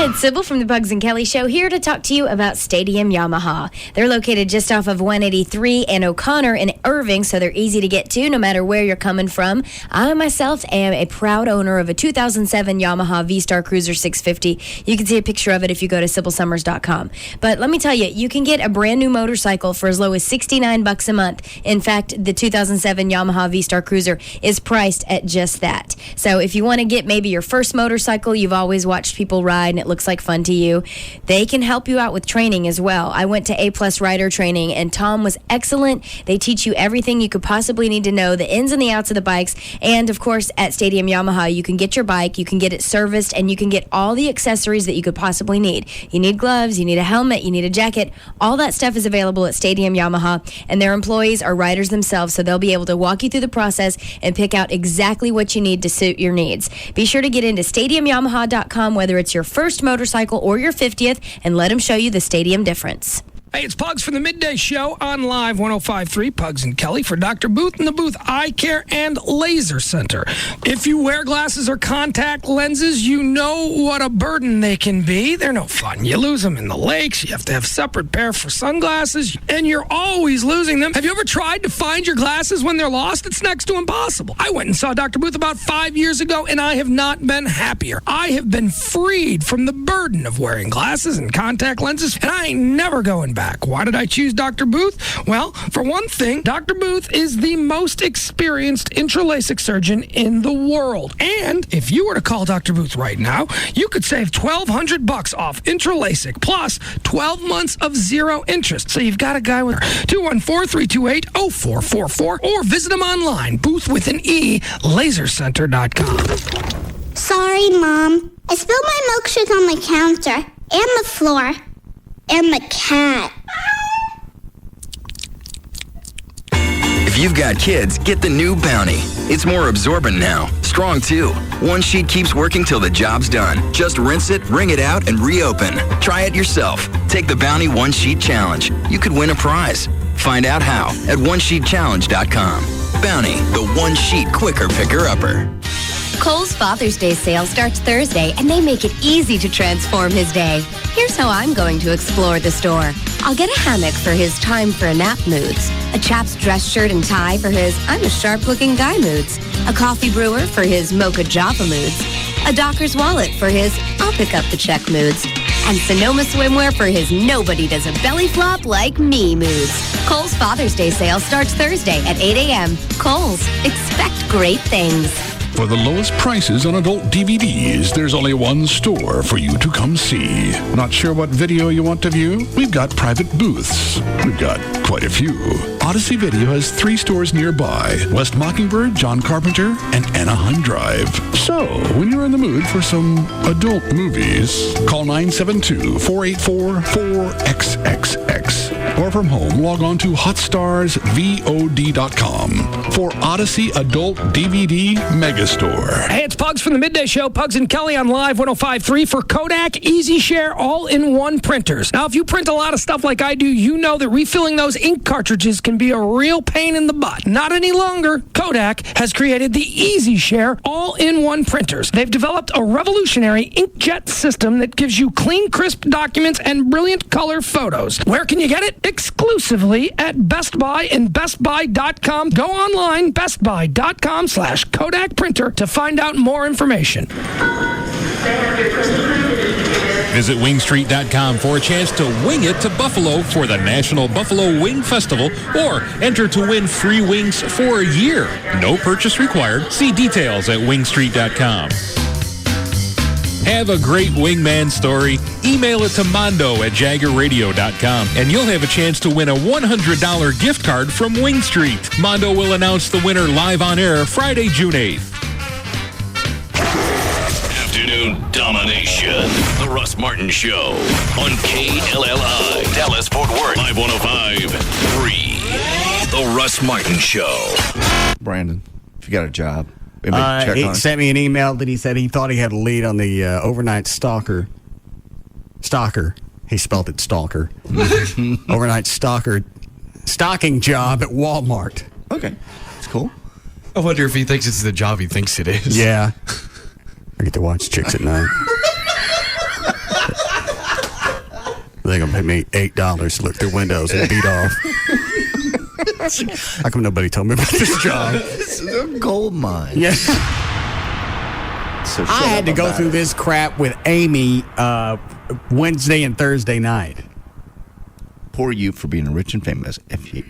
It's Sybil from the Pugs and Kelly Show here to talk to you about Stadium Yamaha. They're located just off of 183 and O'Connor in Irving, so they're easy to get to no matter where you're coming from. I myself am a proud owner of a 2007 Yamaha V-Star Cruiser 650. You can see a picture of it if you go to SybilSummers.com. But let me tell you, you can get a brand new motorcycle for as low as $69 a month. In fact, the 2007 Yamaha V-Star Cruiser is priced at just that. So if you want to get maybe your first motorcycle you've always watched people ride and it looks like fun to you, they can help you out with training as well. I went to A+ Rider training and Tom was excellent. They teach you everything you could possibly need to know, the ins and the outs of the bikes. And of course, at Stadium Yamaha, you can get your bike, you can get it serviced, and you can get all the accessories that you could possibly need. You need gloves, you need a helmet, you need a jacket. All that stuff is available at Stadium Yamaha, and their employees are riders themselves, so they'll be able to walk you through the process and pick out exactly what you need to suit your needs. Be sure to get into StadiumYamaha.com, whether it's your first motorcycle or your 50th, and let them show you the Stadium difference. Hey, it's Pugs from the Midday Show on Live 105.3, Pugs and Kelly for Dr. Booth and the Booth Eye Care and Laser Center. If you wear glasses or contact lenses, you know what a burden they can be. They're no fun. You lose them in the lakes. You have to have separate pair for sunglasses, and you're always losing them. Have you ever tried to find your glasses when they're lost? It's next to impossible. I went and saw Dr. Booth about 5 years ago, and I have not been happier. I have been freed from the burden of wearing glasses and contact lenses, and I ain't never going back. Why did I choose Dr. Booth? Well, for one thing, Dr. Booth is the most experienced intralasic surgeon in the world. And if you were to call Dr. Booth right now, you could save $1,200 off intralasic plus 12 months of zero interest. So you've got a guy with 214-328-0444 or visit him online, Booth with an E, lasercenter.com. Sorry, Mom. I spilled my milkshake on the counter and the floor. And the cat. If you've got kids, get the new Bounty. It's more absorbent now. Strong, too. One sheet keeps working till the job's done. Just rinse it, wring it out, and reopen. Try it yourself. Take the Bounty One Sheet Challenge. You could win a prize. Find out how at onesheetchallenge.com. Bounty, the one sheet quicker picker-upper. Kohl's Father's Day sale starts Thursday, and they make it easy to transform his day. Here's how I'm going to explore the store. I'll get a hammock for his time for a nap moods, a chap's dress shirt and tie for his I'm a sharp-looking guy moods, a coffee brewer for his mocha java moods, a Docker's wallet for his I'll pick up the check moods, and Sonoma swimwear for his nobody does a belly flop like me moods. Kohl's Father's Day sale starts Thursday at 8 a.m. Kohl's. Expect great things. For the lowest prices on adult DVDs, there's only one store for you to come see. Not sure what video you want to view? We've got private booths. We've got quite a few. Odyssey Video has 3 stores nearby: West Mockingbird, John Carpenter, and Anaheim Drive. So, when you're in the mood for some adult movies, call 972-484-4XXX. Or from home, log on to hotstarsvod.com for Odyssey Adult DVD Megastore. Hey, it's Pugs from the Midday Show, Pugs and Kelly on Live 105.3 for Kodak Easy Share all-in-one printers. Now, if you print a lot of stuff like I do, you know that refilling those ink cartridges can be a real pain in the butt. Not any longer. Kodak has created the Easy Share all-in-one printers. They've developed a revolutionary inkjet system that gives you clean, crisp documents and brilliant color photos. Where can you get it? Exclusively at Best Buy and BestBuy.com. Go online, BestBuy.com/Kodak printer to find out more information. Visit wingstreet.com for a chance to wing it to Buffalo for the National Buffalo Wing Festival, or enter to win free wings for a year. No purchase required. See details at wingstreet.com. Have a great wingman story? Email it to mondo@jaggerradio.com, and you'll have a chance to win a $100 gift card from Wing Street. Mondo will announce the winner live on air Friday, June 8th. Afternoon domination. The Russ Martin Show on KLLI. Dallas, Fort Worth. Live 105.3. The Russ Martin Show. Brandon, if you got a job. He sent me an email that he said he thought he had a lead on the overnight stalker. He spelled it stalker. Overnight stocking job at Walmart. Okay, that's cool. I wonder if he thinks it's the job he thinks it is. Yeah. I get to watch chicks at night. they're going to pay me $8 to look through windows and beat off. How come nobody told me about this job? This is a gold mine. Yeah. So I had to go through this crap with Amy Wednesday and Thursday night. Poor you for being rich and famous. F you.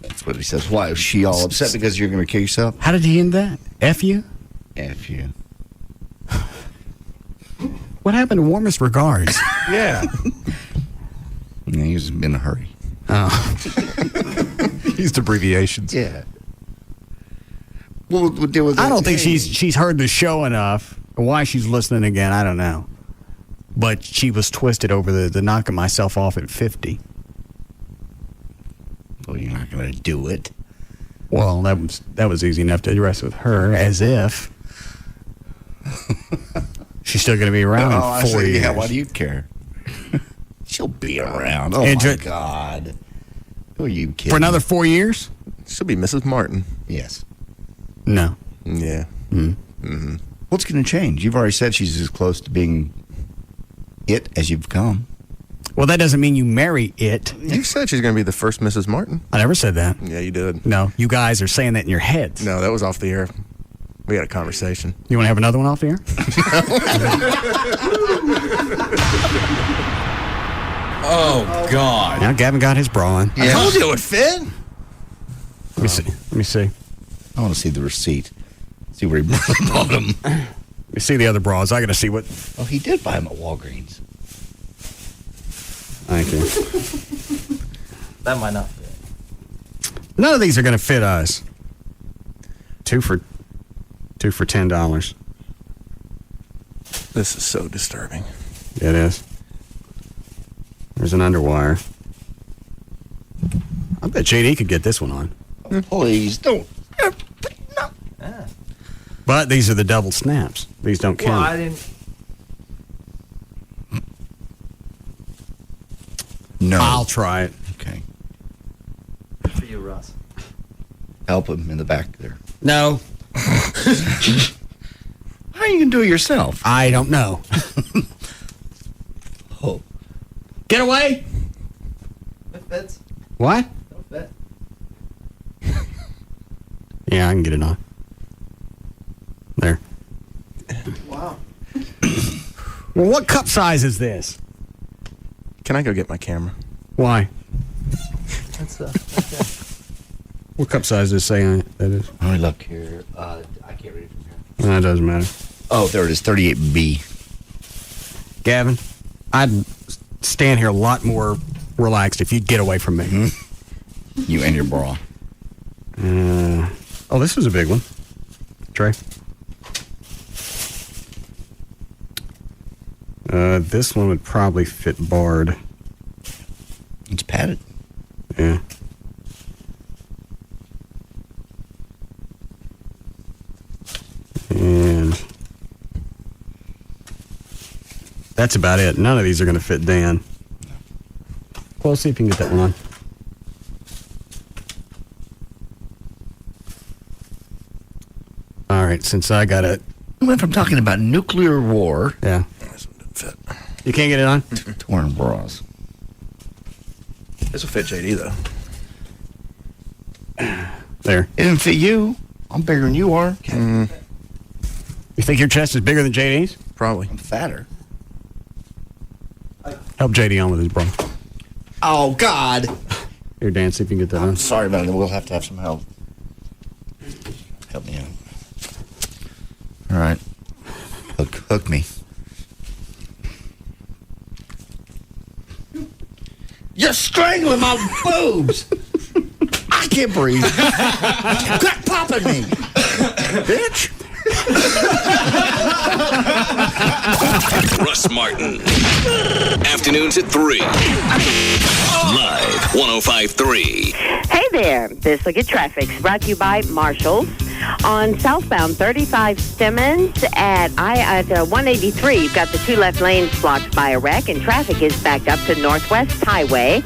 That's what he says. Why is she all upset because you're going to kill yourself? How did he end that? F you? F you. What happened to warmest regards? Yeah. Yeah, he was in a hurry. Oh. Used abbreviations. Yeah. We'll deal with that. I don't think she's heard the show enough. Why she's listening again, I don't know. But she was twisted over the knocking myself off at 50. Well, you're not going to do it. Well, that was easy enough to address with her, as if she's still going to be around in 4 years. Yeah, why do you care? She'll be around. Oh, And my God. Who are you kidding? For another 4 years? She'll be Mrs. Martin. Yes. No. Yeah. Mm-hmm. What's going to change? You've already said she's as close to being it as you've come. Well, that doesn't mean you marry it. You said she's going to be the first Mrs. Martin. I never said that. Yeah, you did. No, you guys are saying that in your heads. No, that was off the air. We had a conversation. You want to have another one off the air? Oh, God. Now Gavin got his bra on. I told you it would fit. Let me see. Let me see. I want to see the receipt. See where he bought them. Let me see the other bras. I got to see what. Oh, he did buy them at Walgreens. Thank you. That might not fit. None of these are going to fit us. Two for $10. This is so disturbing. It is. There's an underwire. I bet JD could get this one on. Oh, please don't. Yeah. But these are the double snaps. These don't count. Well, I didn't. No. I'll try it. Okay. Good for you, Russ. Help him in the back there. No. How are you going to do it yourself? I don't know. Oh. Get away. It fits. What? Don't fit. Yeah, I can get it on. There. Wow. Well, what cup size is this? Can I go get my camera? Why? That's okay. What cup size does it say on it? That is. Let me look here. I can't read it from here. No, it doesn't matter. Oh, there it is. 38B. Gavin, I'd stand here a lot more relaxed if you'd get away from me. Mm-hmm. You and your bra. Oh, this was a big one. Trey. This one would probably fit barred. It's padded. Yeah. And that's about it. None of these are going to fit Dan. Well, let's see if you can get that one on. All right, since I got it. We went from talking about nuclear war. Yeah. You can't get it on? To wearing bras. This will fit JD, though. There. It didn't fit you. I'm bigger than you are. You think your chest is bigger than JD's? Probably. I'm fatter. Help JD on with his bra. Oh, God. Here, Dan, see if you can get that on. Sorry about it. We'll have to have some help. Help me out. All right. Hook me. You're strangling my boobs. I can't breathe. Quit popping me, bitch. Russ Martin. Afternoons at 3. Live 105.3. Hey there. This Look at Traffic is brought to you by Marshalls. On southbound 35 Stemmons at 183, you've got the two left lanes blocked by a wreck, and traffic is backed up to Northwest Highway.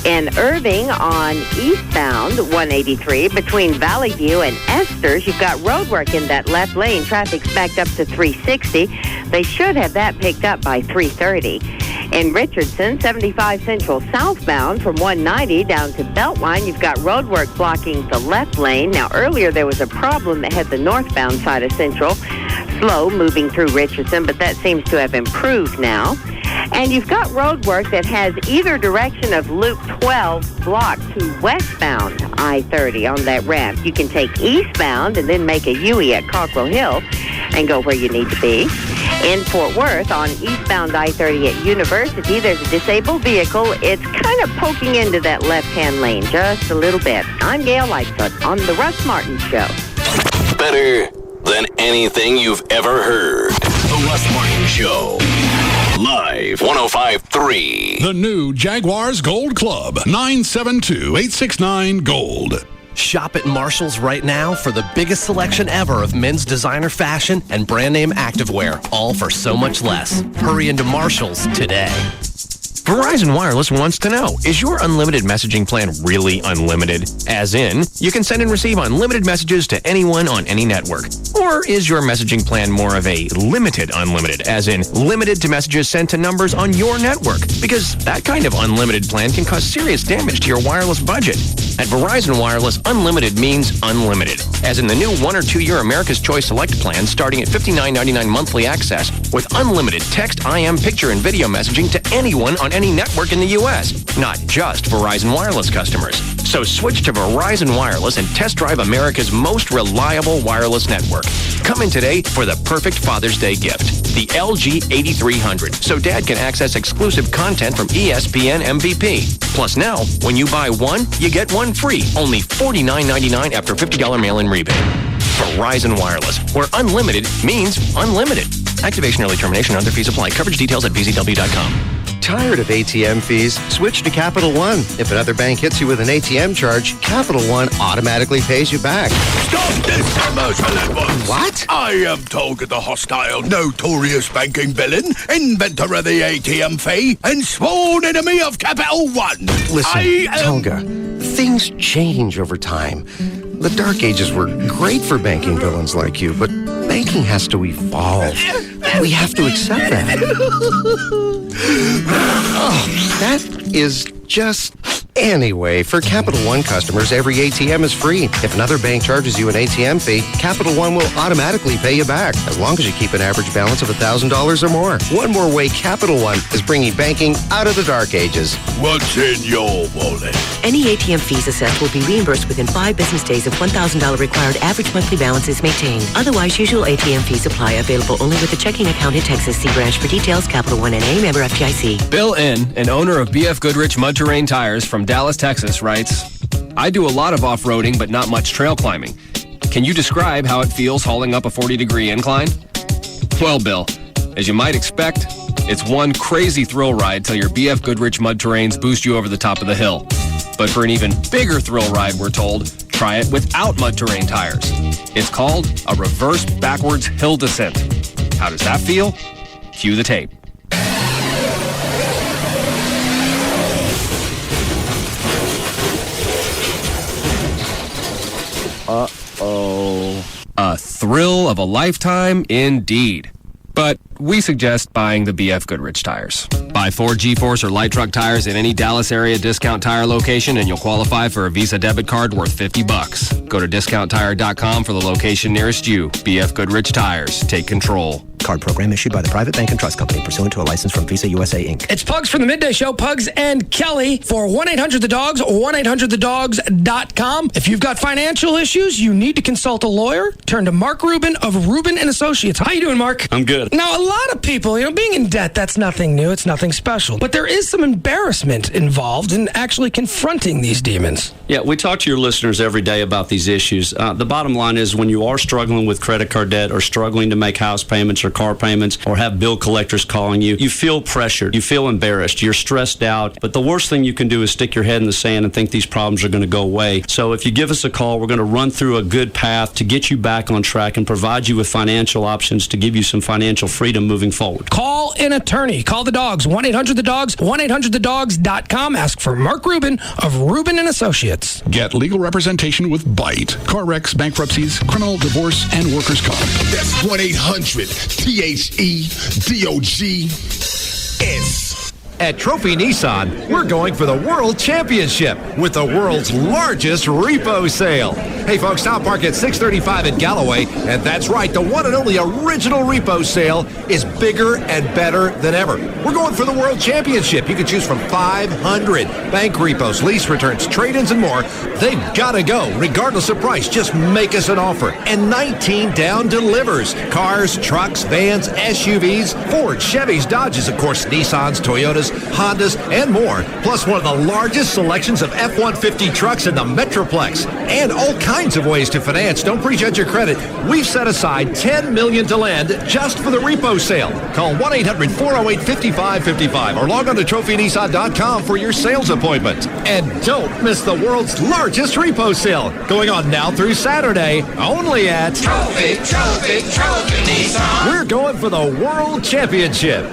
In Irving on eastbound 183 between Valley View and Esther's, you've got road work in that left lane. Traffic's backed up to 360. They should have that picked up by 330. In Richardson, 75 Central southbound from 190 down to Beltline, you've got roadwork blocking the left lane. Now, earlier there was a problem that had the northbound side of Central slow moving through Richardson, but that seems to have improved now. And you've got road work that has either direction of Loop 12 blocked to westbound I-30 on that ramp. You can take eastbound and then make a U-E at Cockrell Hill and go where you need to be. In Fort Worth, on eastbound I-30 at University, there's a disabled vehicle. It's kind of poking into that left-hand lane just a little bit. I'm Gail Lightfoot on The Russ Martin Show. Better than anything you've ever heard. The Russ Martin Show. Live 105.3. The new Jaguars Gold Club, 972-869-GOLD. Shop at Marshall's right now for the biggest selection ever of men's designer fashion and brand name activewear, all for so much less. Hurry into Marshall's today. Verizon Wireless wants to know, is your unlimited messaging plan really unlimited? As in, you can send and receive unlimited messages to anyone on any network. Or is your messaging plan more of a limited unlimited, as in limited to messages sent to numbers on your network? Because that kind of unlimited plan can cause serious damage to your wireless budget. At Verizon Wireless, unlimited means unlimited, as in the new 1 or 2 year America's Choice Select plan starting at $59.99 monthly access with unlimited text, IM, picture, and video messaging to anyone on any network in the U.S., not just Verizon Wireless customers. So switch to Verizon Wireless and test drive America's most reliable wireless network. Come in today for the perfect Father's Day gift, the LG 8300, so Dad can access exclusive content from ESPN MVP. Plus now, when you buy one, you get one free, only $49.99 after $50 mail-in rebate. Verizon Wireless, where unlimited means unlimited. Activation, early termination, and other fees apply. Coverage details at bzw.com. Tired of ATM fees? Switch to Capital One. If another bank hits you with an ATM charge, Capital One automatically pays you back. Stop this commercial at once. What? I am Tolga the Hostile, notorious banking villain, inventor of the ATM fee, and sworn enemy of Capital One. Listen, Tolga, things change over time. The Dark Ages were great for banking villains like you, but banking has to evolve. We have to accept that. Oh, that is just... Anyway, for Capital One customers, every ATM is free. If another bank charges you an ATM fee, Capital One will automatically pay you back, as long as you keep an average balance of $1,000 or more. One more way Capital One is bringing banking out of the dark ages. What's in your wallet? Any ATM fees assessed will be reimbursed within 5 business days if $1,000 required average monthly balance is maintained. Otherwise, usual ATM fees apply. Available only with a checking account in Texas. See branch for details. Capital One NA, member FDIC. Bill N., an owner of BF Goodrich Mud Terrain Tires from Dallas, Texas, writes, I do a lot of off-roading, but not much trail climbing. Can you describe how it feels hauling up a 40-degree incline? Well, Bill, as you might expect, it's one crazy thrill ride till your BF Goodrich Mud Terrains boost you over the top of the hill. But for an even bigger thrill ride, we're told, try it without mud terrain tires. It's called a reverse backwards hill descent. How does that feel? Cue the tape. Uh-oh. A thrill of a lifetime indeed. But we suggest buying the BF Goodrich tires. Buy 4 G-Force or light truck tires at any Dallas area discount tire location and you'll qualify for a Visa debit card worth $50. Go to discounttire.com for the location nearest you. BF Goodrich Tires. Take control. Card program issued by the Private Bank and Trust Company pursuant to a license from Visa USA, Inc. It's Pugs from the Midday Show, Pugs and Kelly for 1-800-THE-DOGS, 1-800-THEDOGS.com. If you've got financial issues, you need to consult a lawyer, turn to Mark Rubin of Rubin & Associates. How you doing, Mark? I'm good. Now, a lot of people, being in debt, that's nothing new. It's nothing special. But there is some embarrassment involved in actually confronting these demons. Yeah, we talk to your listeners every day about these issues. The bottom line is when you are struggling with credit card debt or struggling to make house payments or car payments or have bill collectors calling you, you feel pressured, you feel embarrassed, you're stressed out. But the worst thing you can do is stick your head in the sand and think these problems are going to go away. So if you give us a call, we're going to run through a good path to get you back on track and provide you with financial options to give you some financial freedom moving forward. Call an attorney. Call the dogs. 1-800-THE-DOGS, 1-800-THEDOGS.com. Ask for Mark Rubin of Rubin & Associates. Get legal representation with BITE. Car wrecks, bankruptcies, criminal, divorce, and workers' comp. That's 1-800-THEDOGS. At Trophy Nissan, we're going for the World Championship with the world's largest repo sale. Hey folks, now park at 635 at Galloway, and that's right, the one and only original repo sale is bigger and better than ever. We're going for the World Championship. You can choose from 500 bank repos, lease returns, trade-ins, and more. They've got to go, regardless of price. Just make us an offer. And 19 down delivers. Cars, trucks, vans, SUVs, Ford, Chevys, Dodges, of course, Nissans, Toyotas, Hondas, and more. Plus one of the largest selections of F-150 trucks in the Metroplex. And all kinds of ways to finance. Don't prejudge your credit. We've set aside $10 million to lend just for the repo sale. Call 1-800-408-5555 or log on to trophynissan.com for your sales appointment. And don't miss the world's largest repo sale, going on now through Saturday, only at Trophy Nissan. We're going for the World Championship.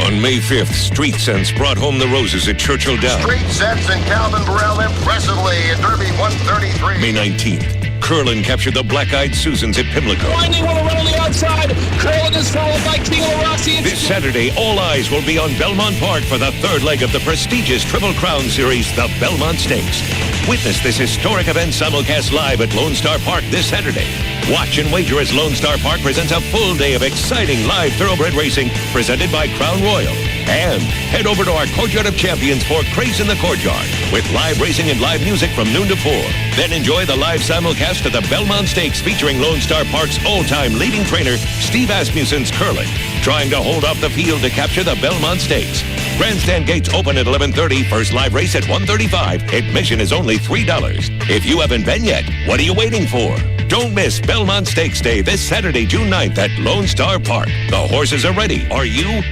On May 5th, Street Sense brought home the roses at Churchill Downs. Street Sense and Calvin Burrell impressively at Derby 133. May 19th, Curlin captured the Black-Eyed Susans at Pimlico. Winding one around the outside. Curlin is followed by King Rossi. This Saturday, all eyes will be on Belmont Park for the third leg of the prestigious Triple Crown Series, the Belmont Stakes. Witness this historic event simulcast live at Lone Star Park this Saturday. Watch and wager as Lone Star Park presents a full day of exciting live thoroughbred racing presented by Crown Royal. And head over to our Courtyard of Champions for Craze in the Courtyard with live racing and live music from noon to 4. Then enjoy the live simulcast of the Belmont Stakes featuring Lone Star Park's all-time leading trainer, Steve Asmussen's Curlin, trying to hold off the field to capture the Belmont Stakes. Grandstand gates open at 11:30. First live race at 1:35. Admission is only $3. If you haven't been yet, what are you waiting for? Don't miss Belmont Stakes Day this Saturday, June 9th at Lone Star Park. The horses are ready. Are you?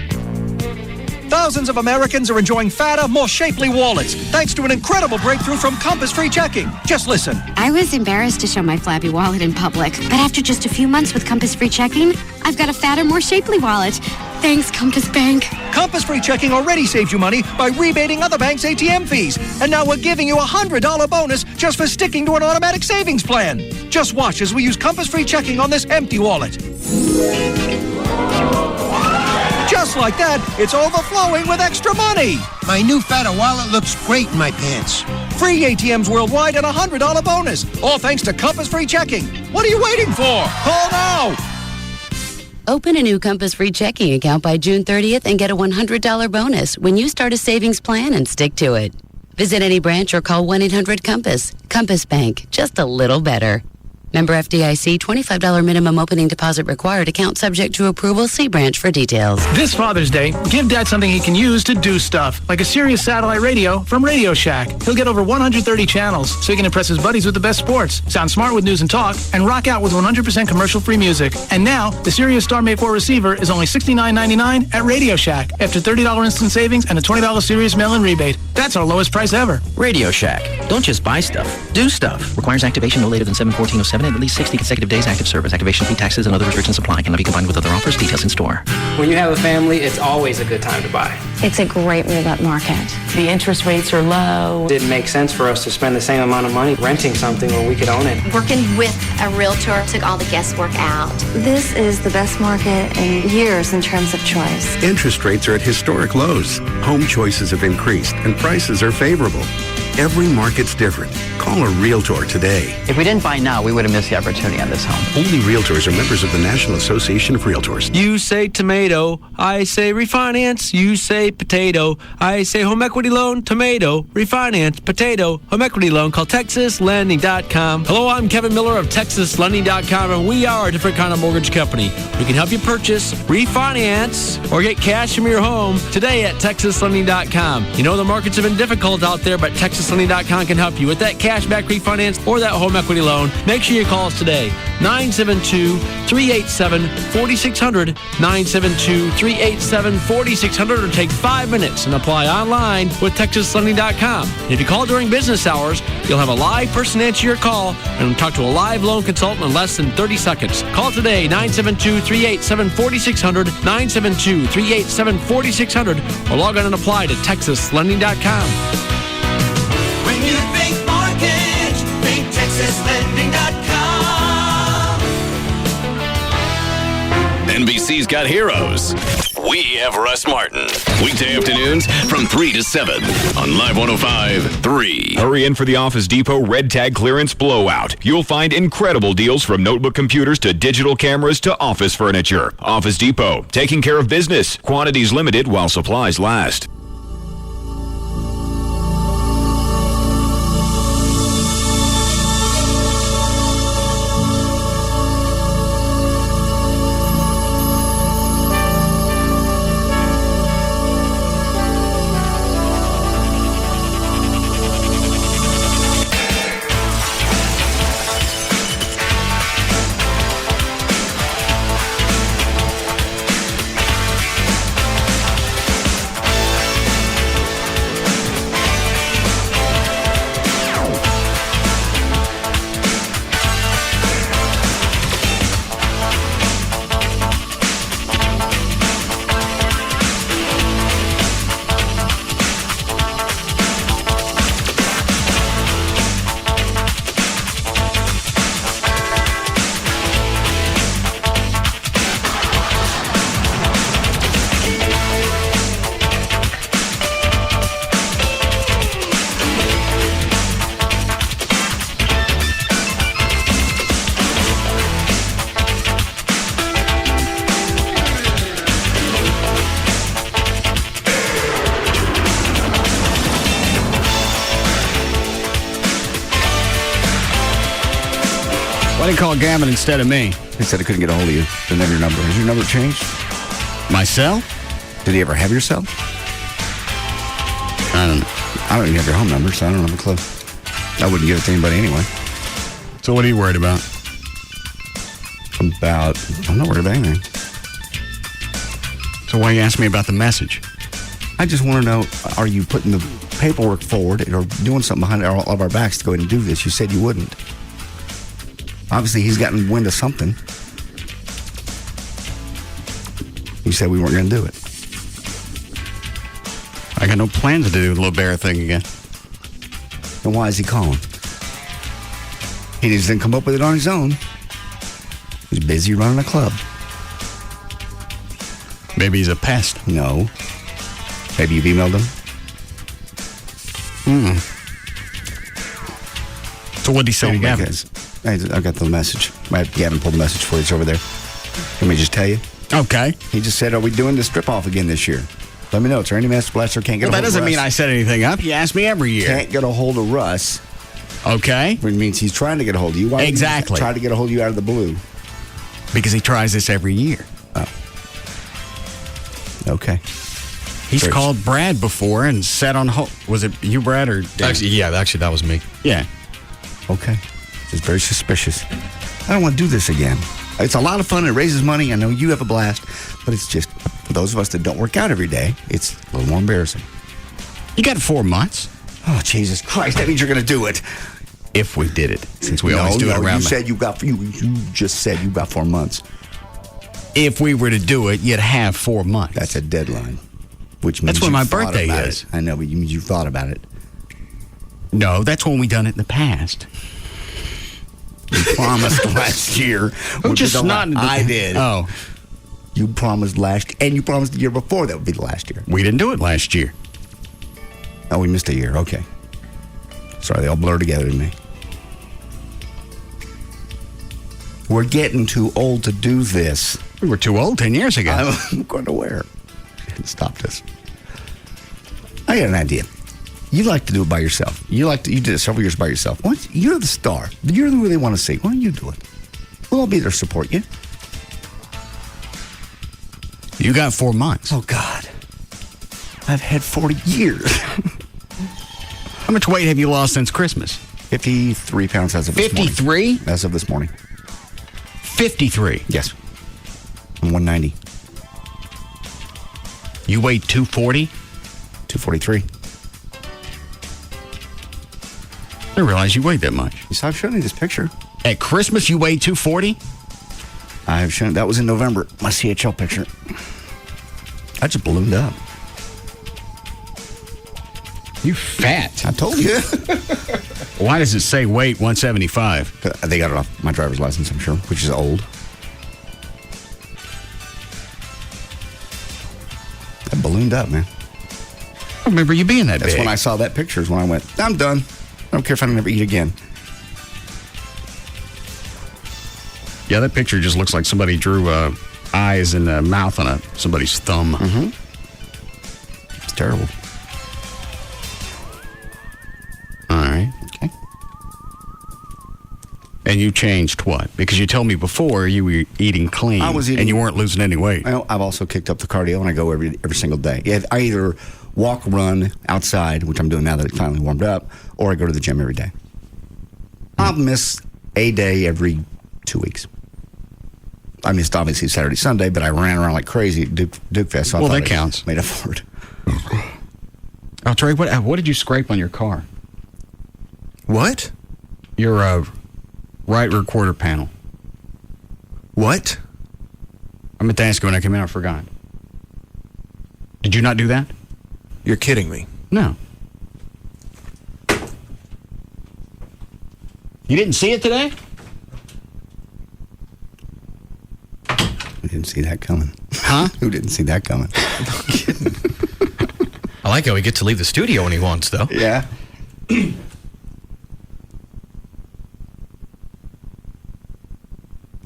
Thousands of Americans are enjoying fatter, more shapely wallets thanks to an incredible breakthrough from Compass Free Checking. Just listen. I was embarrassed to show my flabby wallet in public, but after just a few months with Compass Free Checking, I've got a fatter, more shapely wallet. Thanks, Compass Bank. Compass Free Checking already saved you money by rebating other banks' ATM fees, and now we're giving you a $100 bonus just for sticking to an automatic savings plan. Just watch as we use Compass Free Checking on this empty wallet. Just like that, it's overflowing with extra money. My new fatter wallet looks great in my pants. Free ATMs worldwide and a $100 bonus. All thanks to Compass Free Checking. What are you waiting for? Call now. Open a new Compass Free checking account by June 30th and get a $100 bonus when you start a savings plan and stick to it. Visit any branch or call 1-800-COMPASS. Compass Bank, just a little better. Member FDIC, $25 minimum opening deposit required. Account subject to approval. See branch for details. This Father's Day, give Dad something he can use to do stuff, like a Sirius satellite radio from Radio Shack. He'll get over 130 channels, so he can impress his buddies with the best sports, sound smart with news and talk, and rock out with 100% commercial-free music. And now, the Sirius Star Mate 4 receiver is only $69.99 at Radio Shack, after $30 instant savings and a $20 Sirius mail-in rebate. That's our lowest price ever. Radio Shack. Don't just buy stuff. Do stuff. Requires activation no later than 7/14/07 and at least 60 consecutive days active service. Activation fee, taxes, and other restrictions apply. Cannot be combined with other offers. Details in store. When you have a family, it's always a good time to buy. It's a great move-up market. The interest rates are low. It didn't make sense for us to spend the same amount of money renting something when we could own it. Working with a realtor took all the guesswork out. This is the best market in years in terms of choice. Interest rates are at historic lows. Home choices have increased and prices are favorable. Every market's different. Call a Realtor today. If we didn't buy now, we would have missed the opportunity on this home. Only Realtors are members of the National Association of Realtors. You say tomato, I say refinance. You say potato, I say home equity loan. Tomato, refinance, potato, home equity loan. Call TexasLending.com. Hello, I'm Kevin Miller of TexasLending.com, and we are a different kind of mortgage company. We can help you purchase, refinance, or get cash from your home today at TexasLending.com. You know the markets have been difficult out there, but TexasLending.com can help you with that cashback refinance or that home equity loan. Make sure you call us today. 972-387-4600. 972-387-4600, or take 5 minutes and apply online with TexasLending.com. And if you call during business hours, you'll have a live person answer your call and talk to a live loan consultant in less than 30 seconds. Call today, 972-387-4600, 972-387-4600, or log on and apply to TexasLending.com. When you think mortgage, think TexasLending.com. NBC's got heroes. we have Russ Martin. Weekday afternoons from 3 to 7 on Live 105.3. Hurry in for the Office Depot Red Tag Clearance Blowout. You'll find incredible deals from notebook computers to digital cameras to office furniture. Office Depot, taking care of business. Quantities limited while supplies last. Why did you call Gavin instead of me? He said I couldn't get a hold of you. Didn't have your number. Has your number changed? My cell? Did he ever have your cell? I don't even have your home number, so I don't have a clue. I wouldn't give it to anybody anyway. So what are you worried about? I'm not worried about anything. So why you ask me about the message? I just want to know, are you putting the paperwork forward or doing something behind all of our backs to go ahead and do this? You said you wouldn't. Obviously, he's gotten wind of something. You said we weren't going to do it. I got no plans to do the little bear thing again. Then why is he calling? He just didn't come up with it on his own. He's busy running a club. Maybe he's a pest. No. Maybe you've emailed him? So what did he say to Gavin? I got the message. Gavin pulled the message for you. It's over there. Let me just tell you. Okay. He just said, are we doing the strip-off again this year? Let me know. Is there any Master Blaster can't get a hold of Russ? That doesn't mean I set anything up. You ask me every year. Can't get a hold of Russ. Okay. Which means he's trying to get a hold of you. Why exactly. Try to get a hold of you out of the blue. Because he tries this every year. Oh. Okay. He's called Brad before and set on hold. Was it you, Brad, or Dan? Actually, that was me. Yeah. Okay. It's very suspicious. I don't want to do this again. It's a lot of fun. It raises money. I know you have a blast. But it's just, for those of us that don't work out every day, it's a little more embarrassing. You got 4 months. Oh, Jesus Christ. That means you're going to do it. If we did it. Since we always do it around. You just said you got 4 months. If we were to do it, you'd have 4 months. That's a deadline. Which means that's when my birthday is. I know, but you thought about it. No, that's when we done it in the past. You promised last year. I'm just not. I did. Oh. You promised and you promised the year before that would be the last year. We didn't do it last year. Oh, we missed a year. Okay. Sorry, they all blur together to me. We're getting too old to do this. We were too old 10 years ago. I'm quite aware. Stop this. I got an idea. You like to do it by yourself. You did it several years by yourself. You're the star. You're the one they want to see. Why don't you do it? We'll all be there to support you. You got 4 months. Oh, God. I've had 40 years. How much weight have you lost since Christmas? 53 pounds as of this morning. 53? As of this morning. 53? Yes. I'm 190. You weighed 240? 243. I didn't realize you weighed that much. So I've shown you this picture. At Christmas, you weighed 240? I have shown. That was in November. My CHL picture. I just ballooned up. You fat. I told you. Why does it say weight 175? They got it off my driver's license, I'm sure, which is old. ballooned up, man. I remember you being that That's big. when I saw that picture is when I went, I'm done. I don't care if I never eat again. Yeah, that picture just looks like somebody drew eyes and a mouth on somebody's thumb. Mm-hmm. It's terrible. All right. Okay. And you changed what? Because you told me before you were eating clean. I was eating, and you weren't losing any weight. I've also kicked up the cardio, and I go every single day. Yeah, I either walk, run outside, which I'm doing now that it finally warmed up, or I go to the gym every day. I'll miss a day every 2 weeks. I missed obviously Saturday, Sunday, but I ran around like crazy at Duke Fest. So well, I that counts. Made up for it. Oh, Trey, what did you scrape on your car? What? Your right rear quarter panel. What? I meant to ask you when I came in. I forgot. Did you not do that? You're kidding me. No. You didn't see it today? Who didn't see that coming? Huh? Who didn't see that coming? I like how he gets to leave the studio when he wants, though. Yeah. Did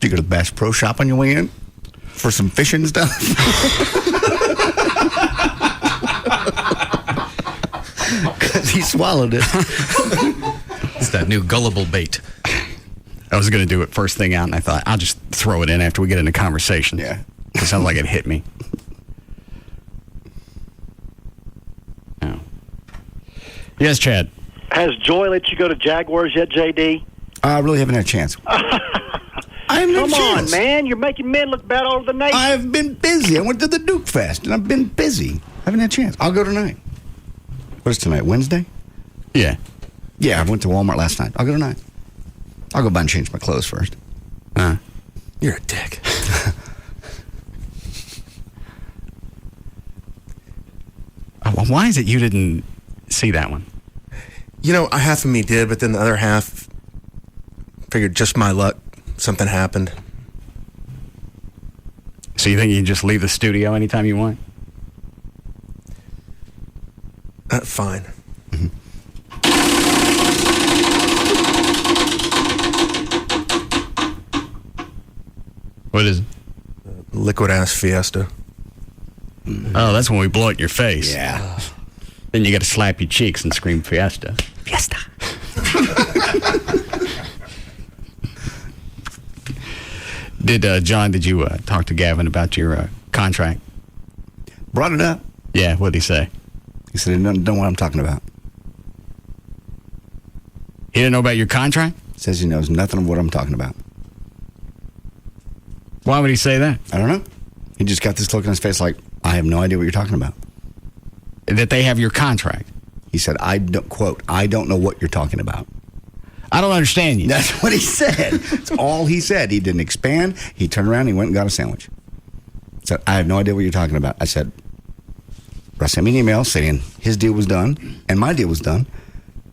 you go to the Bass Pro Shop on your way in for some fishing stuff? Because he swallowed it. It's that new gullible bait. I was going to do it first thing out, and I thought, I'll just throw it in after we get into conversation. Yeah. It sounds like it hit me. Oh. Yes, Chad. Has Joy let you go to Jaguars yet, JD? I really haven't had a chance. I haven't had a Come on, chance. man. You're making men look bad all over the nation. I've been busy. I went to the Duke Fest, and I've been busy. I haven't had a chance. I'll go tonight. What is tonight, Wednesday? Yeah. Yeah, I went to Walmart last night. I'll go tonight. I'll go by and change my clothes first. You're a dick. Why is it you didn't see that one? You know, half of me did, but then the other half figured just my luck. Something happened. So you think you can just leave the studio anytime you want? Fine. What is it? Liquid ass Fiesta. Oh, that's when we blow it in your face. Yeah. Then you got to slap your cheeks and scream Fiesta. Fiesta. John, did you talk to Gavin about your contract? Brought it up. Yeah, what did he say? He said he doesn't know what I'm talking about. He didn't know about your contract? Says he knows nothing of what I'm talking about. Why would he say that? I don't know. He just got this look on his face like, I have no idea what you're talking about. That they have your contract? He said, I don't know what you're talking about. I don't understand you. That's what he said. That's all he said. He didn't expand. He turned around and he went and got a sandwich. Said, I have no idea what you're talking about. I said, Russ sent me an email saying his deal was done and my deal was done,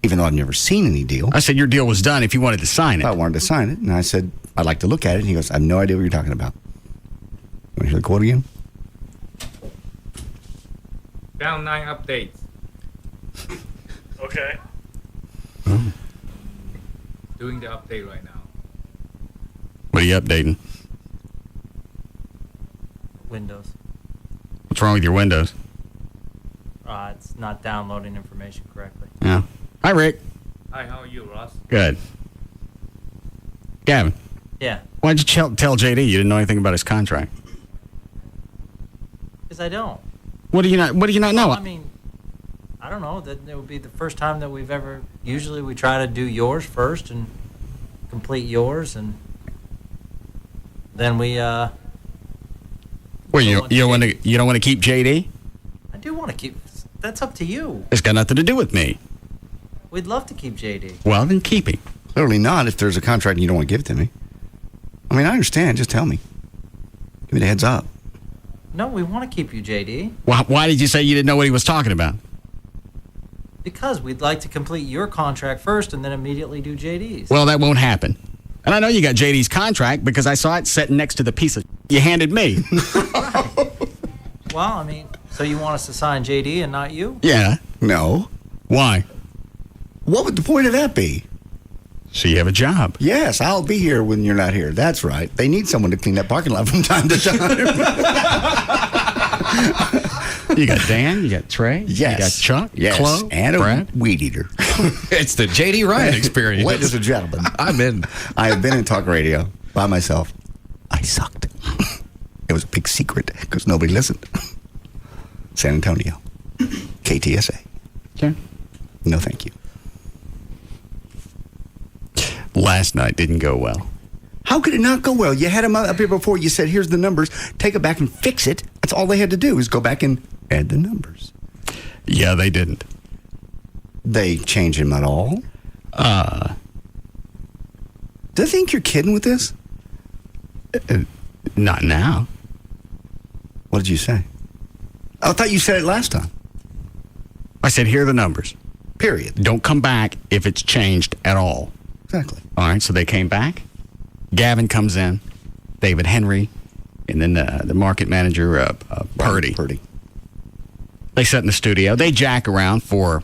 even though I've never seen any deal. I said your deal was done if you wanted to sign it. I wanted to sign it, and I said, I'd like to look at it. And he goes, I have no idea what you're talking about. You want to hear the quote again? Down 9 updates. Okay. Oh. Doing the update right now. What are you updating? Windows. What's wrong with your Windows? It's not downloading information correctly. Yeah. Hi, Rick. Hi, how are you, Ross? Good. Gavin. Yeah. Why'd you tell JD you didn't know anything about his contract? Because I don't. What do you not know? Well, I mean, I don't know. That it would be the first time that we've ever. Usually, we try to do yours first and complete yours, and then we. Well, you don't want to keep JD? I do want to keep. That's up to you. It's got nothing to do with me. We'd love to keep JD. Well, then keep him. Clearly not. If there's a contract and you don't want to give it to me. I mean, I understand. Just tell me. Give me the heads up. No, we want to keep you, JD. Why did you say you didn't know what he was talking about? Because we'd like to complete your contract first and then immediately do JD's. Well, that won't happen. And I know you got JD's contract because I saw it sitting next to the piece of you handed me. Well, I mean, So you want us to sign JD and not you? Yeah. No. Why? What would the point of that be? So you have a job. Yes, I'll be here when you're not here. That's right. They need someone to clean that parking lot from time to time. You got Dan, you got Trey, Yes. you got Chuck, Yes. Chloe, And Brad. a weed eater. It's the JD Ryan experience. Ladies and gentlemen, I'm in. I have been in talk radio by myself. I sucked. It was a big secret because nobody listened. San Antonio. KTSA. Okay. No, thank you. Last night didn't go well. How could it not go well? You had them up here before. You said, here's the numbers. Take it back and fix it. That's all they had to do is go back and add the numbers. Yeah, they didn't. They change them at all? Do they think you're kidding with this? Not now. What did you say? I thought you said it last time. I said, here are the numbers. Period. Don't come back if it's changed at all. Exactly. All right, so they came back. Gavin comes in, David Henry, and then the market manager, Purdy. They sit in the studio. They jack around for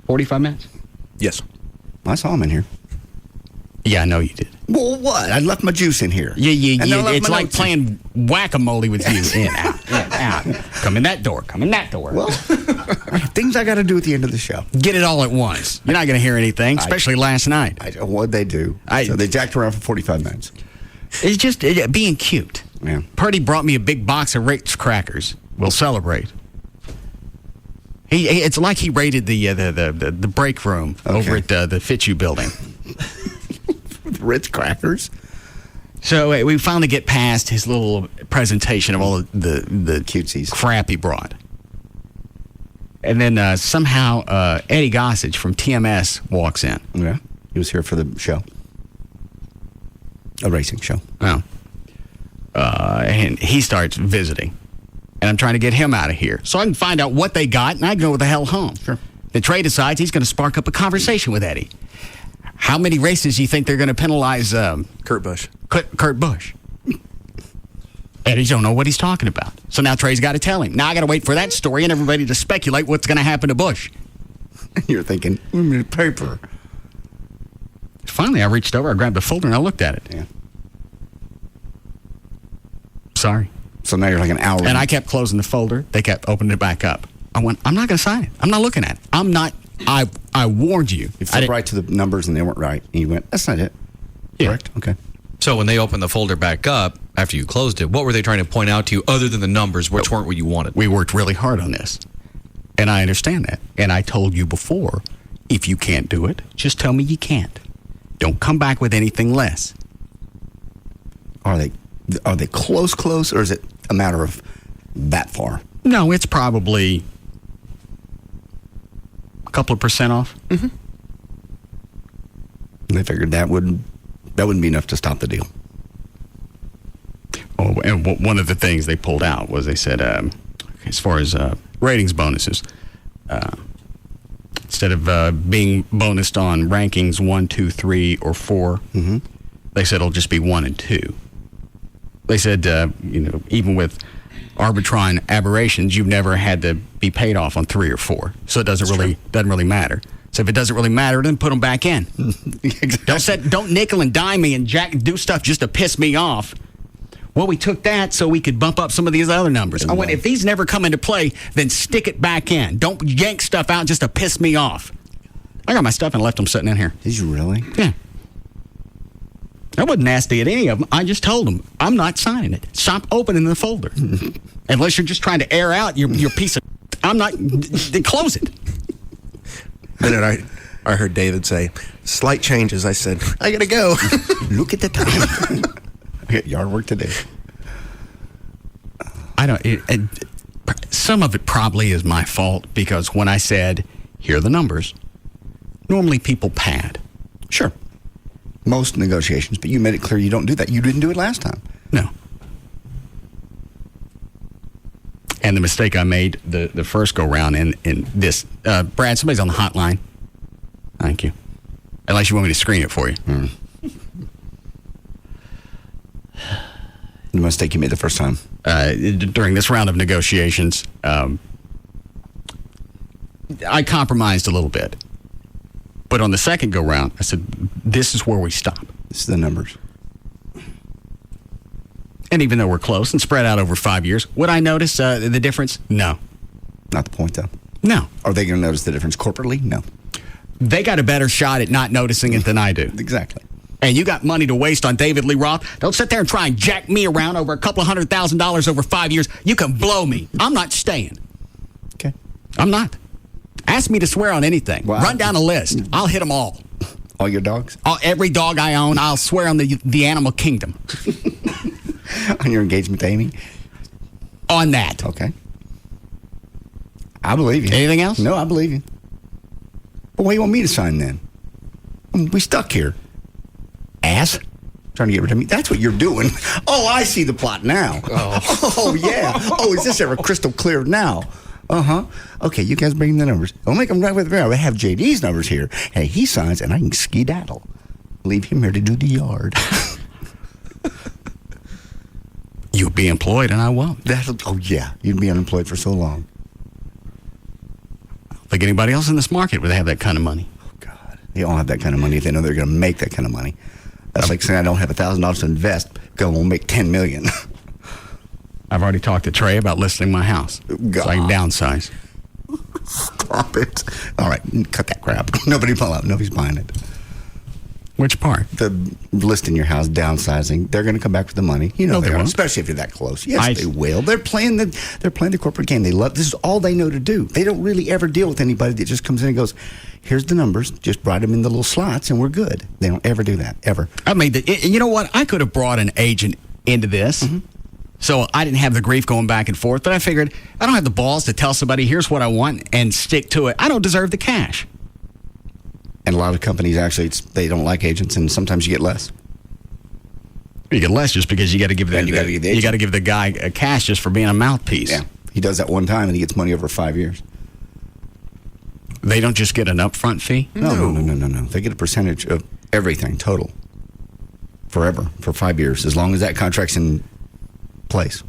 45 minutes. Yes. I saw him in here. Yeah, I know you did. Well, what? I left my juice in here. Yeah. And I left It's my like notes playing whack-a-mole with you. In, out. Come in that door. Come in that door. Well, things I got to do at the end of the show. Get it all at once. You're not going to hear anything, especially last night. What'd they do? So they jacked around for 45 minutes. It's just being cute. Yeah. Purdy brought me a big box of Ritz crackers. We'll celebrate. It's like he raided the break room over at the Fitzhugh building. Ritz crackers. So we finally get past his little presentation of all the cutesies crap he brought. And then somehow Eddie Gossage from TMS walks in. Yeah. He was here for the show. A racing show. Oh. And he starts visiting. And I'm trying to get him out of here so I can find out what they got and I can go the hell home. Sure. Then Trey decides he's going to spark up a conversation with Eddie. How many races do you think they're going to penalize Kurt Busch? Kurt Busch. Eddie don't know what he's talking about. So now Trey's got to tell him. Now I got to wait for that story and everybody to speculate what's going to happen to Busch. You're thinking, paper. Finally, I reached over, I grabbed a folder, and I looked at it. Yeah. Sorry. So now you're like an hour. And I kept closing the folder. They kept opening it back up. I went, I'm not going to sign it. I'm not looking at it. I'm not. I warned you. You flipped right to the numbers and they weren't right. And you went, that's not it. Yeah. Correct? Okay. So when they opened the folder back up after you closed it, what were they trying to point out to you other than the numbers, which weren't what you wanted? We worked really hard on this. And I understand that. And I told you before, if you can't do it, just tell me you can't. Don't come back with anything less. Are they close, or is it a matter of that far? No, it's probably a couple of percent off. Mm-hmm. They figured that wouldn't be enough to stop the deal. Oh, and one of the things they pulled out was they said, as far as ratings bonuses, instead of being bonused on rankings 1, 2, 3, or 4, mm-hmm. they said it'll just be 1 and 2. They said, even with Arbitron aberrations, you've never had to be paid off on 3 or 4, so it doesn't really matter. So if it doesn't really matter, then put them back in. Exactly. Don't nickel and dime me and do stuff just to piss me off. Well, we took that so we could bump up some of these other numbers. I went, if these never come into play, then stick it back in. Don't yank stuff out just to piss me off. I got my stuff and left them sitting in here. Did you really? Yeah. I wasn't nasty at any of them. I just told them, I'm not signing it. Stop opening the folder. Unless you're just trying to air out your piece of... I'm not... Then close it. And then I heard David say, slight changes. I said, I got to go. Look at the time. I got yard work to do. I don't... some of it probably is my fault because when I said, here are the numbers, normally people pad. Sure. Most negotiations, but you made it clear you don't do that. You didn't do it last time. No. And the mistake I made the first go-round in this... Brad, somebody's on the hotline. Thank you. Unless you want me to screen it for you. You mistake you made the first time? During this round of negotiations, I compromised a little bit. But on the second go-round, I said, this is where we stop. This is the numbers. And even though we're close and spread out over 5 years, would I notice the difference? No. Not the point, though. No. Are they going to notice the difference corporately? No. They got a better shot at not noticing it than I do. Exactly. And you got money to waste on David Lee Roth. Don't sit there and try and jack me around over a couple $100,000 over 5 years. You can blow me. I'm not staying. Okay. I'm not. Ask me to swear on anything. Well, Run down a list. I'll hit them all. All your dogs? Every dog I own, I'll swear on the animal kingdom. On your engagement to Amy? On that. Okay. I believe you. Anything else? No, I believe you. But what do you want me to sign then? We stuck here. Ass? Trying to get rid of me. That's what you're doing. Oh, I see the plot now. Oh yeah. Oh, is this ever crystal clear now? Uh-huh. Okay, you guys bring the numbers. I'll make them right with me. I have JD's numbers here. Hey, he signs, and I can skedaddle. Leave him here to do the yard. You'll be employed, and I won't. Oh, yeah. You'd be unemployed for so long. I don't think anybody else in this market would have that kind of money. Oh, God. They all have that kind of money if they know they're going to make that kind of money. That's like saying I don't have $1,000 to invest because we'll make $10 million. I've already talked to Trey about listing my house. God. So I can downsize. Stop it. All right, cut that crap. Nobody pull out. Nobody's buying it. Which part? The listing your house, downsizing. They're going to come back with the money. You know No, they they are, won't. especially if you're that close. Yes, they will. They're playing the corporate game. They love this is all they know to do. They don't really ever deal with anybody that just comes in and goes, "Here's the numbers. Just write them in the little slots, and we're good." They don't ever do that ever. I mean, you know what? I could have brought an agent into this. Mm-hmm. So I didn't have the grief going back and forth, but I figured I don't have the balls to tell somebody, here's what I want, and stick to it. I don't deserve the cash. And a lot of companies actually, they don't like agents, and sometimes you get less. You get less just because you got to give And you gotta give the agent. the guy a cash just for being a mouthpiece. Yeah, he does that one time, and he gets money over 5 years. They don't just get an upfront fee? No. They get a percentage of everything total, forever, for 5 years, as long as that contract's in place.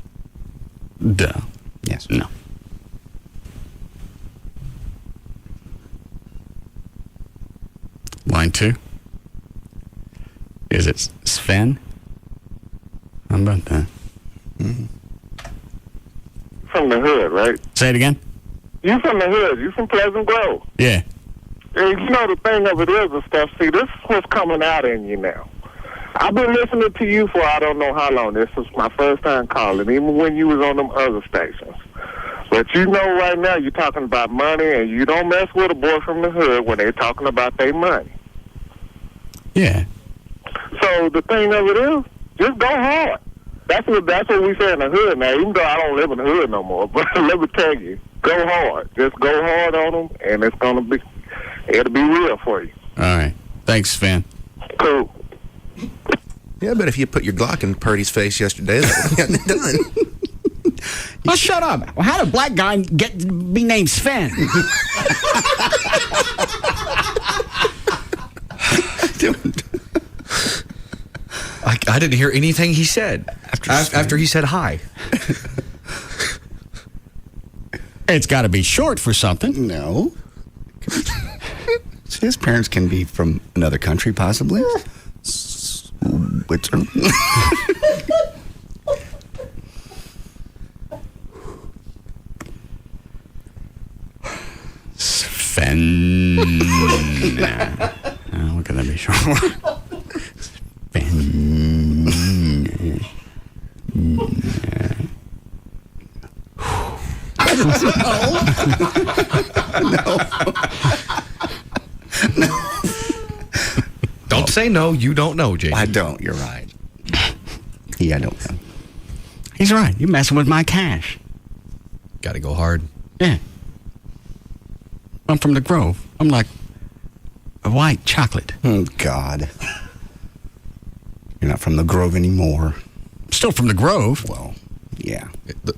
Duh. Yes. No. Line 2. Is it Sven? How about that? Mm-hmm. From the hood, right? Say it again? You from the hood. You from Pleasant Grove. Yeah. And you know the thing of it is and stuff, see, this is what's coming out in you now. I've been listening to you for I don't know how long. This was my first time calling, even when you was on them other stations. But you know right now you're talking about money, and you don't mess with a boy from the hood when they're talking about their money. Yeah. So the thing of it is, just go hard. That's what we say in the hood now, even though I don't live in the hood no more. But let me tell you, go hard. Just go hard on them, and it'll be real for you. All right. Thanks, Sven. Cool. Yeah, but if you put your Glock in Purdy's face yesterday, that would have gotten it done. Well, shut up. Well, how did a black guy be named Sven? I didn't hear anything he said after he said hi. It's got to be short for something. No. His parents can be from another country, possibly. Switzerland. Sven. What can that be short for? No. Don't say no. You don't know, Jay. I don't. You're right. I don't know. He's right. You're messing with my cash. Got to go hard. Yeah. I'm from the Grove. I'm like a white chocolate. Oh, God. You're not from the Grove anymore. Still from the Grove. Well, yeah.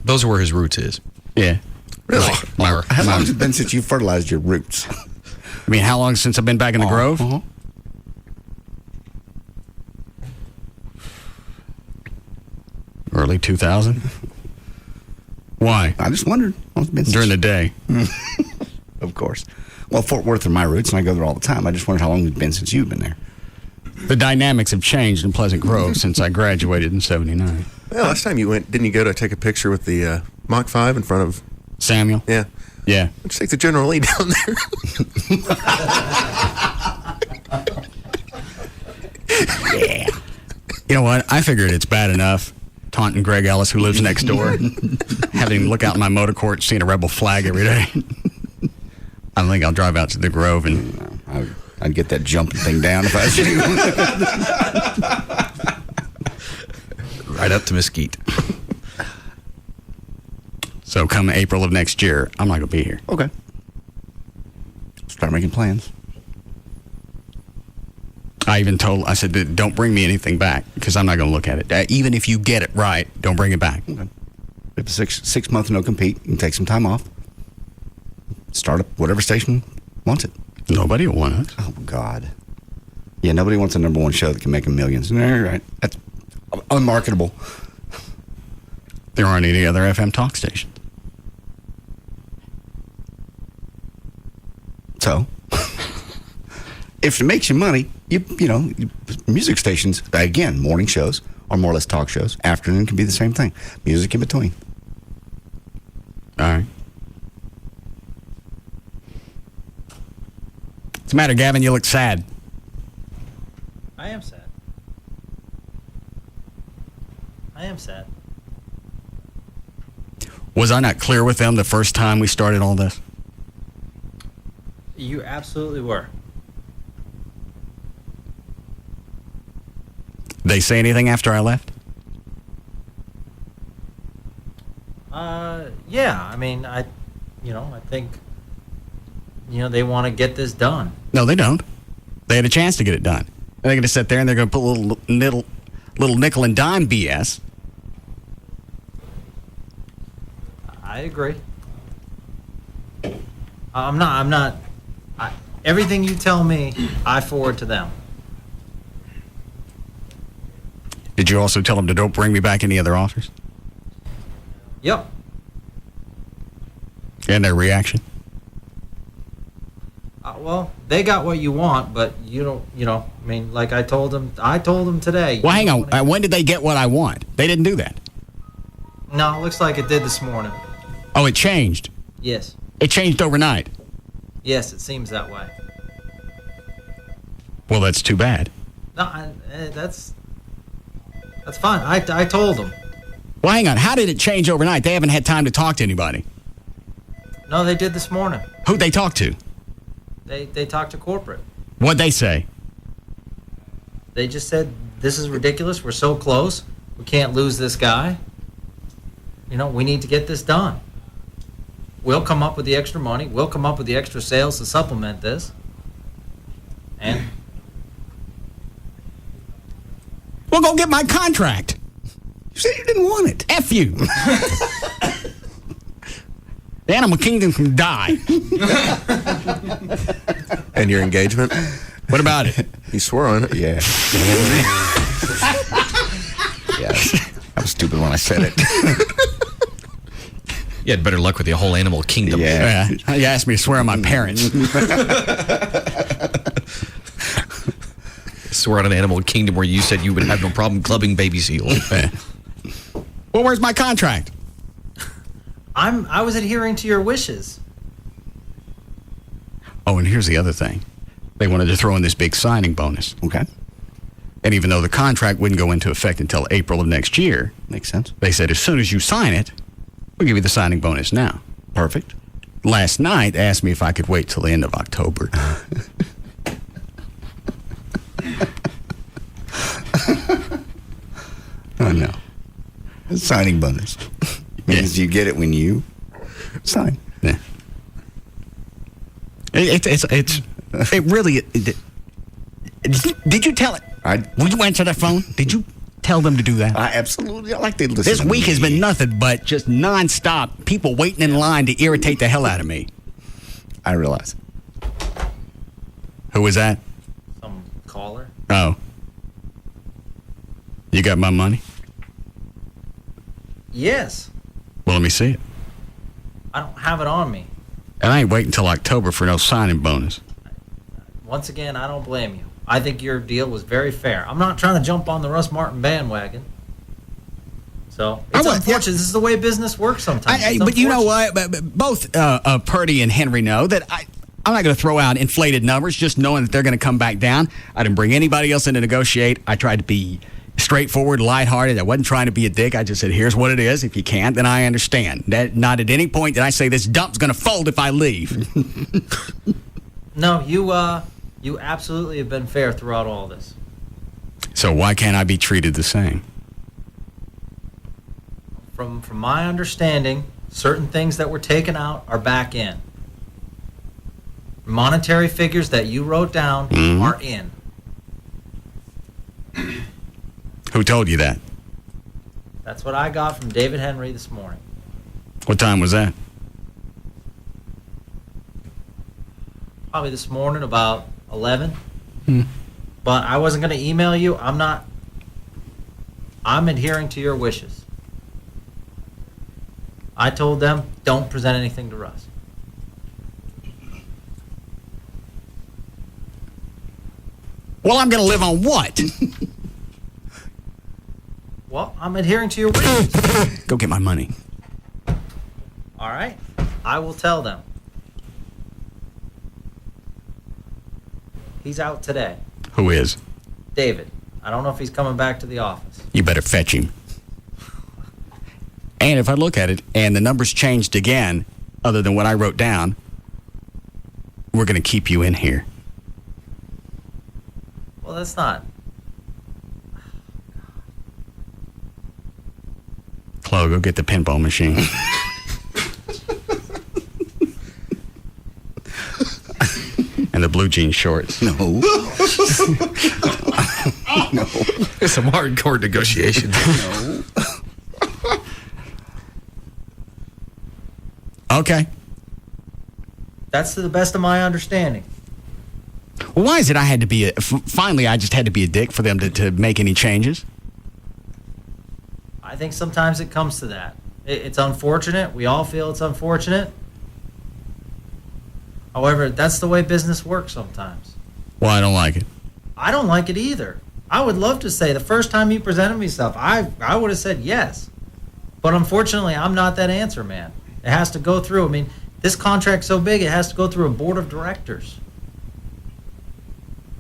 Those are where his roots is. Yeah. Really? How long has it been since you fertilized your roots? I mean, how long since I've been back in the Grove? Uh-huh. Early 2,000? Why? I just wondered. During the day. Of course. Well, Fort Worth are my roots, and I go there all the time. I just wondered how long it's been since you've been there. The dynamics have changed in Pleasant Grove since I graduated in 79. Yeah, last time you went, didn't you go to take a picture with the Mach 5 in front of Samuel? Yeah. Yeah. Let's take the General Lee down there. Yeah. You know what? I figured it's bad enough taunting Greg Ellis, who lives next door, having him look out in my motor court, seeing a rebel flag every day. I don't think I'll drive out to the Grove and I'd get that jumping thing down if I was you. Right up to Mesquite. So come April of next year, I'm not going to be here. Okay. Start making plans. I said, don't bring me anything back because I'm not going to look at it. Even if you get it right, don't bring it back. Okay. If it's 6 month no compete, you can take some time off. Start up whatever station wants it. Nobody will want it. Oh, God. Yeah, nobody wants a number one show that can make them millions. All right. That's unmarketable. There aren't any other FM talk stations. So, if it makes you money, you know, music stations, again, morning shows are more or less talk shows. Afternoon can be the same thing. Music in between. All right. What's the matter, Gavin? You look sad. I am sad. I am sad. Was I not clear with them the first time we started all this? You absolutely were. They say anything after I left? Yeah. I mean, I think, they want to get this done. No, they don't. They had a chance to get it done. They're going to sit there and they're going to put little nickel and dime BS. I agree. I'm not. Everything you tell me, I forward to them. Did you also tell them to don't bring me back any other offers? Yep. And their reaction? Well, they got what you want, but like I told them today. Well, hang on. When did they get what I want? They didn't do that. No, it looks like it did this morning. Oh, it changed? Yes. It changed overnight? Yes, it seems that way. Well, that's too bad. No, that's fine. I told them. Well, hang on. How did it change overnight? They haven't had time to talk to anybody. No, they did this morning. Who'd they talk to? They talked to corporate. What'd they say? They just said, this is ridiculous. We're so close. We can't lose this guy. We need to get this done. We'll come up with the extra money. We'll come up with the extra sales to supplement this. And well, go get my contract. You said you didn't want it. F you. The animal kingdom can die. And your engagement? What about it? You swore on it. Yeah. Yeah. I was stupid when I said it. You had better luck with the whole animal kingdom. Yeah. You asked me to swear on my parents. Swear on an animal kingdom where you said you would have no problem clubbing baby seals. Well, where's my contract? I was adhering to your wishes. Oh, and here's the other thing. They wanted to throw in this big signing bonus. Okay. And even though the contract wouldn't go into effect until April of next year, makes sense. They said as soon as you sign it, we'll give you the signing bonus now. Perfect. Last night, they asked me if I could wait till the end of October. Oh, no. A signing bonus. Means you get it when you sign. Yeah. It really. Did you tell it? Would you answer that phone? Did you tell them to do that? I like they listen. This week has been nothing but just nonstop people waiting in line to irritate the hell out of me. I realize. Who was that? Some caller. Oh. You got my money? Yes. Well, let me see it. I don't have it on me. And I ain't waiting until October for no signing bonus. Once again, I don't blame you. I think your deal was very fair. I'm not trying to jump on the Russ Martin bandwagon. So, it's unfortunate. This is the way business works sometimes. But you know what? Both Purdy and Henry know that I'm not going to throw out inflated numbers just knowing that they're going to come back down. I didn't bring anybody else in to negotiate. I tried to be straightforward, lighthearted. I wasn't trying to be a dick. I just said, here's what it is. If you can't, then I understand. That not at any point did I say this dump's going to fold if I leave. No, you absolutely have been fair throughout all this. So why can't I be treated the same? From my understanding, certain things that were taken out are back in. Monetary figures that you wrote down are in. Who told you that? That's what I got from David Henry this morning. What time was that? Probably this morning about 11. But I wasn't going to email you. I'm adhering to your wishes. I told them, don't present anything to Russ. Well, I'm going to live on what? Well, I'm adhering to your wishes. Go get my money. All right. I will tell them. He's out today. Who is? David. I don't know if he's coming back to the office. You better fetch him. And if I look at it and the numbers changed again, other than what I wrote down, we're going to keep you in here. Well, that's not. Chloe, go get the pinball machine. And the blue jean shorts. No. No. It's some hardcore negotiations. No. Okay. That's to the best of my understanding. Well, why is it I had to be finally I just had to be a dick for them to make any changes? I think sometimes it comes to that. It's unfortunate. We all feel it's unfortunate. However, that's the way business works sometimes. Well, I don't like it. I don't like it either. I would love to say the first time you presented me stuff, I would have said yes. But unfortunately, I'm not that answer man. It has to go through. I mean, this contract's so big, it has to go through a board of directors.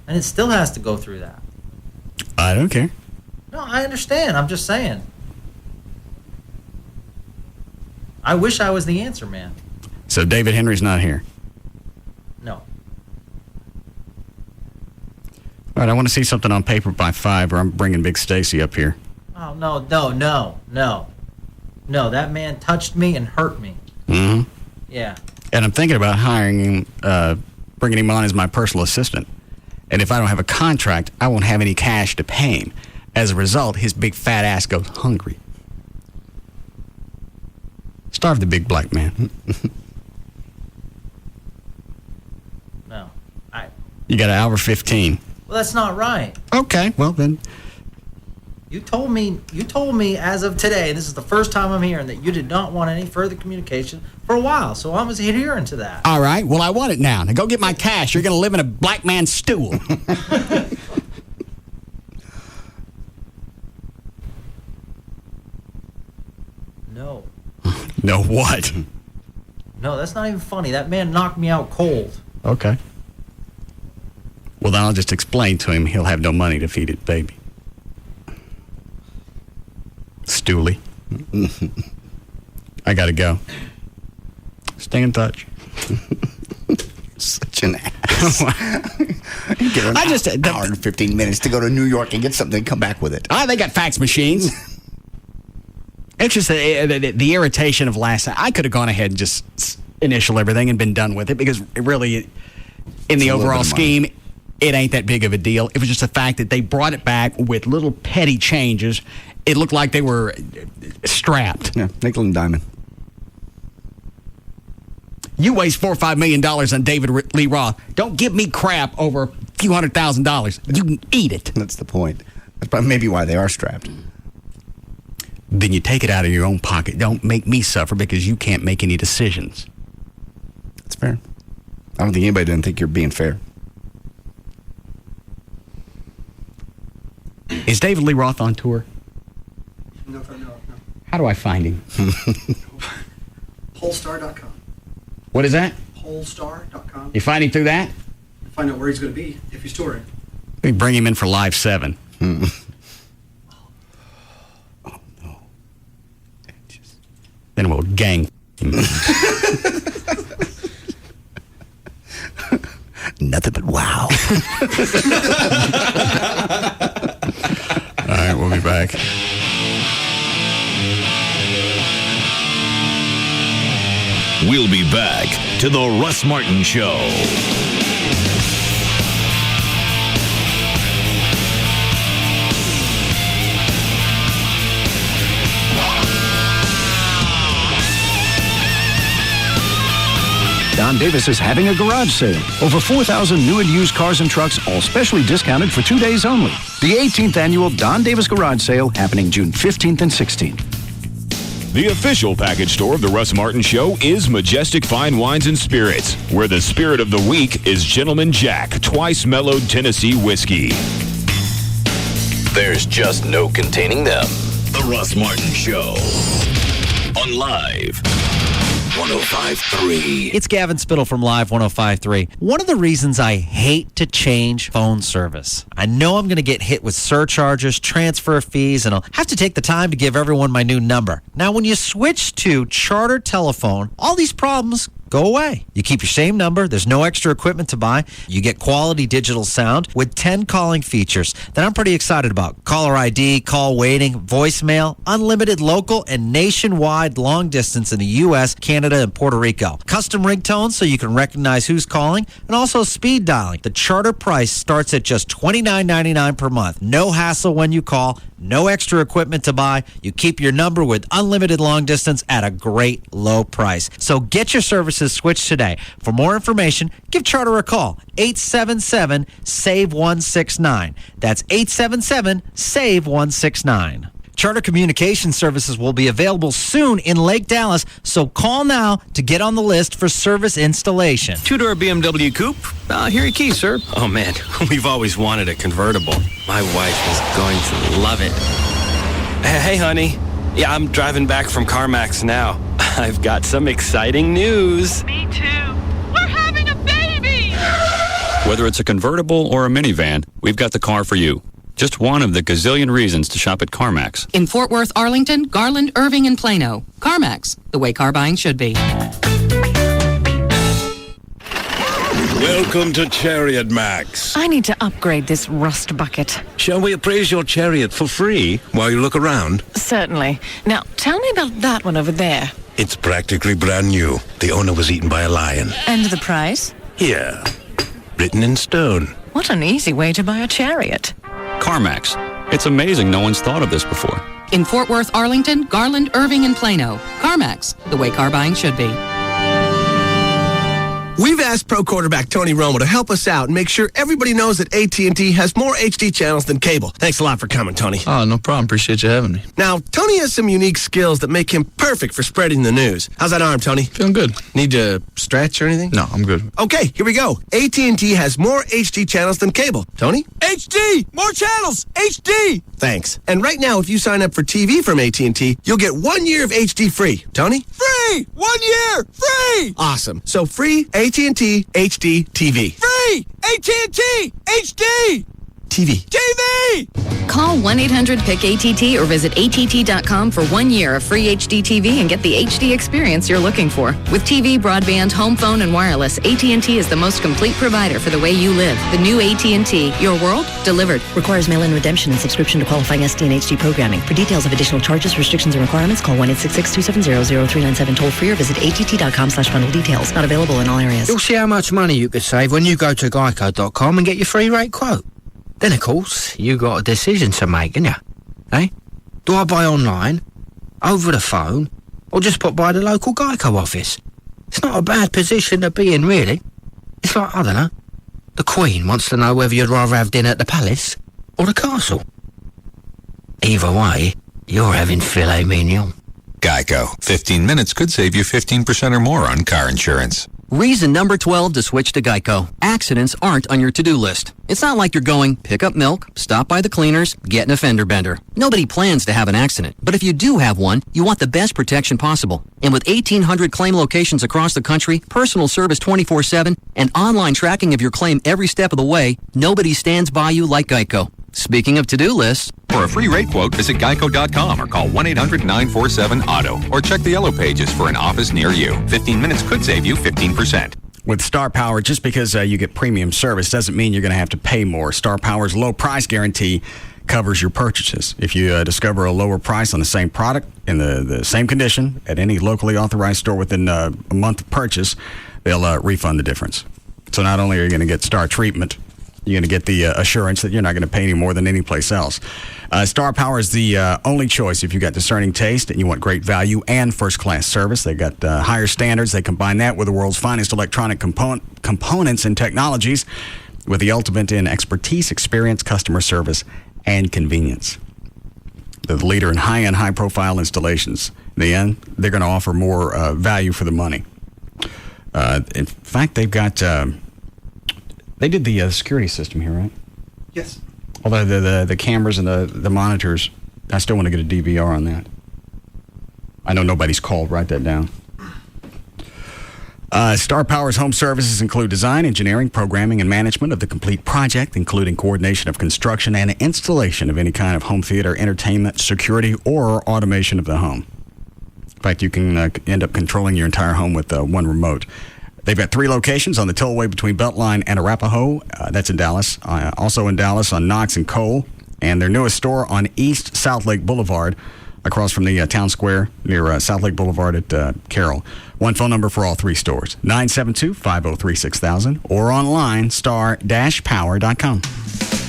And it still has to go through that. I don't care. No, I understand. I'm just saying. I wish I was the answer man. So David Henry's not here. No. All right, I want to see something on paper by 5 or I'm bringing Big Stacy up here. Oh, no. No, that man touched me and hurt me. Mm-hmm. Yeah. And I'm thinking about hiring him, bringing him on as my personal assistant. And if I don't have a contract, I won't have any cash to pay him. As a result, his big fat ass goes hungry. Starve the big black man. No. You got an hour 15. Well, that's not right. Okay, well then. You told me as of today, this is the first time I'm hearing that you did not want any further communication for a while, so I was adhering to that. All right, well, I want it now. Now go get my cash. You're going to live in a black man's stool. No. No what? No, that's not even funny. That man knocked me out cold. Okay. Well, then I'll just explain to him he'll have no money to feed his baby. Stoolie. I gotta go. Stay in touch. Such an ass. You get an hour and 15 minutes to go to New York and get something and come back with it. They got fax machines. It's just the irritation of last night. I could have gone ahead and just initial everything and been done with it because it really, in the overall scheme, it ain't that big of a deal. It was just the fact that they brought it back with little petty changes. It looked like they were strapped. Yeah, nickel and diamond. You waste $4 or $5 million on David Lee Roth. Don't give me crap over a few $100,000. You can eat it. That's the point. That's maybe why they are strapped. then you take it out of your own pocket. Don't make me suffer because you can't make any decisions. That's fair. I don't think anybody doesn't think you're being fair. Is David Lee Roth on tour? No. How do I find him? Polestar.com. What is that? Polestar.com. You find him through that? Find out where he's going to be if he's touring. We bring him in for Live 7. Oh, no. Then we'll gang him. Nothing but wow. All right, we'll be back. We'll be back to the Russ Martin Show. Don Davis is having a garage sale. Over 4,000 new and used cars and trucks, all specially discounted for 2 days only. The 18th annual Don Davis Garage Sale happening June 15th and 16th. The official package store of the Russ Martin Show is Majestic Fine Wines and Spirits, where the spirit of the week is Gentleman Jack, twice mellowed Tennessee whiskey. There's just no containing them. The Russ Martin Show. On Live 105.3. It's Gavin Spittle from Live 105.3. One of the reasons I hate to change phone service, I know I'm going to get hit with surcharges, transfer fees, and I'll have to take the time to give everyone my new number. Now, when you switch to Charter Telephone, all these problems go away. You keep your same number. There's no extra equipment to buy. You get quality digital sound with 10 calling features that I'm pretty excited about. Caller ID, call waiting, voicemail, unlimited local and nationwide long distance in the U.S., Canada, and Puerto Rico. Custom ringtones so you can recognize who's calling, and also speed dialing. The Charter price starts at just $29.99 per month. No hassle when you call. No extra equipment to buy. You keep your number with unlimited long distance at a great low price. So get your services switched today. For more information, give Charter a call. 877-SAVE-169. That's 877-SAVE-169. Charter Communication Services will be available soon in Lake Dallas, so call now to get on the list for service installation. Two-door BMW coupe. Here are your keys, sir. Oh, man, we've always wanted a convertible. My wife is going to love it. Hey, honey. Yeah, I'm driving back from CarMax now. I've got some exciting news. Me too. We're having a baby! Whether it's a convertible or a minivan, we've got the car for you. Just one of the gazillion reasons to shop at CarMax. In Fort Worth, Arlington, Garland, Irving, and Plano. CarMax, the way car buying should be. Welcome to Chariot Max. I need to upgrade this rust bucket. Shall we appraise your chariot for free while you look around? Certainly. Now, tell me about that one over there. It's practically brand new. The owner was eaten by a lion. And the price? Here, written in stone. What an easy way to buy a chariot. CarMax. It's amazing no one's thought of this before. In Fort Worth, Arlington, Garland, Irving, and Plano. CarMax, the way car buying should be. We've asked pro quarterback Tony Romo to help us out and make sure everybody knows that AT&T has more HD channels than cable. Thanks a lot for coming, Tony. Oh, no problem. Appreciate you having me. Now, Tony has some unique skills that make him perfect for spreading the news. How's that arm, Tony? Feeling good. Need to stretch or anything? No, I'm good. Okay, here we go. AT&T has more HD channels than cable. Tony? HD! More channels! HD! Thanks. And right now, if you sign up for TV from AT&T, you'll get 1 year of HD free. Tony? Free! 1 year! Free! Awesome. So free AT&T HD TV. Free! AT&T HD! TV. TV! Call 1-800-PIC-ATT or visit att.com for 1 year of free HD TV and get the HD experience you're looking for. With TV, broadband, home phone, and wireless, AT&T is the most complete provider for the way you live. The new AT&T, your world, delivered. Requires mail-in redemption and subscription to qualifying SD and HD programming. For details of additional charges, restrictions, and requirements, call 1-866-270-0397 toll-free or visit att.com/bundle details. Not available in all areas. You'll see how much money you could save when you go to geico.com and get your free rate quote. Then, of course, you got a decision to make, ain't you? Eh? Do I buy online, over the phone, or just pop by the local Geico office? It's not a bad position to be in, really. It's like, I don't know, the Queen wants to know whether you'd rather have dinner at the palace or the castle. Either way, You're having filet mignon. Geico. 15 minutes could save you 15% or more on car insurance. Reason number 12 to switch to Geico. Accidents aren't on your to-do list. It's not like you're going, pick up milk, stop by the cleaners, get in a fender bender. Nobody plans to have an accident. But if you do have one, you want the best protection possible. And with 1,800 claim locations across the country, personal service 24/7, and online tracking of your claim every step of the way, nobody stands by you like Geico. Speaking of to-do lists, For a free rate quote, visit geico.com or call 1-800-947-AUTO or check the yellow pages for an office near you. 15 minutes could save you 15%. With Star Power, just because you get premium service doesn't mean you're going to have to pay more. Star Power's low price guarantee covers your purchases. If you discover a lower price on the same product in the same condition at any locally authorized store within a month of purchase, they'll refund the difference. So not only are you going to get Star treatment, you're going to get the assurance that you're not going to pay any more than any place else. Star Power is the only choice if you've got discerning taste and you want great value and first-class service. They've got higher standards. They combine that with the world's finest electronic components and technologies with the ultimate in expertise, experience, customer service, and convenience. They're the leader in high-end, high-profile installations. In the end, they're going to offer more value for the money. In fact, they've got... They did the security system here, right? Yes. Although the cameras and the monitors, I still want to get a DVR on that. I know nobody's called. Write that down. Star Power's home services include design, engineering, programming, and management of the complete project, including coordination of construction and installation of any kind of home theater, entertainment, security, or automation of the home. In fact, you can end up controlling your entire home with one remote. They've got 3 locations on the tollway between Beltline and Arapahoe. That's in Dallas. Also in Dallas on Knox and Cole. And their newest store on East South Lake Boulevard, across from the town square near South Lake Boulevard at Carroll. One phone number for all 3 stores, 972-503-6000, or online, star-power.com.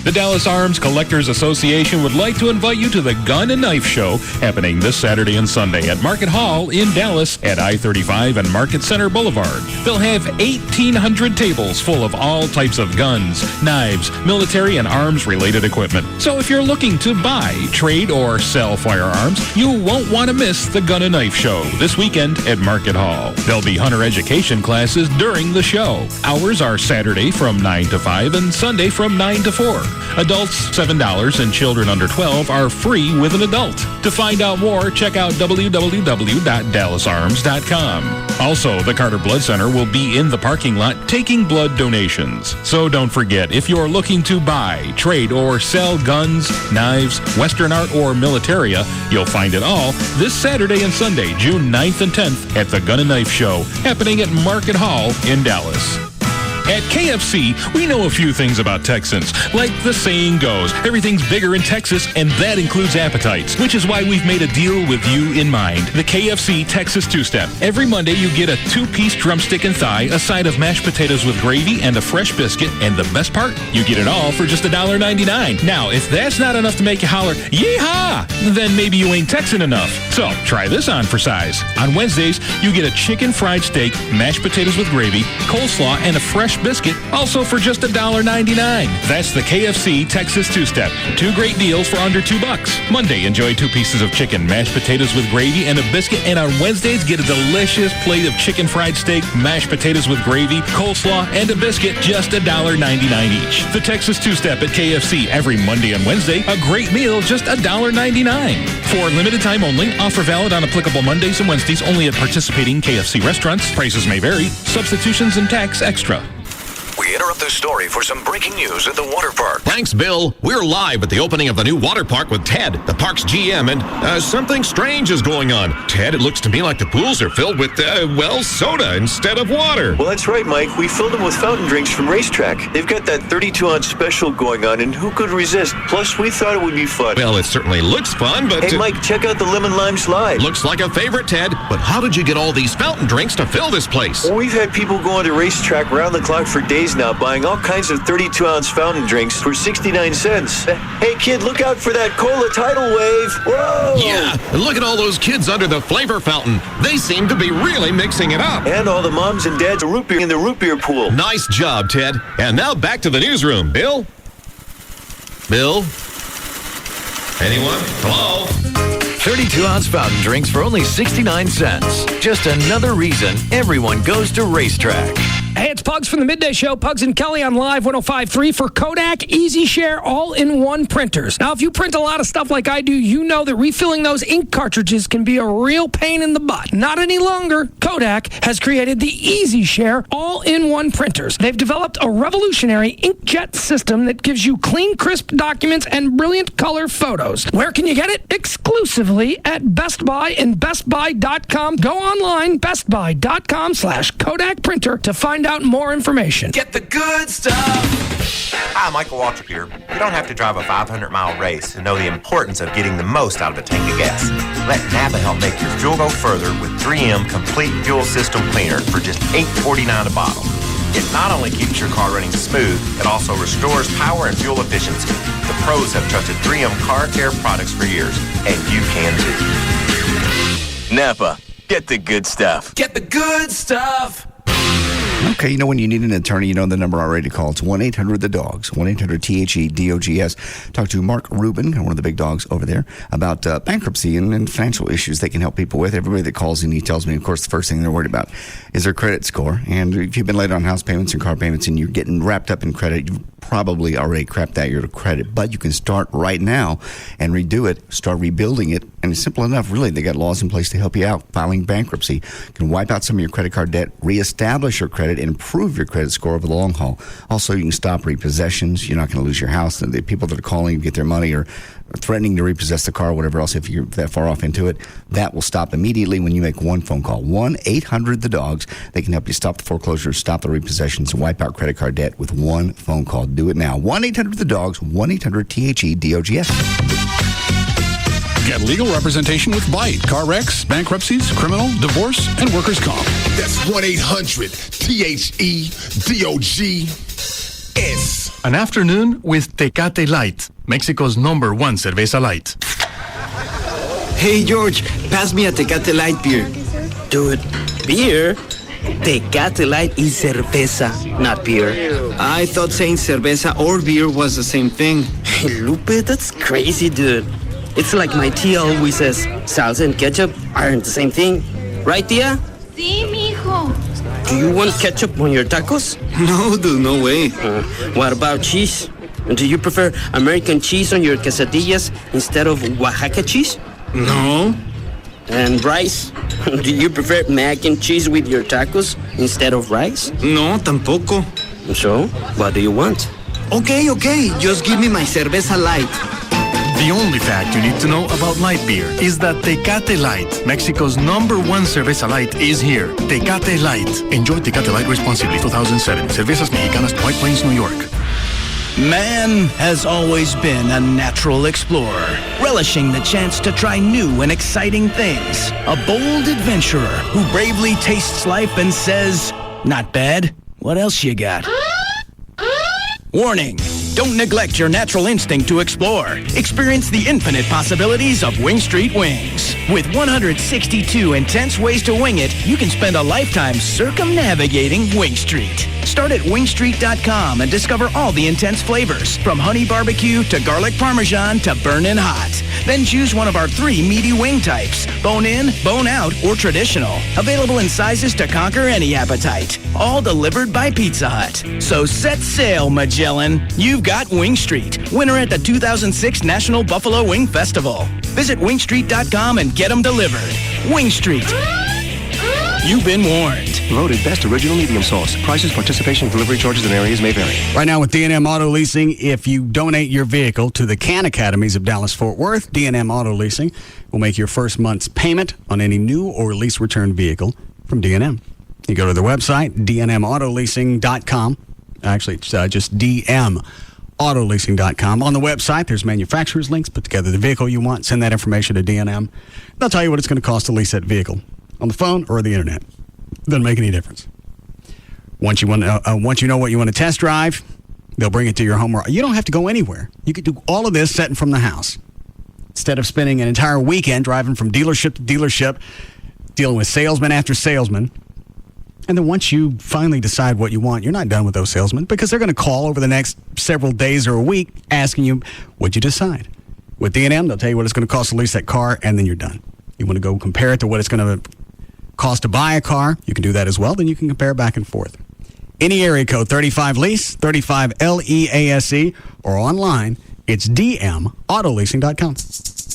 The Dallas Arms Collectors Association would like to invite you to the Gun and Knife Show happening this Saturday and Sunday at Market Hall in Dallas at I-35 and Market Center Boulevard. They'll have 1,800 tables full of all types of guns, knives, military and arms-related equipment. So if you're looking to buy, trade, or sell firearms, you won't want to miss the Gun and Knife Show this weekend at Market Hall. There'll be hunter education classes during the show. Hours are Saturday from 9 to 5 and Sunday from 9 to 4. Adults $7 and children under 12 are free with an adult. To find out more, check out www.dallasarms.com. Also, the Carter Blood Center will be in the parking lot taking blood donations. So don't forget, if you're looking to buy, trade, or sell guns, knives, Western art, or militaria, you'll find it all this Saturday and Sunday, June 9th and 10th at the Gun and Knife Show, happening at Market Hall in Dallas. At KFC, we know a few things about Texans. Like the saying goes, everything's bigger in Texas, and that includes appetites, which is why we've made a deal with you in mind. The KFC Texas Two-Step. Every Monday, you get a 2-piece drumstick and thigh, a side of mashed potatoes with gravy, and a fresh biscuit, and the best part, you get it all for just $1.99. Now, if that's not enough to make you holler, yeehaw, then maybe you ain't Texan enough. So, try this on for size. On Wednesdays, you get a chicken fried steak, mashed potatoes with gravy, coleslaw, and a fresh biscuit, also for just $1.99. That's the KFC Texas Two-Step. 2 great deals for under $2. Monday, enjoy 2 pieces of chicken, mashed potatoes with gravy, and a biscuit. And on Wednesdays, get a delicious plate of chicken fried steak, mashed potatoes with gravy, coleslaw, and a biscuit, just $1.99 each. The Texas Two-Step at KFC every Monday and Wednesday. A great meal, just $1.99. For limited time only, offer valid on applicable Mondays and Wednesdays only at participating KFC restaurants. Prices may vary. Substitutions and tax extra. We interrupt this story for some breaking news at the water park. Thanks, Bill. We're live at the opening of the new water park with Ted, the park's GM, and something strange is going on. Ted, it looks to me like the pools are filled with, soda instead of water. Well, that's right, Mike. We filled them with fountain drinks from Racetrack. They've got that 32-ounce special going on, and who could resist? Plus, we thought it would be fun. Well, it certainly looks fun, but... Hey, Mike, check out the lemon lime slide. Looks like a favorite, Ted. But how did you get all these fountain drinks to fill this place? Well, we've had people going to Racetrack round the clock for days now, buying all kinds of 32-ounce fountain drinks for 69 cents. Hey, kid, look out for that cola tidal wave. Whoa! Yeah, and look at all those kids under the flavor fountain. They seem to be really mixing it up. And all the moms and dads root beer in the root beer pool. Nice job, Ted. And now back to the newsroom. Bill? Bill? Anyone? Hello? 32-ounce fountain drinks for only 69 cents. Just another reason everyone goes to Racetrack. Hey, it's Pugs from the Midday Show. Pugs and Kelly on Live 105.3 for Kodak EasyShare all-in-one printers. Now, if you print a lot of stuff like I do, you know that refilling those ink cartridges can be a real pain in the butt. Not any longer. Kodak has created the EasyShare all-in-one printers. They've developed a revolutionary inkjet system that gives you clean, crisp documents and brilliant color photos. Where can you get it? Exclusively at Best Buy and BestBuy.com. Go online, BestBuy.com/Kodak printer to find out more information. Get the good stuff. Hi, Michael Waltrip here. You don't have to drive a 500-mile race to know the importance of getting the most out of a tank of gas. Let Napa help make your fuel go further with 3M Complete Fuel System Cleaner for just $8.49 a bottle. It not only keeps your car running smooth, it also restores power and fuel efficiency. The pros have trusted 3M car care products for years, and you can too. Napa, get the good stuff. Get the good stuff. Okay, you know when you need an attorney, you know the number already to call. It's 1-800-THE-DOGS, 1-800-THE-DOGS. Talk to Mark Rubin, one of the big dogs over there, about bankruptcy and financial issues they can help people with. Everybody that calls in, he tells me, of course, the first thing they're worried about is their credit score. And if you've been late on house payments and car payments and you're getting wrapped up in credit, you've probably already crapped out your credit. But you can start right now and redo it, start rebuilding it. And it's simple enough, really. They got laws in place to help you out. Filing bankruptcy can wipe out some of your credit card debt, reestablish your credit, and improve your credit score over the long haul. Also, you can stop repossessions. You're not going to lose your house. The people that are calling to get their money or threatening to repossess the car or whatever else, if you're that far off into it, that will stop immediately when you make one phone call. 1-800-THE-DOGS. They can help you stop the foreclosures, stop the repossessions, and wipe out credit card debt with one phone call. Do it now. 1-800-THE-DOGS, 1-800-THE-DOGS. Get legal representation with Byte. Car wrecks, bankruptcies, criminal, divorce, and workers' comp. That's 1-800-THE-DOGS. An afternoon with Tecate Light, Mexico's #1 cerveza light. Hey, George, pass me a Tecate Light beer. Dude, beer? Tecate Light is cerveza, not beer. I thought saying cerveza or beer was the same thing. Hey, Lupe, that's crazy, dude. It's like my tia always says, salsa and ketchup aren't the same thing. Right, tia? Sí, mijo. Do you want ketchup on your tacos? No, dude, no way. What about cheese? Do you prefer American cheese on your quesadillas instead of Oaxaca cheese? No. And rice? Do you prefer mac and cheese with your tacos instead of rice? No, tampoco. So, what do you want? Okay, just give me my cerveza light. The only fact you need to know about light beer is that Tecate Light, Mexico's #1 cerveza light, is here. Tecate Light. Enjoy Tecate Light responsibly. 2007. Cervezas Mexicanas, White Plains, New York. Man has always been a natural explorer, relishing the chance to try new and exciting things. A bold adventurer who bravely tastes life and says, "Not bad. What else you got?" Warning! Don't neglect your natural instinct to explore. Experience the infinite possibilities of Wing Street Wings. With 162 intense ways to wing it, you can spend a lifetime circumnavigating Wing Street. Start at wingstreet.com and discover all the intense flavors, from honey barbecue to garlic parmesan to burnin' hot. Then choose one of our 3 meaty wing types: bone in, bone out, or traditional. Available in sizes to conquer any appetite. All delivered by Pizza Hut. So set sail, Magellan. You've got Wing Street, winner at the 2006 National Buffalo Wing Festival. Visit wingstreet.com and get them delivered. Wing Street. You've been warned. Voted best original medium sauce. Prices, participation, delivery charges, and areas may vary. Right now with D&M Auto Leasing, if you donate your vehicle to the CAN Academies of Dallas-Fort Worth, D&M Auto Leasing will make your first month's payment on any new or lease return vehicle from D&M. You go to their website, dnmautoleasing.com. Actually, it's just dmautoleasing.com. On the website, there's manufacturer's links. Put together the vehicle you want. Send that information to D&M. They'll tell you what it's going to cost to lease that vehicle on the phone or the internet. Doesn't make any difference. Once you know what you want to test drive, they'll bring it to your home. You don't have to go anywhere. You can do all of this sitting from the house instead of spending an entire weekend driving from dealership to dealership, dealing with salesman after salesman. And then once you finally decide what you want, you're not done with those salesmen, because they're going to call over the next several days or a week asking you, what'd you decide? With D&M, they'll tell you what it's going to cost to lease that car, and then you're done. You want to go compare it to what it's going to cost to buy a car, you can do that as well. Then you can compare back and forth. Any area code, 35LEASE, 35LEASE, or online, it's dmautoleasing.com.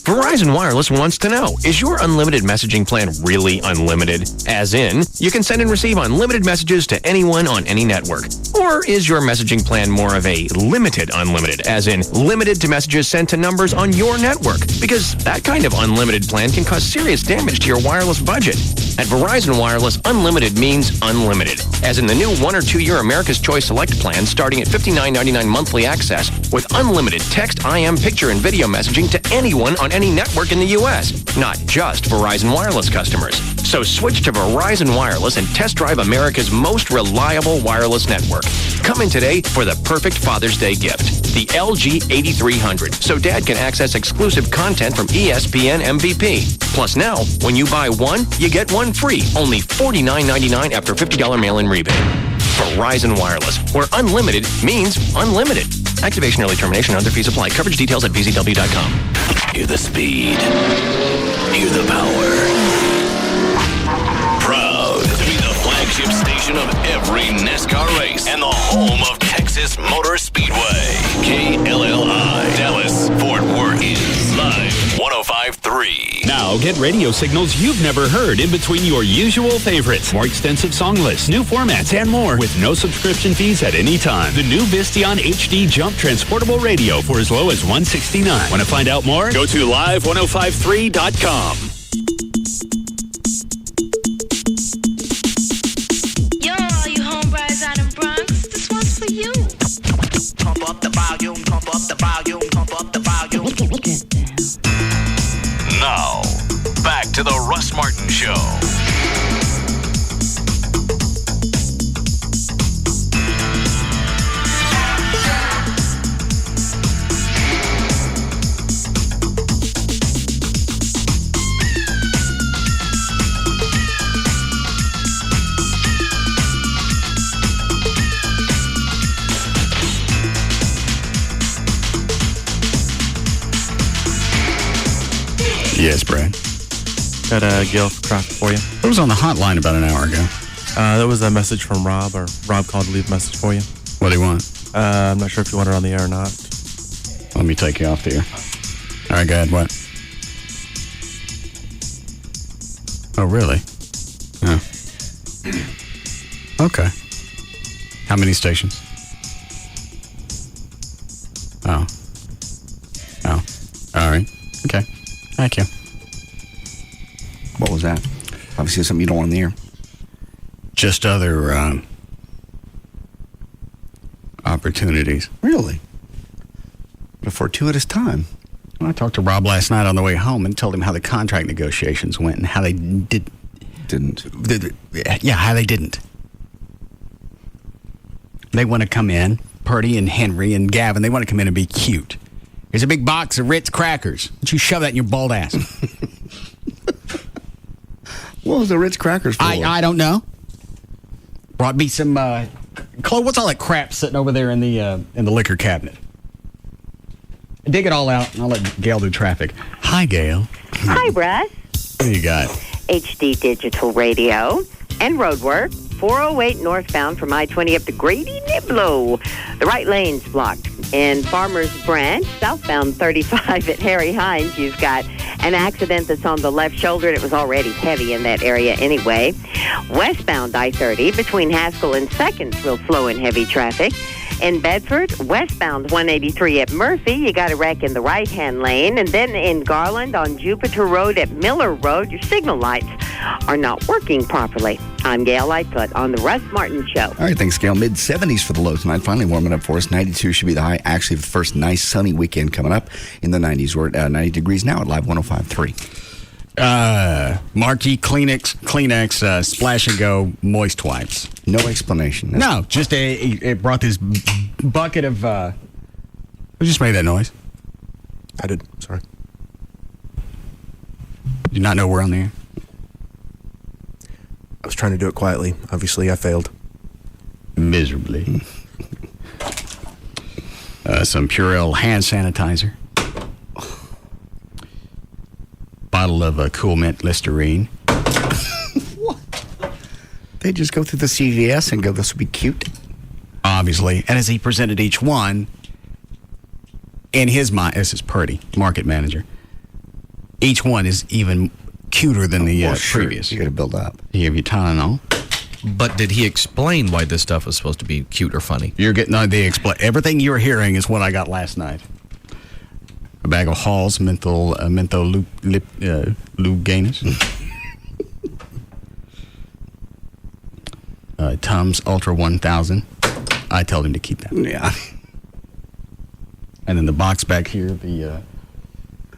Verizon Wireless wants to know, is your unlimited messaging plan really unlimited? As in, you can send and receive unlimited messages to anyone on any network. Or is your messaging plan more of a limited unlimited, as in limited to messages sent to numbers on your network? Because that kind of unlimited plan can cause serious damage to your wireless budget. At Verizon Wireless, unlimited means unlimited, as in the new 1 or 2 year America's Choice Select plan starting at $59.99 monthly access with unlimited text, IM, picture, and video messaging to anyone on any network in the U.S., not just Verizon Wireless customers. So switch to Verizon Wireless and test drive America's most reliable wireless network. Come in today for the perfect Father's Day gift, the LG 8300, so Dad can access exclusive content from ESPN MVP. Plus now, when you buy one, you get one free, only $49.99 after $50 mail-in rebate. Verizon Wireless, where unlimited means unlimited. Activation, early termination, and other fees apply. Coverage details at vzw.com. Hear the speed. Hear the power. Proud to be the flagship station of every NASCAR race and the home of Texas Motor Speedway. KLLI, Dallas, Fort Worth is live 105.3. Now get radio signals you've never heard in between your usual favorites. More extensive song lists, new formats, and more with no subscription fees at any time. The new Vistion HD Jump Transportable Radio for as low as $169. Want to find out more? Go to live1053.com. Yo, all you homebrides out in Bronx, this one's for you. Pump up the volume, pump up the volume, pump up the volume. Now, back to the Russ Martin Show. Yes, Brad. Got a Gail Craft for you. It was on the hotline about an hour ago. That was a message from Rob, or Rob called to leave a message for you. What do you want? I'm not sure if you want it on the air or not. Let me take you off the air. All right, go ahead. What? Oh, really? Oh. Okay. How many stations? Oh. Oh. All right. Okay. Thank you. What was that? Obviously something you don't want in the air. Just other opportunities. Really? A fortuitous time. Well, I talked to Rob last night on the way home and told him how the contract negotiations went and how they didn't. Yeah, how they didn't. They want to come in, Purdy and Henry and Gavin, they want to come in and be cute. Here's a big box of Ritz crackers. Why don't you shove that in your bald ass? What was the Ritz crackers for? I don't know. Brought me some, Chloe, what's all that crap sitting over there in the liquor cabinet? Dig it all out, and I'll let Gail do traffic. Hi, Gail. Hi, Russ. What do you got? HD Digital Radio and Roadwork. 408 northbound from I-20 up to Grady Niblo. The right lane's blocked. In Farmers Branch, southbound 35 at Harry Hines, you've got an accident that's on the left shoulder, and it was already heavy in that area anyway. Westbound I-30 between Haskell and Seconds will slow in heavy traffic. In Bedford, westbound 183 at Murphy, you got a wreck in the right-hand lane. And then in Garland on Jupiter Road at Miller Road, your signal lights are not working properly. I'm Gail Lightfoot on the Russ Martin Show. All right, thanks, Gail. Mid-70s for the low tonight. Finally warming up for us. 92 should be the high. Actually, the first nice sunny weekend coming up in the 90s. We're at 90 degrees now at Live 105.3. Marquee Kleenex Splash and Go moist wipes. No explanation. No, just it brought this bucket of. Who just made that noise? I did. Sorry. Do you not know we're on the air? I was trying to do it quietly. Obviously, I failed. Miserably. Some Purell hand sanitizer. bottle of Cool Mint Listerine. They just go through the CVS and go, this would be cute. Obviously. And as he presented each one, in his mind, this is Purdy, market manager, each one is even cuter than the previous. You got to build up. You have your Tylenol. But did he explain why this stuff was supposed to be cute or funny? You're getting everything you're hearing is what I got last night. A bag of Hall's menthol Luganus. Tums Ultra 1000. I told him to keep that. Yeah. And then the box back here, the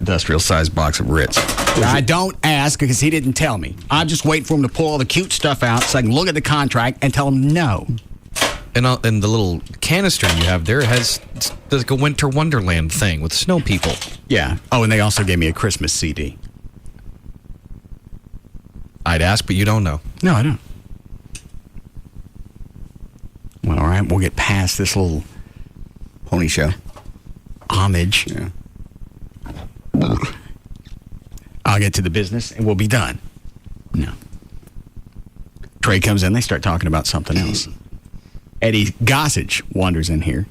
industrial sized box of Ritz. I don't ask because he didn't tell me. I'm just waiting for him to pull all the cute stuff out so I can look at the contract and tell him no. And the little canister you have there has like a winter wonderland thing with snow people. Yeah. Oh, and they also gave me a Christmas CD. I'd ask, but you don't know. No, I don't. Well, all right. We'll get past this little pony show. Homage. Yeah. I'll get to the business and we'll be done. No. Trey comes in. They start talking about something else. Eddie Gossage wanders in here.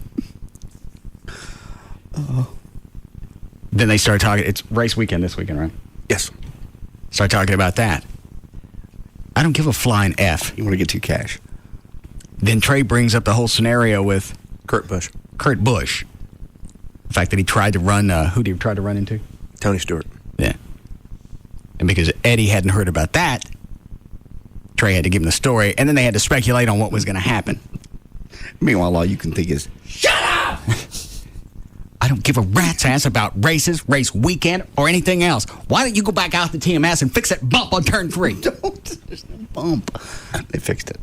Then they start talking. It's race weekend this weekend, right? Yes. Start talking about that. I don't give a flying F. You want to get to cash. Then Trey brings up the whole scenario with Kurt Busch. The fact that he tried to run, who did he try to run into? Tony Stewart. Yeah. And because Eddie hadn't heard about that, Trey had to give him the story, and then they had to speculate on what was going to happen. Meanwhile, all you can think is, shut up! I don't give a rat's ass about races, race weekend, or anything else. Why don't you go back out to TMS and fix that bump on turn 3? There's no bump. They fixed it.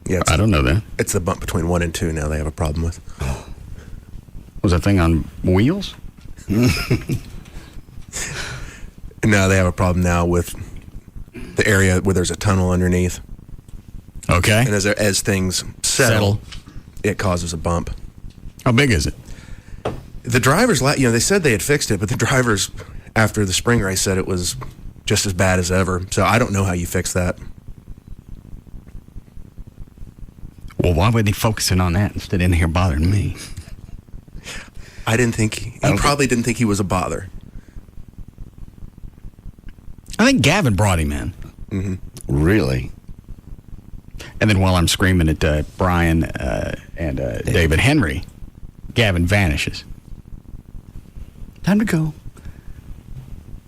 Yeah, I don't know that. It's the bump between 1 and 2 now they have a problem with. Was that thing on wheels? No, they have a problem now with the area where there's a tunnel underneath. Okay. And as things settle, it causes a bump. How big is it? The drivers, they said they had fixed it, but the drivers, after the spring race, said it was just as bad as ever. So I don't know how you fix that. Well, why were they focusing on that instead of in here bothering me? I didn't think, he probably didn't think he was a bother. I think Gavin brought him in. Mm-hmm. Really? And then while I'm screaming at Brian and David Henry, Gavin vanishes. Time to go.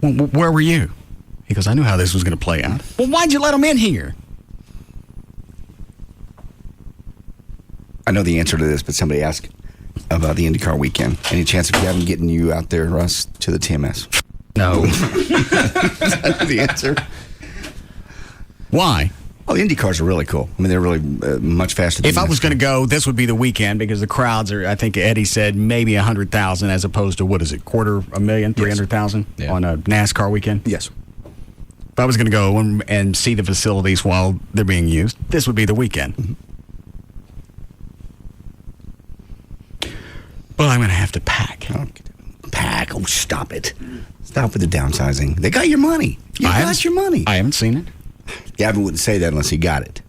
Well, where were you? He goes, I knew how this was going to play out. Well, why'd you let him in here? I know the answer to this, but somebody asked about the IndyCar weekend. Any chance of Gavin getting you out there, Russ, to the TMS? No. Is that the answer? Why? Oh, the Indy cars are really cool. I mean, they're really much faster than If I was going to go, this would be the weekend because the crowds are, I think Eddie said, maybe 100,000 as opposed to, what is it, 250,000, 300,000 on a NASCAR weekend? Yes. If I was going to go and see the facilities while they're being used, this would be the weekend. Mm-hmm. Well, I'm going to have to pack. Pack? Oh, stop it. Stop with the downsizing. They got your money. You got your money. I haven't seen it. Gavin wouldn't say that unless he got it.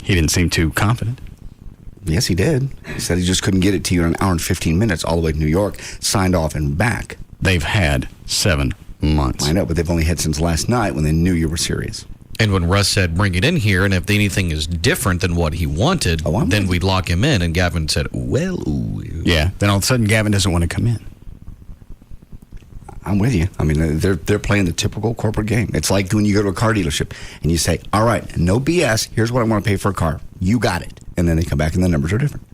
He didn't seem too confident. Yes, he did. He said he just couldn't get it to you in an hour and 15 minutes all the way to New York, signed off and back. They've had 7 months. I know, but they've only had since last night when they knew you were serious. And when Russ said, bring it in here, and if anything is different than what he wanted, then we'd lock him in. And Gavin said, well. Yeah, then all of a sudden Gavin doesn't want to come in. I'm with you. I mean, they're playing the typical corporate game. It's like when you go to a car dealership and you say, all right, no BS, here's what I want to pay for a car. You got it. And then they come back and the numbers are different.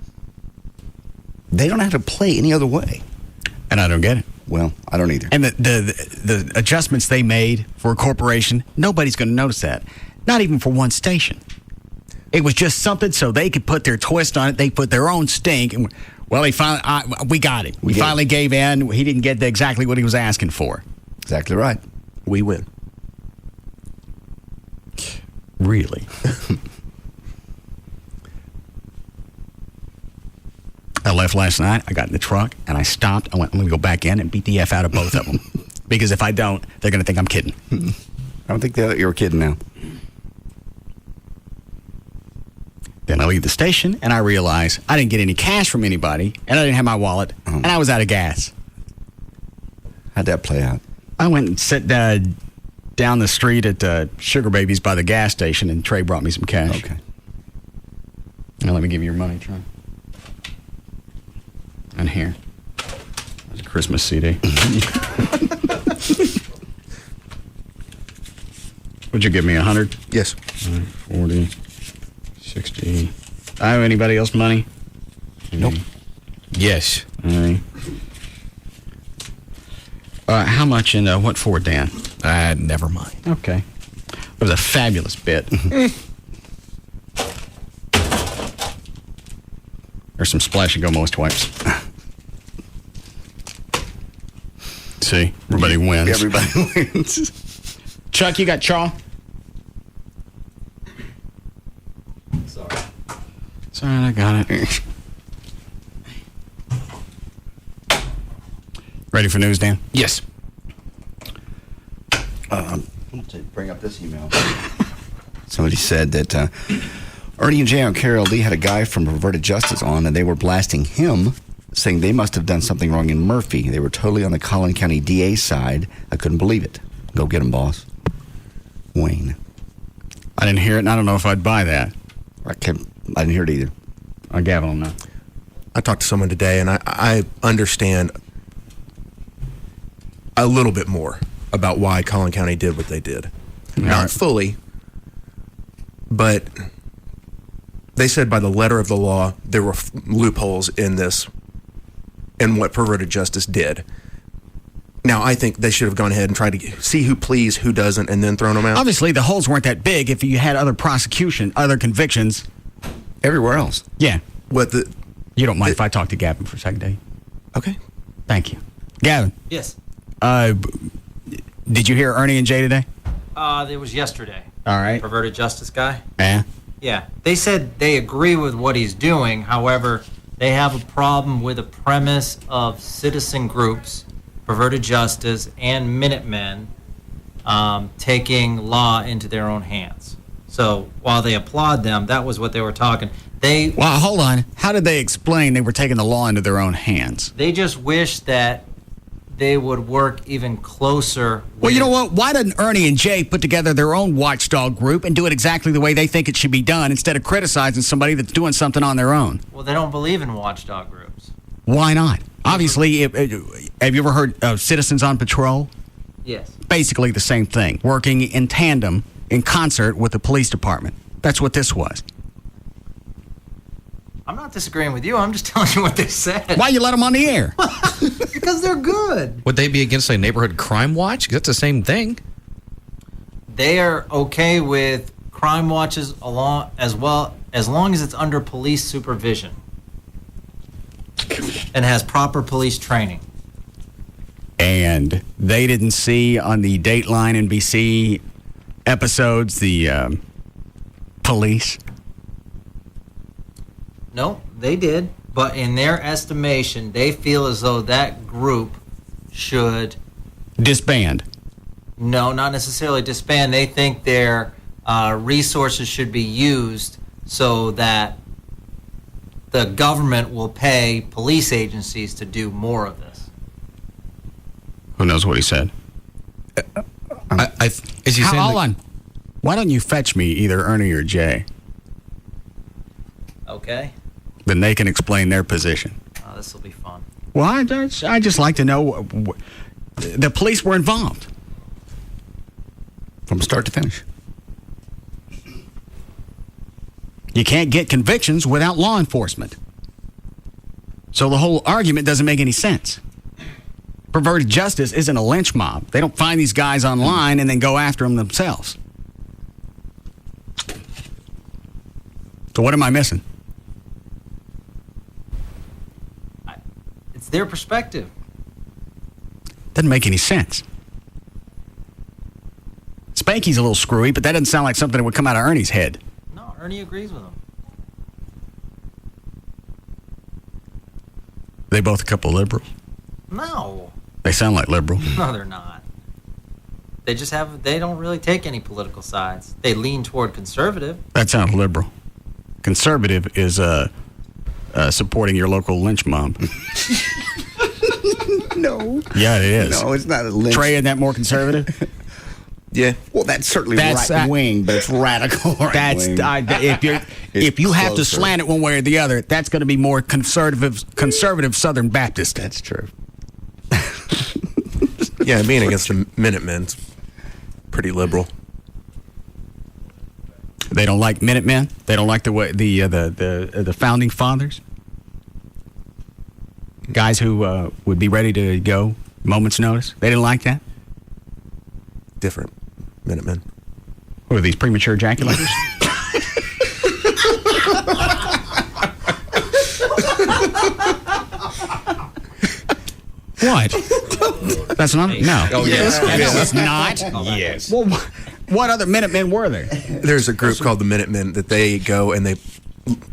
They don't have to play any other way. And I don't get it. Well, I don't either. And the adjustments they made for a corporation, nobody's going to notice that. Not even for one station. It was just something so they could put their twist on it. They put their own stink. And, well, we got it. We finally gave in. He didn't get exactly what he was asking for. Exactly right. We win. Really? I left last night. I got in the truck, and I stopped. I went, I'm going to go back in and beat the F out of both of them. Because if I don't, they're going to think I'm kidding. I don't think you're kidding now. Then I leave the station, and I realize I didn't get any cash from anybody, and I didn't have my wallet, and I was out of gas. How'd that play out? I went and sat down the street at Sugar Babies by the gas station, and Trey brought me some cash. Okay. Now let me give you your money, Trey. And here. There's a Christmas CD. Would you give me 100? Yes. 40, 60. I have anybody else money? Nope. Yes. All right. How much and what for, Dan? Never mind. Okay. It was a fabulous bit. There's some Splash and Go Moist Wipes. See? Everybody wins. Everybody wins. Chuck, you got chaw? Sorry. It's all right, I got it. Ready for news, Dan? Yes. I'm going to bring up this email. Somebody said that Ernie and Jay on KLLI had a guy from Perverted Justice on, and they were blasting him, saying they must have done something wrong in Murphy. They were totally on the Collin County DA side. I couldn't believe it. Go get him, boss. Wayne. I didn't hear it, and I don't know if I'd buy that. I didn't hear it either. Gavin will know. I talked to someone today, and I understand a little bit more about why Collin County did what they did. Not fully, but they said by the letter of the law, there were loopholes in this, in what Perverted Justice did. Now, I think they should have gone ahead and tried to see who pleads, who doesn't, and then thrown them out. Obviously, the holes weren't that big if you had other prosecution, other convictions. Everywhere else. Yeah. You don't mind if I talk to Gavin for a second, do you? Okay. Thank you. Gavin. Yes. Did you hear Ernie and Jay today? It was yesterday. All right. Perverted Justice guy. Yeah. Yeah. They said they agree with what he's doing. However, they have a problem with a premise of citizen groups, Perverted Justice, and Minutemen taking law into their own hands. So while they applaud them, that was what they were talking. Well, hold on. How did they explain they were taking the law into their own hands? They just wish that they would work even closer. Well, you know what? Why doesn't Ernie and Jay put together their own watchdog group and do it exactly the way they think it should be done instead of criticizing somebody that's doing something on their own? Well, they don't believe in watchdog groups. Why not? Obviously, have you ever heard of Citizens on Patrol? Yes. Basically the same thing, working in tandem, in concert with the police department. That's what this was. I'm not disagreeing with you. I'm just telling you what they said. Why you let them on the air? Because they're good. Would they be against a neighborhood crime watch? 'Cause that's the same thing. They are okay with crime watches as long as it's under police supervision and has proper police training. And they didn't see on the Dateline NBC episodes the police? No, they did. But in their estimation, they feel as though that group should disband. No, not necessarily disband. They think their resources should be used so that the government will pay police agencies to do more of this. Who knows what he said? Is he saying hold on. Why don't you fetch me either Ernie or Jay? Okay. Then they can explain their position. Oh, this will be fun. Well, I just like to know the police were involved. From start to finish. You can't get convictions without law enforcement. So the whole argument doesn't make any sense. Perverted Justice isn't a lynch mob. They don't find these guys online and then go after them themselves. So what am I missing? It's their perspective. Doesn't make any sense. Spanky's a little screwy, but that doesn't sound like something that would come out of Ernie's head. No, Ernie agrees with him. They both a couple of liberals? No. They sound like liberal. No, they're not. They just they don't really take any political sides. They lean toward conservative. That sounds liberal. Conservative is supporting your local lynch mob. No. Yeah, it is. No, it's not a lynch. Trey, isn't that more conservative? Yeah. Well, that's certainly right wing, but it's radical right wing. If you have to slant it one way or the other, that's going to be more conservative Southern Baptist. That's true. Yeah, being against the Minutemen's pretty liberal. They don't like Minutemen. They don't like the founding fathers. Guys who would be ready to go moment's notice. They didn't like that. Different Minutemen. Who are these premature ejaculators? What? That's not. No. Oh yes. No, it's not. Yes. Well, what other Minutemen were there? There's a group called the Minutemen that they go and they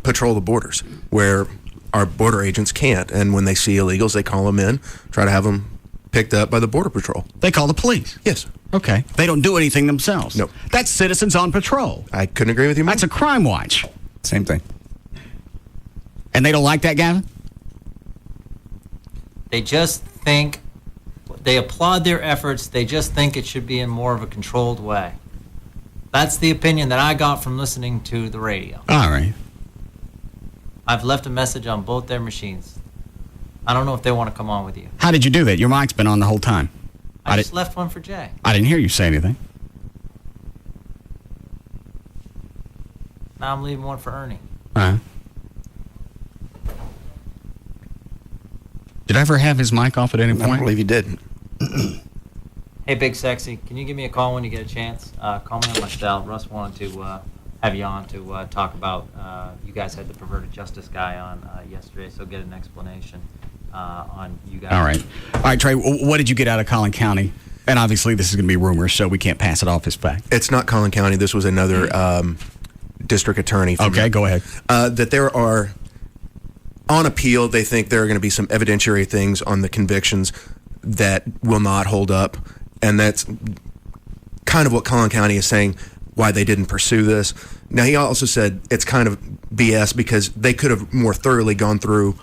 patrol the borders where our border agents can't. And when they see illegals, they call them in, try to have them picked up by the Border Patrol. They call the police? Yes. Okay. They don't do anything themselves? No. That's citizens on patrol. I couldn't agree with you more. That's a crime watch. Same thing. And they don't like that, Gavin? They just think, they applaud their efforts, they just think it should be in more of a controlled way. That's the opinion that I got from listening to the radio. All right. I've left a message on both their machines. I don't know if they want to come on with you. How did you do that? Your mic's been on the whole time. I just left one for Jay. I didn't hear you say anything. Now I'm leaving one for Ernie. Did I ever have his mic off at any point? I don't believe you did. Hey, Big Sexy, can you give me a call when you get a chance? Call me on my cell. Russ wanted to have you on to talk about, you guys had the perverted justice guy on yesterday, so get an explanation on you guys. All right, Trey, what did you get out of Collin County? And obviously this is going to be rumors, so we can't pass it off as fact. It's not Collin County. This was another district attorney. Okay, go ahead. That there are, on appeal, they think there are going to be some evidentiary things on the convictions that will not hold up. And that's kind of what Collin County is saying, why they didn't pursue this. Now, he also said it's kind of BS because they could have more thoroughly gone through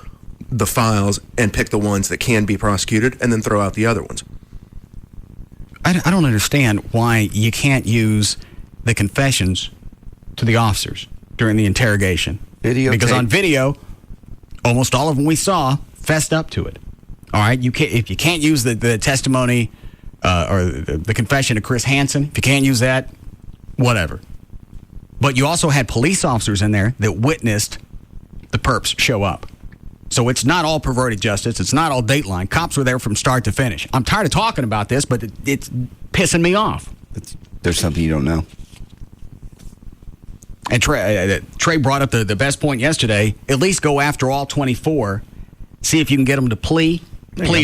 the files and picked the ones that can be prosecuted and then throw out the other ones. I don't understand why you can't use the confessions to the officers during the interrogation. Because on video, almost all of them we saw fessed up to it. All right, if you can't use the testimony or the confession of Chris Hansen, if you can't use that, whatever. But you also had police officers in there that witnessed the perps show up. So it's not all perverted justice. It's not all Dateline. Cops were there from start to finish. I'm tired of talking about this, but it's pissing me off. There's something you don't know. And Trey brought up the best point yesterday. At least go after all 24. See if you can get them to plea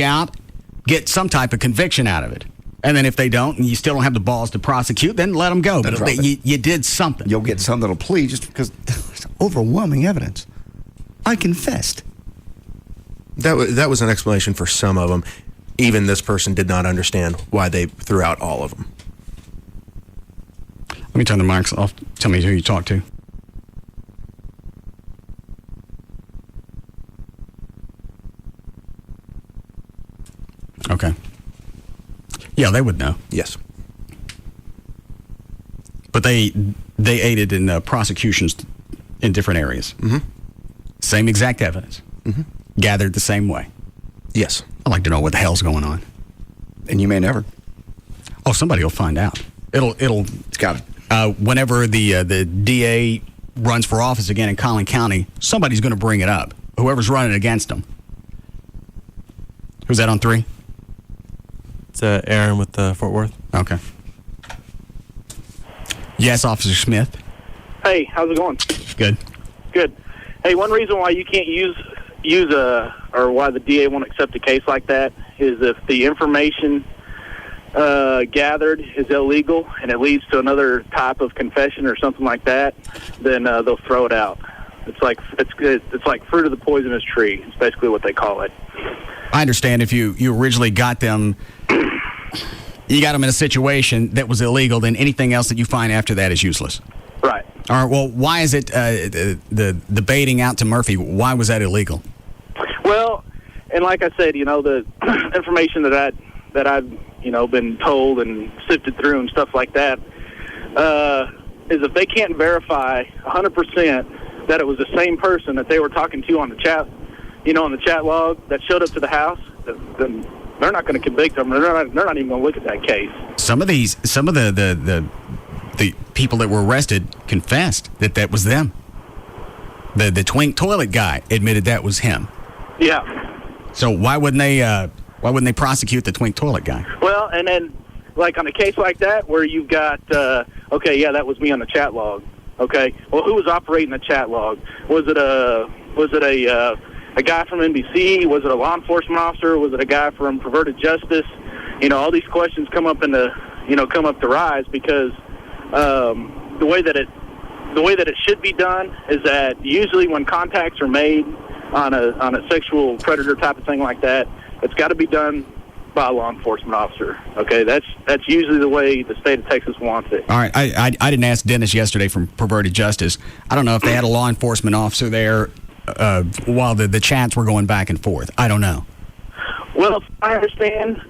out, get some type of conviction out of it. And then if they don't, and you still don't have the balls to prosecute, then let them go. But you did something. You'll get some that'll plead just because there's overwhelming evidence. I confessed. That was an explanation for some of them. Even this person did not understand why they threw out all of them. Let me turn the mics off. Tell me who you talked to. Okay. Yeah, they would know. Yes. But they aided in prosecutions in different areas. Mm-hmm. Same exact evidence. Mm-hmm. Gathered the same way. Yes. I'd like to know what the hell's going on. And you may never. Oh, somebody will find out. It's got it. Whenever the DA runs for office again in Collin County, somebody's going to bring it up. Whoever's running against him. Who's that on 3? It's Aaron with Fort Worth. Okay. Yes, Officer Smith. Hey, how's it going? Good. Good. Hey, one reason why you can't use or why the DA won't accept a case like that is if the information gathered is illegal and it leads to another type of confession or something like that, then they'll throw it out. It's like fruit of the poisonous tree. It's basically what they call it. I understand if you originally got them, you got them in a situation that was illegal, then anything else that you find after that is useless. Right. All right. Well, why is it the baiting out to Murphy? Why was that illegal? Well, and like I said, the information that I've been told and sifted through and stuff like that is if they can't verify 100% that it was the same person that they were talking to on the chat, on the chat log that showed up to the house, then they're not going to convict them. They're not even going to look at that case. Some of the people that were arrested confessed that was them. The twink toilet guy admitted that was him. Yeah. So why wouldn't they prosecute the twink toilet guy? Well, and then like on a case like that where you've got okay, yeah, that was me on the chat log. Okay. Well, who was operating the chat log? Was it a guy from NBC? Was it a law enforcement officer? Was it a guy from Perverted Justice? All these questions come up to rise because the way that it should be done is that usually when contacts are made on a sexual predator type of thing like that, it's got to be done by a law enforcement officer. Okay, that's usually the way the state of Texas wants it. All right, I didn't ask Dennis yesterday from Perverted Justice. I don't know if they had a law enforcement officer there while the chats were going back and forth. I don't know. Well, I understand.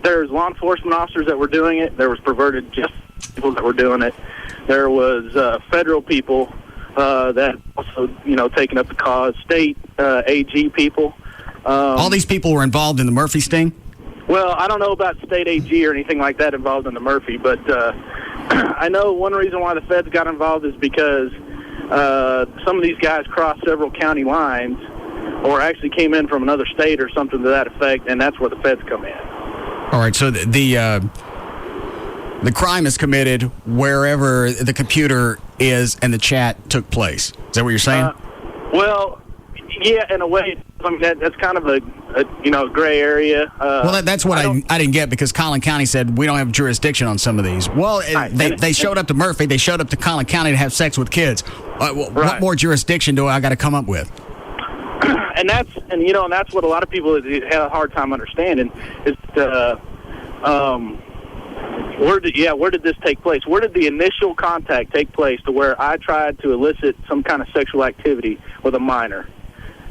There's law enforcement officers that were doing it. There was Perverted Justice people that were doing it. There was federal people that also, taking up the cause. State AG people. All these people were involved in the Murphy sting? Well, I don't know about state AG or anything like that involved in the Murphy, but I know one reason why the feds got involved is because some of these guys crossed several county lines or actually came in from another state or something to that effect, and that's where the feds come in. All right, so the crime is committed wherever the computer is and the chat took place. Is that what you're saying? Well, yeah, in a way. I mean, that's kind of a gray area. Well, that's what I didn't get because Collin County said we don't have jurisdiction on some of these. Well, they showed up to Murphy. They showed up to Collin County to have sex with kids. What more jurisdiction do I got to come up with? And that's what a lot of people had a hard time understanding is where did this take place? Where did the initial contact take place to where I tried to elicit some kind of sexual activity with a minor?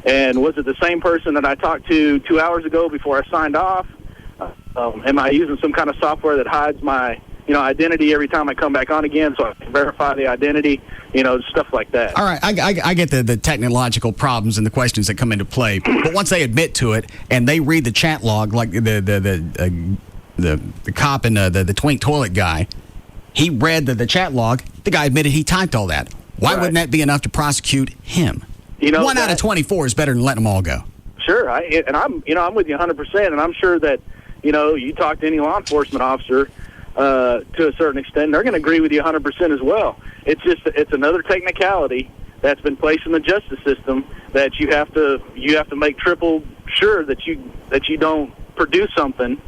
And was it the same person that I talked to 2 hours ago before I signed off? Am I using some kind of software that hides my identity every time I come back on again so I can verify the identity? Stuff like that. All right, I get the technological problems and the questions that come into play. But once they admit to it and they read the chat log, like the cop and the twink toilet guy, he read the chat log. The guy admitted he typed all that. Why wouldn't that be enough to prosecute him? 1 out of 24 is better than letting them all go. Sure, I'm with you 100%, and I'm sure that you talk to any law enforcement officer to a certain extent, they're going to agree with you 100% as well. It's another technicality that's been placed in the justice system that you have to make triple sure that you don't produce something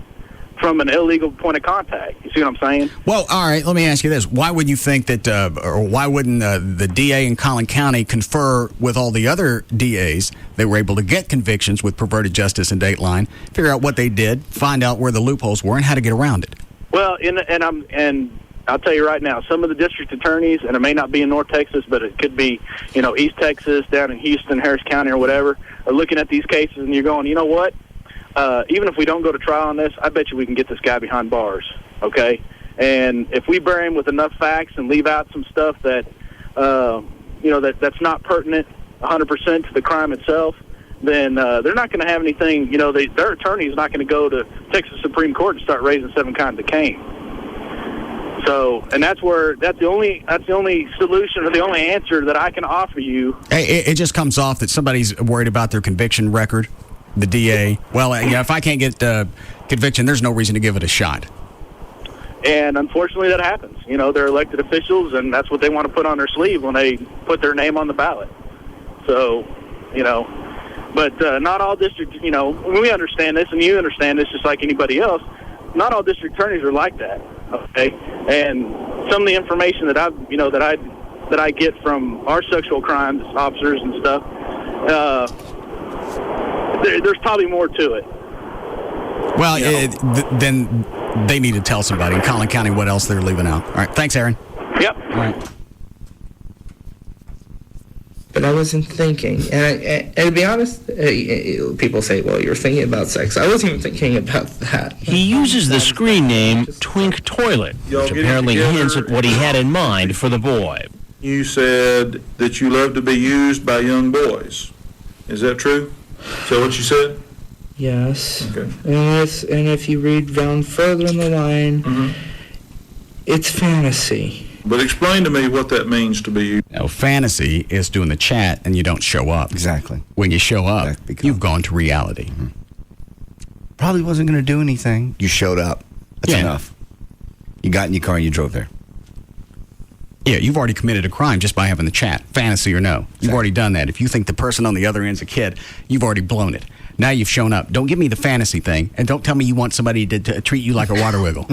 from an illegal point of contact. You see what I'm saying? Well, all right, let me ask you this. Why would you think that, or why wouldn't the DA in Collin County confer with all the other DAs that were able to get convictions with Perverted Justice and Dateline, figure out what they did, find out where the loopholes were, and how to get around it? Well, and I'll tell you right now, some of the district attorneys, and it may not be in North Texas, but it could be, East Texas, down in Houston, Harris County, or whatever, are looking at these cases, and you're going, you know what? Even if we don't go to trial on this, I bet you we can get this guy behind bars, okay? And if we bury him with enough facts and leave out some stuff that, that's not pertinent 100% to the crime itself, then they're not going to have anything, their attorney's not going to go to Texas Supreme Court and start raising 7 kinds of cane. So, and that's the only solution or the only answer that I can offer you. It just comes off that somebody's worried about their conviction record. The DA, well, if I can't get conviction, there's no reason to give it a shot. And unfortunately, that happens. They're elected officials, and that's what they want to put on their sleeve when they put their name on the ballot. So, but not all district, we understand this, and you understand this just like anybody else. Not all district attorneys are like that, okay? And some of the information that I that I get from our sexual crimes officers and stuff, there's probably more to it. Well, then they need to tell somebody in Collin County what else they're leaving out. All right. Thanks, Aaron. Yep. All right. But I wasn't thinking. And to be honest, people say, well, you're thinking about sex. I wasn't even thinking about that. He uses the screen name Twink Toilet, which apparently hints at what he had in mind for the boy. You said that you love to be used by young boys. Is that true? Is that what you said? Yes. Okay. And if you read down further in the line, it's fantasy. But explain to me what that means to be. Now, fantasy is doing the chat and you don't show up. Exactly. When you show up, you've gone to reality. Probably wasn't going to do anything. You showed up. That's enough. You got in your car and you drove there. Yeah, you've already committed a crime just by having the chat, fantasy or no. You've already done that. If you think the person on the other end's a kid, you've already blown it. Now you've shown up. Don't give me the fantasy thing, and don't tell me you want somebody to treat you like a water wiggle.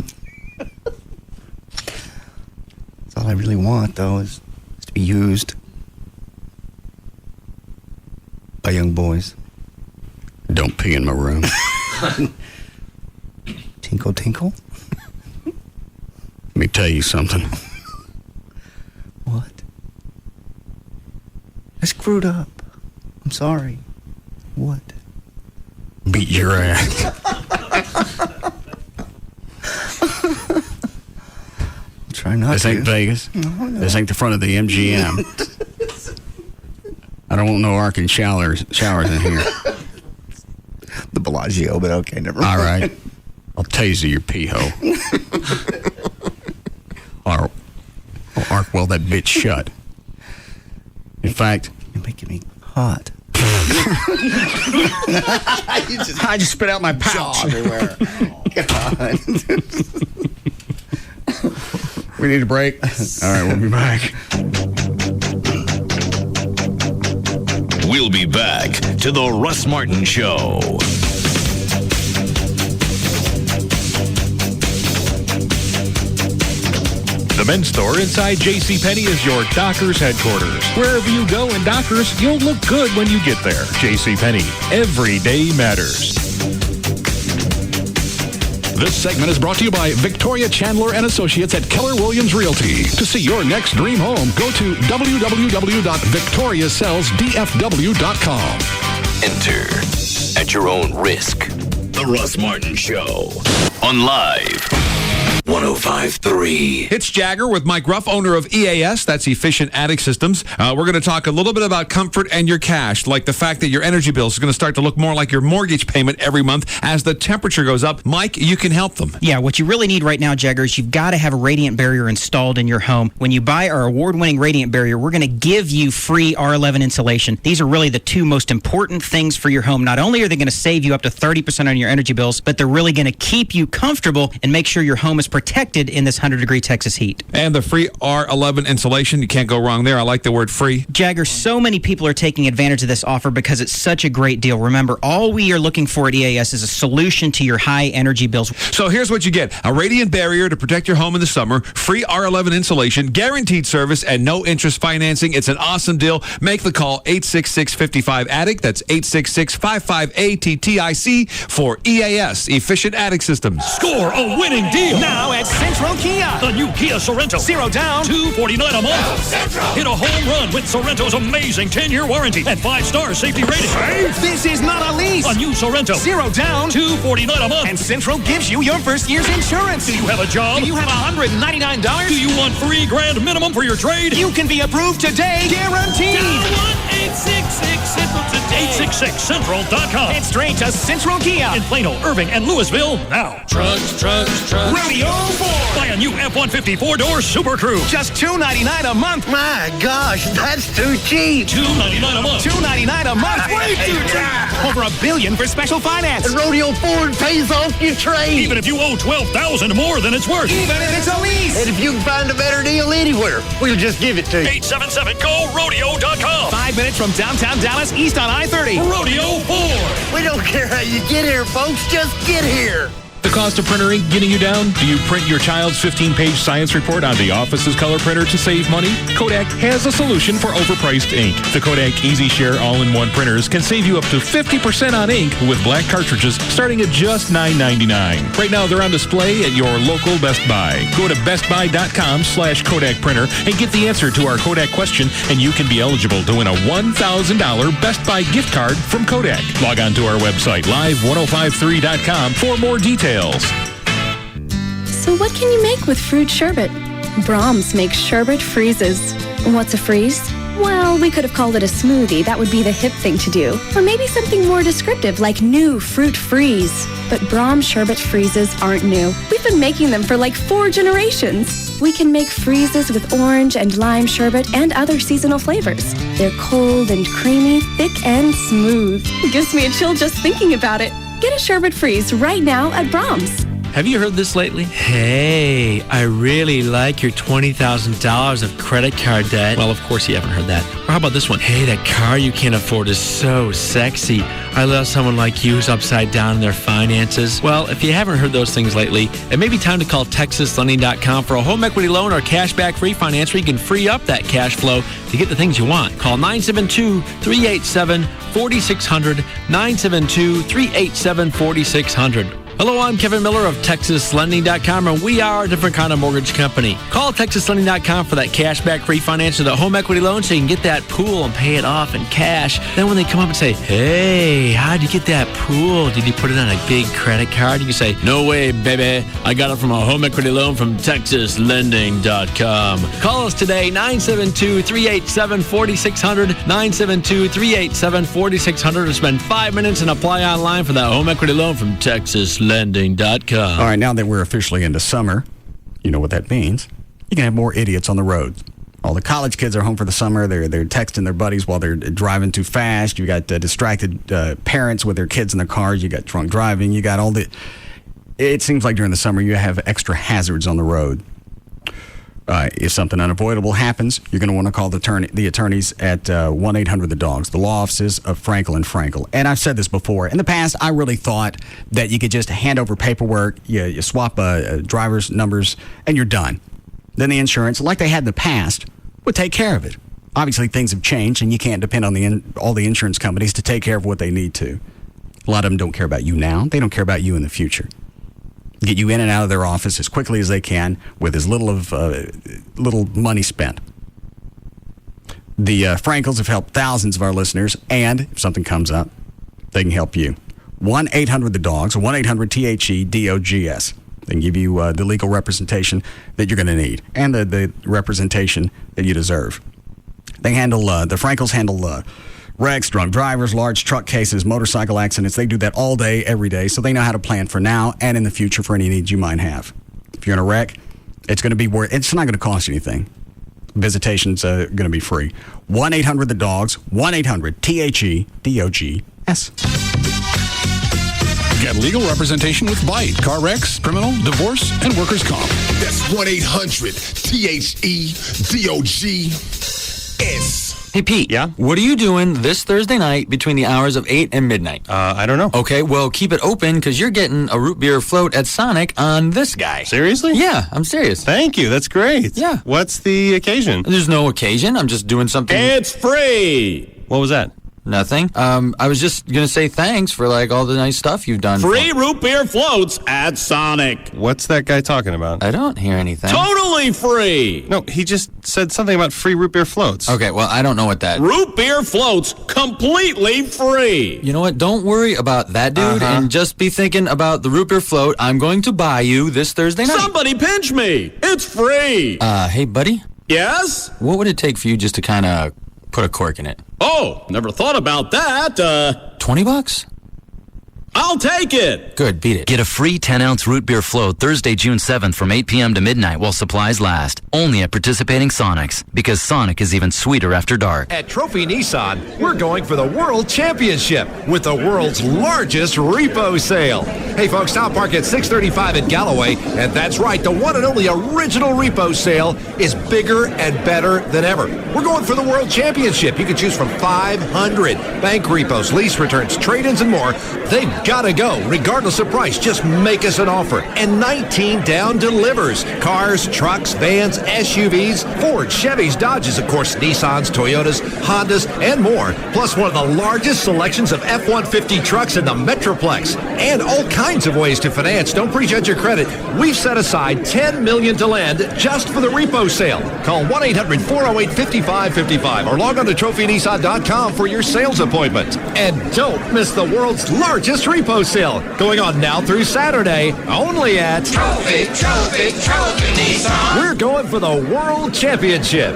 That's all I really want, though, is to be used by young boys. Don't pee in my room. Tinkle, tinkle. Let me tell you something. What? I screwed up. I'm sorry. What? Beat your ass. Try not this to. ain't Vegas. No. This ain't the front of the MGM. I don't want no arcing showers in here. The Bellagio, but okay, never mind. All right. I'll taser your pee hole. Or I'll arc weld that bitch shut. In fact, you're making me hot. I just spit out my pouch everywhere. God. We need a break. All right, we'll be back. We'll be back to the Russ Martin Show. The men's store inside JCPenney is your Dockers headquarters. Wherever you go in Dockers, you'll look good when you get there. JCPenney, every day matters. This segment is brought to you by Victoria Chandler and Associates at Keller Williams Realty. To see your next dream home, go to www.victoriasellsdfw.com. Enter at your own risk. The Russ Martin Show on Live 105.3. It's Jagger with Mike Ruff, owner of EAS, that's Efficient Attic Systems. We're going to talk a little bit about comfort and your cash, like the fact that your energy bill is going to start to look more like your mortgage payment every month as the temperature goes up. Mike, you can help them. Yeah, what you really need right now, Jagger, is you've got to have a radiant barrier installed in your home. When you buy our award-winning radiant barrier, we're going to give you free R11 insulation. These are really the two most important things for your home. Not only are they going to save you up to 30% on your energy bills, but they're really going to keep you comfortable and make sure your home is protected in this 100-degree Texas heat. And the free R11 insulation, you can't go wrong there. I like the word free. Jagger, so many people are taking advantage of this offer because it's such a great deal. Remember, all we are looking for at EAS is a solution to your high energy bills. So here's what you get. A radiant barrier to protect your home in the summer, free R11 insulation, guaranteed service, and no interest financing. It's an awesome deal. Make the call 866-55-ATTIC. That's 866-55-ATTIC for EAS, Efficient Attic Systems. Score a winning deal now at Central Kia. The new Kia Sorrento. 0 down, $249 a month. Hit a home run with Sorrento's amazing 10-year warranty and 5-star safety rating. This is not a lease. A new Sorrento. 0 down, $249 a month. and Central gives you your first year's insurance. Do you have a job? Do you have $199? Do you want $3,000 minimum for your trade? You can be approved today, guaranteed. Dial 1-866-CENTRAL today. 866central.com. Head straight to Central Kia in Plano, Irving, and Louisville now. Trucks. Rodeo 4. Buy a new F-150 4-door Super Crew. Just $299 a month. My gosh, that's too cheap. $299 a month. $299 a month. Way too cheap. Over $1 billion for special finance. And Rodeo Ford pays off your trade. Even if you owe $12,000 more than it's worth. Even if it's a lease. And if you can find a better deal anywhere, we'll just give it to you. 877-GO-RODEO.com. 5 minutes from downtown Dallas, east on I-30. Rodeo 4. We don't care how you get here, folks. Just get here. The cost of printer ink getting you down? Do you print your child's 15-page science report on the office's color printer to save money? Kodak has a solution for overpriced ink. The Kodak Easy Share all-in-one printers can save you up to 50% on ink with black cartridges starting at just $9.99. Right now, they're on display at your local Best Buy. Go to bestbuy.com/Kodak printer and get the answer to our Kodak question, and you can be eligible to win a $1,000 Best Buy gift card from Kodak. Log on to our website, live1053.com, for more details. So what can you make with fruit sherbet? Brahms makes sherbet freezes. What's a freeze? Well, we could have called it a smoothie. That would be the hip thing to do. Or maybe something more descriptive like new fruit freeze. But Brahms sherbet freezes aren't new. We've been making them for like 4 generations. We can make freezes with orange and lime sherbet and other seasonal flavors. They're cold and creamy, thick and smooth. It gives me a chill just thinking about it. Get a sherbet freeze right now at Brahms. Have you heard this lately? Hey, I really like your $20,000 of credit card debt. Well, of course you haven't heard that. Or how about this one? Hey, that car you can't afford is so sexy. I love someone like you who's upside down in their finances. Well, if you haven't heard those things lately, it may be time to call TexasLending.com for a home equity loan or cashback refinance where you can free up that cash flow to get the things you want. Call 972-387-4600, 972-387-4600. Hello, I'm Kevin Miller of TexasLending.com, and we are a different kind of mortgage company. Call TexasLending.com for that cashback refinance or the home equity loan so you can get that pool and pay it off in cash. Then when they come up and say, hey, how'd you get that pool? Did you put it on a big credit card? You can say, no way, baby. I got it from a home equity loan from TexasLending.com. Call us today, 972-387-4600, 972-387-4600, to spend 5 minutes and apply online for that home equity loan from TexasLending.com. All right, now that we're officially into summer, you know what that means. You can have more idiots on the road. All the college kids are home for the summer. They're texting their buddies while they're driving too fast. You got distracted parents with their kids in their cars. You got drunk driving. You got all the... It seems like during the summer you have extra hazards on the road. If something unavoidable happens, you're going to want to call the attorneys at 1-800-THE-DOGS, the law offices of Frankel and Frankel. And I've said this before. In the past, I really thought that you could just hand over paperwork, you swap driver's numbers, and you're done. Then the insurance, like they had in the past, would take care of it. Obviously, things have changed, and you can't depend on all the insurance companies to take care of what they need to. A lot of them don't care about you now. They don't care about you in the future. Get you in and out of their office as quickly as they can with as little money spent. The Frankels have helped thousands of our listeners, and if something comes up, they can help you. 1-800-THE-DOGS, or 1-800-THE-DOGS. They can give you the legal representation that you're going to need and the representation that you deserve. They handle, the Frankels handle wrecks, drunk drivers, large truck cases, motorcycle accidents. They do that all day, every day, so they know how to plan for now and in the future for any needs you might have. If you're in a wreck, it's going to be it's not going to cost you anything. Visitation's going to be free. 1-800-THE-DOGS, 1-800-THE-DOGS. Get legal representation with Bite, car wrecks, criminal, divorce, and workers' comp. That's 1-800-THE-DOGS. Hey, Pete. Yeah? What are you doing this Thursday night between the hours of 8 and midnight? I don't know. Okay, well, keep it open because you're getting a root beer float at Sonic on this guy. Seriously? Yeah, I'm serious. Thank you. That's great. Yeah. What's the occasion? There's no occasion. I'm just doing something. It's free. What was that? Nothing. I was just going to say thanks for, all the nice stuff you've done. Free root beer floats at Sonic. What's that guy talking about? I don't hear anything. Totally free. No, he just said something about free root beer floats. Okay, well, I don't know what that... Root beer floats, completely free. You know what? Don't worry about that, dude, and just be thinking about the root beer float I'm going to buy you this Thursday night. Somebody pinch me. It's free. Hey, buddy? Yes? What would it take for you just to kind of put a cork in it? Oh, never thought about that. $20? I'll take it. Good, beat it. Get a free 10-ounce root beer float Thursday, June 7th from 8 p.m. to midnight while supplies last. Only at participating Sonics, because Sonic is even sweeter after dark. At Trophy Nissan, we're going for the World Championship with the world's largest repo sale. Hey, folks, stop park at 635 at Galloway, and that's right, the one and only original repo sale is bigger and better than ever. We're going for the World Championship. You can choose from 500 bank repos, lease returns, trade-ins, and more. They've Gotta go, regardless of price. Just make us an offer. And 19 down delivers. Cars, trucks, vans, SUVs, Ford, Chevys, Dodges, of course, Nissans, Toyotas, Hondas, and more. Plus one of the largest selections of F-150 trucks in the Metroplex. And all kinds of ways to finance. Don't prejudge your credit. We've set aside $10 million to land just for the repo sale. Call 1-800-408-5555 or log on to trophynissan.com for your sales appointment. And don't miss the world's largest repo sale, going on now through Saturday, only at Trophy Nissan. We're going for the World Championship.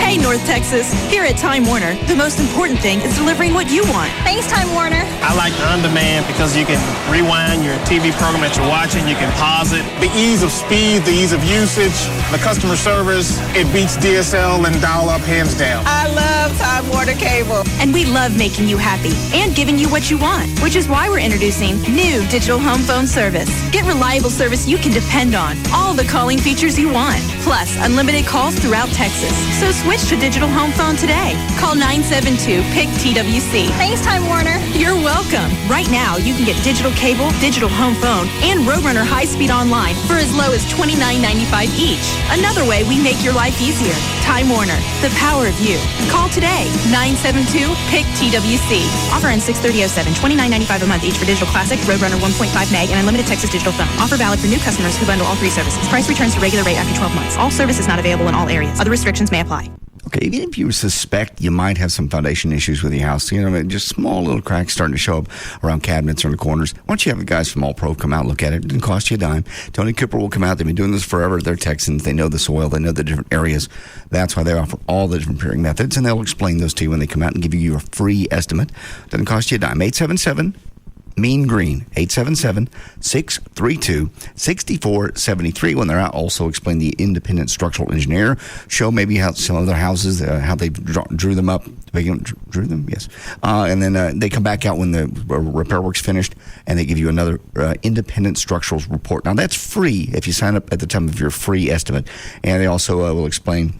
Hey, North Texas. Here at Time Warner, the most important thing is delivering what you want. Thanks, Time Warner. I like the on-demand because you can rewind your TV program that you're watching. You can pause it. The ease of speed, the ease of usage, the customer service, it beats DSL and dial-up hands down. I love Time Warner Cable. And we love making you happy and giving you what you want, which is why we're introducing new digital home phone service. Get reliable service you can depend on. All the calling features you want. Plus, unlimited calls throughout Texas. So switch to digital home phone today. Call 972-PIC-TWC. Thanks, Time Warner. You're welcome. Right now, you can get digital cable, digital home phone, and Roadrunner high-speed online for as low as $29.95 each. Another way we make your life easier. Time Warner, the power of you. Call today, 972-PIC-TWC. Offer ends 6/30/07, $29.95 a month each for digital classic, Roadrunner 1.5 meg, and unlimited Texas digital phone. Offer valid for new customers who bundle all three services. Price returns to regular rate after 12 months. All service is not available in all areas. Other restrictions may apply. Okay, even if you suspect you might have some foundation issues with your house, just small little cracks starting to show up around cabinets or in the corners, why don't you have the guys from All Pro come out and look at it? It doesn't cost you a dime. Tony Cooper will come out. They've been doing this forever. They're Texans. They know the soil. They know the different areas. That's why they offer all the different peering methods, and they'll explain those to you when they come out and give you a free estimate. Doesn't cost you a dime. 877 Mean Green, 877-632-6473. When they're out, also explain the independent structural engineer. Show maybe how some other houses, how they drew them up. Drew them? Yes. And then they come back out when the repair work's finished, and they give you another independent structural report. Now, that's free if you sign up at the time of your free estimate. And they also will explain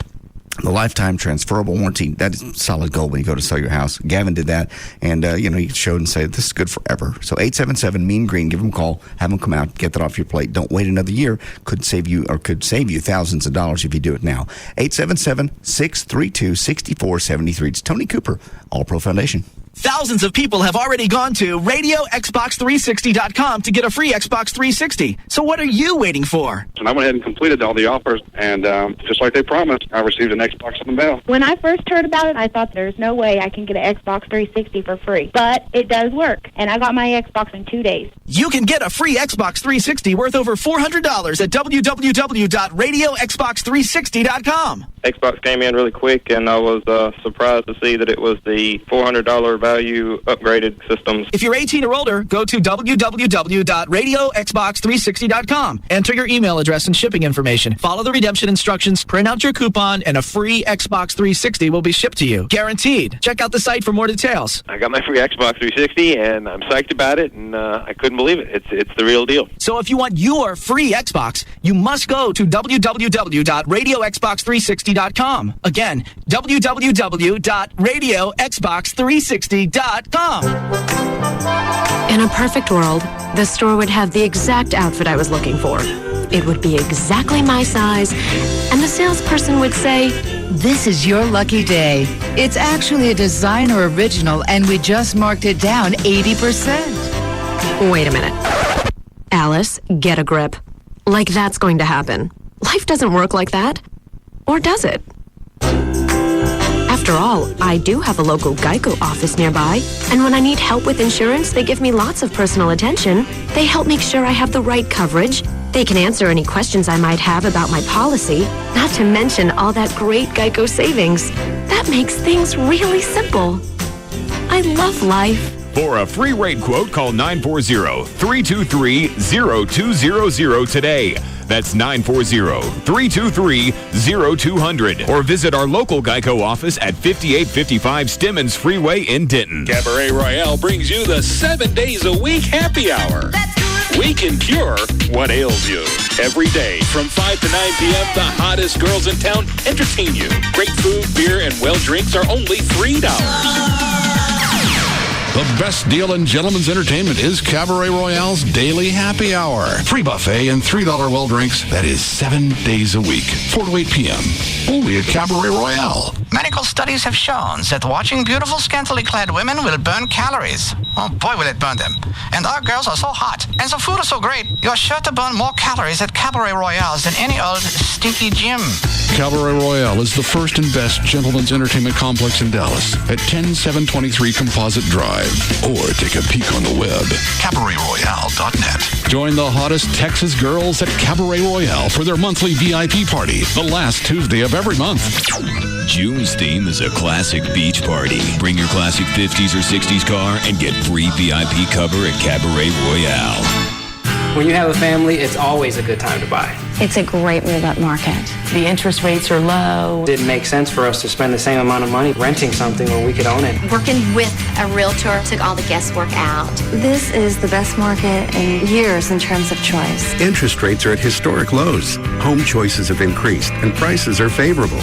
the lifetime transferable warranty. That is solid gold when you go to sell your house. Gavin did that, and he showed and said this is good forever. So 877-MEAN-GREEN. Give them a call, have them come out, get that off your plate. Don't wait another year. Could save you thousands of dollars if you do it now. 877-632-6473. It's Tony Cooper, All Pro Foundation. Thousands of people have already gone to RadioXbox360.com to get a free Xbox 360. So what are you waiting for? And I went ahead and completed all the offers, and just like they promised, I received an Xbox in the mail. When I first heard about it, I thought there's no way I can get an Xbox 360 for free. But it does work, and I got my Xbox in 2 days. You can get a free Xbox 360 worth over $400 at www.radioxbox360.com. Xbox came in really quick, and I was surprised to see that it was the $400 value upgraded systems. If you're 18 or older, go to www.radioxbox360.com. Enter your email address and shipping information. Follow the redemption instructions, print out your coupon, and a free Xbox 360 will be shipped to you. Guaranteed. Check out the site for more details. I got my free Xbox 360, and I'm psyched about it, and I couldn't believe it. It's the real deal. So if you want your free Xbox, you must go to www.radioxbox360.com. Again, www.radioxbox360.com. In a perfect world, the store would have the exact outfit I was looking for. It would be exactly my size, and the salesperson would say, "This is your lucky day. It's actually a designer original, and we just marked it down 80%. Wait a minute. Alice, get a grip. Like that's going to happen. Life doesn't work like that. Or does it? After all, I do have a local Geico office nearby, and when I need help with insurance, they give me lots of personal attention. They help make sure I have the right coverage. They can answer any questions I might have about my policy, not to mention all that great Geico savings. That makes things really simple. I love life. For a free rate quote, call 940-323-0200 today. That's 940-323-0200. Or visit our local Geico office at 5855 Stemmons Freeway in Denton. Cabaret Royale brings you the 7 days a week happy hour. We can cure what ails you. Every day from 5 to 9 p.m., the hottest girls in town entertain you. Great food, beer, and well drinks are only $3. The best deal in gentlemen's entertainment is Cabaret Royale's Daily Happy Hour. Free buffet and $3 well drinks. That is 7 days a week, 4 to 8 p.m. Only at Cabaret Royale. Medical studies have shown that watching beautiful scantily clad women will burn calories. Oh boy, will it burn them. And our girls are so hot, and the food is so great, you're sure to burn more calories at Cabaret Royale's than any old stinky gym. Cabaret Royale is the first and best gentlemen's entertainment complex in Dallas at 10723 Composite Drive. Or take a peek on the web. CabaretRoyale.net. Join the hottest Texas girls at Cabaret Royale for their monthly VIP party, the last Tuesday of every month. June's theme is a classic beach party. Bring your classic 50s or 60s car and get free VIP cover at Cabaret Royale. When you have a family, it's always a good time to buy. It's a great move-up market. The interest rates are low. It didn't make sense for us to spend the same amount of money renting something when we could own it. Working with a realtor took all the guesswork out. This is the best market in years in terms of choice. Interest rates are at historic lows. Home choices have increased and prices are favorable.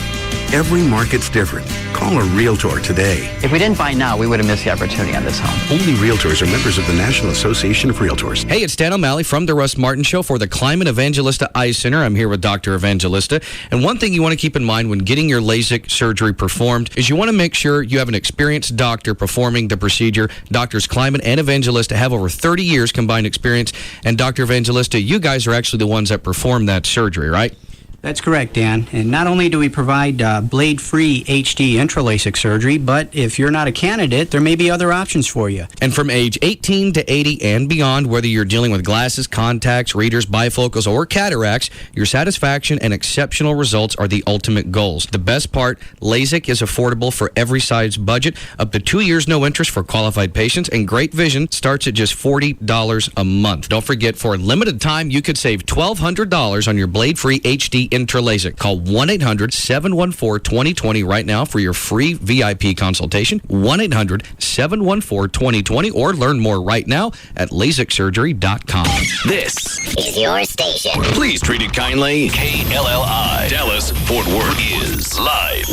Every market's different. Call a realtor today. If we didn't buy now, we would have missed the opportunity on this home. Only realtors are members of the National Association of Realtors. Hey, it's Dan O'Malley from the Russ Martin Show for the Climate Evangelista Eye Center. I'm here with Dr. Evangelista. And one thing you want to keep in mind when getting your LASIK surgery performed is you want to make sure you have an experienced doctor performing the procedure. Doctors Climate and Evangelista have over 30 years combined experience. And Dr. Evangelista, you guys are actually the ones that perform that surgery, right? That's correct, Dan. And not only do we provide blade-free HD intralaser surgery, but if you're not a candidate, there may be other options for you. And from age 18 to 80 and beyond, whether you're dealing with glasses, contacts, readers, bifocals, or cataracts, your satisfaction and exceptional results are the ultimate goals. The best part, LASIK is affordable for every size budget, up to 2 years no interest for qualified patients, and great vision starts at just $40 a month. Don't forget, for a limited time, you could save $1,200 on your blade-free HD intralaser. Call 1-800-714-2020 right now for your free VIP consultation. 1-800-714-2020 or learn more right now at LASIKsurgery.com. This is your station. Please treat it kindly. KLLI Dallas Fort Worth is live.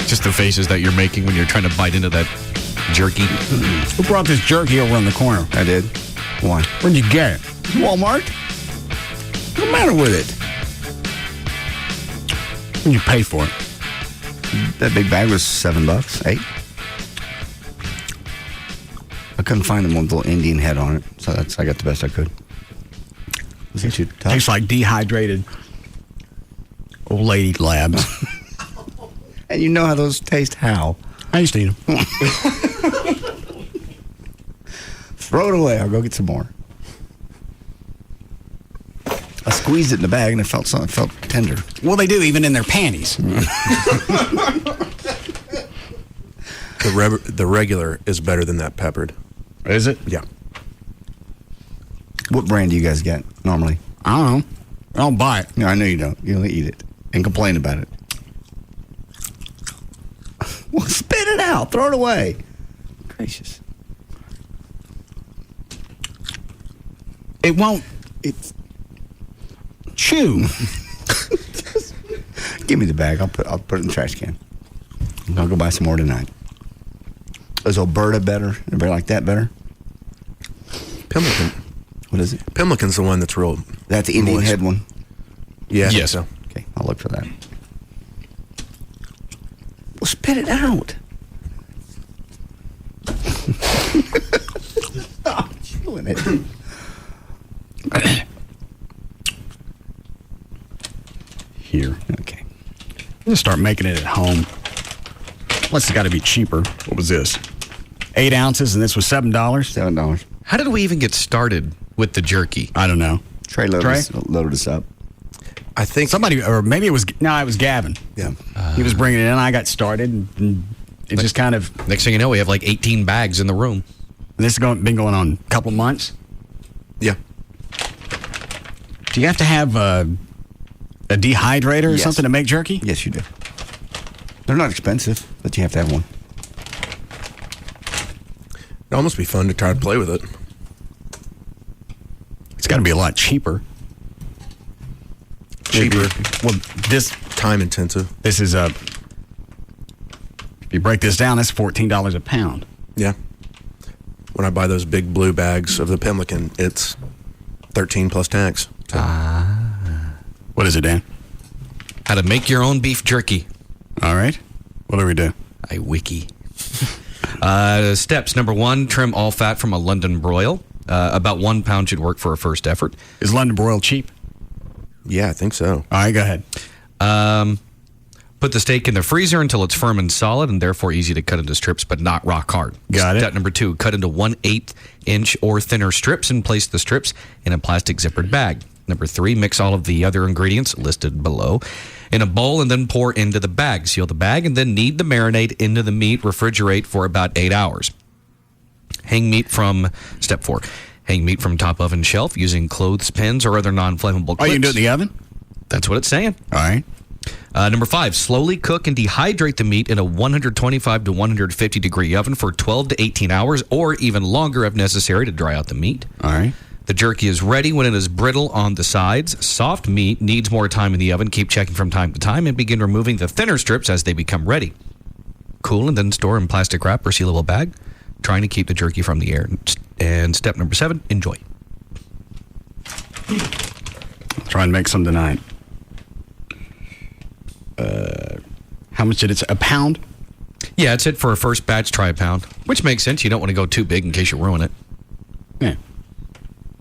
Just the faces that you're making when you're trying to bite into that jerky. Who brought this jerky over in the corner? I did. Why? Where'd you get it? Walmart? What's the matter with it? What'd you pay for it? That big bag was $7, $8. I couldn't find the one with the little Indian head on it, so I got the best I could. Was it too tough? Tastes like dehydrated old lady labs. And you know how those taste how? I used to eat them. Throw it away. I'll go get some more. I squeezed it in the bag and it felt tender. Well, they do, even in their panties. The regular is better than that peppered. Is it? Yeah. What brand do you guys get normally? I don't know. I don't buy it. No, I know you don't. You only eat it and complain about it. Well, spit it out. Throw it away. Gracious. It won't. It's chew. Give me the bag. I'll put it in the trash can. I'll go buy some more tonight. Is Alberta better? Everybody like that better? Pimlican. What is it? Pimlican's the one that's real. That's the Indian head one? Yeah. Yes. So. Okay, I'll look for that. Well, spit it out. Stop chewing it. Here. Okay. I'm gonna start making it at home. Plus, it's got to be cheaper. What was this? 8 ounces, and this was $7. $7. How did we even get started with the jerky? I don't know. Trey loaded us up. I think somebody, or maybe it was Gavin. Yeah. He was bringing it in. I got started, and it just kind of. Next thing you know, we have like 18 bags in the room. This has been going on a couple months. Yeah. Do you have to have a dehydrator or something to make jerky? Yes, you do. They're not expensive, but you have to have one. It'd almost be fun to try to play with it. It's got to be a lot cheaper. Cheaper. Well, this time intensive. This is if you break this down, that's $14 a pound. Yeah. when I buy those big blue bags of the pemmican, it's 13 plus tax. So. What is it, Dan? How to make your own beef jerky. All right. What do we do? I wiki. Steps. Number 1, trim all fat from a London broil. About 1 pound should work for a first effort. Is London broil cheap? Yeah, I think so. All right, go ahead. Put the steak in the freezer until it's firm and solid and therefore easy to cut into strips but not rock hard. Got it. Step number 2, cut into 1/8 inch or thinner strips and place the strips in a plastic zippered bag. Number 3, mix all of the other ingredients listed below in a bowl and then pour into the bag. Seal the bag and then knead the marinade into the meat. Refrigerate for about 8 hours. Step 4, hang meat from top oven shelf using clothespins or other non-flammable clips. Oh, you can do it in the oven? That's what it's saying. All right. Number 5, slowly cook and dehydrate the meat in a 125 to 150 degree oven for 12 to 18 hours or even longer if necessary to dry out the meat. All right. The jerky is ready when it is brittle on the sides. Soft meat needs more time in the oven. Keep checking from time to time and begin removing the thinner strips as they become ready. Cool and then store in plastic wrap or sealable bag, trying to keep the jerky from the air. And step number 7, enjoy. Try and make some tonight. How much did it say? A pound? Yeah, it's it for a first batch. Try a pound, which makes sense. You don't want to go too big in case you ruin it. Yeah.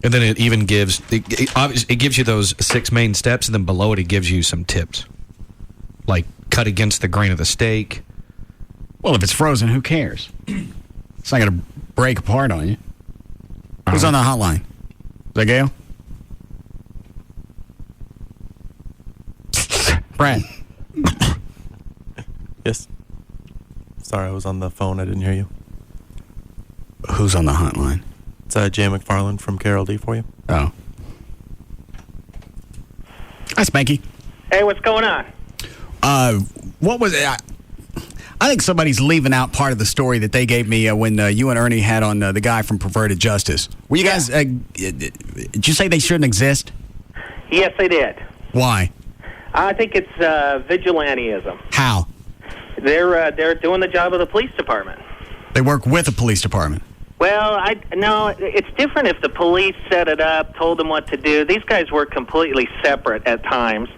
And then it even gives it gives you those 6 main steps, and then below it gives you some tips, like cut against the grain of the steak. Well, if it's frozen, who cares? It's not going to break apart on you. Who's on the hotline? Is that Gail? Brad. Yes. Sorry, I was on the phone. I didn't hear you. Who's on the hotline? It's Jay McFarland from KLLI for you. Oh. Hi, Spanky. Hey, what's going on? What was it? I think somebody's leaving out part of the story that they gave me when you and Ernie had on the guy from Perverted Justice. Were you guys, did you say they shouldn't exist? Yes, they did. Why? I think it's vigilantism. How? They're doing the job of the police department. They work with the police department. Well, no, it's different if the police set it up, told them what to do. These guys work completely separate at times,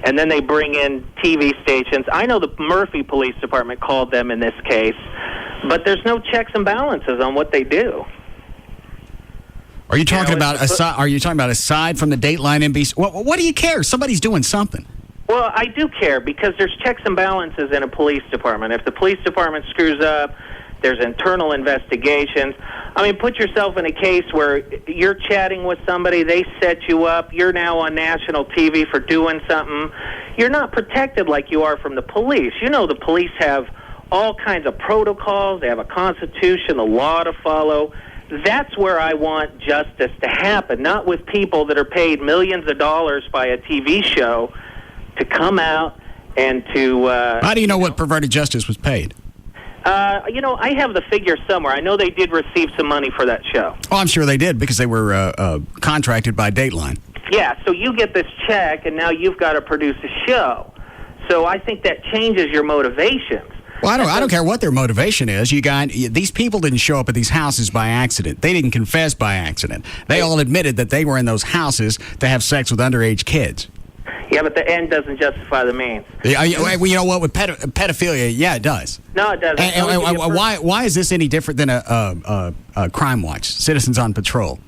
and then they bring in TV stations. I know the Murphy Police Department called them in this case, but there's no checks and balances on what they do. Are you talking about aside from the Dateline NBC? What do you care? Somebody's doing something. Well, I do care because there's checks and balances in a police department. If the police department screws up, there's internal investigations. I mean, put yourself in a case where you're chatting with somebody, they set you up, you're now on national TV for doing something. You're not protected like you are from the police. You know, the police have all kinds of protocols. They have a constitution, a law to follow. That's where I want justice to happen, not with people that are paid millions of dollars by a TV show to come out and to... How do you know what Perverted Justice was paid? I have the figure somewhere. I know they did receive some money for that show. Oh, I'm sure they did because they were contracted by Dateline. Yeah, so you get this check, and now you've got to produce a show. So I think that changes your motivations. Well, I don't care what their motivation is. These people didn't show up at these houses by accident. They didn't confess by accident. They all admitted that they were in those houses to have sex with underage kids. Yeah, but the end doesn't justify the means. You know what? With pedophilia, yeah, it does. No, it doesn't. And why is this any different than a Crime Watch, Citizens on Patrol?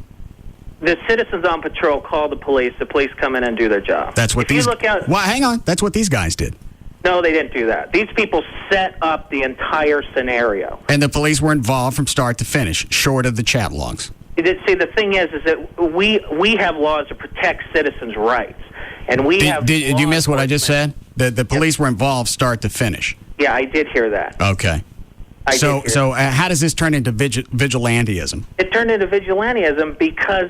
The Citizens on Patrol call the police. The police come in and do their job. That's what hang on. That's what these guys did. No, they didn't do that. These people set up the entire scenario. And the police were involved from start to finish, short of the chat logs. See, the thing is that we have laws to protect citizens' rights. And did you miss what I just said? The police were involved start to finish. Yeah, I did hear that. Okay. So how does this turn into vigilantism? It turned into vigilantism because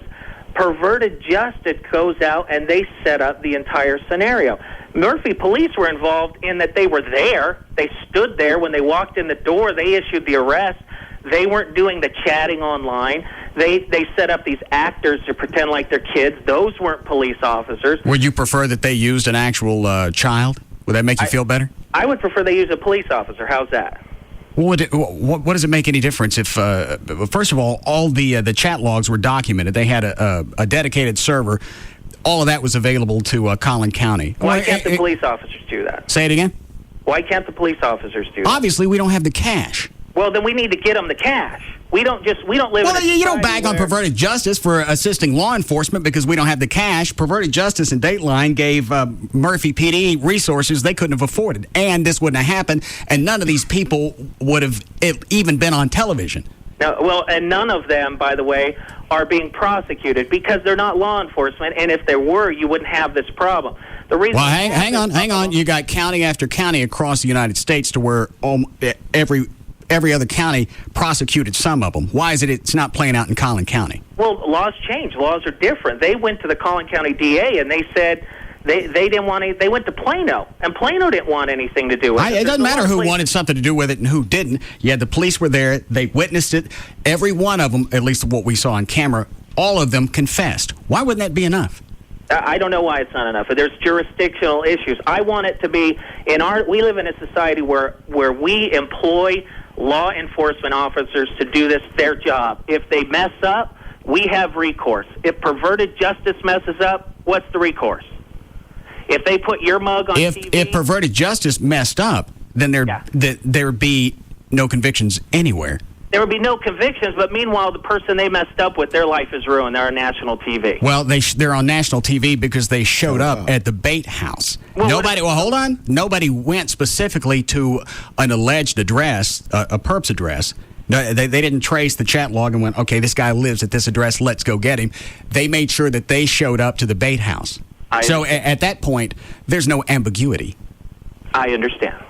Perverted Justice goes out and they set up the entire scenario. Murphy police were involved in that they were there. They stood there when they walked in the door. They issued the arrest. They weren't doing the chatting online. They set up these actors to pretend like they're kids. Those weren't police officers. Would you prefer that they used an actual child? Would that make you feel better? I would prefer they use a police officer. How's that? What does it make any difference if, first of all the chat logs were documented? They had a dedicated server. All of that was available to Collin County. Why can't the police officers do that? Say it again? Why can't the police officers do that? Obviously, we don't have the cash. Well, then we need to get them the cash. We don't live Well, in a you don't bag on where- perverted justice for assisting law enforcement because we don't have the cash. Perverted justice and Dateline gave Murphy PD resources they couldn't have afforded, and this wouldn't have happened, and none of these people would have even been on television. No, well, and none of them, by the way, are being prosecuted because they're not law enforcement, and if there were, you wouldn't have this problem. The reason Well, hang on. You got county after county across the United States to where every other county prosecuted some of them. Why is it's not playing out in Collin County? Well, laws change. Laws are different. They went to the Collin County DA and they said they didn't want any. They went to Plano, and Plano didn't want anything to do with it. It doesn't matter who wanted something to do with it and who didn't. Yeah, the police were there. They witnessed it. Every one of them, at least what we saw on camera, all of them confessed. Why wouldn't that be enough? I don't know why it's not enough. There's jurisdictional issues. I want it to be we live in a society where we employ law enforcement officers to do their job. If they mess up, we have recourse. If perverted justice messes up, what's the recourse? If they put your mug on TV... If perverted justice messed up, then there would be no convictions anywhere. There would be no convictions, but meanwhile, the person they messed up with, their life is ruined. They're on national TV. Well, they're on national TV because they showed up at the bait house. Hold on. Nobody went specifically to an alleged address, a perp's address. No, they didn't trace the chat log and went, okay, this guy lives at this address, let's go get him. They made sure that they showed up to the bait house. So at that point, there's no ambiguity. I understand.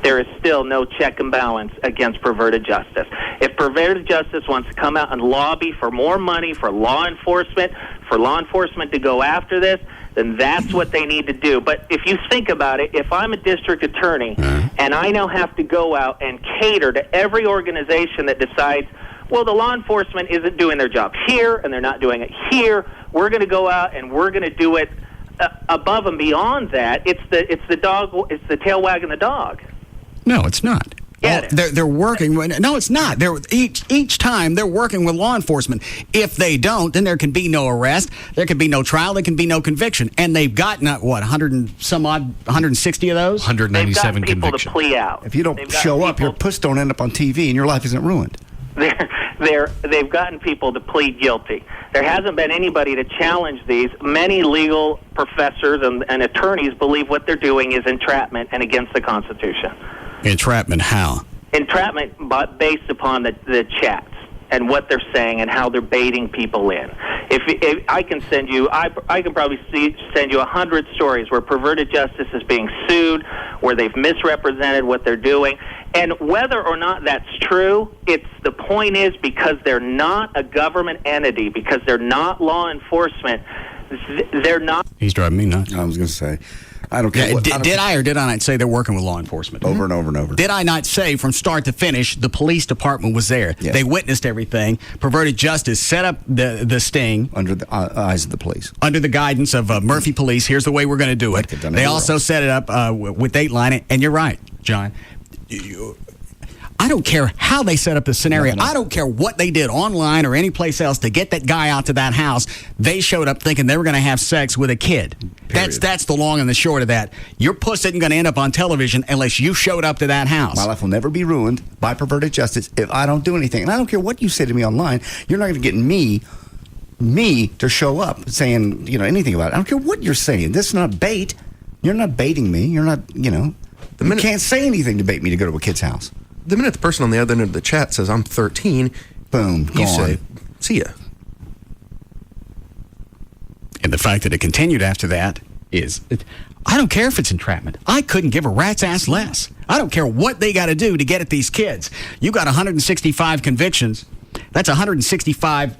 There is still no check and balance against perverted justice. If perverted justice wants to come out and lobby for more money for law enforcement to go after this, then that's what they need to do. But if you think about it, if I'm a district attorney and I now have to go out and cater to every organization that decides, well, the law enforcement isn't doing their job here and they're not doing it here, we're going to go out and we're going to do it above and beyond that. It's the tail wagging the dog. No, it's not. Yeah, they're working. No, it's not. Each time they're working with law enforcement. If they don't, then there can be no arrest. There can be no trial. There can be no conviction. And they've got 160 of those. 197 people convictions. To plea out. If you don't show up, your puss don't end up on TV, and your life isn't ruined. They've gotten people to plead guilty. There hasn't been anybody to challenge these. Many legal professors and attorneys believe what they're doing is entrapment and against the Constitution. Entrapment how? Entrapment based upon the chats and what they're saying and how they're baiting people in. If I can send you, I can probably send you 100 stories where perverted justice is being sued, where they've misrepresented what they're doing. And whether or not that's true, the point is because they're not a government entity, because they're not law enforcement, they're not. He's driving me nuts. I was going to say, I don't care. Did I or did I not say they're working with law enforcement? Over and over and over. Did I not say from start to finish the police department was there? Yes. They witnessed everything. Perverted justice set up the sting. Under the eyes of the police. Under the guidance of Murphy Police. Here's the way we're going to do it. They also set it up with Dateline. And you're right, John. I don't care how they set up the scenario. No. I don't care what they did online or any place else to get that guy out to that house. They showed up thinking they were going to have sex with a kid. That's the long and the short of that. Your puss isn't going to end up on television unless you showed up to that house. My life will never be ruined by perverted justice if I don't do anything. And I don't care what you say to me online. You're not going to get me to show up saying anything about it. I don't care what you're saying. This is not bait. You're not baiting me. You're not, you can't say anything to bait me to go to a kid's house. The minute the person on the other end of the chat says, I'm 13, boom, you say, see ya. And the fact that it continued after that is, I don't care if it's entrapment. I couldn't give a rat's ass less. I don't care what they got to do to get at these kids. You got 165 convictions. That's 165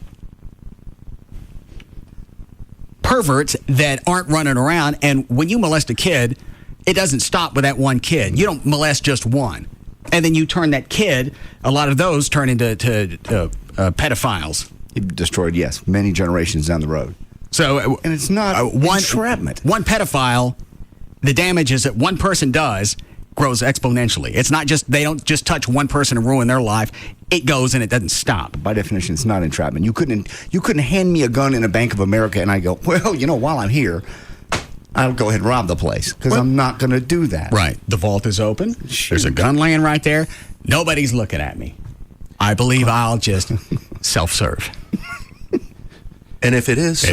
perverts that aren't running around. And when you molest a kid, it doesn't stop with that one kid. You don't molest just one. And then you turn that kid, a lot of those turn into pedophiles. He destroyed, many generations down the road. So, and it's not entrapment. One pedophile, the damages that one person does grows exponentially. It's not just, they don't just touch one person and ruin their life. It goes and it doesn't stop. By definition, it's not entrapment. You couldn't hand me a gun in a Bank of America and I go, well, while I'm here, I'll go ahead and rob the place, because I'm not going to do that. Right. The vault is open. There's a gun laying right there. Nobody's looking at me. I believe I'll just self-serve. And if it is,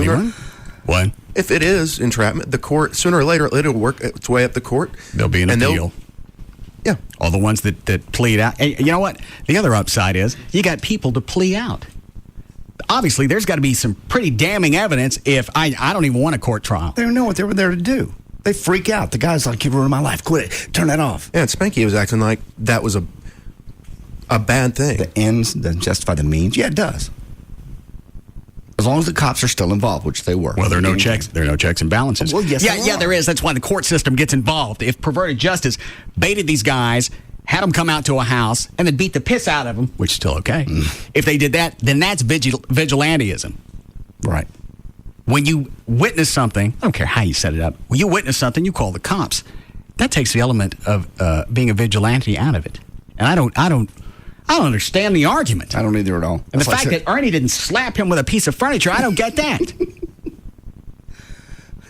what? If it is entrapment, the court, sooner or later, it'll work its way up the court. There'll be an appeal. Yeah. All the ones that plead out. And you know what? The other upside is you got people to plea out. Obviously, there's got to be some pretty damning evidence if I don't even want a court trial. They don't know what they were there to do. They freak out. The guy's like, you've ruined my life. Quit it. Turn that off. Yeah, and Spanky was acting like that was a bad thing. The ends doesn't justify the means. Yeah, it does. As long as the cops are still involved, which they were. Well, there are no checks. There are no checks and balances. Well, yes, there is. That's why the court system gets involved. If perverted justice baited these guys, had them come out to a house, and then beat the piss out of them, which is still okay. If they did that, then that's vigilantism. Right. When you witness something, I don't care how you set it up. When you witness something, you call the cops. That takes the element of being a vigilante out of it. And I don't understand the argument. I don't either at all. And the fact that Ernie didn't slap him with a piece of furniture, I don't get that.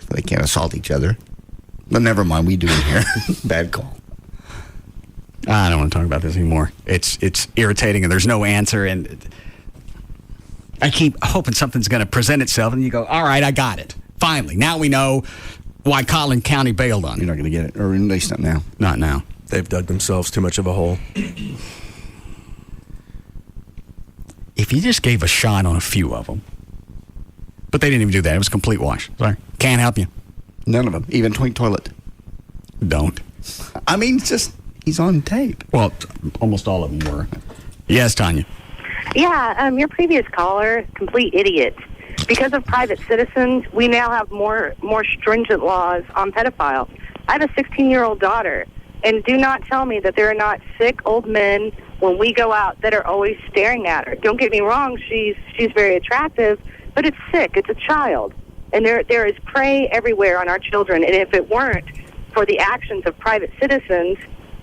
They can't assault each other. But never mind, we do in here. Bad call. I don't want to talk about this anymore. It's irritating, and there's no answer, and I keep hoping something's going to present itself, and you go, all right, I got it. Finally. Now we know why Collin County bailed on it. You're not going to get it, or at least not now. Not now. They've dug themselves too much of a hole. If you just gave a shot on a few of them, but they didn't even do that. It was a complete wash. Sorry. Can't help you. None of them. Even Twink Toilet. Don't. I mean, it's just, he's on tape. Well, almost all of them were. Yes, Tanya. Yeah, your previous caller, complete idiot. Because of private citizens, we now have more stringent laws on pedophiles. I have a 16-year-old daughter, and do not tell me that there are not sick old men when we go out that are always staring at her. Don't get me wrong, she's very attractive, but it's sick. It's a child. And there is prey everywhere on our children, and if it weren't for the actions of private citizens,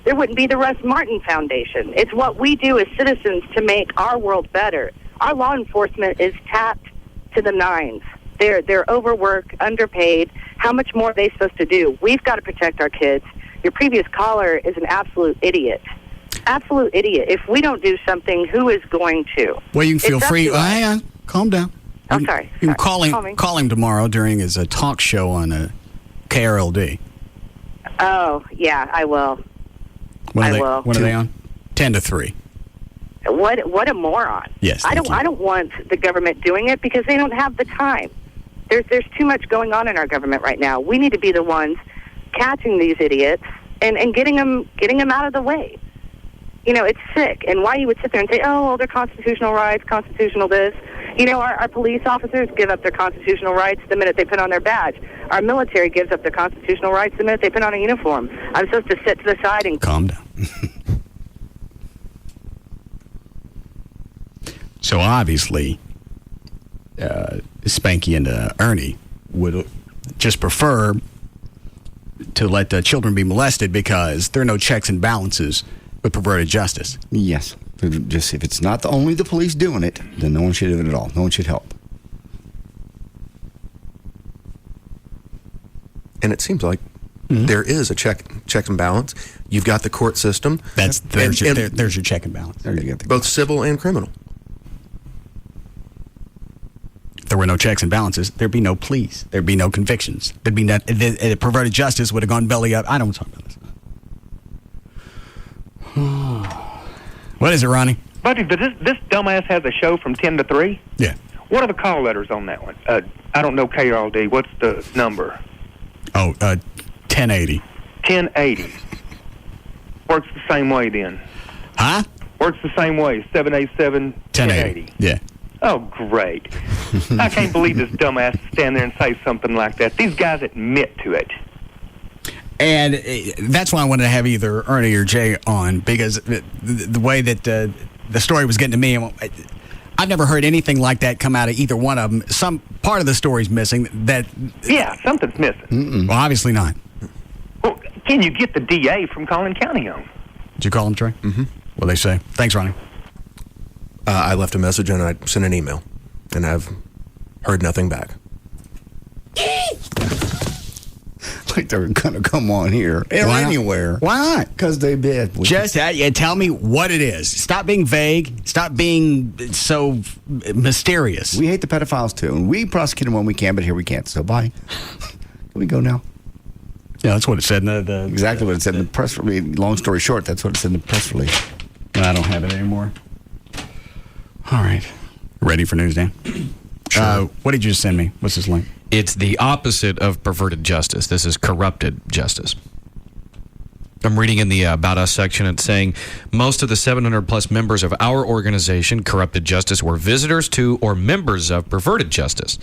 there wouldn't be the Russ Martin Foundation. It's what we do as citizens to make our world better. Our law enforcement is tapped to the nines. They're overworked, underpaid. How much more are they supposed to do? We've got to protect our kids. Your previous caller is an absolute idiot. Absolute idiot. If we don't do something, who is going to? Well, you can feel free. Hang on. Calm down. Oh, sorry. You can call him tomorrow during his talk show on KRLD. Oh, yeah, I will. When I will. When are they on? 10 to 3. What a moron. Yes. I don't want the government doing it because they don't have the time. There's too much going on in our government right now. We need to be the ones catching these idiots and getting them out of the way. You know, it's sick. And why you would sit there and say, oh, well, they're constitutional rights, constitutional this. You know, our police officers give up their constitutional rights the minute they put on their badge. Our military gives up their constitutional rights the minute they put on a uniform. I'm supposed to sit to the side and... Calm down. So obviously, Spanky and Ernie would just prefer to let the children be molested because there are no checks and balances with perverted justice. Yes. Just if it's not only the police doing it, then no one should do it at all. No one should help. And it seems like there is a check and balance. You've got the court system. There's your check and balance. Both civil and criminal. If there were no checks and balances, there'd be no pleas. There'd be no convictions. There'd be perverted justice would have gone belly up. I don't want to talk about this. What is it, Ronnie? Buddy, this dumbass has a show from 10 to 3? Yeah. What are the call letters on that one? I don't know KRLD. What's the number? Oh, 1080. 1080. Works the same way then. Huh? Works the same way. 787 1080. Yeah. Oh, great. I can't believe this dumbass stand there and say something like that. These guys admit to it. And that's why I wanted to have either Ernie or Jay on, because the way that the story was getting to me, I've never heard anything like that come out of either one of them. Some part of the story's missing. Yeah, something's missing. Well, obviously not. Well, Can you get the DA from calling county on? Did you call him, Trey? Mm-hmm. What they say? Thanks, Ronnie. I left a message and I sent an email, and I've heard nothing back. Like they're gonna come on here or anywhere. Why not? Because they did. Just tell me what it is. Stop being vague. Stop being so mysterious. We hate the pedophiles too, and we prosecute them when we can, but here we can't. So bye. Can we go now? Yeah, that's what it said in the exactly what it said in the press release. Long story short, that's what it said in the press release. I don't have it anymore. All right. Ready for news, Dan? Sure. What did you send me? What's this link? It's the opposite of perverted justice. This is corrupted justice. I'm reading in the About Us section. It's saying most of the 700 plus members of our organization, Corrupted Justice, were visitors to or members of perverted justice.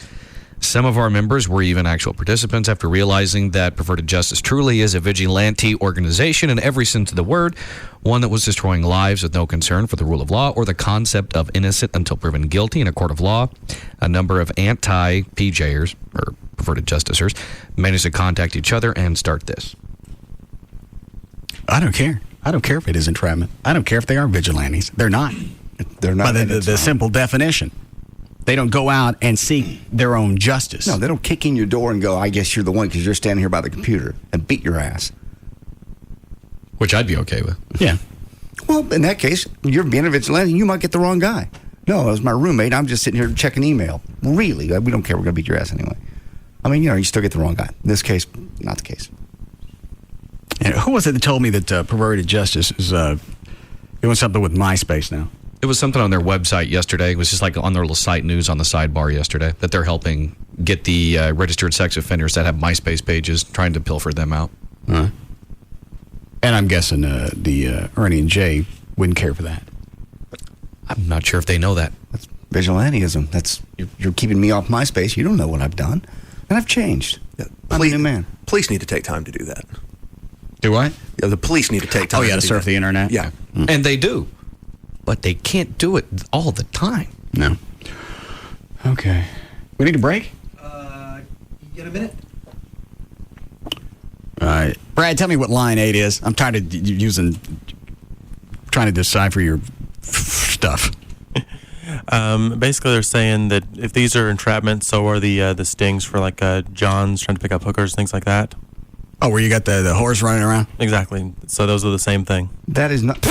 Some of our members were even actual participants after realizing that Perverted Justice truly is a vigilante organization in every sense of the word, one that was destroying lives with no concern for the rule of law or the concept of innocent until proven guilty in a court of law. A number of anti-PJers, or Perverted Justicers, managed to contact each other and start this. I don't care. I don't care if it is entrapment. I don't care if they are vigilantes. They're not. They're not. By the simple definition. They don't go out and seek their own justice. No, they don't kick in your door and go, I guess you're the one because you're standing here by the computer, and beat your ass. Which I'd be okay with. Yeah. Well, in that case, you're being a vigilante, and you might get the wrong guy. No, it was my roommate. I'm just sitting here checking email. Really? We don't care. We're going to beat your ass anyway. I mean, you still get the wrong guy. In this case, not the case. And who was it that told me that Perverted Justice is doing something with MySpace now? It was something on their website yesterday. It was just like on their little site news on the sidebar yesterday that they're helping get the registered sex offenders that have MySpace pages, trying to pilfer them out. And I'm guessing the Ernie and Jay wouldn't care for that. I'm not sure if they know that. That's vigilantism. That's you're keeping me off MySpace. You don't know what I've done. And I've changed. I'm a new man. Police need to take time to do that. Do I? Yeah, the police need to take time to surf the internet? Yeah. And they do. But they can't do it all the time. No. Okay. We need a break? You get a minute? All right. Brad, tell me what line 8 is. I'm tired of trying to decipher your stuff. Basically, they're saying that if these are entrapments, so are the stings for like John's trying to pick up hookers, things like that. Oh, where you got the horse running around? Exactly. So those are the same thing. That is not...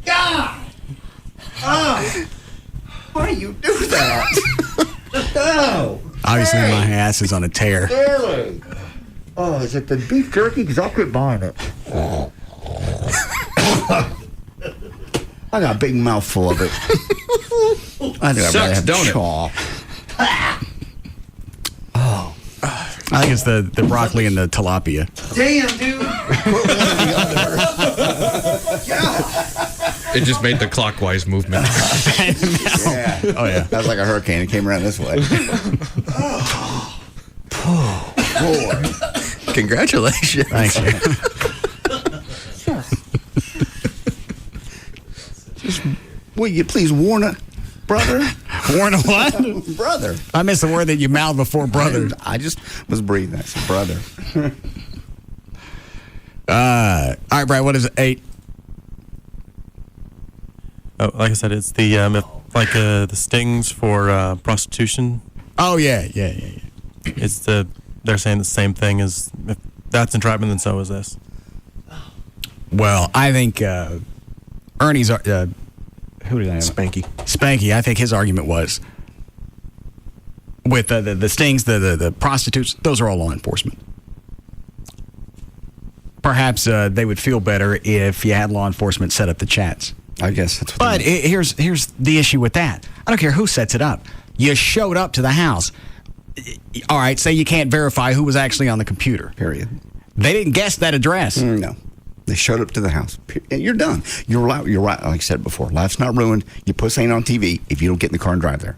God! Oh! Why do you do that? No! Obviously, my ass is on a tear. Really? Oh, is it the beef jerky? Because I'll quit buying it. I got a big mouthful of it. I think Sucks, have don't it? chaw. Oh. I think it's the broccoli and the tilapia. Damn, dude! It just made the clockwise movement. Yeah. Oh, yeah. That was like a hurricane. It came around this way. Oh, boy. Congratulations. Thank you. Will you please warn a brother? Warn a what? Brother. I missed the word that you mouthed before brother. I just was breathing. I said brother. All right, Brad, what is it? 8? Oh, like I said, it's the the stings for prostitution. Oh, yeah. It's they're saying the same thing as if that's entrapment, then so is this. Well, I think Ernie's... who did I have? Spanky, I think his argument was with the stings, the prostitutes, those are all law enforcement. Perhaps they would feel better if you had law enforcement set up the chats. I guess that's what. But here's the issue with that. I don't care who sets it up. You showed up to the house. All right, say you can't verify who was actually on the computer. Period. They didn't guess that address. No. They showed up to the house. You're done. You're right. Like I said before. Life's not ruined. You put something on TV if you don't get in the car and drive there.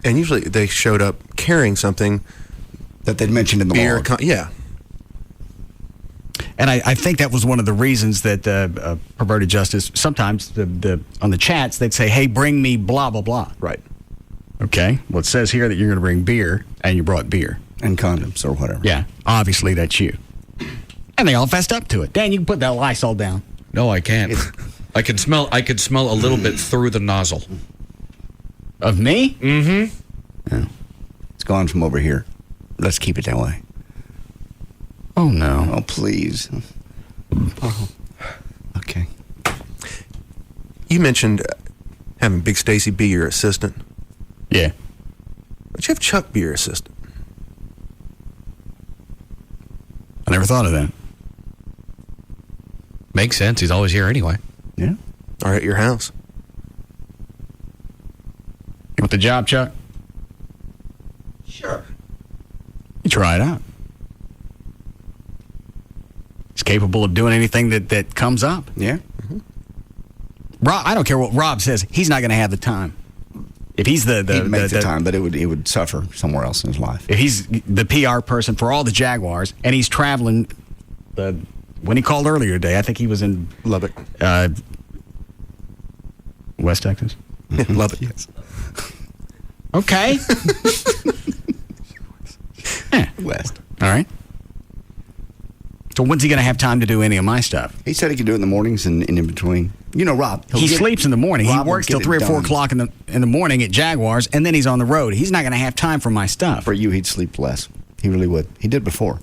And usually they showed up carrying something that they'd mentioned in the log. Yeah. And I think that was one of the reasons that Perverted Justice, sometimes on the chats, they'd say, hey, bring me blah, blah, blah. Right. Okay. Well, it says here that you're going to bring beer, and you brought beer. And condoms or whatever. Yeah. Obviously, that's you. And they all fessed up to it. Dan, you can put that Lysol down. No, I can't. I could smell a little bit through the nozzle. Of me? Mm-hmm. Yeah. It's gone from over here. Let's keep it that way. Oh, no. Oh, please. Oh. Okay. You mentioned having Big Stacy be your assistant. Yeah. But you have Chuck be your assistant. I never thought of that. Makes sense. He's always here anyway. Yeah. Or at your house. You want the job, Chuck? Sure. You try it out. He's capable of doing anything that comes up. Yeah. Mm-hmm. Rob, I don't care what Rob says. He's not going to have the time. If he's he'd make the time, but it would suffer somewhere else in his life. If he's the PR person for all the Jaguars and he's traveling, when he called earlier today, I think he was in Lubbock, West Texas. Lubbock, yes. Okay. West. All right. So when's he going to have time to do any of my stuff? He said he could do it in the mornings and in between. You know, Rob. He sleeps in the morning. Rob he works till 3 or 4 o'clock in the morning at Jaguars, and then he's on the road. He's not going to have time for my stuff. For you, he'd sleep less. He really would. He did before.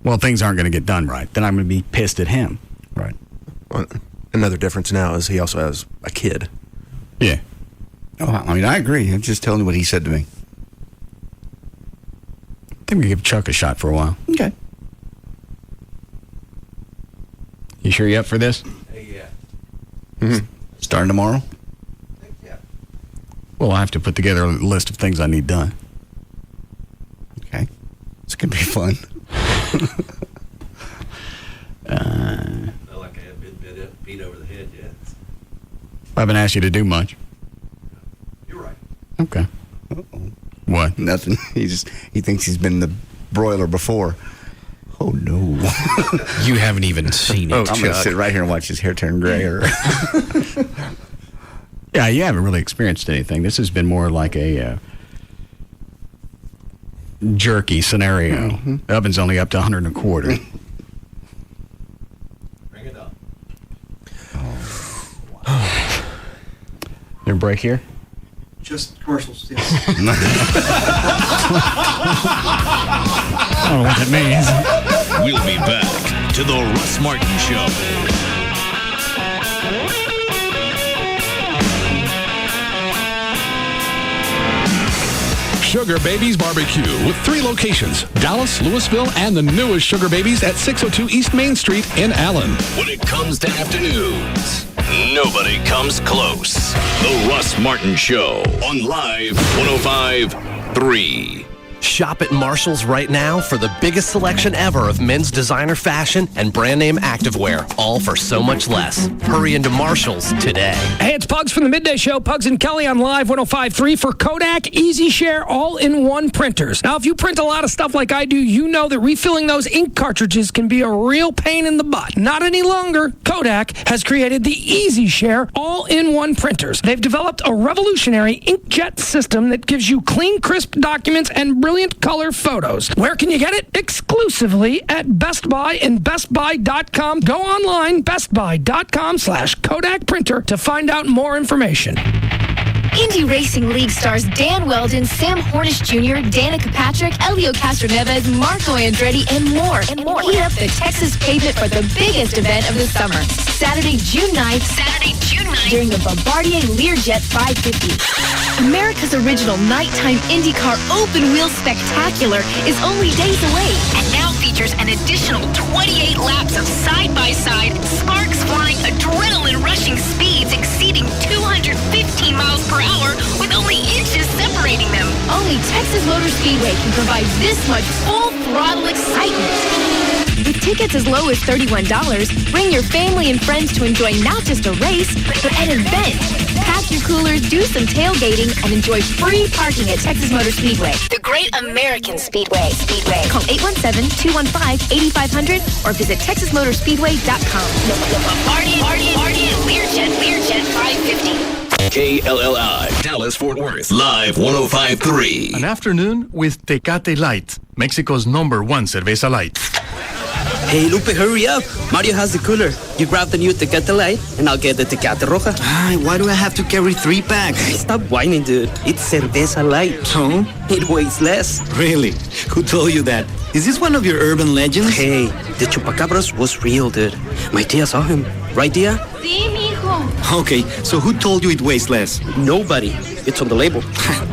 Well, things aren't going to get done right. Then I'm going to be pissed at him. Right. Well, another difference now is he also has a kid. Yeah. Oh, I mean, I agree. I'm just telling you what he said to me. I think we give Chuck a shot for a while. Okay. You sure you up for this? Yeah. Mm-hmm. Starting tomorrow? Yeah. Well, I have to put together a list of things I need done. Okay. It's going to be fun. Not like I have been beat over the head yet. I haven't asked you to do much. You're right. Okay. Uh-oh. What? Nothing. He thinks he's been in the broiler before. Oh, no. You haven't even seen it. I'm going to sit right here and watch his hair turn gray. Yeah, you haven't really experienced anything. This has been more like a jerky scenario. Mm-hmm. The oven's only up to 125. Bring it up. There a break here? Just commercials, yes. I don't know what that means. We'll be back to the Russ Martin Show. Sugar Babies Barbecue with 3 locations, Dallas, Louisville, and the newest Sugar Babies at 602 East Main Street in Allen. When it comes to afternoons, nobody comes close. The Russ Martin Show on Live 105.3. Shop at Marshall's right now for the biggest selection ever of men's designer fashion and brand name activewear, all for so much less. Hurry into Marshall's today. Hey, it's Pugs from the Midday Show. Pugs and Kelly on Live 105.3 for Kodak Easy Share all-in-one printers. Now, if you print a lot of stuff like I do, you know that refilling those ink cartridges can be a real pain in the butt. Not any longer. Kodak has created the Easy Share all-in-one printers. They've developed a revolutionary inkjet system that gives you clean, crisp documents and brilliant color photos. Where can you get it? Exclusively at Best Buy and BestBuy.com. Go online, BestBuy.com/Kodak printer to find out more information. Indy Racing League stars Dan Weldon, Sam Hornish Jr., Danica Patrick, Elio Castroneves, Marco Andretti, and more. Heat up the Texas pavement for the biggest event of the summer. Saturday, June 9th. During the Bombardier Learjet 550. America's original nighttime IndyCar open-wheel spectacular is only days away. And now features an additional 28 laps of side-by-side, sparks flying, adrenaline-rushing speeds exceeding 215 miles per hour with only inches separating them. Only Texas Motor Speedway can provide this much full-throttle excitement. With tickets as low as $31, bring your family and friends to enjoy not just a race, but an event. Pack your coolers, do some tailgating, and enjoy free parking at Texas Motor Speedway. The Great American Speedway. Call 817-215-8500 or visit TexasMotorspeedway.com. Party at Learjet 550. KLLI, Dallas, Fort Worth, Live 105.3. An afternoon with Tecate Light, Mexico's #1 cerveza light. Hey, Lupe, hurry up. Mario has the cooler. You grab the new Tecate Light, and I'll get the Tecate Roja. Why do I have to carry 3 packs? Stop whining, dude. It's Cerveza Light. So? It weighs less. Really? Who told you that? Is this one of your urban legends? Hey, the Chupacabras was real, dude. My tia saw him. Right, tia? Sí, mijo. Okay, so who told you it weighs less? Nobody. It's on the label.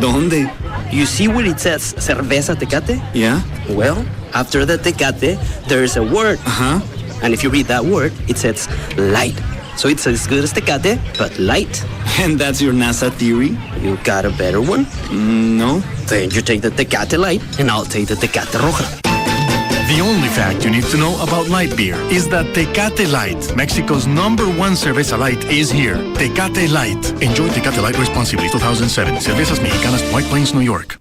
¿Dónde? You see where it says Cerveza Tecate? Yeah? Well, after the Tecate, there's a word. Uh-huh. And if you read that word, it says light. So it's as good as Tecate, but light. And that's your NASA theory? You got a better one? No. Then you take the Tecate Light, and I'll take the Tecate Roja. The only fact you need to know about light beer is that Tecate Light, Mexico's #1 cerveza light, is here. Tecate Light. Enjoy Tecate Light responsibly. 2007. Cervezas Mexicanas, White Plains, New York.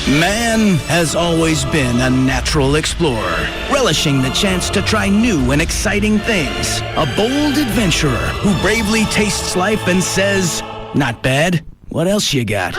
Man has always been a natural explorer, relishing the chance to try new and exciting things. A bold adventurer who bravely tastes life and says, "Not bad. What else you got?"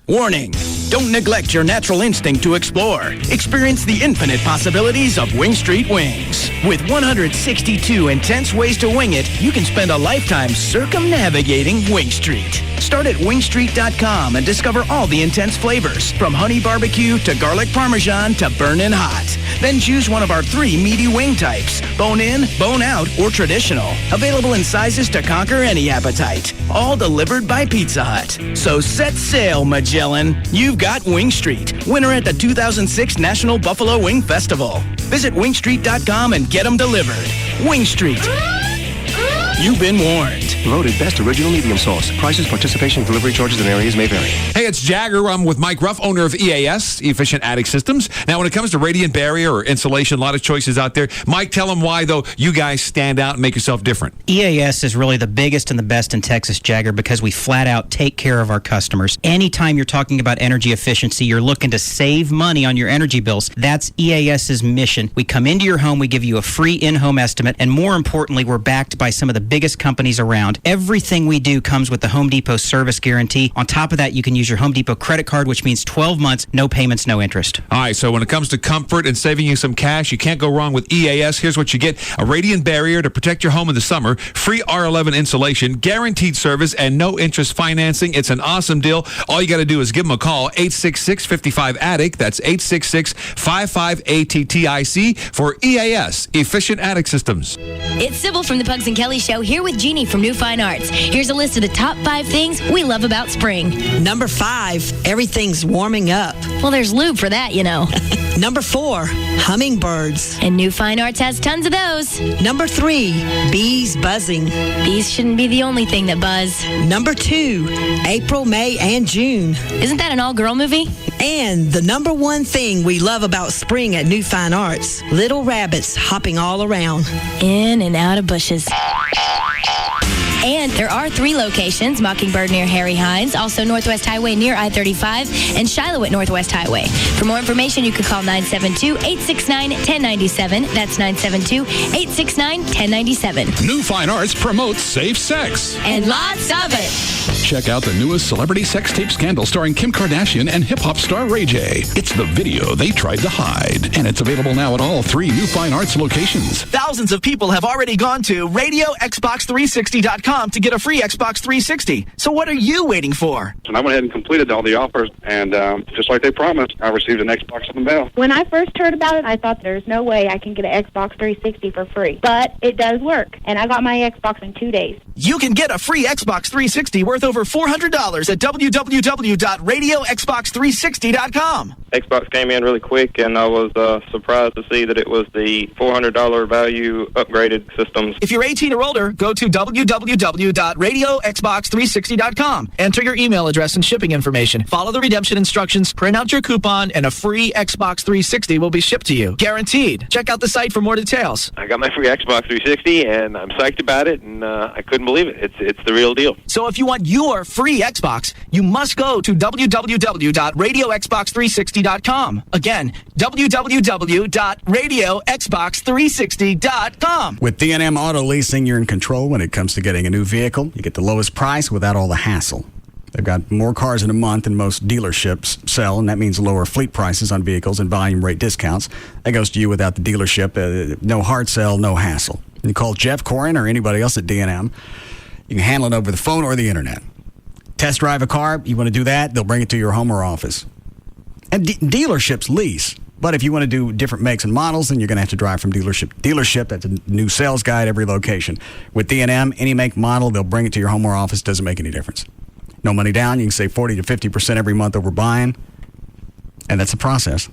Warning! Don't neglect your natural instinct to explore. Experience the infinite possibilities of Wing Street Wings. With 162 intense ways to wing it, you can spend a lifetime circumnavigating Wing Street. Start at wingstreet.com and discover all the intense flavors, from honey barbecue to garlic parmesan to burnin' hot. Then choose one of our 3 meaty wing types: bone in, bone out, or traditional. Available in sizes to conquer any appetite. All delivered by Pizza Hut. So set sail, Magellan. You've got Wing Street, winner at the 2006 National Buffalo Wing Festival. Visit wingstreet.com and get them delivered. Wing Street. You've been warned. Voted best original medium sauce. Prices, participation, delivery charges, and areas may vary. Hey, it's Jagger. I'm with Mike Ruff, owner of EAS, Efficient Attic Systems. Now, when it comes to radiant barrier or insulation, a lot of choices out there. Mike, tell them why, though, you guys stand out and make yourself different. EAS is really the biggest and the best in Texas, Jagger, because we flat out take care of our customers. Anytime you're talking about energy efficiency, you're looking to save money on your energy bills. That's EAS's mission. We come into your home, we give you a free in-home estimate, and more importantly, we're backed by some of the biggest companies around. Everything we do comes with the Home Depot service guarantee. On top of that, you can use your Home Depot credit card, which means 12 months, no payments, no interest. All right, so when it comes to comfort and saving you some cash, you can't go wrong with EAS. Here's what you get: a radiant barrier to protect your home in the summer, free R11 insulation, guaranteed service, and no interest financing. It's an awesome deal. All you got to do is give them a call, 866-55-ATTIC. That's 866-55-ATTIC for EAS, Efficient Attic Systems. It's Sybil from the Pugs and Kelly Show, here with Jeannie from New Fine Arts. Here's a list of the top 5 things we love about spring. Number 5, everything's warming up. Well, there's lube for that, you know. Number 4, hummingbirds. And New Fine Arts has tons of those. Number 3, bees buzzing. Bees shouldn't be the only thing that buzz. Number 2, April, May, and June. Isn't that an all-girl movie? And the number 1 thing we love about spring at New Fine Arts, little rabbits hopping all around. In and out of bushes. And there are 3 locations: Mockingbird near Harry Hines, also Northwest Highway near I-35, and Shiloh at Northwest Highway. For more information, you can call 972-869-1097. That's 972-869-1097. New Fine Arts promotes safe sex. And lots of it. Check out the newest celebrity sex tape scandal starring Kim Kardashian and hip-hop star Ray J. It's the video they tried to hide, and it's available now at all 3 New Fine Arts locations. Thousands of people have already gone to RadioXbox360.com to get a free Xbox 360. So what are you waiting for? And I went ahead and completed all the offers, and just like they promised, I received an Xbox in the mail. When I first heard about it, I thought there's no way I can get an Xbox 360 for free. But it does work, and I got my Xbox in 2 days. You can get a free Xbox 360 worth over $400 at www.radioxbox360.com. Xbox came in really quick, and I was surprised to see that it was the $400 value upgraded systems. If you're 18 or older, go to www.radioxbox360.com. Enter your email address and shipping information. Follow the redemption instructions, print out your coupon, and a free Xbox 360 will be shipped to you. Guaranteed. Check out the site for more details. I got my free Xbox 360, and I'm psyched about it, and I couldn't believe it. It's the real deal. So if you want your free Xbox, you must go to www.radioxbox360.com. Again, www.radioxbox360.com. With D&M Auto Leasing, you're in control when it comes to getting a new vehicle. You get the lowest price without all the hassle. They've got more cars in a month than most dealerships sell, and that means lower fleet prices on vehicles and volume rate discounts. That goes to you without the dealership. No hard sell, no hassle. You call Jeff Corin or anybody else at D&M. You can handle it over the phone or the internet. Test drive a car, you want to do that, they'll bring it to your home or office. And dealerships lease. But if you want to do different makes and models, then you're going to have to drive from dealership to dealership. That's a new sales guy at every location. With D&M, any make model, they'll bring it to your home or office. Doesn't make any difference. No money down. You can save 40 to 50% every month over buying. And that's the process.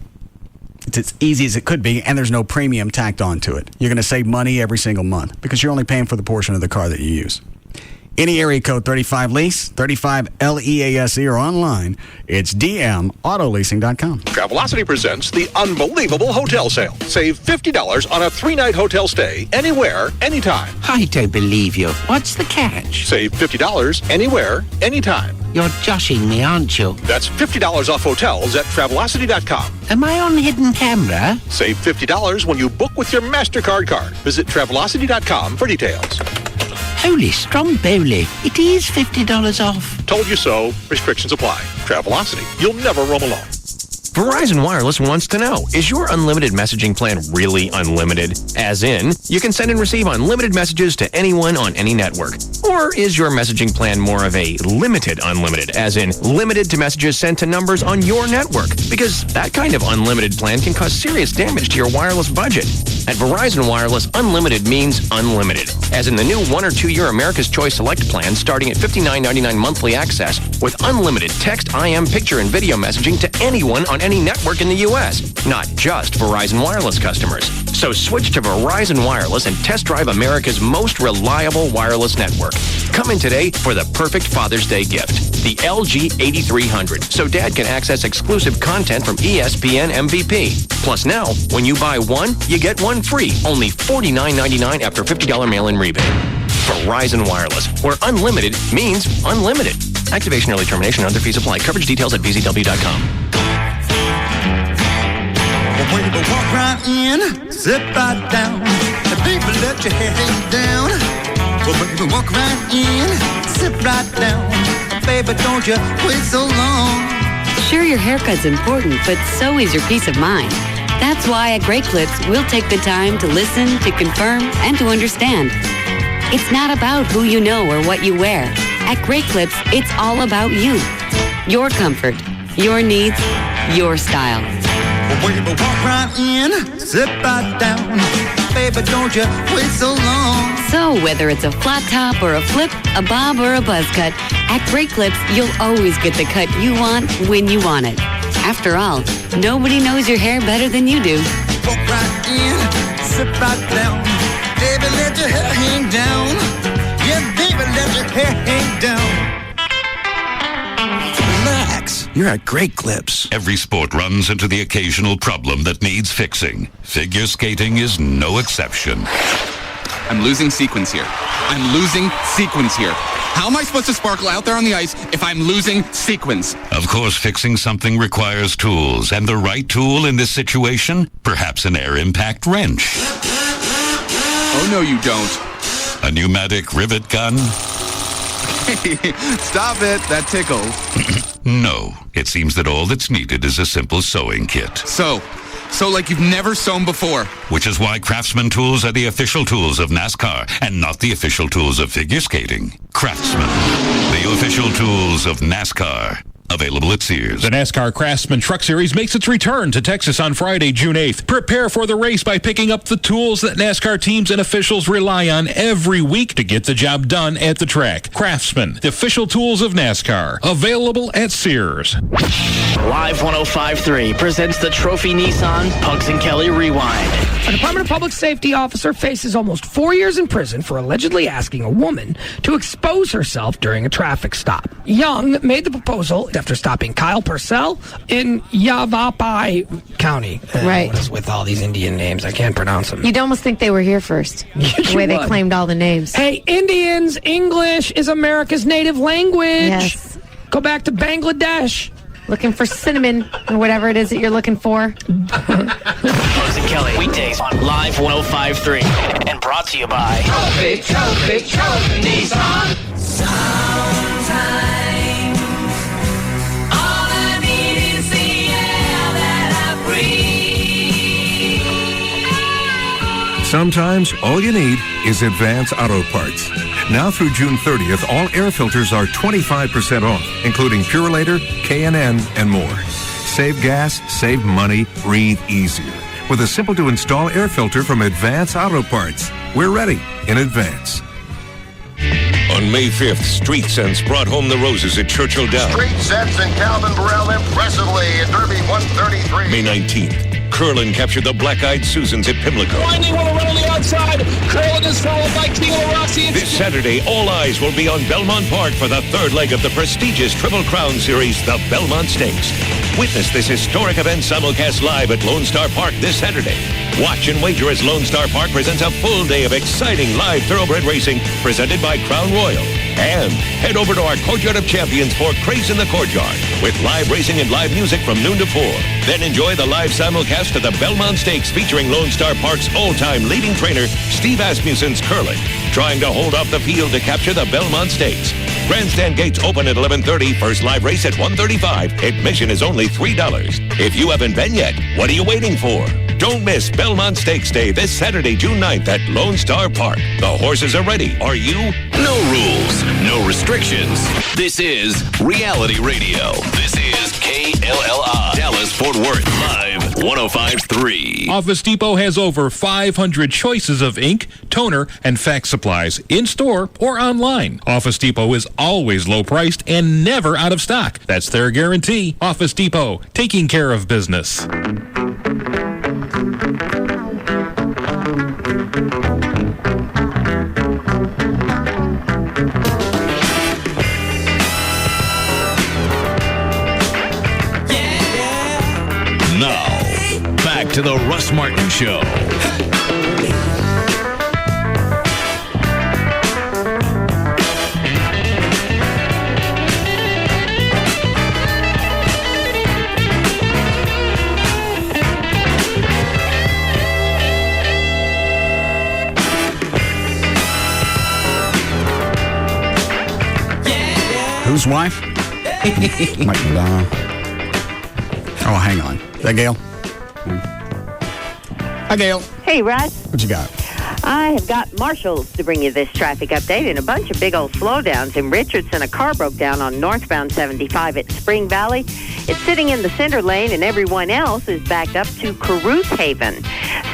It's as easy as it could be, and there's no premium tacked onto it. You're going to save money every single month because you're only paying for the portion of the car that you use. Any area code 35LEASE, 35LEASE, or online, it's dmautoleasing.com. Travelocity presents the unbelievable hotel sale. Save $50 on a 3-night hotel stay anywhere, anytime. I don't believe you. What's the catch? Save $50 anywhere, anytime. You're joshing me, aren't you? That's $50 off hotels at Travelocity.com. Am I on hidden camera? Save $50 when you book with your MasterCard card. Visit Travelocity.com for details. Holy stromboli, it is $50 off. Told you so. Restrictions apply. Travelocity. You'll never roam alone. Verizon Wireless wants to know, is your unlimited messaging plan really unlimited? As in, you can send and receive unlimited messages to anyone on any network. Or is your messaging plan more of a limited unlimited, as in limited to messages sent to numbers on your network? Because that kind of unlimited plan can cause serious damage to your wireless budget. At Verizon Wireless, unlimited means unlimited, as in the new 1 or 2 year America's Choice Select plan starting at $59.99 monthly access with unlimited text, IM, picture, and video messaging to anyone on any network in the U.S., not just Verizon Wireless customers. So switch to Verizon Wireless and test drive America's most reliable wireless network. Come in today for the perfect Father's Day gift, the LG 8300, so Dad can access exclusive content from ESPN MVP. Plus now, when you buy one, you get one free, only $49.99 after $50 mail-in rebate. Verizon Wireless, where unlimited means unlimited. Activation, early termination, and other fees apply. Coverage details at vzw.com. When you walk right in, sit right down, and baby, let your hair hang down. Well, when you walk right in, sit right down, baby, don't you wait so long. Sure, your haircut's important, but so is your peace of mind. That's why at Great Clips, we'll take the time to listen, to confirm, and to understand. It's not about who you know or what you wear. At Great Clips, it's all about you. Your comfort, your needs, your style. When you walk right in, sit right down, baby, don't you wait so long. So whether it's a flat top or a flip, a bob or a buzz cut, at Great Clips, you'll always get the cut you want when you want it. After all, nobody knows your hair better than you do. Walk right in, sit right down, baby, let your hair hang down. Yeah, baby, let your hair hang down. Relax. You're at Great Clips. Every sport runs into the occasional problem that needs fixing. Figure skating is no exception. I'm losing sequence here. How am I supposed to sparkle out there on the ice if I'm losing sequence? Of course, fixing something requires tools, and the right tool in this situation? Perhaps an air impact wrench. Oh, no, you don't. A pneumatic rivet gun? Hey, stop it. That tickles. No. It seems that all that's needed is a simple sewing kit. So like you've never sewn before. Which is why Craftsman tools are the official tools of NASCAR and not the official tools of figure skating. Craftsman, the official tools of NASCAR. Available at Sears. The NASCAR Craftsman Truck Series makes its return to Texas on Friday, June 8th. Prepare for the race by picking up the tools that NASCAR teams and officials rely on every week to get the job done at the track. Craftsman, the official tools of NASCAR. Available at Sears. Live 105.3 presents the Trophy Nissan Pugs and Kelly Rewind. A Department of Public Safety officer faces almost 4 years in prison for allegedly asking a woman to expose herself during a traffic stop. Young made the proposal after stopping Kyle Purcell in Yavapai County. Right. What is with all these Indian names? I can't pronounce them. You'd almost think they were here first. The way they claimed all the names. Hey, Indians, English is America's native language. Yes. Go back to Bangladesh. Looking for cinnamon or whatever it is that you're looking for. Pugs and Kelly, weekdays on Live 105.3. And brought to you by Trophy Nissan. Sometime Sometimes all you need is Advance Auto Parts. Now through June 30th, all air filters are 25% off, including Purolator, K&N, and more. Save gas, save money, breathe easier with a simple-to-install air filter from Advance Auto Parts. We're ready in advance. On May 5th, Street Sense brought home the roses at Churchill Downs. Street Sense and Calvin Burrell impressively in Derby 133. May 19th, Curlin captured the Black-Eyed Susans at Pimlico. Winding will run on the outside. Curlin is followed by Kilo Rossi. This Saturday, all eyes will be on Belmont Park for the third leg of the prestigious Triple Crown Series, the Belmont Stakes. Witness this historic event simulcast live at Lone Star Park this Saturday. Watch and wager as Lone Star Park presents a full day of exciting live thoroughbred racing presented by Crown Royal. And head over to our Courtyard of Champions for Craze in the Courtyard with live racing and live music from noon to 4. Then enjoy the live simulcast of the Belmont Stakes featuring Lone Star Park's all-time leading trainer, Steve Asmussen's Curlin, trying to hold off the field to capture the Belmont Stakes. Grandstand gates open at 11:30. First live race at 1:35. Admission is only $3. If you haven't been yet, what are you waiting for? Don't miss Belmont Stakes Day this Saturday, June 9th at Lone Star Park. The horses are ready. Are you? No rules, no restrictions. This is Reality Radio. This is KLLI, Dallas-Fort Worth, live 105.3. Office Depot has over 500 choices of ink, toner, and fax supplies in-store or online. Office Depot is always low-priced and never out of stock. That's their guarantee. Office Depot, taking care of business. Now, back to the Russ Martin Show. Whose wife? Mike Madonna. Oh, hang on. Is that Gail? Hi, Gail. Hey, Russ. What you got? I have got marshals to bring you this traffic update and a bunch of big old slowdowns. In Richardson, a car broke down on northbound 75 at Spring Valley. It's sitting in the center lane, and everyone else is backed up to Caruth Haven.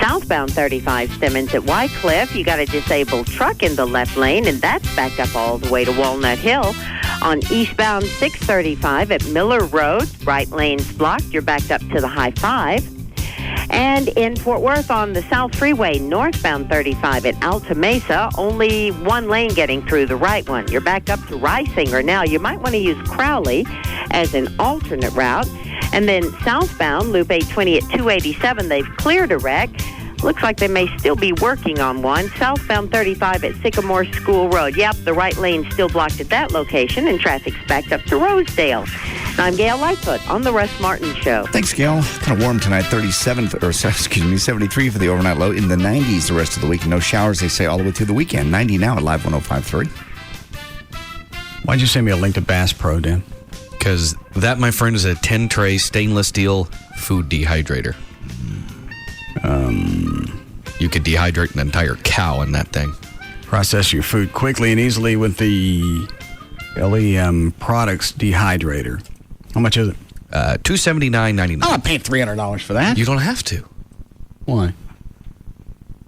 Southbound 35 Simmons at Wycliffe, you got a disabled truck in the left lane, and that's backed up all the way to Walnut Hill. On eastbound 635 at Miller Road, right lane's blocked. You're backed up to the High 5. And in Fort Worth on the South Freeway, northbound 35 at Alta Mesa, only one lane getting through, the right one. You're backed up to Reisinger. Now, you might want to use Crowley as an alternate route. And then southbound, Loop 820 at 287, they've cleared a wreck. Looks like they may still be working on one. Southbound 35 at Sycamore School Road. Yep, the right lane's still blocked at that location, and traffic's backed up to Rosedale. I'm Gail Lightfoot on the Russ Martin Show. Thanks, Gail. Kind of warm tonight. 73 for the overnight low. In the 90s the rest of the week. No showers, they say, all the way through the weekend. 90 now at Live 105.3. Why'd you send me a link to Bass Pro, Dan? Because that, my friend, is a 10-tray stainless steel food dehydrator. You could dehydrate an entire cow in that thing. Process your food quickly and easily with the LEM Products Dehydrator. How much is it? $279.99. I'm not paying $300 for that. You don't have to. Why?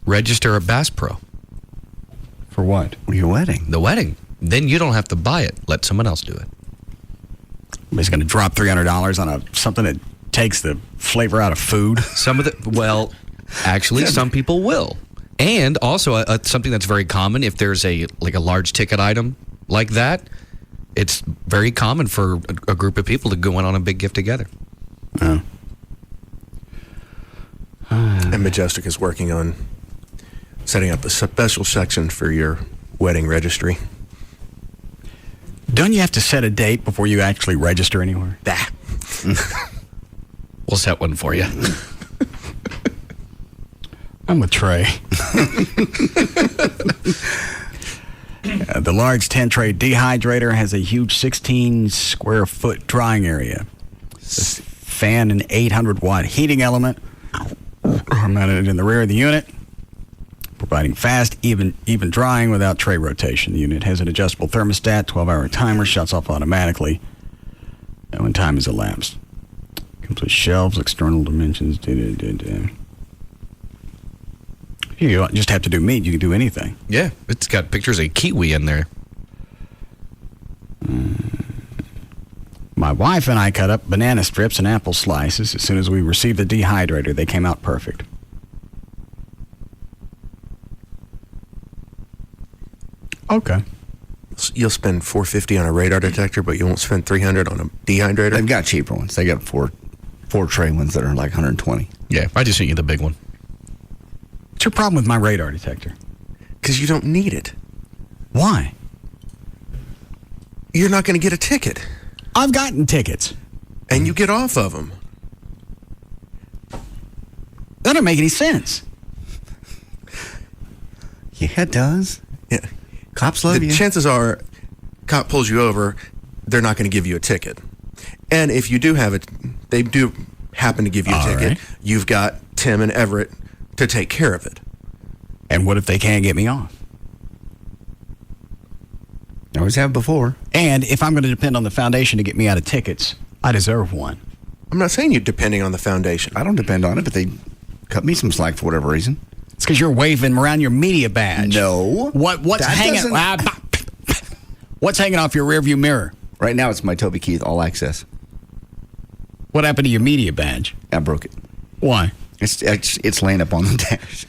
Register at Bass Pro. For what? Your wedding. The wedding. Then you don't have to buy it. Let someone else do it. Somebody's going to drop $300 on something that takes the flavor out of food. Actually, some people will. And also, something that's very common, if there's a large ticket item like that, it's very common for a group of people to go in on a big gift together. Oh. And Majestic is working on setting up a special section for your wedding registry. Don't you have to set a date before you actually register anywhere? We'll set one for you. I'm with Trey. The large 10-tray dehydrator has a huge 16-square-foot drying area. This fan and 800-watt heating element are mounted in the rear of the unit. providing fast, even drying without tray rotation. The unit has an adjustable thermostat, 12-hour timer, shuts off automatically when time has elapsed. Comes with shelves, external dimensions. You don't just have to do meat. You can do anything. Yeah, it's got pictures of kiwi in there. My wife and I cut up banana strips and apple slices. As soon as we received the dehydrator, they came out perfect. Okay. You'll spend $450 on a radar detector, but you won't spend $300 on a dehydrator? They've got cheaper ones. They got four tray ones that are like $120. Yeah, I just sent you the big one. What's your problem with my radar detector? Because you don't need it. Why? You're not going to get a ticket. I've gotten tickets. And you get off of them. That doesn't make any sense. Yeah, it does. Yeah. Cops love you. Chances are, cop pulls you over, they're not going to give you a ticket. And if you do have it, they do happen to give you a ticket. Right. You've got Tim and Everett to take care of it. And what if they can't get me off? I always have before. And if I'm going to depend on the foundation to get me out of tickets, I deserve one. I'm not saying you're depending on the foundation. I don't depend on it, but they cut me some slack for whatever reason. It's because you're waving around your media badge. No. What's hanging? What's hanging off your rearview mirror? Right now, it's my Toby Keith All Access. What happened to your media badge? I broke it. Why? It's laying up on the dash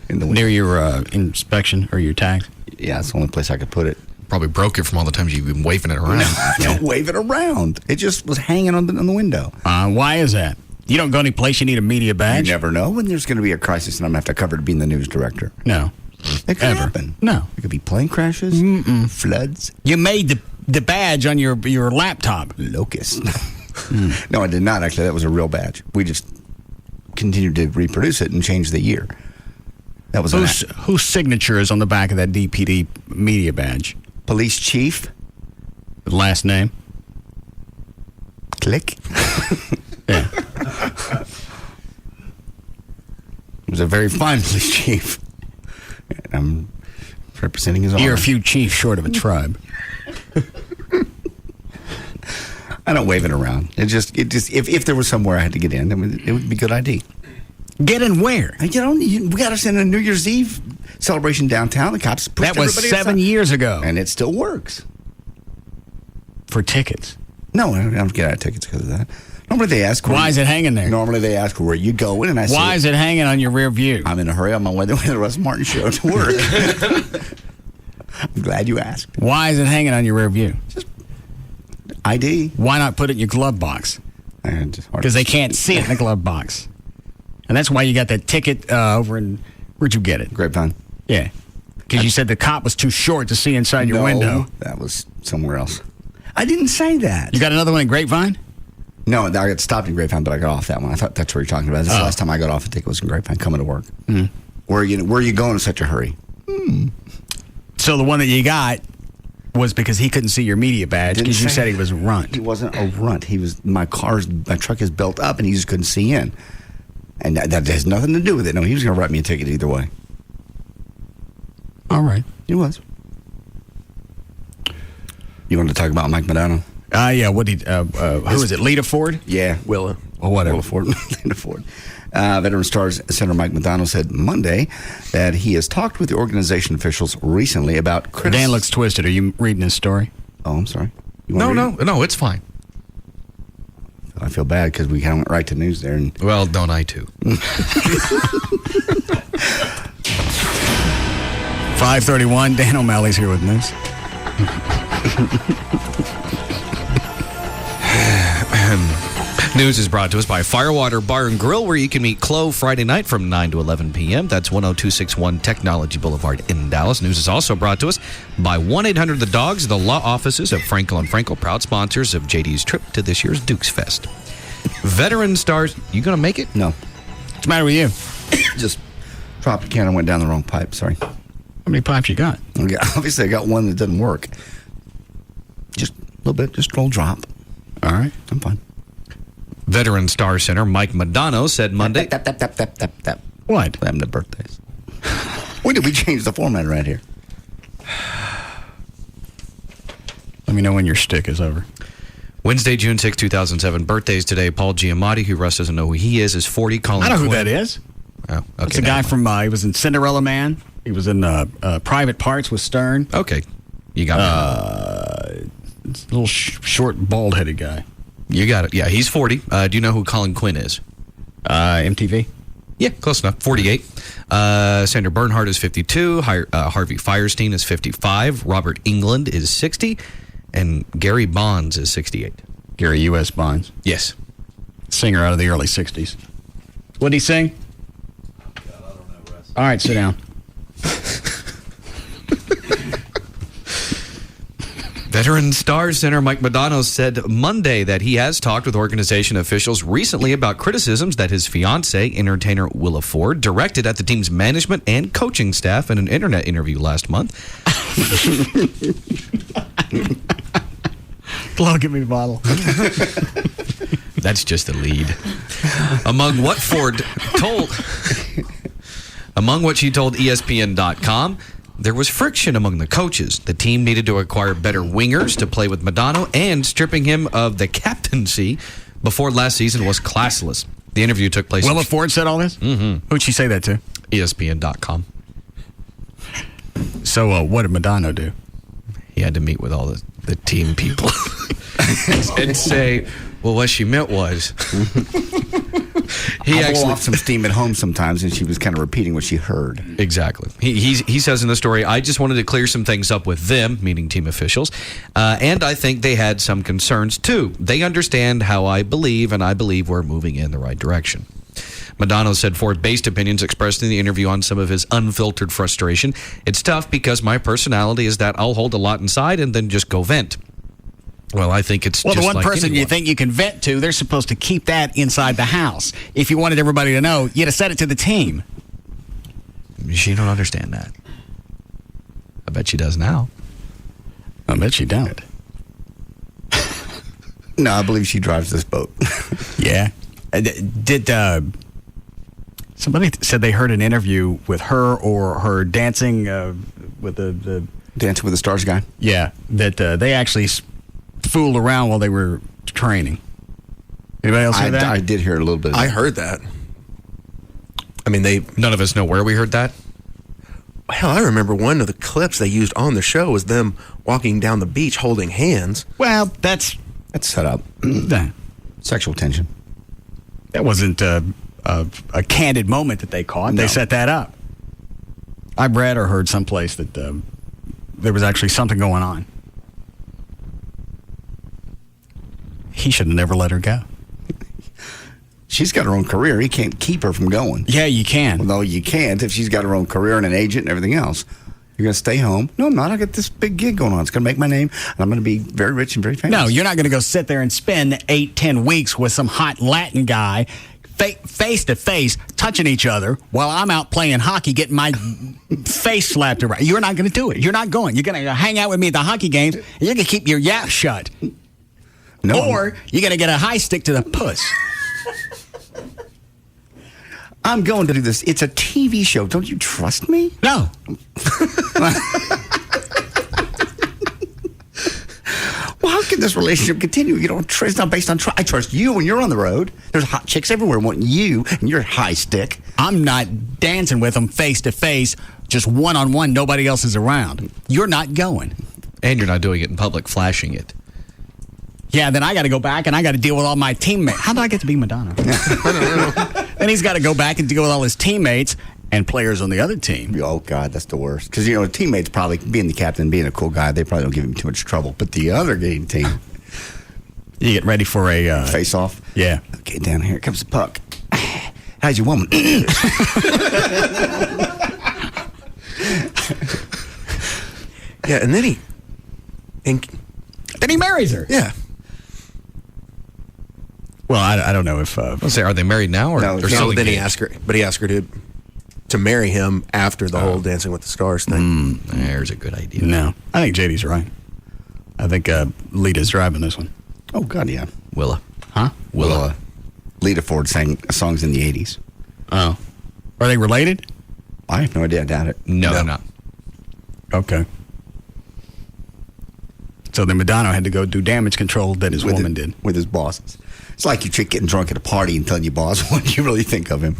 in the window. Near your inspection or your tag. Yeah, it's the only place I could put it. Probably broke it from all the times you've been waving it around. Don't wave it around. It just was hanging on the window. Why is that? You don't go any place you need a media badge? You never know when there's going to be a crisis and I'm going to have to cover to being the news director. No. It could happen. No. It could be plane crashes, floods. You made the badge on your laptop. Locust. No, I did not, actually. That was a real badge. We just continued to reproduce it and change the year. That was whose signature is on the back of that DPD media badge? Police chief. The last name? Click. Yeah. He was a very fine police chief. I'm representing his honor. You're a few chiefs short of a tribe. I don't wave it around. It just if there was somewhere I had to get in, it would be a good ID. Get in where? We got us in a New Year's Eve celebration downtown. The cops pushed that was 7 years ago, and it still works. For tickets? No, I don't get out of tickets because of that. Normally they ask. Why is it hanging there? Normally they ask where you going, and I say, why is it hanging on your rear view? I'm in a hurry on my way to the Russ Martin Show to work. I'm glad you asked. Why is it hanging on your rear view? Just ID. Why not put it in your glove box? Because they can't see it in the glove box. And that's why you got that ticket over in, where'd you get it? Grapevine. Yeah. Because you said the cop was too short to see inside your window. That was somewhere else. I didn't say that. You got another one in Grapevine? No, I got stopped in Grapevine, but I got off that one. I thought that's what you're talking about. This is the last time I got off a ticket was in Grapevine coming to work. Mm. Where are you going in such a hurry? So the one that you got was because he couldn't see your media badge because you said he was a runt. He wasn't a runt. He was my truck is built up and he just couldn't see in. And that has nothing to do with it. No, he was going to write me a ticket either way. All right. He was. You want to talk about Mike Madonna? Yeah. What did who is it? Lita Ford? Yeah. Willa. Or whatever. Willa Ford. Lita Ford. Veteran Stars Senator Mike Madonna said Monday that he has talked with the organization officials recently about Dan looks twisted. Are you reading his story? Oh, I'm sorry. No, it's fine. I feel bad because we kind of went right to news there. And well, don't I too? 5:31. Dan O'Malley's here with news. News is brought to us by Firewater Bar and Grill, where you can meet Chloe Friday night from 9 to 11 p.m. That's 10261 Technology Boulevard in Dallas. News is also brought to us by 1-800 The Dogs, the law offices of Frankel & Frankel, proud sponsors of JD's trip to this year's Dukes Fest. Veteran Stars, you going to make it? No. What's the matter with you? Just dropped a can and went down the wrong pipe. Sorry. How many pipes you got? Okay, obviously, I got one that doesn't work. Just a little bit, just a little drop. All right. I'm fine. Veteran Star Center Mike Madonna said Monday. What? What? Having the birthdays. We When did we change the format right here? Let me know when your shtick is over. Wednesday, June 6, 2007. Birthdays today. Paul Giamatti, who Russ doesn't know who he is 40. Colin I know Quinn. who that is. Oh, okay. It's a guy from, he was in Cinderella Man. He was in Private Parts with Stern. Okay. You got it. Little short, bald-headed guy. You got it. Yeah, he's 40. Do you know who Colin Quinn is? MTV? Yeah, close enough. 48. Sandra Bernhardt is 52. Harvey Fierstein is 55. Robert England is 60. And Gary Bonds is 68. Gary U.S. Bonds? Yes. Singer out of the early 60s. What'd he sing? All right, sit down. Veteran Star Center Mike Modano said Monday that he has talked with organization officials recently about criticisms that his fiancée, entertainer Willa Ford, directed at the team's management and coaching staff in an internet interview last month. Glow, give me the bottle. That's just a lead. Among what she told ESPN.com, there was friction among the coaches. The team needed to acquire better wingers to play with Modano, and stripping him of the captaincy before last season was classless. The interview took place. Willa Ford said all this? Mm-hmm. Who'd she say that to? ESPN.com. So what did Modano do? He had to meet with all the team people and say, well, what she meant was... I blow off some steam at home sometimes, and she was kind of repeating what she heard. Exactly. He says in the story, I just wanted to clear some things up with them, meaning team officials, and I think they had some concerns too. They understand how I believe, and I believe we're moving in the right direction. Modano said Ford based opinions expressed in the interview on some of his unfiltered frustration. It's tough because my personality is that I'll hold a lot inside and then just go vent. Well, I think it's well, just the one like person anyone. you think you can vent to, they're supposed to keep that inside the house. If you wanted everybody to know, you'd have said it to the team. She don't understand that. I bet she does now. I bet she don't. No, I believe she drives this boat. Yeah. Did somebody said they heard an interview with her or her dancing with the Dancing with the Stars guy? Yeah, that they actually fooled around while they were training. Anybody else hear that? I did hear a little bit of I that. heard that. I mean, none of us know where we heard that. Hell, I remember one of the clips they used on the show was them walking down the beach holding hands. Well, that's set up. Sexual tension. That wasn't a candid moment that they caught. No. They set that up. I've read or heard someplace that there was actually something going on. He should have never let her go. She's got her own career. He can't keep her from going. Yeah, you can. Well, no, you can't if she's got her own career and an agent and everything else. You're going to stay home. No, I'm not. I got this big gig going on. It's going to make my name, and I'm going to be very rich and very famous. No, you're not going to go sit there and spend 8-10 weeks with some hot Latin guy face to face, touching each other while I'm out playing hockey, getting my face slapped around. You're not going to do it. You're not going. You're going to hang out with me at the hockey games, and you're going to keep your yap shut. No, or you're going to get a high stick to the puss. I'm going to do this. It's a TV show. Don't you trust me? No. Well, how can this relationship continue? You don't trust. It's not based on trust. I trust you when you're on the road. There's hot chicks everywhere wanting you, and you're high stick. I'm not dancing with them face to face, just one-on-one. Nobody else is around. You're not going. And you're not doing it in public, flashing it. Yeah, then I got to go back and I got to deal with all my teammates. How did I get to be Madonna? I don't know. Then he's got to go back and deal with all his teammates and players on the other team. Oh, God, that's the worst. Because, you know, teammates probably, being the captain, being a cool guy, they probably don't give him too much trouble. But the other game team. You get ready for a... face-off? Yeah. Okay, down here comes the puck. How's your woman? Yeah, and then he marries her. Yeah. Well, I don't know if... Let's say, are they married now? Or No, then he asked her to marry him after the whole Dancing with the Stars thing. There's a good idea. No, I think JD's right. I think Lita's driving this one. Oh, God, yeah. Willa. Huh? Willa. Lita Ford sang songs in the 80s. Oh. Are they related? I have no idea. I doubt it. No, they're not. Okay. So then Madonna had to go do damage control that his woman did. With his bosses. It's like you trick getting drunk at a party and telling your boss what you really think of him.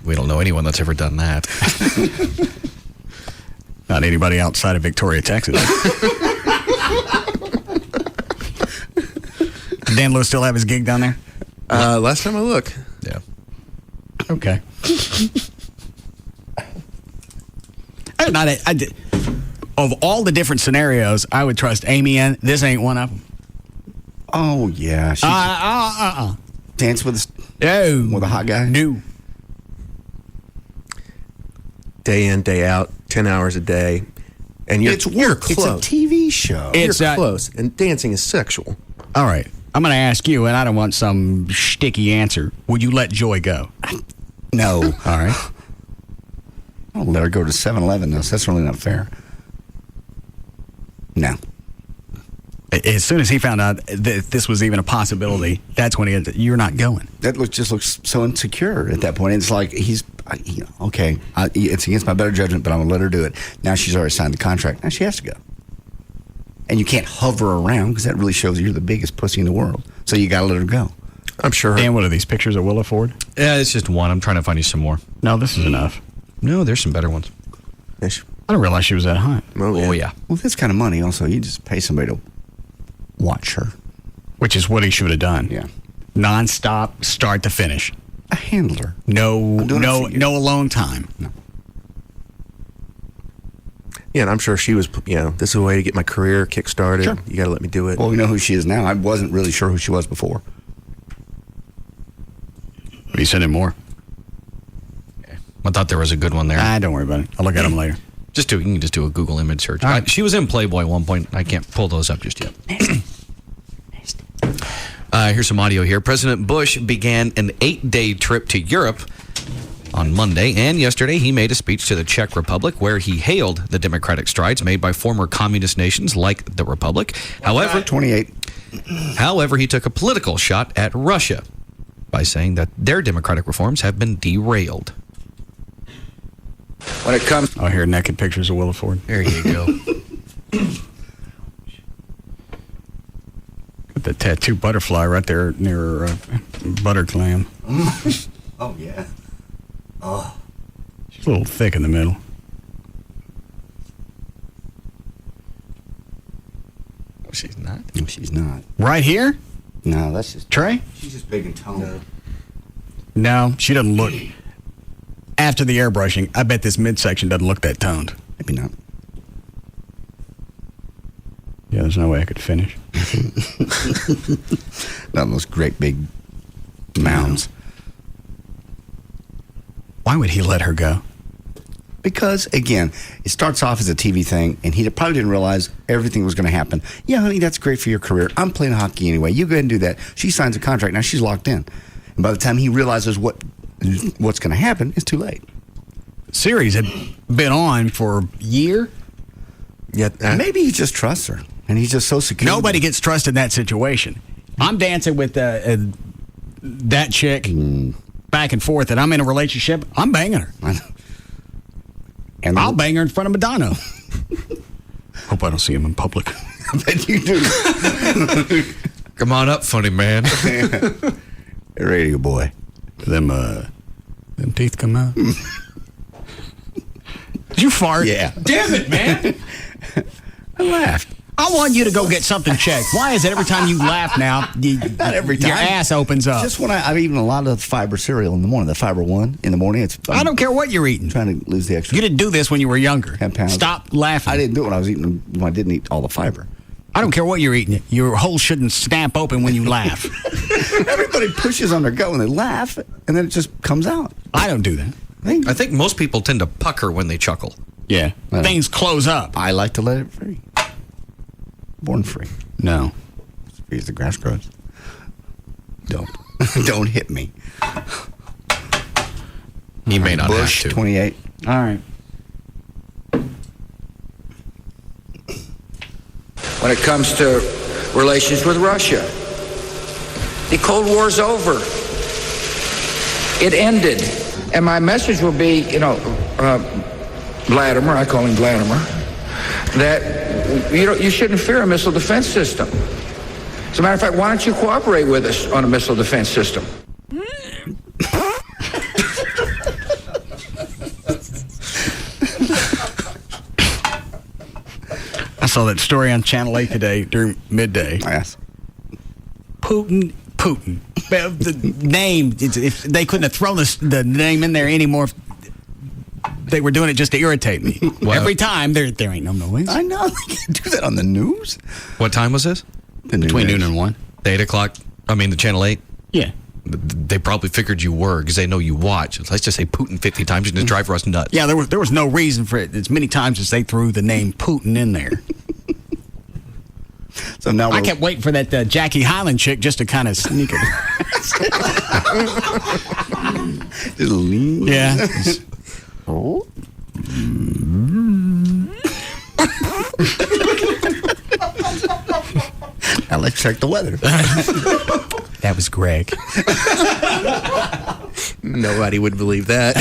We don't know anyone that's ever done that. Not anybody outside of Victoria, Texas. Dan Lewis still have his gig down there? Last time I looked. Yeah. Okay. Of all the different scenarios I would trust Amy in, this ain't one of them. Oh, yeah. Dance with a hot guy? No. Day in, day out, 10 hours a day. And you're close. It's a TV show. You're close. And dancing is sexual. All right. I'm going to ask you, and I don't want some sticky answer. Would you let Joy go? No. All right. I'll let her go to 7-Eleven, though. So that's really not fair. No. As soon as he found out that this was even a possibility, that's when you're not going. That just looks so insecure at that point. It's like it's against my better judgment, but I'm going to let her do it. Now she's already signed the contract. Now she has to go. And you can't hover around because that really shows you're the biggest pussy in the world. So you got to let her go. I'm sure. Dan, what are these pictures of Willa Ford? Yeah, it's just one. I'm trying to find you some more. No, this is enough. No, there's some better ones. I didn't realize she was that hot. Oh, yeah. Well, this kind of money, also, you just pay somebody to watch her. Which is what he should have done. Yeah. Non-stop, start to finish. A handler. No alone time. No. Yeah, and I'm sure she was, this is a way to get my career kick-started. Sure. You got to let me do it. Well, we know who she is now. I wasn't really sure who she was before. What are you sending more? I thought there was a good one there. Don't worry about it. I'll look at them later. You can just do a Google image search. Right. She was in Playboy at one point. I can't pull those up just yet. Here's some audio here. President Bush began an 8-day trip to Europe on Monday, and yesterday he made a speech to the Czech Republic where he hailed the democratic strides made by former communist nations like the Republic. However, 28. However, he took a political shot at Russia by saying that their democratic reforms have been derailed. When it comes... Oh, here, naked pictures of Willa Ford. There you go. Got the tattoo butterfly right there near her butter clam. Oh, yeah. Oh. She's a little thick in the middle. No, she's not. No, she's not. Right here? No, that's just... Trey? She's just big and toned. No, she doesn't look... After the airbrushing, I bet this midsection doesn't look that toned. Maybe not. Yeah, there's no way I could finish. Not those great big mounds. Why would he let her go? Because, again, it starts off as a TV thing, and he probably didn't realize everything was going to happen. Yeah, honey, that's great for your career. I'm playing hockey anyway. You go ahead and do that. She signs a contract. Now she's locked in. And by the time he realizes what's going to happen, it's too late. Series had been on for a year. Yeah, maybe he just trusts her, and he's just so secure. Nobody gets trust in that situation. I'm dancing with that chick back and forth, and I'm in a relationship. I'm banging her. And I'll bang her in front of Madonna. Hope I don't see him in public. I bet you do. Come on up, funny man. Radio boy. Them teeth come out. Did you fart? Yeah. Damn it, man. I laughed. I want you to go get something checked. Why is it every time you laugh now, not every time, your ass opens up? Just when I've eaten a lot of fiber cereal in the morning, the Fiber One in the morning. I don't care what you're eating. Trying to lose the extra. You didn't do this when you were younger. 10 pounds. Stop laughing. I didn't do it when I was eating. When I didn't eat all the fiber. I don't care what you're eating. Your hole shouldn't snap open when you laugh. Everybody pushes on their gut when they laugh, and then it just comes out. I don't do that. I think most people tend to pucker when they chuckle. Yeah. Things close up. I like to let it free. Born free. No. As free as the grass grows. Don't. Don't hit me. He may not Bush, have to. 28. All right. When it comes to relations with Russia, the Cold War's over. It ended. And my message will be, Vladimir, I call him Vladimir, that you shouldn't fear a missile defense system. As a matter of fact, why don't you cooperate with us on a missile defense system? I saw that story on Channel 8 today during midday. Yes. Putin. The name, if they couldn't have thrown the name in there anymore, they were doing it just to irritate me. Well, every time, there ain't no noise. I know. They can't do that on the news. What time was this? Between noon and 1. 8 o'clock? I mean, the Channel 8? Yeah. They probably figured you were because they know you watch. Let's just say Putin 50 times and just drive us nuts. Yeah, there was no reason for it as many times as they threw the name Putin in there. So now I kept waiting for that Jackie Hyland chick just to kind of sneak it. Just lean. Yeah. Oh. Now let's check the weather. That was Greg. Nobody would believe that.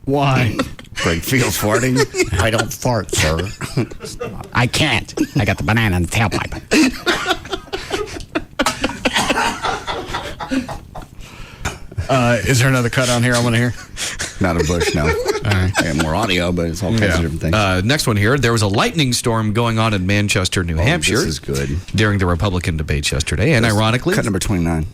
Why? Greg feels farting. I don't fart, sir. I can't. I got the banana in the tailpipe. Is there another cut on here I want to hear? Not a bush, no. All right. I got more audio, but it's all kinds of different things. Next one here. There was a lightning storm going on in Manchester, New Hampshire. This is good. During the Republican debates yesterday. And ironically... Cut number 29.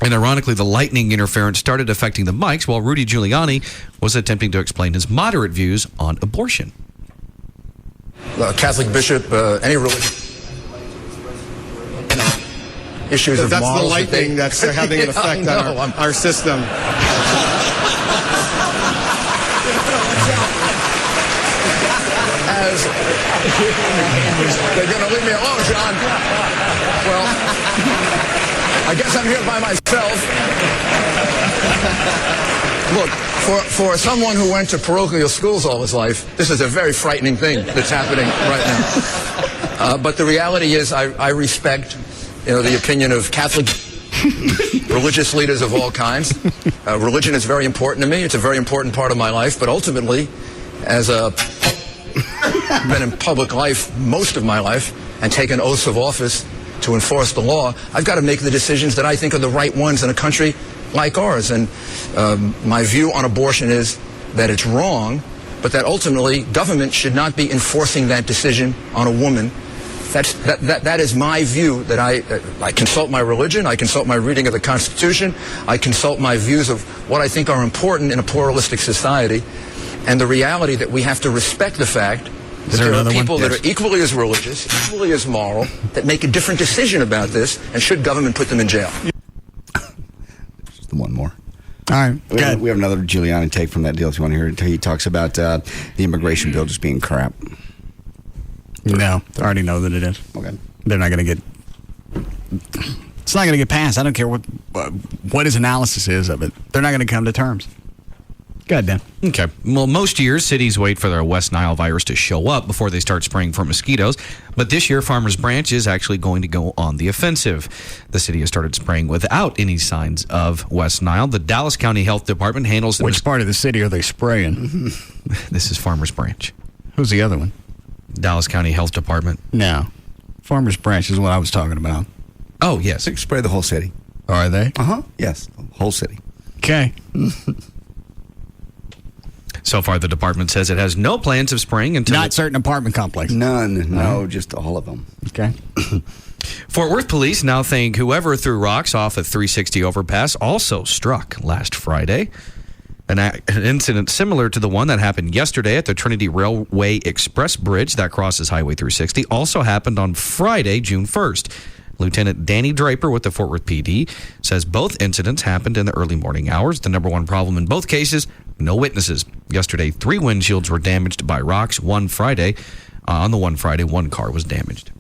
And ironically, the lightning interference started affecting the mics while Rudy Giuliani was attempting to explain his moderate views on abortion. Catholic bishop, any religion. Issues of that's morals. The lightning that's having an effect on our system. As they're going to leave me alone, John. Well, I guess I'm here by myself. Look, for someone who went to parochial schools all his life, this is a very frightening thing that's happening right now. But the reality is, I respect, the opinion of Catholic religious leaders of all kinds. Religion is very important to me. It's a very important part of my life. But ultimately, as I've been in public life most of my life and taken oaths of office to enforce the law, I've got to make the decisions that I think are the right ones in a country like ours. And my view on abortion is that it's wrong, but that ultimately government should not be enforcing that decision on a woman. That is my view. That I consult my religion, I consult my reading of the Constitution, I consult my views of what I think are important in a pluralistic society, and the reality that we have to respect the fact that there are people that are equally as religious, equally as moral, that make a different decision about this, and should government put them in jail? Just one more. All right, we have another Giuliani take from that deal if you want to hear it. He talks about the immigration bill just being crap. No, I already know that it is. Okay. They're not going to get... It's not going to get passed. I don't care what his analysis is of it. They're not going to come to terms. Go ahead, Dan. Okay. Well, most years, cities wait for their West Nile virus to show up before they start spraying for mosquitoes. But this year, Farmers Branch is actually going to go on the offensive. The city has started spraying without any signs of West Nile. The Dallas County Health Department handles... Which part of the city are they spraying? This is Farmers Branch. Who's the other one? Dallas County Health Department. No. Farmers Branch is what I was talking about. Oh, yes. They spray the whole city. Are they? Uh-huh. Yes. The whole city. Okay. So far, the department says it has no plans of spraying until... Not certain apartment complexes? None. No, just all of them. Okay. Fort Worth police now think whoever threw rocks off a 360 overpass also struck last Friday. An incident similar to the one that happened yesterday at the Trinity Railway Express Bridge that crosses Highway 360 also happened on Friday, June 1st. Lieutenant Danny Draper with the Fort Worth PD says both incidents happened in the early morning hours. The number one problem in both cases, no witnesses. Yesterday, 3 windshields were damaged by rocks. On the one Friday, 1 car was damaged.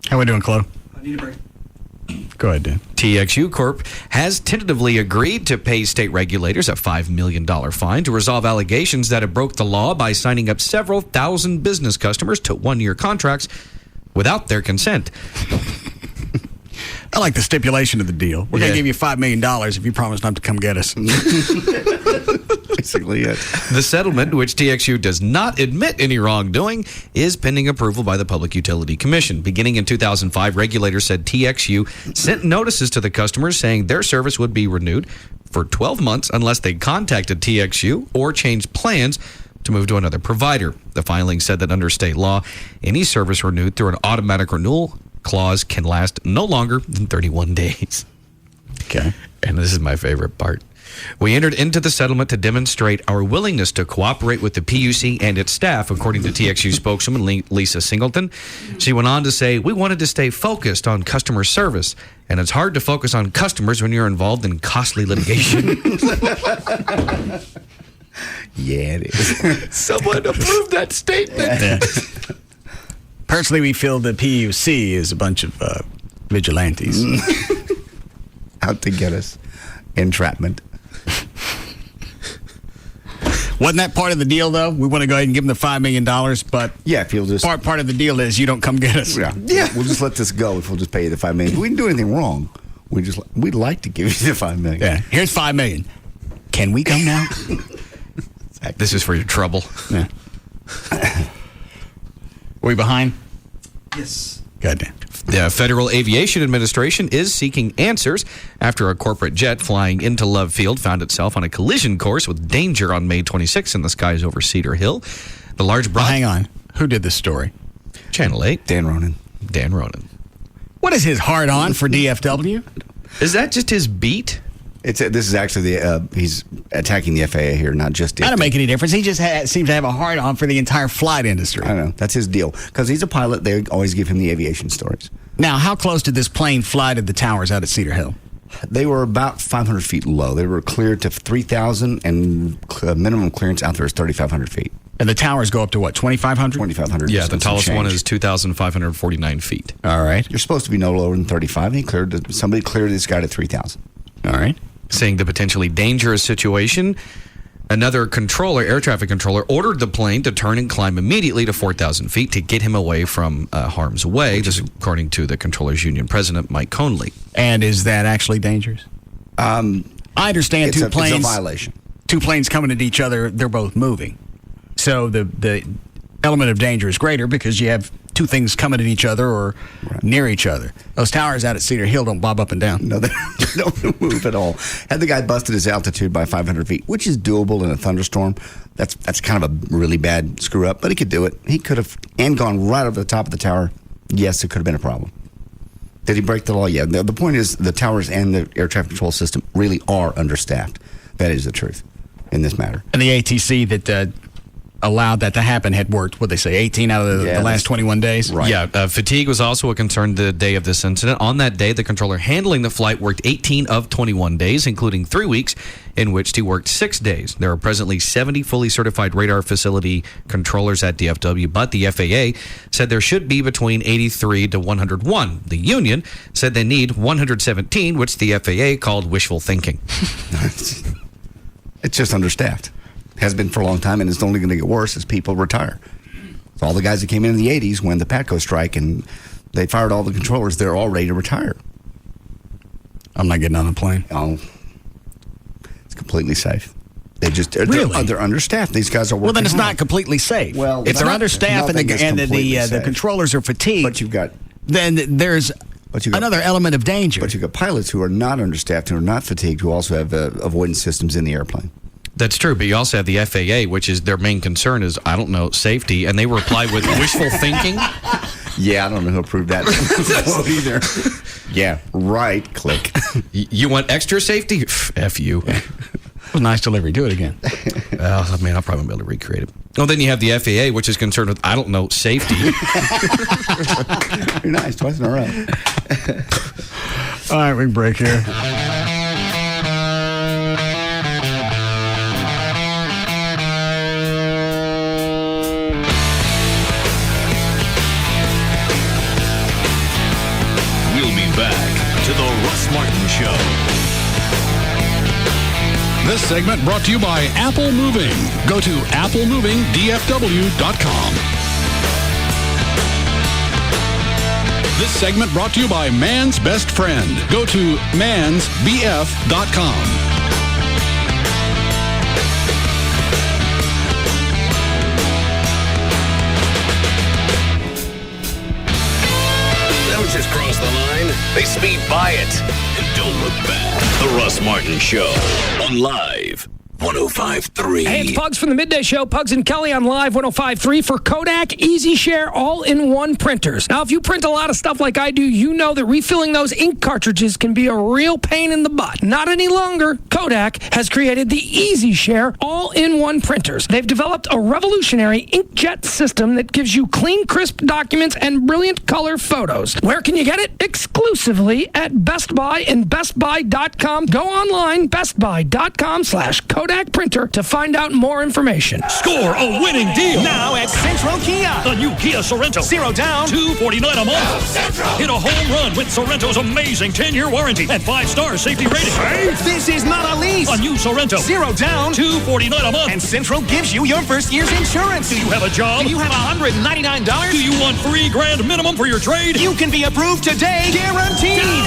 How are we doing, Chloe? I need a break. Go ahead, Dan. TXU Corp has tentatively agreed to pay state regulators a $5 million fine to resolve allegations that it broke the law by signing up several thousand business customers to 1-year contracts without their consent. I like the stipulation of the deal. We're going to give you $5 million if you promise not to come get us. Basically it. The settlement, which TXU does not admit any wrongdoing, is pending approval by the Public Utility Commission. Beginning in 2005, regulators said TXU sent notices to the customers saying their service would be renewed for 12 months unless they contacted TXU or changed plans to move to another provider. The filing said that under state law, any service renewed through an automatic renewal clause can last no longer than 31 days. Okay. And this is my favorite part. We entered into the settlement to demonstrate our willingness to cooperate with the PUC and its staff, according to TXU spokeswoman Lisa Singleton. She went on to say, we wanted to stay focused on customer service, and it's hard to focus on customers when you're involved in costly litigation. Yeah, it is. Someone approved that statement. Yeah. Personally, we feel the PUC is a bunch of vigilantes. Out to get us. Entrapment. Wasn't that part of the deal, though? We want to go ahead and give them the $5 million, but yeah, if you'll just part of the deal is you don't come get us. Yeah. We'll just let this go if we'll just pay you the $5 million. We didn't do anything wrong. We'd like to give you the $5 million. Yeah. Here's $5 million. Can we come now? This is for your trouble. Yeah. Are we behind? Yes. Goddamn. The Federal Aviation Administration is seeking answers after a corporate jet flying into Love Field found itself on a collision course with danger on May 26th in the skies over Cedar Hill. The large hang on. Who did this story? Channel 8. Dan Ronan. What is his hard-on for DFW? Is that just his beat? This is actually he's attacking the FAA here, not just DFW. That don't make any difference. He just seems to have a hard-on for the entire flight industry. I know. That's his deal. Because he's a pilot, they always give him the aviation stories. Now, how close did this plane fly to the towers out at Cedar Hill? They were about 500 feet low. They were cleared to 3,000, and minimum clearance out there is 3,500 feet. And the towers go up to what, 2,500? 2,500. Yeah, the tallest one is 2,549 feet. All right. You're supposed to be no lower than 35, and somebody cleared this guy to 3,000. All right. Saying the potentially dangerous situation, another controller, air traffic controller, ordered the plane to turn and climb immediately to 4,000 feet to get him away from harm's way. This is according to the Controllers Union president, Mike Conley. And is that actually dangerous? I understand it's a planes. It's a violation. Two planes coming at each other, they're both moving. So the element of danger is greater because you have two things coming at each other or near each other. Those towers out at Cedar Hill don't bob up and down. No, they don't move at all. Had the guy busted his altitude by 500 feet, which is doable in a thunderstorm, that's kind of a really bad screw up, but he could do it. He could have and gone right over the top of the tower. Yes, it could have been a problem. Did he break the law? Yeah. The point is the towers and the air traffic control system really are understaffed. That is the truth in this matter. And the ATC that allowed that to happen had worked, what they say, 18 out of the last 21 days? Right. Yeah, fatigue was also a concern the day of this incident. On that day, the controller handling the flight worked 18 of 21 days, including 3 weeks in which he worked 6 days. There are presently 70 fully certified radar facility controllers at DFW, but the FAA said there should be between 83 to 101. The union said they need 117, which the FAA called wishful thinking. It's just understaffed. Has been for a long time, and it's only going to get worse as people retire. So all the guys that came in the 80s when the PATCO strike and they fired all the controllers, they're all ready to retire. I'm not getting on a plane. Oh, it's completely safe. They just really? They're understaffed. These guys are working. Well, then it's hard. not completely safe. Well, if they're understaffed and the controllers are fatigued, but you've got then there's another element of danger. But you've got pilots who are not understaffed, who are not fatigued, who also have avoidance systems in the airplane. That's true, but you also have the FAA, which is their main concern is, I don't know, safety, and they reply with wishful thinking. Yeah, I don't know who approved that either. Yeah, right, click. You want extra safety? F you. It was a nice delivery. Do it again. Oh, man, I'll probably be able to recreate it. Well, then you have the FAA, which is concerned with, I don't know, safety. You're nice, twice in a row. All right, we can break here. Back to the Russ Martin Show. This segment brought to you by Apple Moving. Go to applemovingdfw.com. This segment brought to you by Man's Best Friend. Go to mansbf.com. Don't just cross the line. They speed by it. And don't look back. The Russ Martin Show on Live 105.3. Hey, it's Pugs from the Midday Show. Pugs and Kelly on Live 105.3 for Kodak Easy Share all-in-one printers. Now, if you print a lot of stuff like I do, you know that refilling those ink cartridges can be a real pain in the butt. Not any longer. Kodak has created the Easy Share all-in-one printers. They've developed a revolutionary inkjet system that gives you clean, crisp documents and brilliant color photos. Where can you get it? Exclusively at Best Buy and BestBuy.com. Go online, BestBuy.com/Kodak printer to find out more information. Score a winning deal now at Central Kia. The new Kia Sorrento. 0 down, $249 a month. Hit a home run with Sorrento's amazing 10-year warranty and 5-star safety rating. Hey, this is not a lease. A new Sorrento. 0 down, $249 a month. And Central gives you your first year's insurance. Do you have a job? Do you have $199? Do you want $3,000 minimum for your trade? You can be approved today, guaranteed. Dial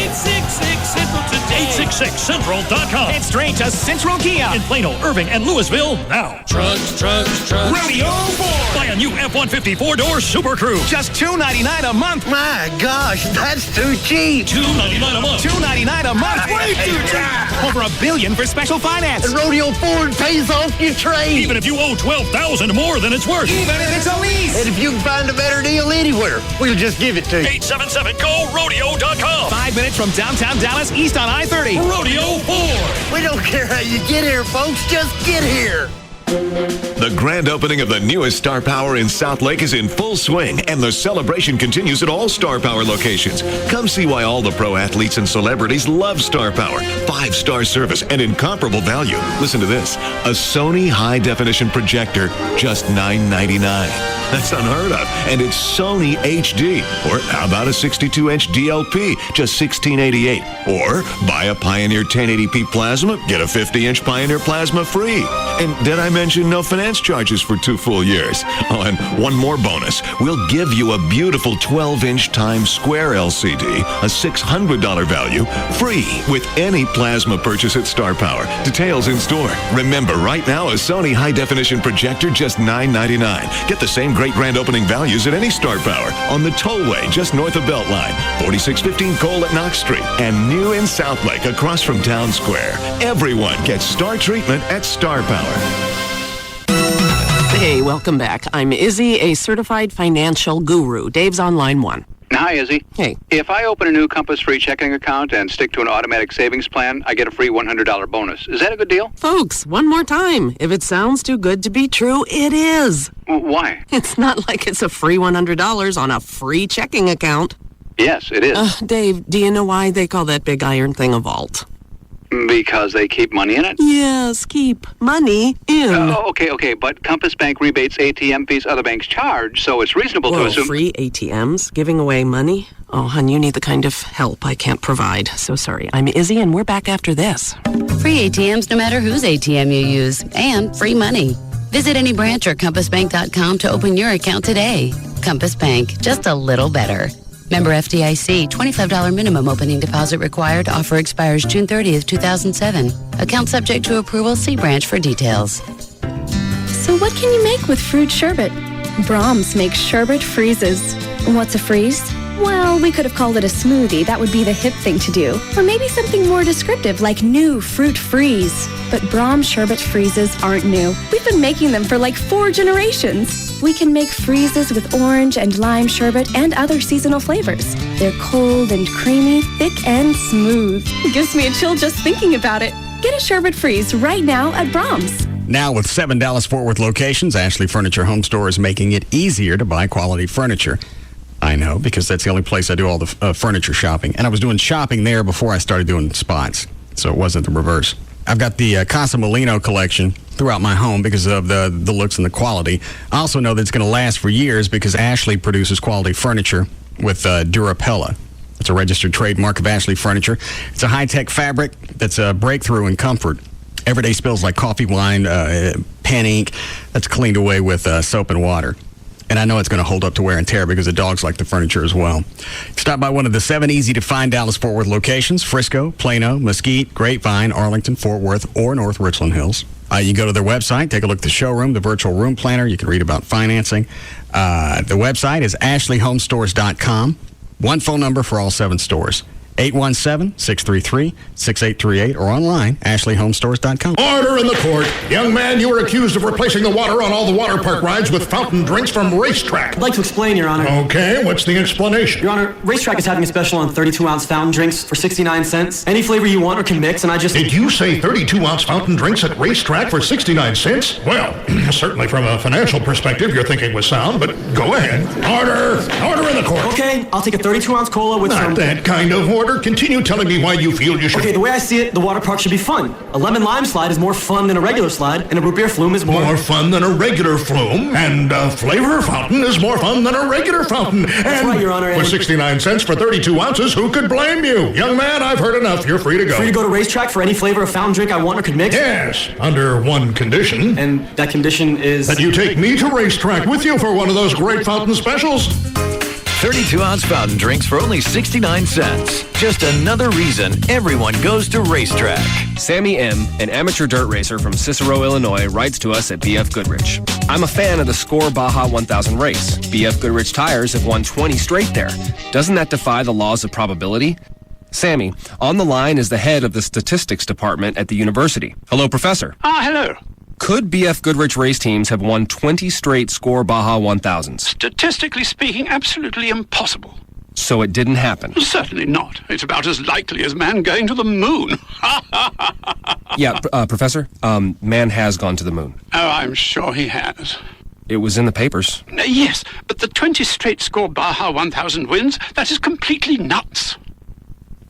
1-866-CENTRAL today. 866central.com. Head straight to Central Kia in Plano, Irving, and Louisville now. Trucks. Rodeo 4. Buy a new F-150 4-door Super Crew. Just $299 a month. My gosh, that's too cheap. $299 a month. $299 a month. Way too cheap. Over $1 billion for special finance. And Rodeo Ford pays off your trade. Even if you owe $12,000 more than it's worth. Even if it's a lease. And if you can find a better deal anywhere, we'll just give it to you. 877-GO-RODEO.com. 5 minutes from downtown Dallas, east on I-30. Rodeo Ford. We don't care how you get here, folks. Just get here. The grand opening of the newest Star Power in South Lake is in full swing, and the celebration continues at all Star Power locations. Come see why all the pro athletes and celebrities love Star Power. 5-star service and incomparable value. Listen to this. A Sony high-definition projector, just $9.99. That's unheard of. And it's Sony HD. Or how about a 62-inch DLP, just $16.88. Or buy a Pioneer 1080p plasma, get a 50-inch Pioneer plasma free. And did I mention no finance charges for 2 full years? Oh, and one more bonus. We'll give you a beautiful 12-inch Times Square LCD, a $600 value, free with any plasma purchase at Star Power. Details in store. Remember, right now, a Sony high-definition projector, just $9.99. Get the same great grand opening values at any Star Power on the tollway just north of Beltline, 4615 Cole at Knox Street, and new in South Lake across from Town Square. Everyone gets Star treatment at Star Power. Hey, welcome back. I'm Izzy, a certified financial guru. Dave's on line 1. Hi, Izzy. Hey. If I open a new Compass free checking account and stick to an automatic savings plan, I get a free $100 bonus. Is that a good deal? Folks, one more time. If it sounds too good to be true, it is. Why? It's not like it's a free $100 on a free checking account. Yes, it is. Dave, do you know why they call that big iron thing a vault? Because they keep money in it? Yes, keep money in. Okay, but Compass Bank rebates ATM fees other banks charge, so it's reasonable to assume... free ATMs? Giving away money? Oh, hon, you need the kind of help I can't provide. So sorry. I'm Izzy, and we're back after this. Free ATMs no matter whose ATM you use, and free money. Visit any branch or compassbank.com to open your account today. Compass Bank, just a little better. Member FDIC, $25 minimum opening deposit required. Offer expires June 30th, 2007. Account subject to approval. See branch for details. So what can you make with fruit sherbet? Brahms makes sherbet freezes. What's a freeze? Well, we could have called it a smoothie. That would be the hip thing to do. Or maybe something more descriptive like new fruit freeze. But Brahms sherbet freezes aren't new. We've been making them for like 4 generations. We can make freezes with orange and lime sherbet and other seasonal flavors. They're cold and creamy, thick and smooth. It gives me a chill just thinking about it. Get a sherbet freeze right now at Brahms. Now with 7 Dallas-Fort Worth locations, Ashley Furniture Home Store is making it easier to buy quality furniture. I know, because that's the only place I do all the furniture shopping. And I was doing shopping there before I started doing spots, so it wasn't the reverse. I've got the Casa Molino collection throughout my home because of the looks and the quality. I also know that it's going to last for years because Ashley produces quality furniture with Durapella. It's a registered trademark of Ashley Furniture. It's a high-tech fabric that's a breakthrough in comfort. Everyday spills like coffee, wine, pen ink, that's cleaned away with soap and water. And I know it's going to hold up to wear and tear because the dogs like the furniture as well. Stop by one of the 7 easy-to-find Dallas-Fort Worth locations: Frisco, Plano, Mesquite, Grapevine, Arlington, Fort Worth, or North Richland Hills. You go to their website, take a look at the showroom, the virtual room planner. You can read about financing. The website is ashleyhomestores.com. One phone number for all 7 stores: 817-633-6838, or online, ashleyhomestores.com. Order in the court. Young man, you were accused of replacing the water on all the water park rides with fountain drinks from Racetrack. I'd like to explain, Your Honor. Okay, what's the explanation? Your Honor, Racetrack is having a special on 32-ounce fountain drinks for 69 cents. Any flavor you want or can mix, and I just... Did you say 32-ounce fountain drinks at Racetrack for 69 cents? Well, certainly from a financial perspective, your thinking was sound, but go ahead. Order in the court. Okay, I'll take a 32-ounce cola with Not that kind of order. Continue telling me why you feel you should... Okay, the way I see it, the water park should be fun. A lemon lime slide is more fun than a regular slide, and a root beer flume is more fun than a regular flume, and a flavor fountain is more fun than a regular fountain. That's right, Your Honor. For 69 cents for 32 ounces, who could blame you? Young man, I've heard enough. You're free to go. Free to go to Racetrack for any flavor of fountain drink I want or could mix? Yes, under one condition. And that condition is... that you take me to Racetrack with you for one of those great fountain specials. 32-ounce fountain drinks for only 69 cents. Just another reason everyone goes to Racetrack. Sammy M., an amateur dirt racer from Cicero, Illinois, writes to us at BF Goodrich. I'm a fan of the Score Baja 1000 race. BF Goodrich tires have won 20 straight there. Doesn't that defy the laws of probability? Sammy, on the line is the head of the statistics department at the university. Hello, Professor. Hello. Could BF Goodrich race teams have won 20 straight Score Baja 1000s? Statistically speaking, absolutely impossible. So it didn't happen? Certainly not. It's about as likely as man going to the moon. Yeah, Professor, man has gone to the moon. Oh, I'm sure he has. It was in the papers. Yes, but the 20 straight Score Baja 1000 wins, that is completely nuts.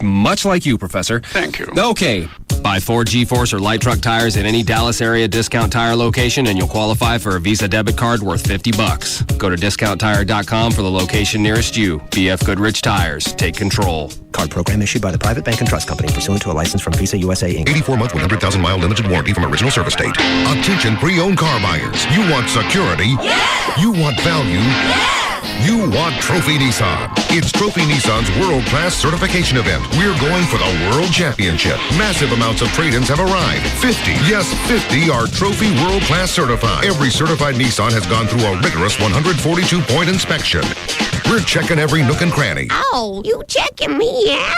Much like you, Professor. Thank you. Okay. Buy Ford G-Force or light truck tires at any Dallas area discount tire location and you'll qualify for a Visa debit card worth $50. Go to discounttire.com for the location nearest you. BF Goodrich Tires. Take control. Card program issued by the Private Bank and Trust Company pursuant to a license from Visa USA Inc. 84-month, 100,000-mile limited warranty from original service date. Attention pre-owned car buyers. You want security? Yeah! You want value? Yeah! You want Trophy Nissan. It's Trophy Nissan's world-class certification event. We're going for the World Championship. Massive amounts of trade-ins have arrived. 50, yes, 50 are Trophy world-class certified. Every certified Nissan has gone through a rigorous 142-point inspection. We're checking every nook and cranny. Oh, you checking me out?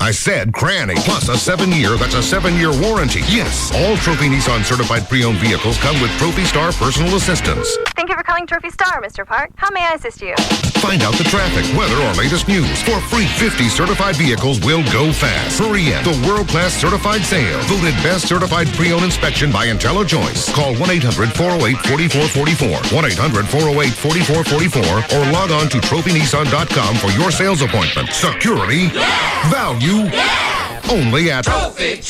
I said cranny, plus a 7-year, that's a 7-year warranty. Yes, all Trophy Nissan certified pre-owned vehicles come with Trophy Star personal assistance. Thank you for calling Trophy Star, Mr. Park. How may I assist you? Find out the traffic, weather, or latest news. For free, 50 certified vehicles will go fast. Hurry in. The world-class certified sale. Voted best certified pre-owned inspection by IntelliJoyce. Call 1-800-408-4444, 1-800-408-4444, or log on to trophynissan.com for your sales appointment. Security, value, only at Trophy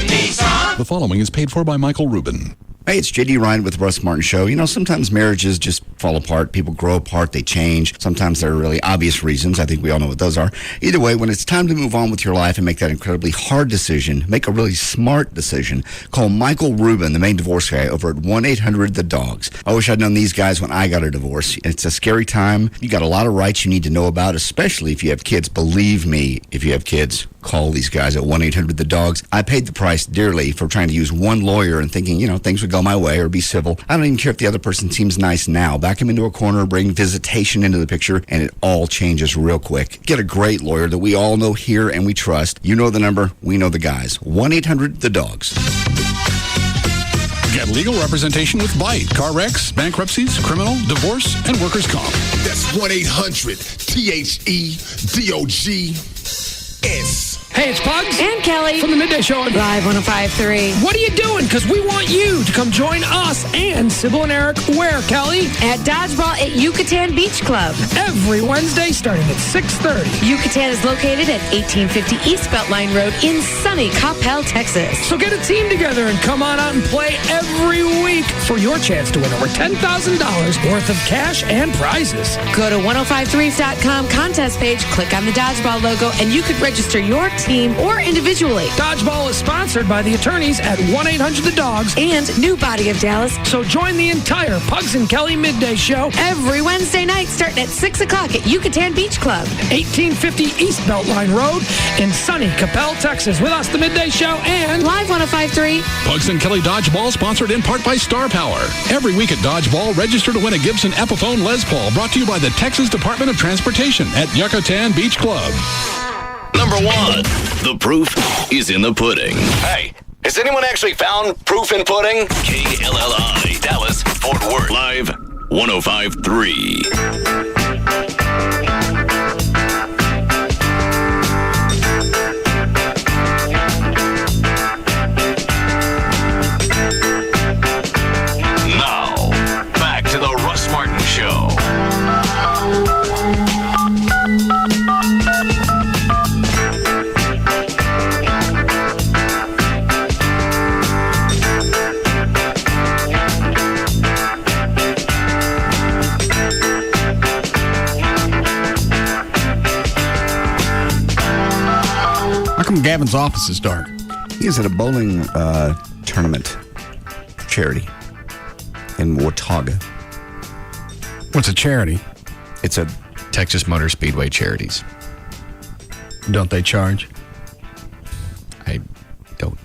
Nissan. The following is paid for by Michael Rubin. Hey, it's JD Ryan with Russ Martin Show. You know, sometimes marriages just fall apart. People grow apart. They change. Sometimes there are really obvious reasons. I think we all know what those are. Either way, when it's time to move on with your life and make that incredibly hard decision, make a really smart decision, call Michael Rubin, the main divorce guy, over at 1-800-THE-DOGS. I wish I'd known these guys when I got a divorce. It's a scary time. You got a lot of rights you need to know about, especially if you have kids. Believe me, if you have kids, call these guys at 1-800-THE-DOGS. I paid the price dearly for trying to use one lawyer and thinking, you know, things would go my way or be civil. I don't even care if the other person seems nice now. Back him into a corner, bring visitation into the picture, and it all changes real quick. Get a great lawyer that we all know here and we trust. You know the number. We know the guys. 1-800-THE-DOGS. Get legal representation with Byte. Car wrecks, bankruptcies, criminal, divorce, and workers' comp. That's 1-800-THE-DOGS. Hey, it's Pugs. And Kelly. From the Midday Show on Live 105.3. What are you doing? Because we want you to come join us and Sybil and Eric where, Kelly? At Dodgeball at Yucatan Beach Club. Every Wednesday starting at 6:30. Yucatan is located at 1850 East Beltline Road in sunny Coppell, Texas. So get a team together and come on out and play every week for your chance to win over $10,000 worth of cash and prizes. Go to 1053s.com contest page, click on the Dodgeball logo, and you could register your team or individually. Dodgeball is sponsored by the attorneys at 1-800-THE-DOGS and New Body of Dallas. So join the entire Pugs and Kelly Midday Show every Wednesday night starting at 6 o'clock at Yucatan Beach Club. 1850 East Beltline Road in sunny Capel, Texas. With us, the Midday Show and Live 105.3. Pugs and Kelly Dodgeball, sponsored in part by Star Power. Every week at Dodgeball, register to win a Gibson Epiphone Les Paul, brought to you by the Texas Department of Transportation at Yucatan Beach Club. Number 1. The proof is in the pudding. Hey, has anyone actually found proof in pudding? KLLI, Dallas, Fort Worth. Live 105.3. The Russ Martin Show. How come Gavin's office is dark? He is at a bowling tournament charity in Watauga. What's a charity? It's a Texas Motor Speedway Charities. Don't they charge? I don't know.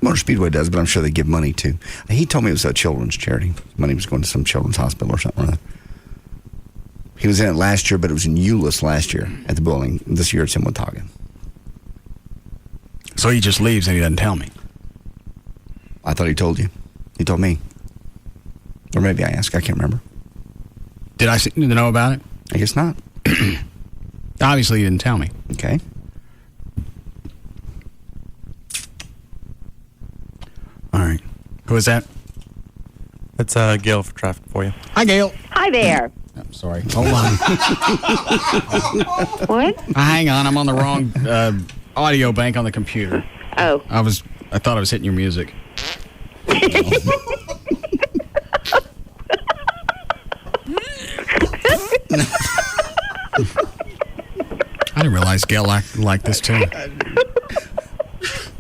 Motor Speedway does, but I'm sure they give money too. He told me it was a children's charity. Money was going to some children's hospital or something like that. He was in it last year, but it was in Euless last year at the bowling. This year it's in Watauga. So he just leaves and he doesn't tell me. I thought he told you. He told me. Or maybe I asked. I can't remember. Did I need to know about it? I guess not. Obviously, you didn't tell me. Okay. All right. Who is that? It's Gail for traffic for you. Hi, Gail. Hi there. I'm sorry. Hold on. What? Hang on. I'm on the wrong audio bank on the computer. Oh. I thought I was hitting your music. I didn't realize Gail liked this too.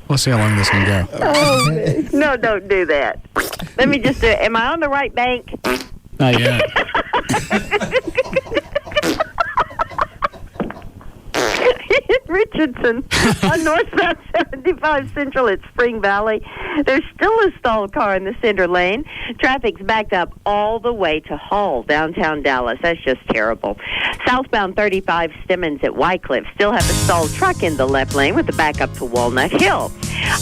We'll see how long this can go. Oh, no, don't do that. Let me just do it. Am I on the right bank? Not yet. Richardson on northbound 75 Central at Spring Valley. There's still a stalled car in the center lane. Traffic's backed up all the way to Hall, downtown Dallas. That's just terrible. Southbound 35 Stemmons at Wycliffe still have a stalled truck in the left lane with the backup to Walnut Hill.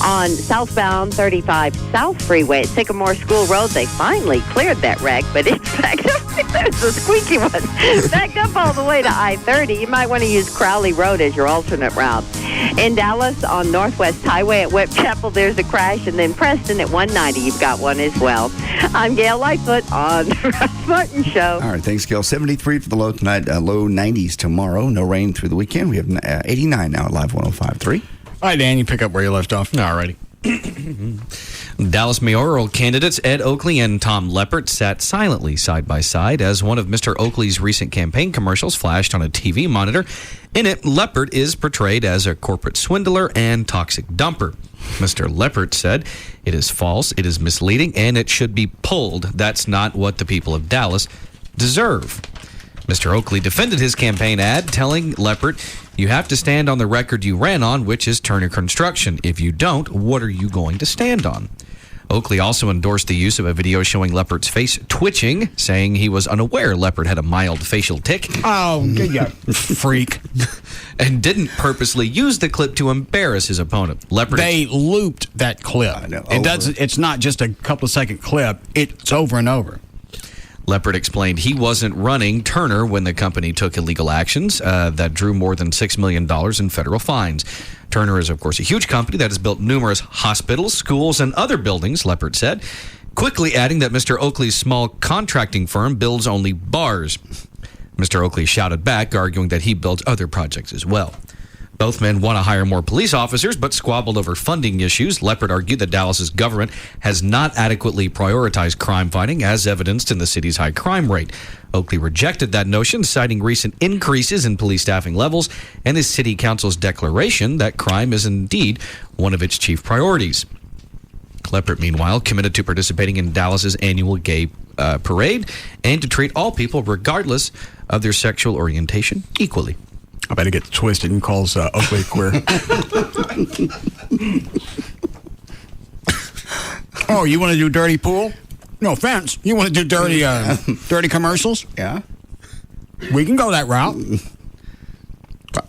On southbound 35 South Freeway at Sycamore School Road, they finally cleared that wreck, but it's backed up. There's a squeaky one. Backed up all the way to I-30. You might want to use Crowley Road as your alternate route. In Dallas, on Northwest Highway at Webb Chapel, there's a crash, and then Preston at 190, you've got one as well. I'm Gail Lightfoot on the Russ Martin Show. All right, thanks, Gail. 73 for the low tonight, low 90s tomorrow. No rain through the weekend. We have 89 now at Live 105.3. All right, Dan, you pick up where you left off. All righty. Dallas mayoral candidates Ed Oakley and Tom Leppert sat silently side by side as one of Mr. Oakley's recent campaign commercials flashed on a TV monitor. In it, Leppert is portrayed as a corporate swindler and toxic dumper. Mr. Leppert said, "It is false, it is misleading, and it should be pulled. That's not what the people of Dallas deserve." Mr. Oakley defended his campaign ad, telling Leppert, "You have to stand on the record you ran on, which is Turner Construction. If you don't, what are you going to stand on?" Oakley also endorsed the use of a video showing Leppert's face twitching, saying he was unaware Leppert had a mild facial tic. Oh, good freak. And didn't purposely use the clip to embarrass his opponent. They looped that clip. I know. It's not just a couple of second clip. It's over and over. Leppert explained he wasn't running Turner when the company took illegal actions that drew more than $6 million in federal fines. Turner is, of course, a huge company that has built numerous hospitals, schools, and other buildings, Leppert said, quickly adding that Mr. Oakley's small contracting firm builds only bars. Mr. Oakley shouted back, arguing that he builds other projects as well. Both men want to hire more police officers, but squabbled over funding issues. Leppert argued that Dallas's government has not adequately prioritized crime fighting, as evidenced in the city's high crime rate. Oakley rejected that notion, citing recent increases in police staffing levels and his city council's declaration that crime is indeed one of its chief priorities. Leppert, meanwhile, committed to participating in Dallas's annual gay parade and to treat all people, regardless of their sexual orientation, equally. I bet he gets twisted and calls Oakley queer. Oh, you want to do dirty pool? No offense. You want to do dirty dirty commercials? Yeah. We can go that route. You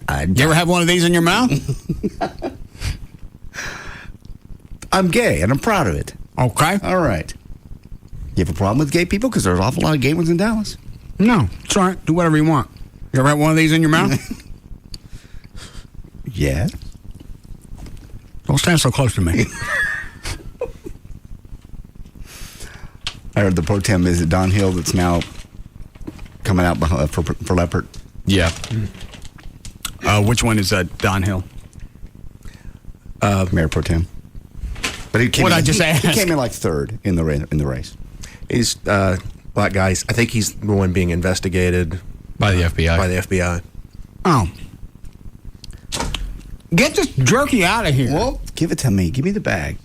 ever have one of these in your mouth? I'm gay, and I'm proud of it. Okay. All right. You have a problem with gay people? Because there's an awful lot of gay ones in Dallas. No, it's all right. Do whatever you want. You ever have one of these in your mouth? Yeah. Don't stand so close to me. I heard the pro tem is it Don Hill that's now coming out for Leppert. Yeah. Which one is Don Hill? Mayor pro tem. But he came What in, I just asked. He came in like third in the race. He's black guy. I think he's the one being investigated by the FBI. Oh. Get this jerky out of here. Well, give it to me. Give me the bag.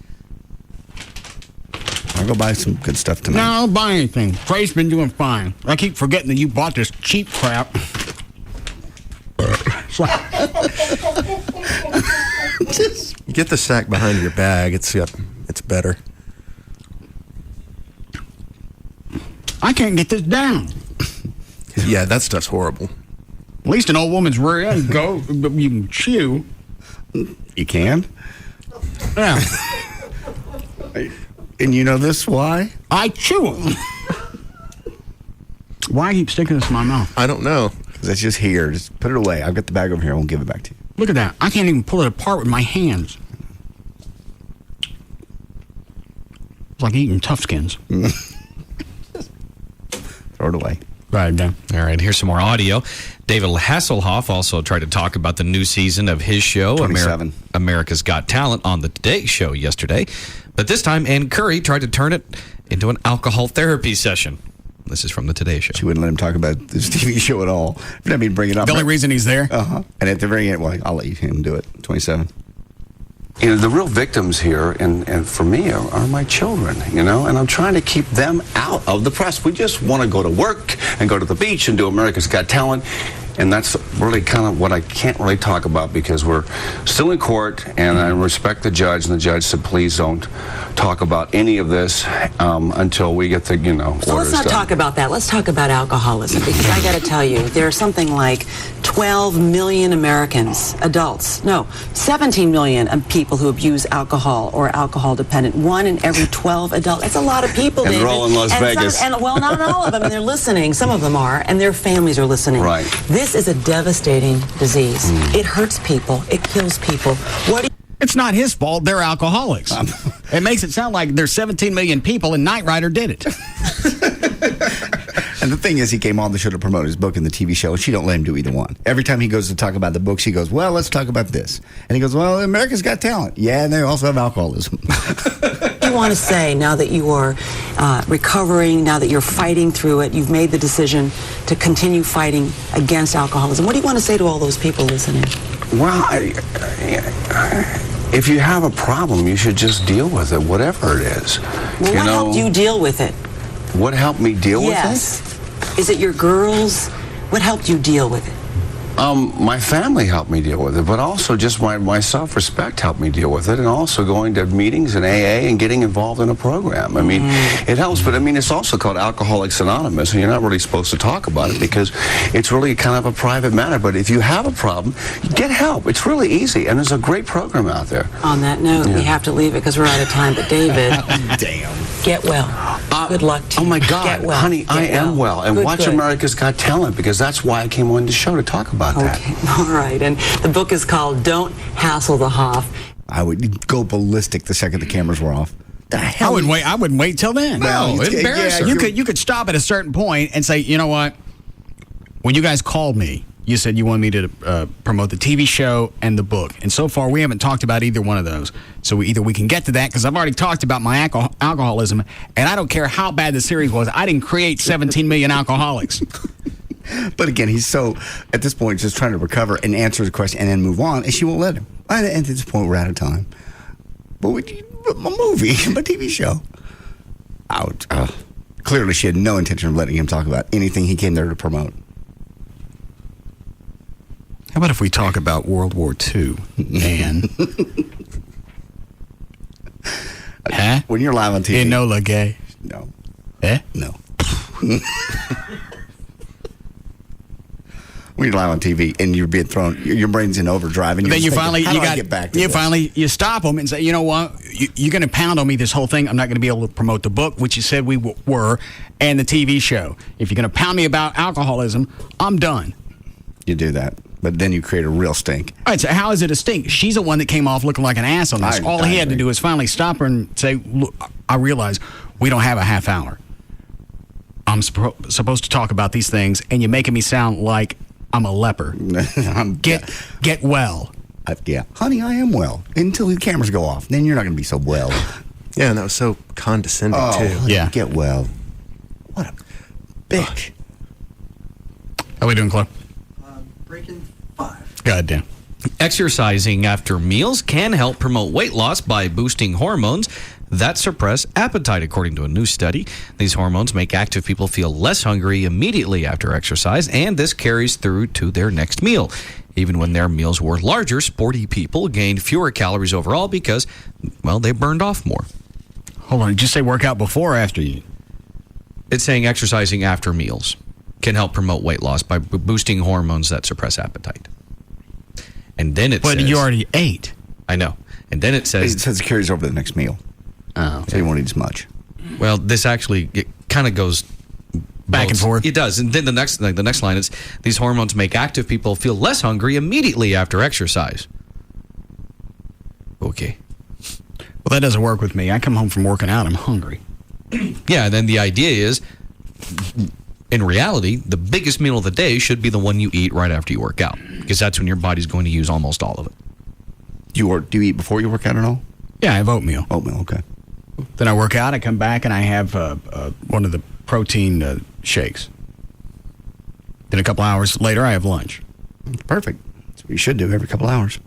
I'll go buy some good stuff tonight. No, I'll buy anything. Trey's been doing fine. I keep forgetting that you bought this cheap crap. Get the sack behind your bag. It's better. I can't get this down. Yeah, that stuff's horrible. At least an old woman's rear end go, but you can chew. You can? Yeah. And you know this why? I chew them. Why keep sticking this in my mouth? I don't know. Because it's just here. Just put it away. I've got the bag over here. I won't give it back to you. Look at that. I can't even pull it apart with my hands. It's like eating tough skins. Throw it away. Right, Dan. All right, here's some more audio. David Hasselhoff also tried to talk about the new season of his show, 27. America's Got Talent, on the Today Show yesterday. But this time, Ann Curry tried to turn it into an alcohol therapy session. This is from the Today Show. She wouldn't let him talk about this TV show at all. I mean, bring it up. The only reason he's there? Uh-huh. And at the very end, well, I'll let him do it. 27. You know, the real victims here, and for me, are my children, you know, and I'm trying to keep them out of the press. We just want to go to work and go to the beach and do America's Got Talent, and that's really kind of what I can't really talk about because we're still in court, and I respect the judge, and the judge said, please don't talk about any of this until we get the, you know, So let's orders not done. talk about that. Let's talk about alcoholism, because I got to tell you, there are something like 12 million Americans, adults, no, 17 million people who abuse alcohol or are alcohol dependent. 1 in every 12 adults. That's a lot of people, And David. they're all in Las Vegas. Well, not all of them, and they're listening. Some of them are, and their families are listening. Right. This is a devastating disease. It hurts people. It kills people. What do you It's not his fault. They're alcoholics. It makes it sound like there's 17 million people and Knight Rider did it. And the thing is, he came on the show to promote his book and the TV show, and she don't let him do either one. Every time he goes to talk about the book, she goes, well, let's talk about this. And he goes, well, America's Got Talent. Yeah, and they also have alcoholism. What do you want to say now that you are recovering, now that you're fighting through it, you've made the decision to continue fighting against alcoholism? What do you want to say to all those people listening? Well, if you have a problem, you should just deal with it, whatever it is. Well, what helped you deal with it? What helped me deal with it? Yes. Is it your girls? What helped you deal with it? My family helped me deal with it, but also just my self-respect helped me deal with it, and also going to meetings in AA and getting involved in a program. I mean, it helps, but I mean, it's also called Alcoholics Anonymous, and you're not really supposed to talk about it because it's really kind of a private matter. But if you have a problem, get help. It's really easy, and there's a great program out there. On that note, we have to leave it because we're out of time. But David, get well. Good luck to you. Oh my God, Get well. honey, Get I am well, and Good, watch good. America's Got Talent because that's why I came on the show to talk about that. Okay, all right. And the book is called Don't Hassle the Hoff. I would go ballistic the second the cameras were off. The hell? I wouldn't wait till then. Well, it's embarrassing. yeah, You could stop at a certain point and say, you know what? When you guys called me, you said you wanted me to promote the TV show and the book. And so far, we haven't talked about either one of those. So either we can get to that, because I've already talked about my alcoholism, and I don't care how bad the series was. I didn't create 17 million alcoholics. But again, he's so, at this point, just trying to recover and answer the question and then move on, and she won't let him. And at this point, we're out of time. But a movie, a TV show. Out. Clearly, she had no intention of letting him talk about anything he came there to promote. How about if we talk about World War II, man? Huh? When you're live on TV. Enola Gay. No. Eh? No. When you're live on TV and you're being thrown, your brain's in overdrive, and then you thinking, finally how do I get back to this? you stop them and say, you know what, you're going to pound on me this whole thing. I'm not going to be able to promote the book, which you said we were, and the TV show. If you're going to pound me about alcoholism, I'm done. You do that, but then you create a real stink. All right, so how is it a stink? She's the one that came off looking like an ass on this. All he had to do was finally stop her and say, look, I realize we don't have a half hour. I'm supposed to talk about these things, and you're making me sound like I'm a leper. Get well. Yeah. Honey, I am well. Until the cameras go off. Then you're not going to be so well. Yeah, and that was so condescending, too. Honey, yeah. Get well. What a bitch. How we doing, Clark? Breaking 5. Goddamn. Exercising after meals can help promote weight loss by boosting hormones that suppress appetite, according to a new study. These hormones make active people feel less hungry immediately after exercise, and this carries through to their next meal. Even when their meals were larger, sporty people gained fewer calories overall because, well, they burned off more. Hold on, did you say work out before or after you? It's saying exercising after meals can help promote weight loss by boosting hormones that suppress appetite. And then it says... But you already ate. I know. And then it says... It says it carries over to the next meal. Oh. Okay. So you won't eat as much. Well, this actually, it kind of goes... Back and forth. It does. And then the next line is, these hormones make active people feel less hungry immediately after exercise. Okay. Well, that doesn't work with me. I come home from working out, I'm hungry. Yeah, and then the idea is... In reality, the biggest meal of the day should be the one you eat right after you work out, because that's when your body's going to use almost all of it. Do you eat before you work out at all? Yeah, I have oatmeal. Oatmeal, okay. Then I work out, I come back, and I have one of the protein shakes. Then a couple hours later, I have lunch. Perfect. That's what you should do every couple hours.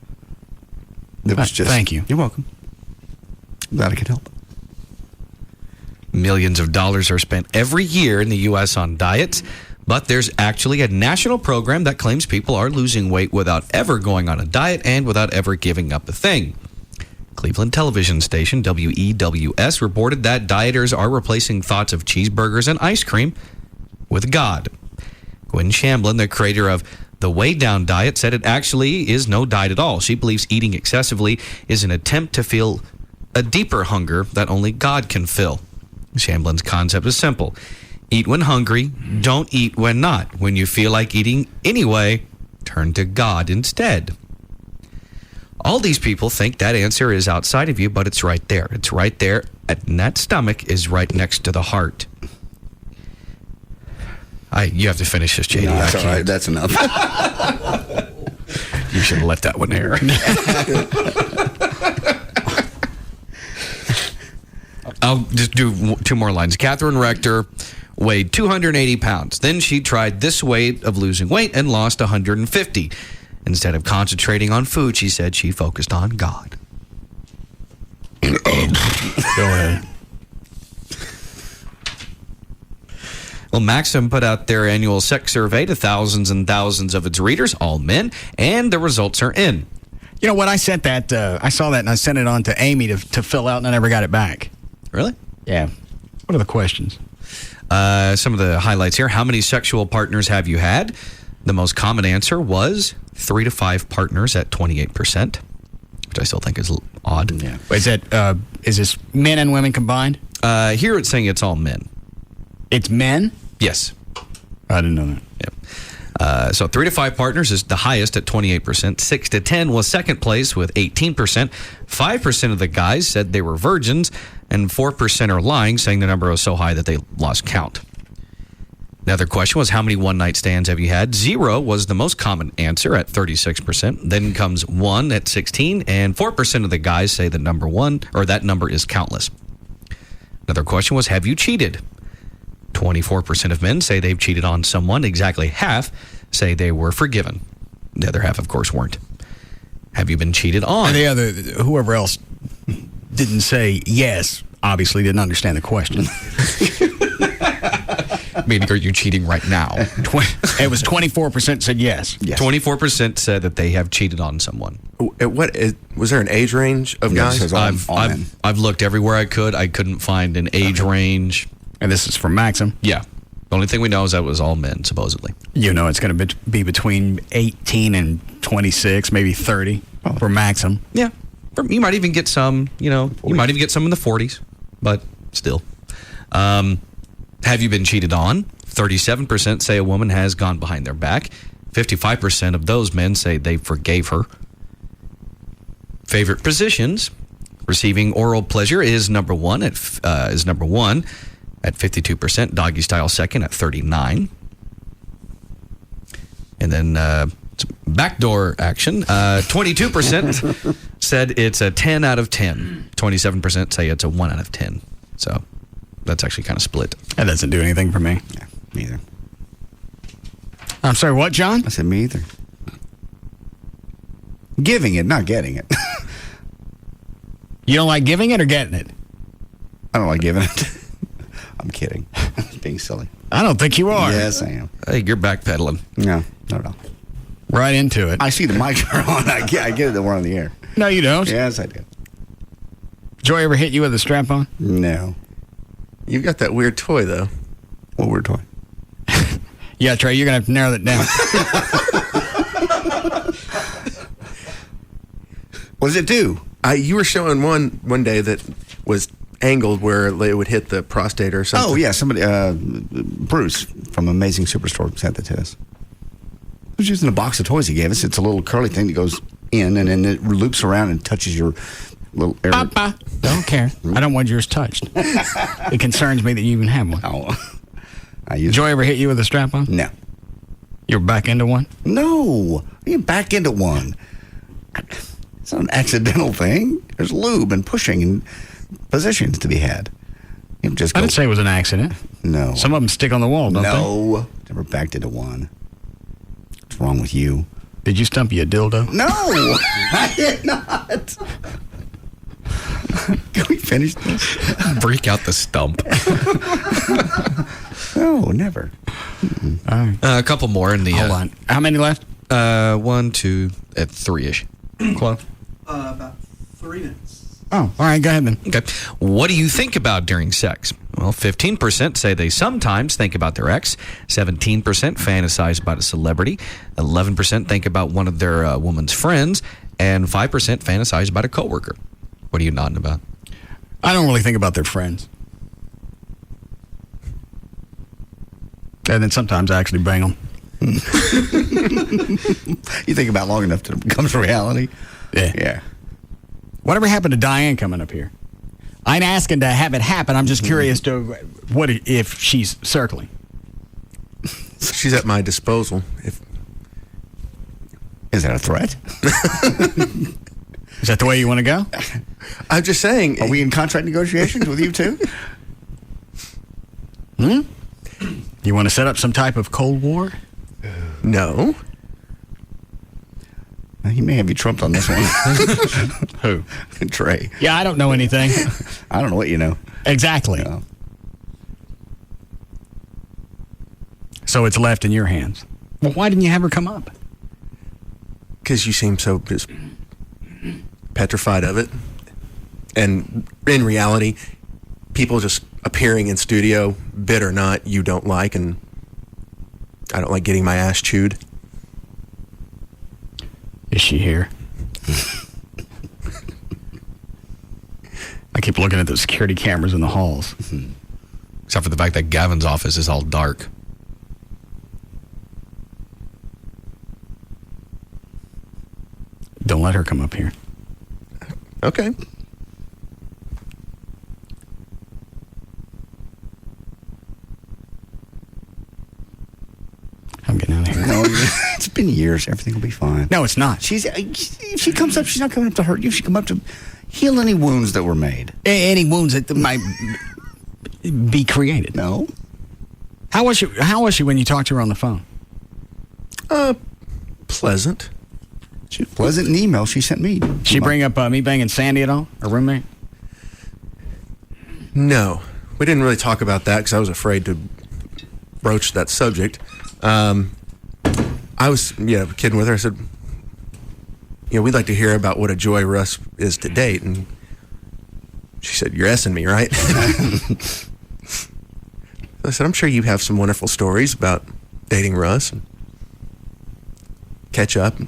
Thank you. You're welcome. Glad I could help. Millions of dollars are spent every year in the U.S. on diets, but there's actually a national program that claims people are losing weight without ever going on a diet and without ever giving up a thing. Cleveland television station WEWS reported that dieters are replacing thoughts of cheeseburgers and ice cream with God. Gwen Shamblin, the creator of the Way Down Diet, said it actually is no diet at all. She believes eating excessively is an attempt to feel a deeper hunger that only God can fill. Shamblin's concept is simple. Eat when hungry, don't eat when not. When you feel like eating anyway, turn to God instead. All these people think that answer is outside of you, but it's right there. It's right there, and that stomach is right next to the heart. You have to finish this, JD. No, that's all right. That's enough. You should have let that one air. I'll just do 2 more lines. Catherine Rector weighed 280 pounds. Then she tried this way of losing weight and lost 150. Instead of concentrating on food, she said she focused on God. Go ahead. Well, Maxim put out their annual sex survey to thousands and thousands of its readers, all men, and the results are in. You know what? I saw that and I sent it on to Amy to fill out, and I never got it back. Really? Yeah. What are the questions? Some of the highlights here. How many sexual partners have you had? The most common answer was 3 to 5 partners at 28%, which I still think is odd. Yeah. Is this men and women combined? Here it's saying it's all men. It's men? Yes. I didn't know that. Yep. So 3 to 5 partners is the highest at 28%. 6 to 10 was second place with 18%. 5% of the guys said they were virgins, and 4% are lying, saying the number was so high that they lost count. Another question was, how many one-night stands have you had? 0 was the most common answer at 36%. Then comes 1 at 16%, and 4% of the guys say the number 1, or that number is countless. Another question was, have you cheated? 24% of men say they've cheated on someone. Exactly half say they were forgiven. The other half, of course, weren't. Have you been cheated on? And whoever else didn't say yes, obviously didn't understand the question. Meaning, are you cheating right now? It was 24% said yes. 24% said that they have cheated on someone. Was there an age range of guys? I've looked everywhere I could. I couldn't find an age range. And this is from Maxim? Yeah. The only thing we know is that it was all men, supposedly. You know it's going to be between 18 and 26, maybe 30 for Maxim. Yeah. You might even get some, you might even get some in the 40s, but still. Have you been cheated on? 37% say a woman has gone behind their back. 55% of those men say they forgave her. Favorite positions? Receiving oral pleasure is number one at 52%. Doggy style second at 39%. And then backdoor action. 22% said it's a 10 out of 10. 27% say it's a 1 out of 10. So that's actually kind of split. That doesn't do anything for me. Yeah, me either. I'm sorry, what, John? I said me either. Giving it, not getting it. You don't like giving it or getting it? I don't like giving it. I'm kidding. Being silly. I don't think you are. Yes, I am. Hey, you're backpedaling. No, not at all. Right into it. I see the mics are on. I get it that we're on the air. No, you don't. Yes, I do. Joy ever hit you with a strap on? No. You've got that weird toy, though. What weird toy? Yeah, Trey, you're going to have to narrow that down. What does it do? You were showing one day that was angled where it would hit the prostate or something. Oh, yeah. Somebody, Bruce from Amazing Superstore sent that to us. He was using a box of toys he gave us. It's a little curly thing that goes in, and then it loops around and touches your little area. Papa. Don't care. I don't want yours touched. It concerns me that you even have one. Oh. Joy ever hit you with a strap on? No. You're back into one? No. I ain't back into one. It's not an accidental thing. There's lube and pushing and positions to be had. You just I didn't say it was an accident. No. Some of them stick on the wall, don't they? No. Never backed into one. What's wrong with you? Did you stump you a dildo? No. I did not. Can we finish this? Break out the stump. No, never. All right. A couple more in the... Hold on. How many left? 1, 2, at 3-ish. Close. About 3 minutes. Oh, all right. Go ahead, then. Okay. What do you think about during sex? Well, 15% say they sometimes think about their ex. 17% fantasize about a celebrity. 11% think about one of their woman's friends. And 5% fantasize about a coworker. What are you nodding about? I don't really think about their friends. And then sometimes I actually bang them. You think about long enough till it becomes reality? Yeah. Whatever happened to Diane coming up here? I ain't asking to have it happen. I'm just curious to what if she's circling. She's at my disposal. Is that a threat? Is that the way you want to go? I'm just saying. Are we in contract negotiations with you two? You want to set up some type of Cold War? No. He may have you trumped on this one. Who? Trey. Yeah, I don't know anything. I don't know what you know. Exactly. No. So it's left in your hands. Well, why didn't you have her come up? Because you seem so just petrified of it. And in reality, people just appearing in studio, bit or not, you don't like, and I don't like getting my ass chewed. Is she here? I keep looking at the security cameras in the halls. Except for the fact that Gavin's office is all dark. Don't let her come up here. Okay. It's been years. Everything will be fine. No, it's not. If she comes up, she's not coming up to hurt you. She come up to heal any wounds that were made. Any wounds that might be created. No. How was she when you talked to her on the phone? Pleasant. She was pleasant in the email she sent me. She bring up me banging Sandy at all? Her roommate? No. We didn't really talk about that because I was afraid to broach that subject. I was kidding with her. I said, we'd like to hear about what a joy Russ is to date. And she said, you're S-ing me, right? I said, I'm sure you have some wonderful stories about dating Russ. And catch up and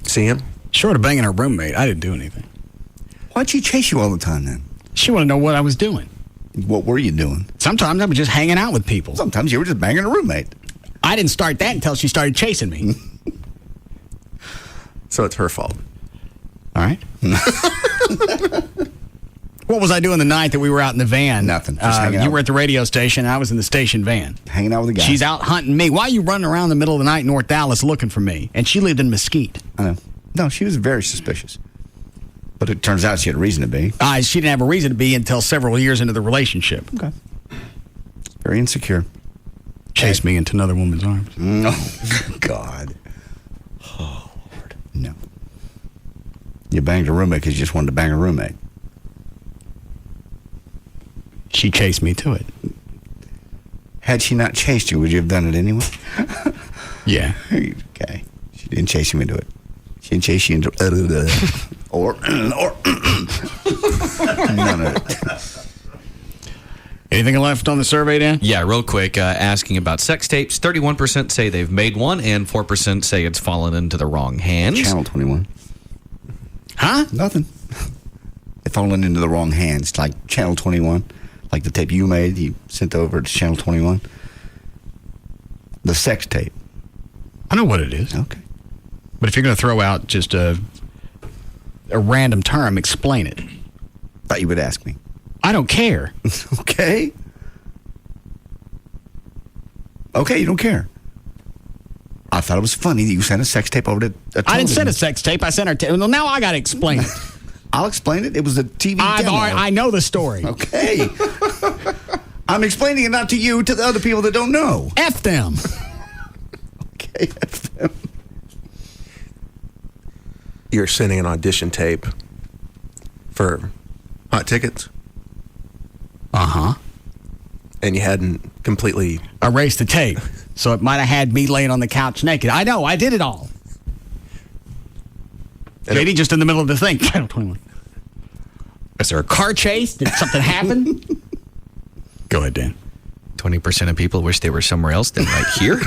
see him. Short of banging her roommate, I didn't do anything. Why'd she chase you all the time then? She wanted to know what I was doing. What were you doing? Sometimes I was just hanging out with people. Sometimes you were just banging a roommate. I didn't start that until she started chasing me. So it's her fault. All right. What was I doing the night that we were out in the van? Nothing. Just hanging out. You were at the radio station. I was in the station van. Hanging out with the guys. She's out hunting me. Why are you running around in the middle of the night in North Dallas looking for me? And she lived in Mesquite. I know. No, she was very suspicious. But it turns out she had a reason to be. She didn't have a reason to be until several years into the relationship. Okay. Very insecure. Chased me into another woman's arms. No. God. Oh, Lord. No. You banged a roommate because you just wanted to bang a roommate. She chased me to it. Had she not chased you, would you have done it anyway? Yeah. Okay. She didn't chase you into it. She didn't chase you into or none of it. Anything left on the survey, Dan? Yeah, real quick, asking about sex tapes. 31% say they've made one, and 4% say it's fallen into the wrong hands. Channel 21. Huh? Nothing. They've fallen into the wrong hands, like Channel 21. Like the tape you made, you sent over to Channel 21. The sex tape. I know what it is. Okay. But if you're going to throw out just a random term, explain it. Thought you would ask me. I don't care. Okay. Okay, you don't care. I thought it was funny that you sent a sex tape over to I didn't send a sex tape. I sent her well, now I got to explain it. I'll explain it. It was a TV demo. I know the story. Okay. I'm explaining it not to you, to the other people that don't know. F them. Okay, F them. You're sending an audition tape for Hot Tickets. Uh-huh. And you hadn't completely erased the tape. So it might have had me laying on the couch naked. I know, I did it all. JD just in the middle of the thing. Channel 21. Is there a car chase? Did something happen? Go ahead, Dan. 20% of people wish they were somewhere else than right here.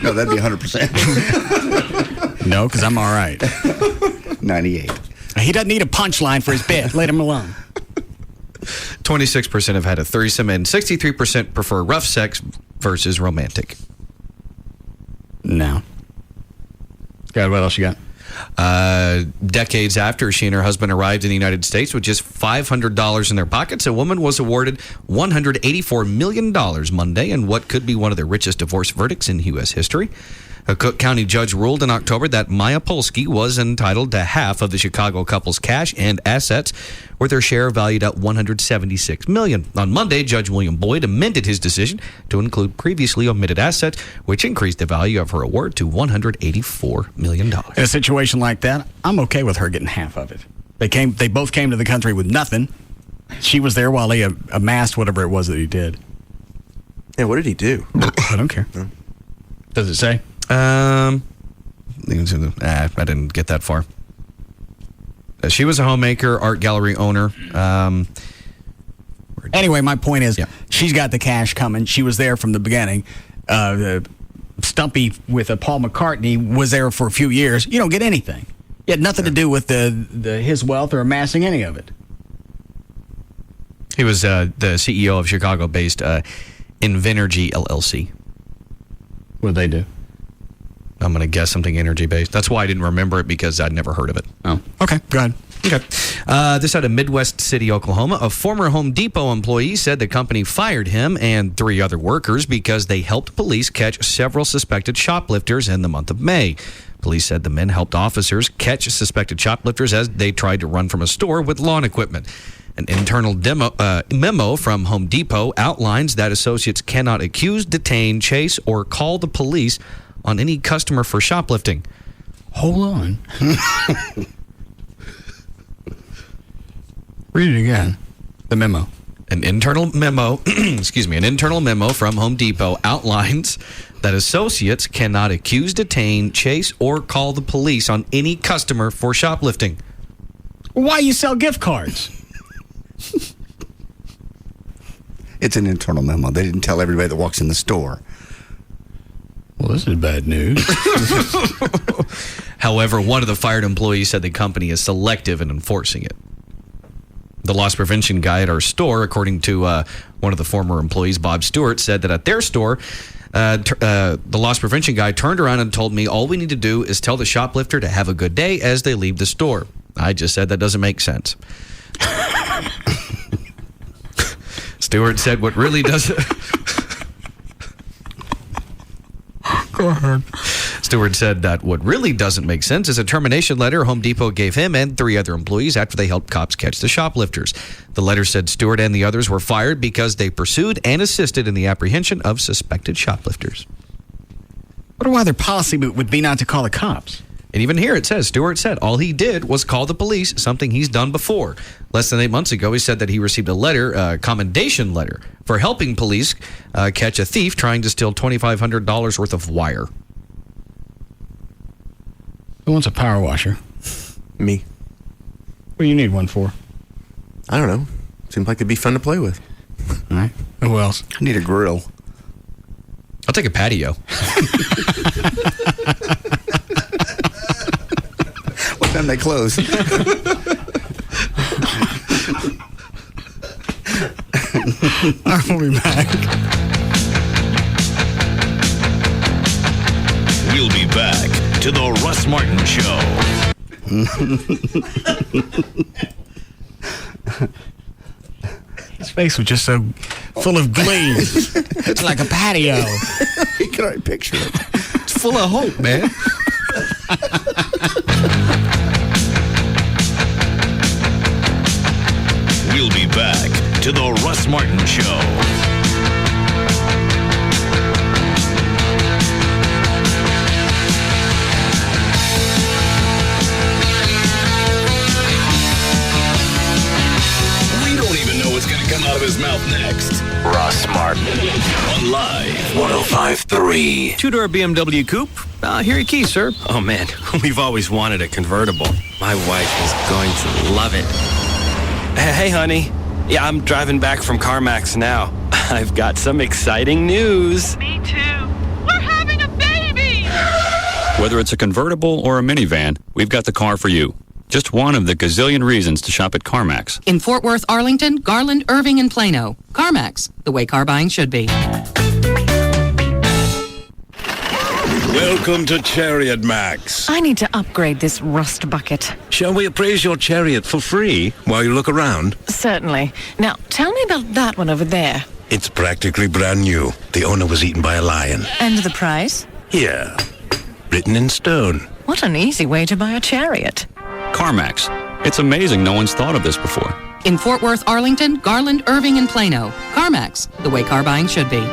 No, that'd be 100%. No, because I'm all right. 98. He doesn't need a punchline for his bit. Let him alone. 26% have had a threesome, and 63% prefer rough sex versus romantic. No. God, what else you got? Decades after she and her husband arrived in the United States with just $500 in their pockets, a woman was awarded $184 million Monday in what could be one of the richest divorce verdicts in U.S. history. A Cook County judge ruled in October that Maya Polsky was entitled to half of the Chicago couple's cash and assets, with their share valued at $176 million. On Monday, Judge William Boyd amended his decision to include previously omitted assets, which increased the value of her award to $184 million. In a situation like that, I'm okay with her getting half of it. They both came to the country with nothing. She was there while he amassed whatever it was that he did. Yeah, what did he do? I don't care. No. Does it say? I didn't get that far. She was a homemaker, art gallery owner. Anyway, my point is, she's got the cash coming. She was there from the beginning. Stumpy with Paul McCartney was there for a few years. You don't get anything. It had nothing to do with his wealth or amassing any of it. He was the CEO of Chicago-based Invenergy LLC. What did they do? I'm going to guess something energy-based. That's why I didn't remember it, because I'd never heard of it. Oh, okay. Go ahead. Okay. This out of Midwest City, Oklahoma. A former Home Depot employee said the company fired him and 3 other workers because they helped police catch several suspected shoplifters in the month of May. Police said the men helped officers catch suspected shoplifters as they tried to run from a store with lawn equipment. An internal memo from Home Depot outlines that associates cannot accuse, detain, chase, or call the police on any customer for shoplifting. Hold on. Read it again. The memo. An internal memo, an internal memo from Home Depot outlines that associates cannot accuse, detain, chase, or call the police on any customer for shoplifting. Why you sell gift cards? It's an internal memo. They didn't tell everybody that walks in the store. Well, this is bad news. However, one of the fired employees said the company is selective in enforcing it. The loss prevention guy at our store, according to one of the former employees, Bob Stewart, said that at their store, the loss prevention guy turned around and told me all we need to do is tell the shoplifter to have a good day as they leave the store. I just said that doesn't make sense. Stewart said what really doesn't... Go ahead. Stewart said that what really doesn't make sense is a termination letter Home Depot gave him and 3 other employees after they helped cops catch the shoplifters. The letter said Stewart and the others were fired because they pursued and assisted in the apprehension of suspected shoplifters. I wonder why their policy would be not to call the cops. And even here it says, Stewart said all he did was call the police, something he's done before. Less than 8 months ago, he said that he received a letter, commendation letter, for helping police catch a thief trying to steal $2,500 worth of wire. Who wants a power washer? Me. What do you need one for? I don't know. Seems like it'd be fun to play with. All right. Who else? I need a grill. I'll take a patio. What time they close? We'll be back. We'll be back to the Russ Martin Show. His face was just so full of glee. It's like a patio. You can already picture it. It's full of hope, man. We'll be back to the Russ Martin Show. We don't even know what's going to come out of his mouth next. Russ Martin on Live 105.3. Two-door BMW coupe. Here are your keys, sir. Oh, man, we've always wanted a convertible. My wife is going to love it. Hey, honey. Yeah, I'm driving back from CarMax now. I've got some exciting news. Me too. We're having a baby! Whether it's a convertible or a minivan, we've got the car for you. Just one of the gazillion reasons to shop at CarMax. In Fort Worth, Arlington, Garland, Irving, and Plano. CarMax, the way car buying should be. Welcome to Chariot Max. I need to upgrade this rust bucket. Shall we appraise your chariot for free while you look around? Certainly. Now, tell me about that one over there. It's practically brand new. The owner was eaten by a lion. And the price? Here, written in stone. What an easy way to buy a chariot. CarMax. It's amazing no one's thought of this before. In Fort Worth, Arlington, Garland, Irving, and Plano. CarMax, the way car buying should be.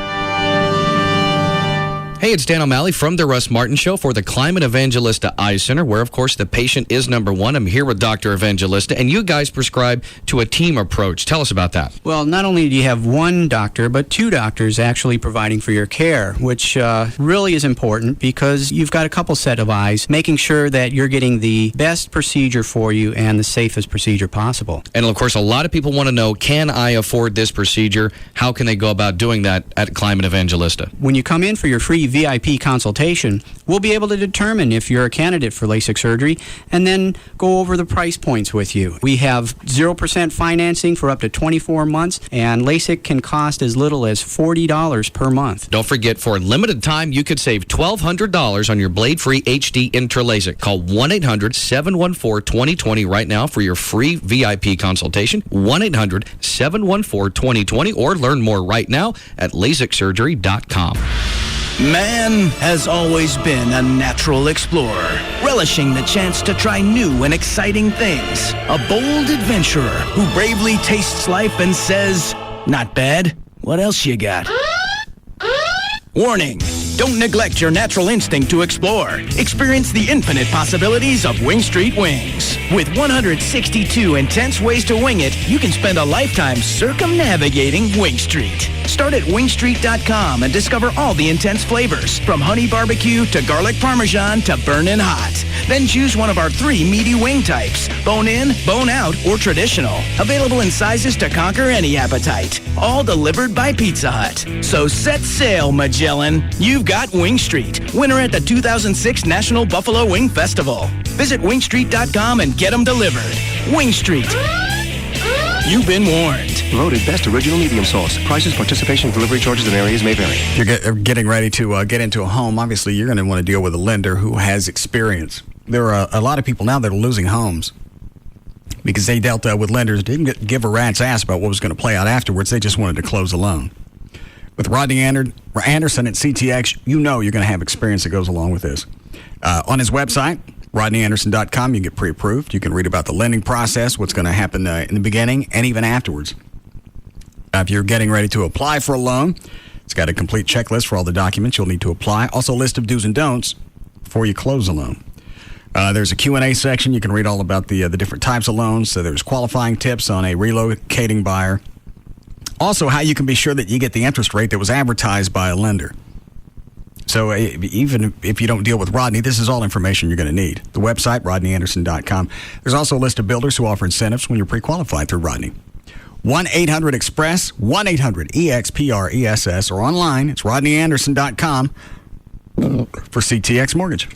Hey, it's Dan O'Malley from the Russ Martin Show for the Climate Evangelista Eye Center, where, of course, the patient is number one. I'm here with Dr. Evangelista, and you guys prescribe to a team approach. Tell us about that. Well, not only do you have one doctor, but 2 doctors actually providing for your care, which really is important because you've got a couple set of eyes, making sure that you're getting the best procedure for you and the safest procedure possible. And, of course, a lot of people want to know, can I afford this procedure? How can they go about doing that at Climate Evangelista? When you come in for your free VIP consultation, we'll be able to determine if you're a candidate for LASIK surgery and then go over the price points with you. We have 0% financing for up to 24 months, and LASIK can cost as little as $40 per month. Don't forget, for a limited time, you could save $1,200 on your blade-free HD Intra-LASIK. Call 1-800-714-2020 right now for your free VIP consultation. 1-800-714-2020, or learn more right now at LASIKsurgery.com. Man has always been a natural explorer, relishing the chance to try new and exciting things. A bold adventurer who bravely tastes life and says, "Not bad. What else you got?" Warning! Don't neglect your natural instinct to explore. Experience the infinite possibilities of Wing Street Wings. With 162 intense ways to wing it, you can spend a lifetime circumnavigating Wing Street. Start at wingstreet.com and discover all the intense flavors, from honey barbecue to garlic parmesan to burnin' hot. Then choose one of our 3 meaty wing types: bone in, bone out, or traditional. Available in sizes to conquer any appetite. All delivered by Pizza Hut. So set sail, Magellan. You've got Wing Street, winner at the 2006 National Buffalo Wing Festival. Visit wingstreet.com and get them delivered. Wing Street. You've been warned. Voted best original medium sauce. Prices, participation, delivery charges, and areas may vary. If you're getting ready to get into a home, obviously you're going to want to deal with a lender who has experience. There are a lot of people now that are losing homes because they dealt with lenders, didn't give a rat's ass about what was going to play out afterwards. They just wanted to close the loan. With Rodney Anderson at CTX, you know you're going to have experience that goes along with this. On his website, RodneyAnderson.com, you can get pre-approved. You can read about the lending process, what's going to happen in the beginning and even afterwards. If you're getting ready to apply for a loan, it's got a complete checklist for all the documents you'll need to apply. Also, a list of do's and don'ts before you close a loan. There's a Q&A section. You can read all about the different types of loans. So there's qualifying tips on a relocating buyer. Also, how you can be sure that you get the interest rate that was advertised by a lender. So even if you don't deal with Rodney, this is all information you're going to need. The website, RodneyAnderson.com. There's also a list of builders who offer incentives when you're pre-qualified through Rodney. 1-800-EXPRESS, 1-800-EXPRESS, or online, it's RodneyAnderson.com for CTX Mortgage.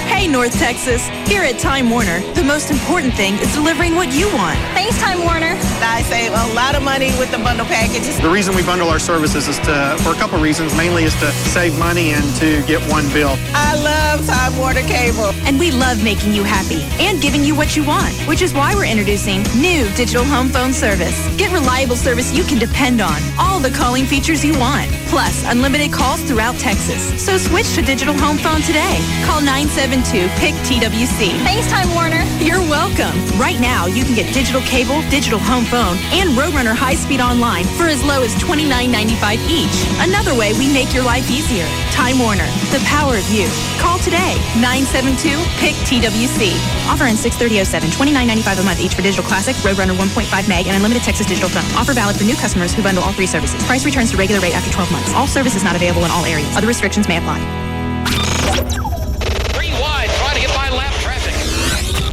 Hey, North Texas. Here at Time Warner, the most important thing is delivering what you want. Thanks, Time Warner. I save a lot of money with the bundle packages. The reason we bundle our services is for a couple reasons. Mainly is to save money and to get one bill. I love Time Warner Cable. And we love making you happy and giving you what you want, which is why we're introducing new digital home phone service. Get reliable service you can depend on. All the calling features you want. Plus, unlimited calls throughout Texas. So switch to digital home phone today. Call 972-PIC-TWC. Thanks, Time Warner. You're welcome. Right now, you can get digital cable, digital home phone, and Roadrunner high-speed online for as low as $29.95 each. Another way we make your life easier. Time Warner, the power of you. Call today, 972-PIC-TWC. Offer ends 6/30/07, $29.95 a month each for digital classic, Roadrunner 1.5 meg, and unlimited Texas digital phone. Offer valid for new customers who bundle all 3 services. Price returns to regular rate after 12 months. All services not available in all areas. Other restrictions may apply.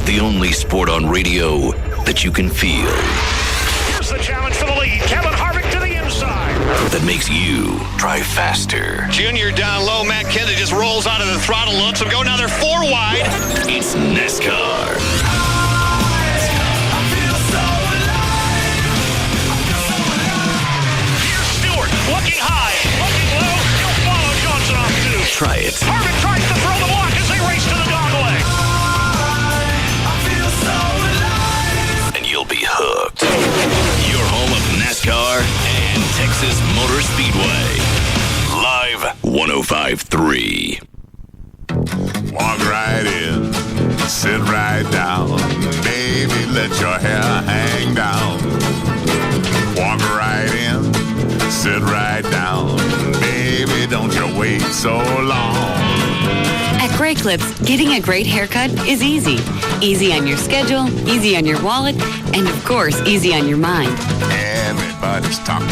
The only sport on radio that you can feel. Here's the challenge for the lead. Kevin Harvick to the inside. That makes you drive faster. Junior down low. Matt Kenda just rolls out of the throttle, looks him go. Now they're 4 wide. It's NASCAR. Here's Stewart looking high, looking low. He'll follow Johnson off too. Try it. Harvick tries to throw the block as they race to the dog leg. You'll be hooked. Your home of NASCAR and Texas Motor Speedway. Live 105.3. Walk right in, sit right down. Baby, let your hair hang down. Walk right in, sit right down. Baby, don't you wait so long. At Gray Clips, getting a great haircut is easy. Easy on your schedule, easy on your wallet, and of course, easy on your mind. Everybody's talking.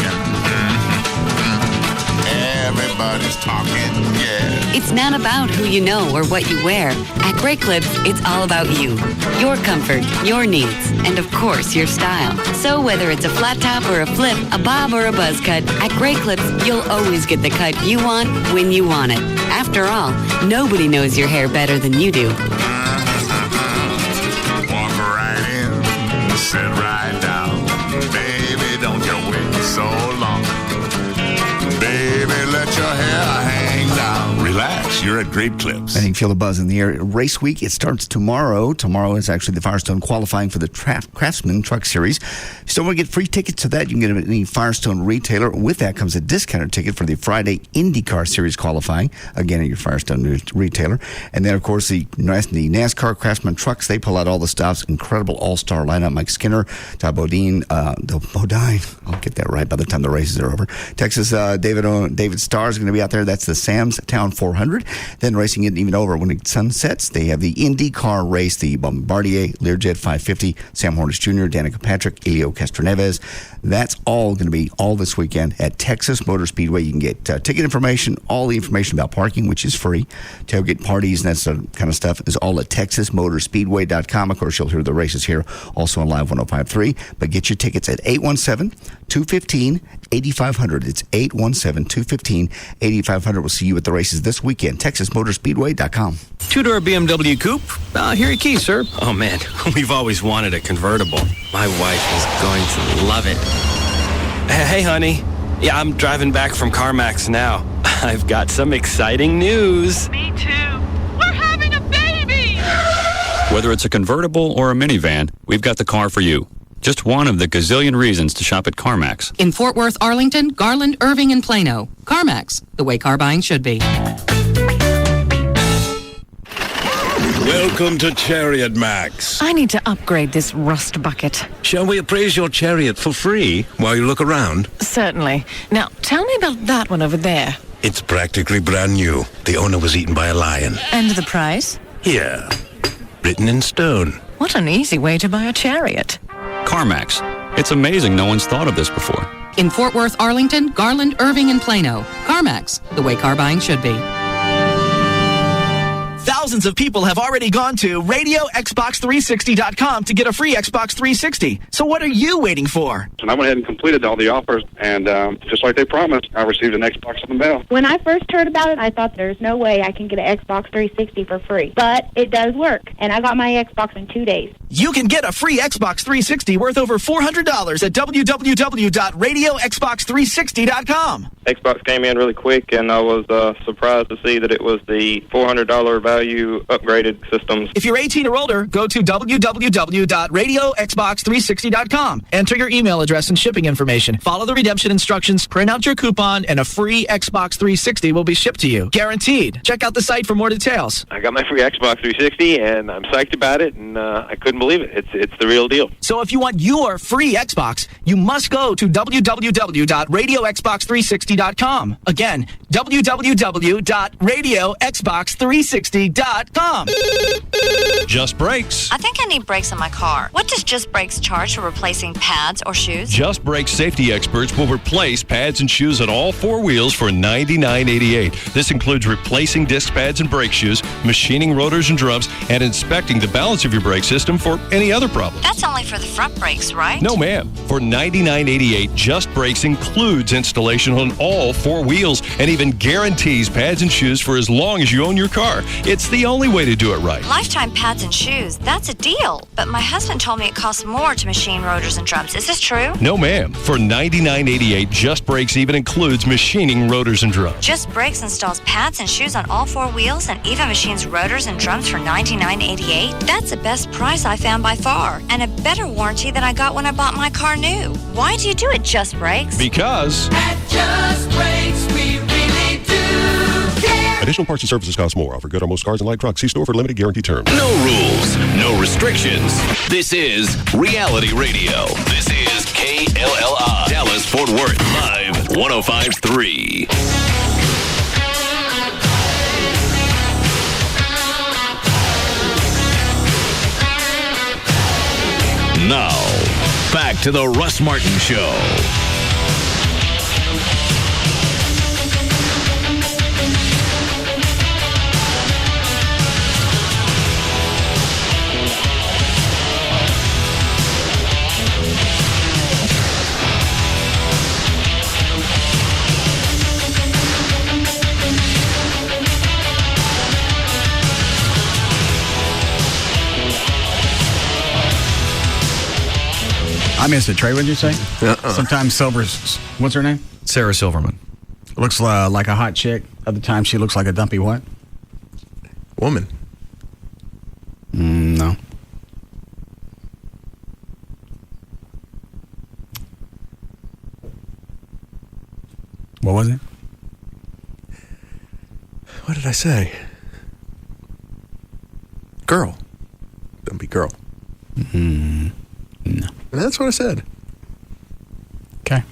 everybody's talking, yeah. It's not about who you know or what you wear. At Great Clips, it's all about you, your comfort, your needs, and of course, your style. So whether it's a flat top or a flip, a bob or a buzz cut, at Great Clips, you'll always get the cut you want when you want it. After all, nobody knows your hair better than you do. Walk right in, sit right down. Baby, don't you wait so long. Baby, let your hair hang down. Relax, you're at Great Clips. And you can feel the buzz in the air. Race week, it starts tomorrow. Tomorrow is actually the Firestone qualifying for the Craftsman Truck Series. If you still want to get free tickets to that, you can get them at any Firestone retailer. With that comes a discounted ticket for the Friday IndyCar Series qualifying, again at your Firestone retailer. And then, of course, the NASCAR Craftsman Trucks, they pull out all the stops. Incredible all-star lineup. Mike Skinner, Todd Bodine, Bodine, I'll get that right by the time the races are over. Texas, David Starr is going to be out there. That's the Sam's Town 400. Then racing isn't even over. When the sun sets, they have the IndyCar race, the Bombardier Learjet 550, Sam Hornish Jr., Danica Patrick, Elio Castroneves. That's all going to be all this weekend at Texas Motor Speedway. You can get ticket information, all the information about parking, which is free. Tailgate parties and that kind of stuff is all at TexasMotorspeedway.com. Of course, you'll hear the races here also on Live 105.3. But get your tickets at 817-215-8500. It's 817-215-8500. We'll see you at the races this weekend. TexasMotorspeedway.com. Two-door BMW coupe? Here are your keys, sir. Oh, man, we've always wanted a convertible. My wife is going to love it. Hey, honey. Yeah, I'm driving back from CarMax now. I've got some exciting news. Me too. We're having a baby! Whether it's a convertible or a minivan, we've got the car for you. Just one of the gazillion reasons to shop at CarMax. In Fort Worth, Arlington, Garland, Irving, and Plano. CarMax, the way car buying should be. Welcome to Chariot Max. I need to upgrade this rust bucket. Shall we appraise your chariot for free while you look around? Certainly. Now, tell me about that one over there. It's practically brand new. The owner was eaten by a lion. And the price? Here, written in stone. What an easy way to buy a chariot. CarMax. It's amazing no one's thought of this before. In Fort Worth, Arlington, Garland, Irving, and Plano. CarMax, the way car buying should be. Thousands of people have already gone to RadioXbox360.com to get a free Xbox 360. So what are you waiting for? And I went ahead and completed all the offers, and just like they promised, I received an Xbox in the mail. When I first heard about it, I thought there's no way I can get an Xbox 360 for free. But it does work, and I got my Xbox in 2 days. You can get a free Xbox 360 worth over $400 at www.radioxbox360.com. Xbox came in really quick, and I was surprised to see that it was the $400 value upgraded systems. If you're 18 or older, go to www.radioxbox360.com. Enter your email address and shipping information. Follow the redemption instructions, print out your coupon, and a free Xbox 360 will be shipped to you. Guaranteed. Check out the site for more details. I got my free Xbox 360, and I'm psyched about it, and I couldn't believe it. It's the real deal. So if you want your free Xbox, you must go to www.radioxbox360.com. Again, www.radioxbox360.com. Just Brakes. I think I need brakes on my car. What does Just Brakes charge for replacing pads or shoes? Just Brakes safety experts will replace pads and shoes on all four wheels for $99.88. This includes replacing disc pads and brake shoes, machining rotors and drums, and inspecting the balance of your brake system for any other problem. That's only for the front brakes, right? No, ma'am. For $99.88, Just Brakes includes installation on all four wheels and even guarantees pads and shoes for as long as you own your car. It's the only way to do it right. Lifetime pads and shoes. That's a deal. But my husband told me it costs more to machine rotors and drums. Is this true? No, ma'am. For $99.88, Just Brakes even includes machining rotors and drums. Just Brakes installs pads and shoes on all four wheels and even machines rotors and drums for $99.88. That's the best price I found by far, and a better warranty than I got when I bought my car new. Why do you do it, Just Brakes? Because At Just Brakes, we really do care. Additional parts and services cost more. Offer good on most cars and light trucks. See store for limited guarantee terms. No rules, no restrictions. This is Reality Radio. This is KLLI, Dallas, Fort Worth, Live 105.3. Now, back to the Russ Martin Show. I missed it. Trey, what did you say? Sometimes Silver's, what's her name? Sarah Silverman. Looks like a hot chick. Other times she looks like a dumpy what? Woman. No. What was it? What did I say? Girl. Dumpy girl. No. That's what I said. Okay.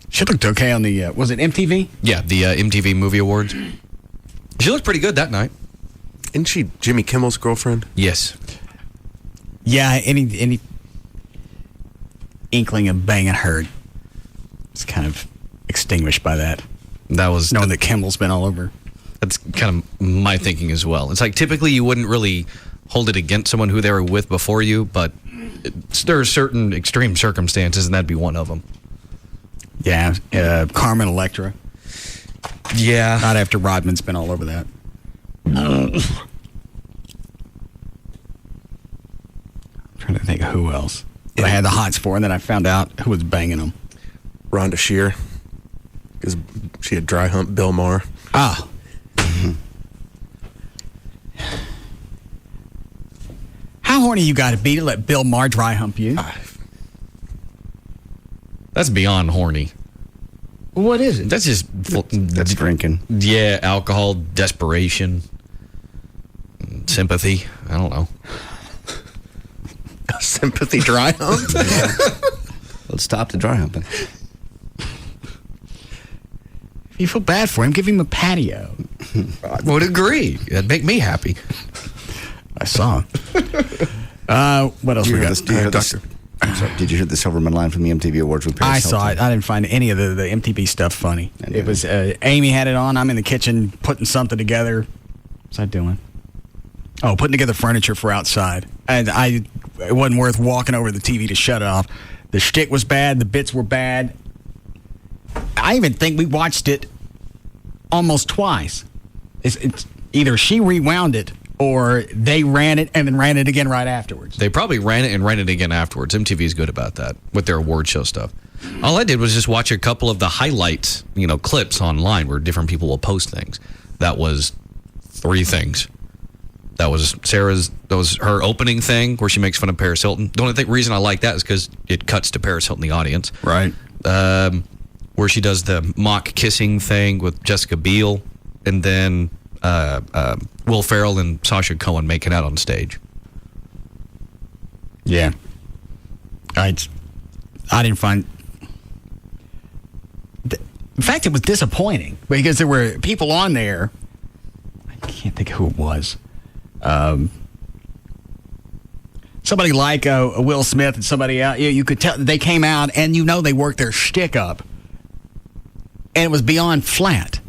She looked okay on the, was it MTV? Yeah, the MTV Movie Awards. She looked pretty good that night. Isn't she Jimmy Kimmel's girlfriend? Yes. Yeah, any inkling of banging her, it's kind of extinguished by that. That was knowing that Kimmel's been all over. That's kind of my thinking as well. It's like typically you wouldn't really hold it against someone who they were with before you, but there are certain extreme circumstances, and that'd be one of them. Yeah, Carmen Electra. Yeah. Not after Rodman's been all over that. Trying to think of who else. I had the hots for, and then I found out who was banging them. Rhonda Shear. Because she had dry hump Bill Maher. Ah. How horny you got to be to let Bill Maher dry hump you? That's beyond horny. What is it? That's just... That's drinking. Yeah, alcohol, desperation, sympathy. I don't know. Sympathy dry hump? Let's stop the dry humping. You feel bad for him, give him a patio. I would agree. That'd make me happy. I saw him. What else we got? Did you hear the Silverman line from the MTV Awards with Paris I Hilton? saw it. I didn't find any of the MTV stuff funny. It was Amy had it on. I'm in the kitchen putting something together. What's I doing? Oh, putting together furniture for outside. And it wasn't worth walking over the TV to shut it off. The shtick was bad. The bits were bad. I even think we watched it almost twice. It's either she rewound it or they ran it and then ran it again right afterwards. They probably ran it and ran it again afterwards. MTV's good about that with their award show stuff. All I did was just watch a couple of the highlights, clips online where different people will post things. That was 3 things. That was her opening thing where she makes fun of Paris Hilton. The only reason I like that is because it cuts to Paris Hilton, the audience. Right. Where she does the mock kissing thing with Jessica Biel, and then Will Ferrell and Sacha Cohen making out on stage. Yeah. I didn't find... In fact, it was disappointing because there were people on there. I can't think of who it was. Somebody like Will Smith and somebody else. You could tell they came out and they worked their shtick up. And it was beyond flat.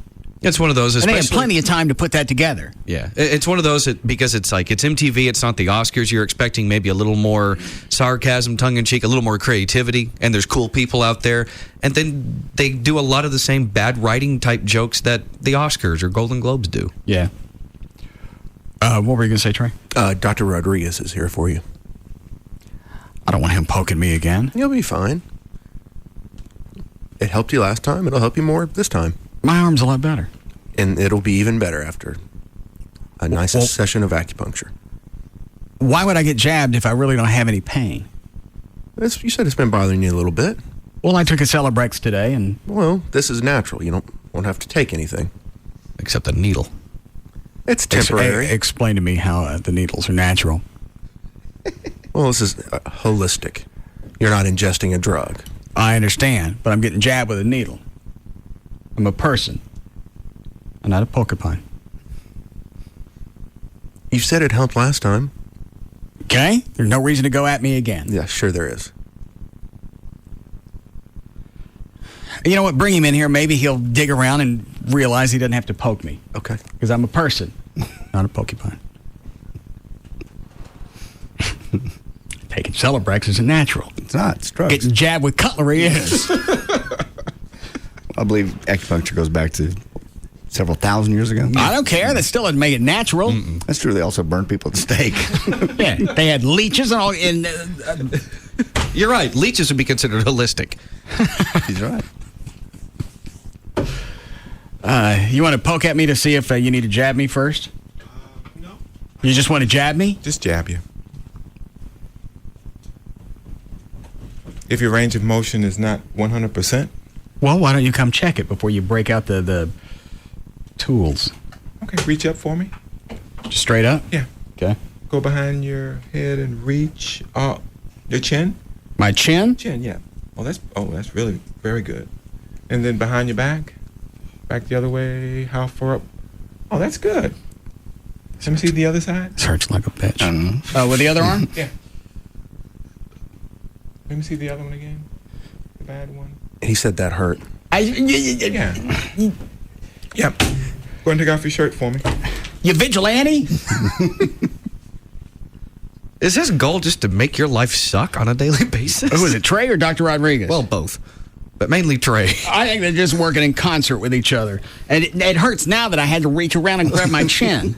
It's one of those, especially... And they had plenty of time to put that together. Yeah. It's one of those because it's MTV, it's not the Oscars. You're expecting maybe a little more sarcasm, tongue-in-cheek, a little more creativity, and there's cool people out there. And then they do a lot of the same bad writing type jokes that the Oscars or Golden Globes do. Yeah. What were you going to say, Trey? Dr. Rodriguez is here for you. I don't want him poking me again. You'll be fine. It helped you last time. It'll help you more this time. My arm's a lot better. And it'll be even better after a nice session of acupuncture. Why would I get jabbed if I really don't have any pain? You said it's been bothering you a little bit. Well, I took a Celebrex today, and... Well, this is natural. You won't have to take anything. Except the needle. It's temporary. Explain to me how the needles are natural. Well, this is holistic. You're not ingesting a drug. I understand, but I'm getting jabbed with a needle. I'm a person. I'm not a porcupine. You said it helped last time. Okay? There's no reason to go at me again. Yeah, sure there is. You know what? Bring him in here. Maybe he'll dig around and realize he doesn't have to poke me. Okay. Because I'm a person, not a porcupine. Taking Celebrex isn't natural. It's not. It's drugs. Getting jabbed with cutlery is. I believe acupuncture goes back to several thousand years ago. I don't care. That still doesn't make it natural. That's true. They also burned people at the stake. Yeah, they had leeches and all. You're right. Leeches would be considered holistic. He's right. You want to poke at me to see if you need to jab me first? No. You just want to jab me? Just jab you. If your range of motion is not 100%. Well, why don't you come check it before you break out the tools? Okay, reach up for me. Just straight up? Yeah. Okay. Go behind your head and reach your chin. My chin? Chin, yeah. Oh, that's really very good. And then behind your back. Back the other way. How far up? Oh, that's good. Let me see the other side. This hurts like a bitch. With the other arm? Yeah. Let me see the other one again. The bad one. He said that hurt. Yeah. Yep. Go ahead and take off your shirt for me. You vigilante? Is his goal just to make your life suck on a daily basis? Who is it, Trey or Dr. Rodriguez? Well, both. But mainly Trey. I think they're just working in concert with each other. And it hurts now that I had to reach around and grab my chin.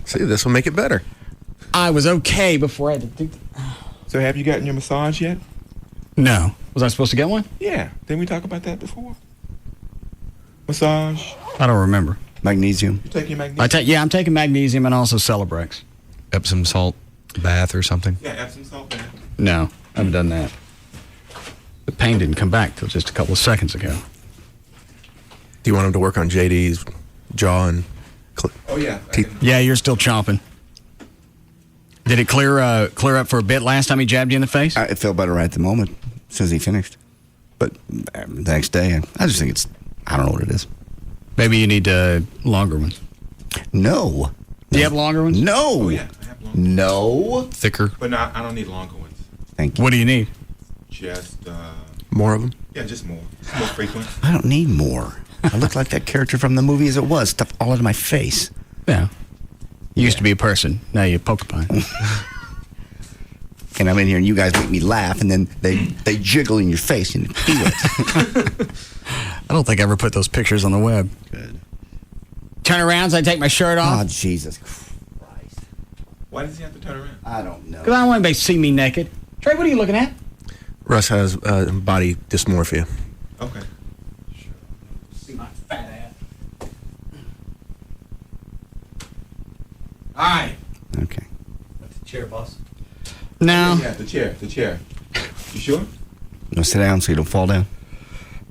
See, this will make it better. I was okay before I had to do So have you gotten your massage yet? No. Was I supposed to get one? Yeah. Didn't we talk about that before? Massage. I don't remember. Magnesium. You take your magnesium? Yeah, I'm taking magnesium and also Celebrex. Epsom salt bath or something? Yeah, Epsom salt bath. No, I haven't done that. The pain didn't come back till just a couple of seconds ago. Do you want him to work on JD's jaw and Oh, yeah. teeth? Yeah, you're still chomping. Did it clear up for a bit last time he jabbed you in the face? It felt better right at the moment, as soon as he finished. But the next day, I just think I don't know what it is. Maybe you need longer ones. No. Do you have longer ones? No. Oh, yeah. I have longer. No. Thicker? But no, I don't need longer ones. Thank you. What do you need? Just, more of them? yeah, just more. Just more frequent. I don't need more. I look like that character from the movie as it was, stuff all over my face. Yeah. You used to be a person. Now you're a porcupine. And I'm in here and you guys make me laugh and then they jiggle in your face and you feel it. I don't think I ever put those pictures on the web. Good. Turn around so I take my shirt off? Oh, Jesus Christ. Why does he have to turn around? I don't know. Because I don't want anybody to see me naked. Trey, what are you looking at? Russ has body dysmorphia. Okay. See my fat ass. All right. Okay. That's the chair, boss. No. Yeah, the chair. You sure? No, sit down so you don't fall down.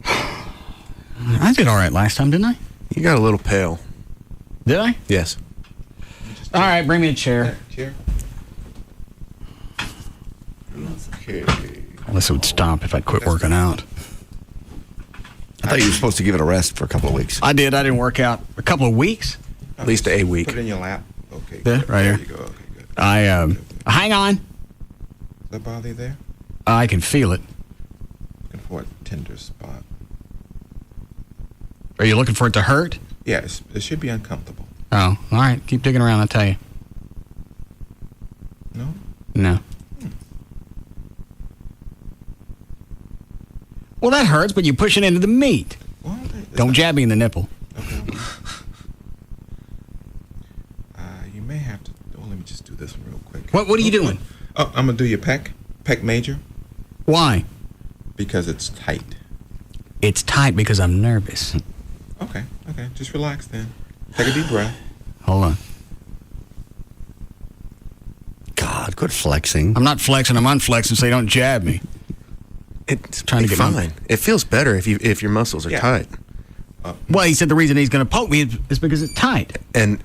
I did all right last time, didn't I? You got a little pale. Did I? Yes. All right, bring me a chair. Chair. Okay. Unless it would stop if I quit working out. I thought you were supposed to give it a rest for a couple of weeks. I did. I didn't work out a couple of weeks. At least a week. Put it in your lap. Okay. Yeah, good. right There here. you go. Okay, good. I hang on. Does that bother you there? I can feel it. Looking for a tender spot. Are you looking for it to hurt? Yes, it should be uncomfortable. Oh, all right. Keep digging around. I'll tell you. No? No. Well, that hurts, but you push it into the meat. Well, Don't jab me in the nipple. Okay. You may have to. Oh, let me just do this one real quick. What are you doing? Oh, I'm gonna do your pec major. Why? Because it's tight. It's tight because I'm nervous. Okay. Just relax then. Take a deep breath. Hold on. God, quit flexing. I'm not flexing. I'm unflexing so you don't jab me. It's trying to get fine. It feels better if your muscles are tight. Well, he said the reason he's going to poke me is because it's tight. And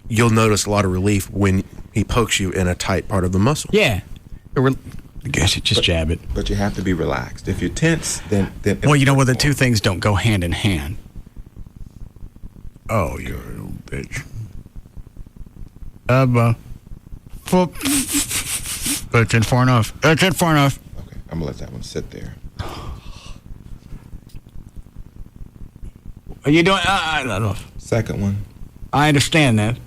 you'll notice a lot of relief when he pokes you in a tight part of the muscle. Yeah. I guess you just jab it. But you have to be relaxed. If you're tense, then well, you know what? The two things don't go hand in hand. Oh, you're a little bitch. That's in far enough. That's in far enough. Okay, I'm gonna let that one sit there. Are you doing? I don't know. Second one. I understand that.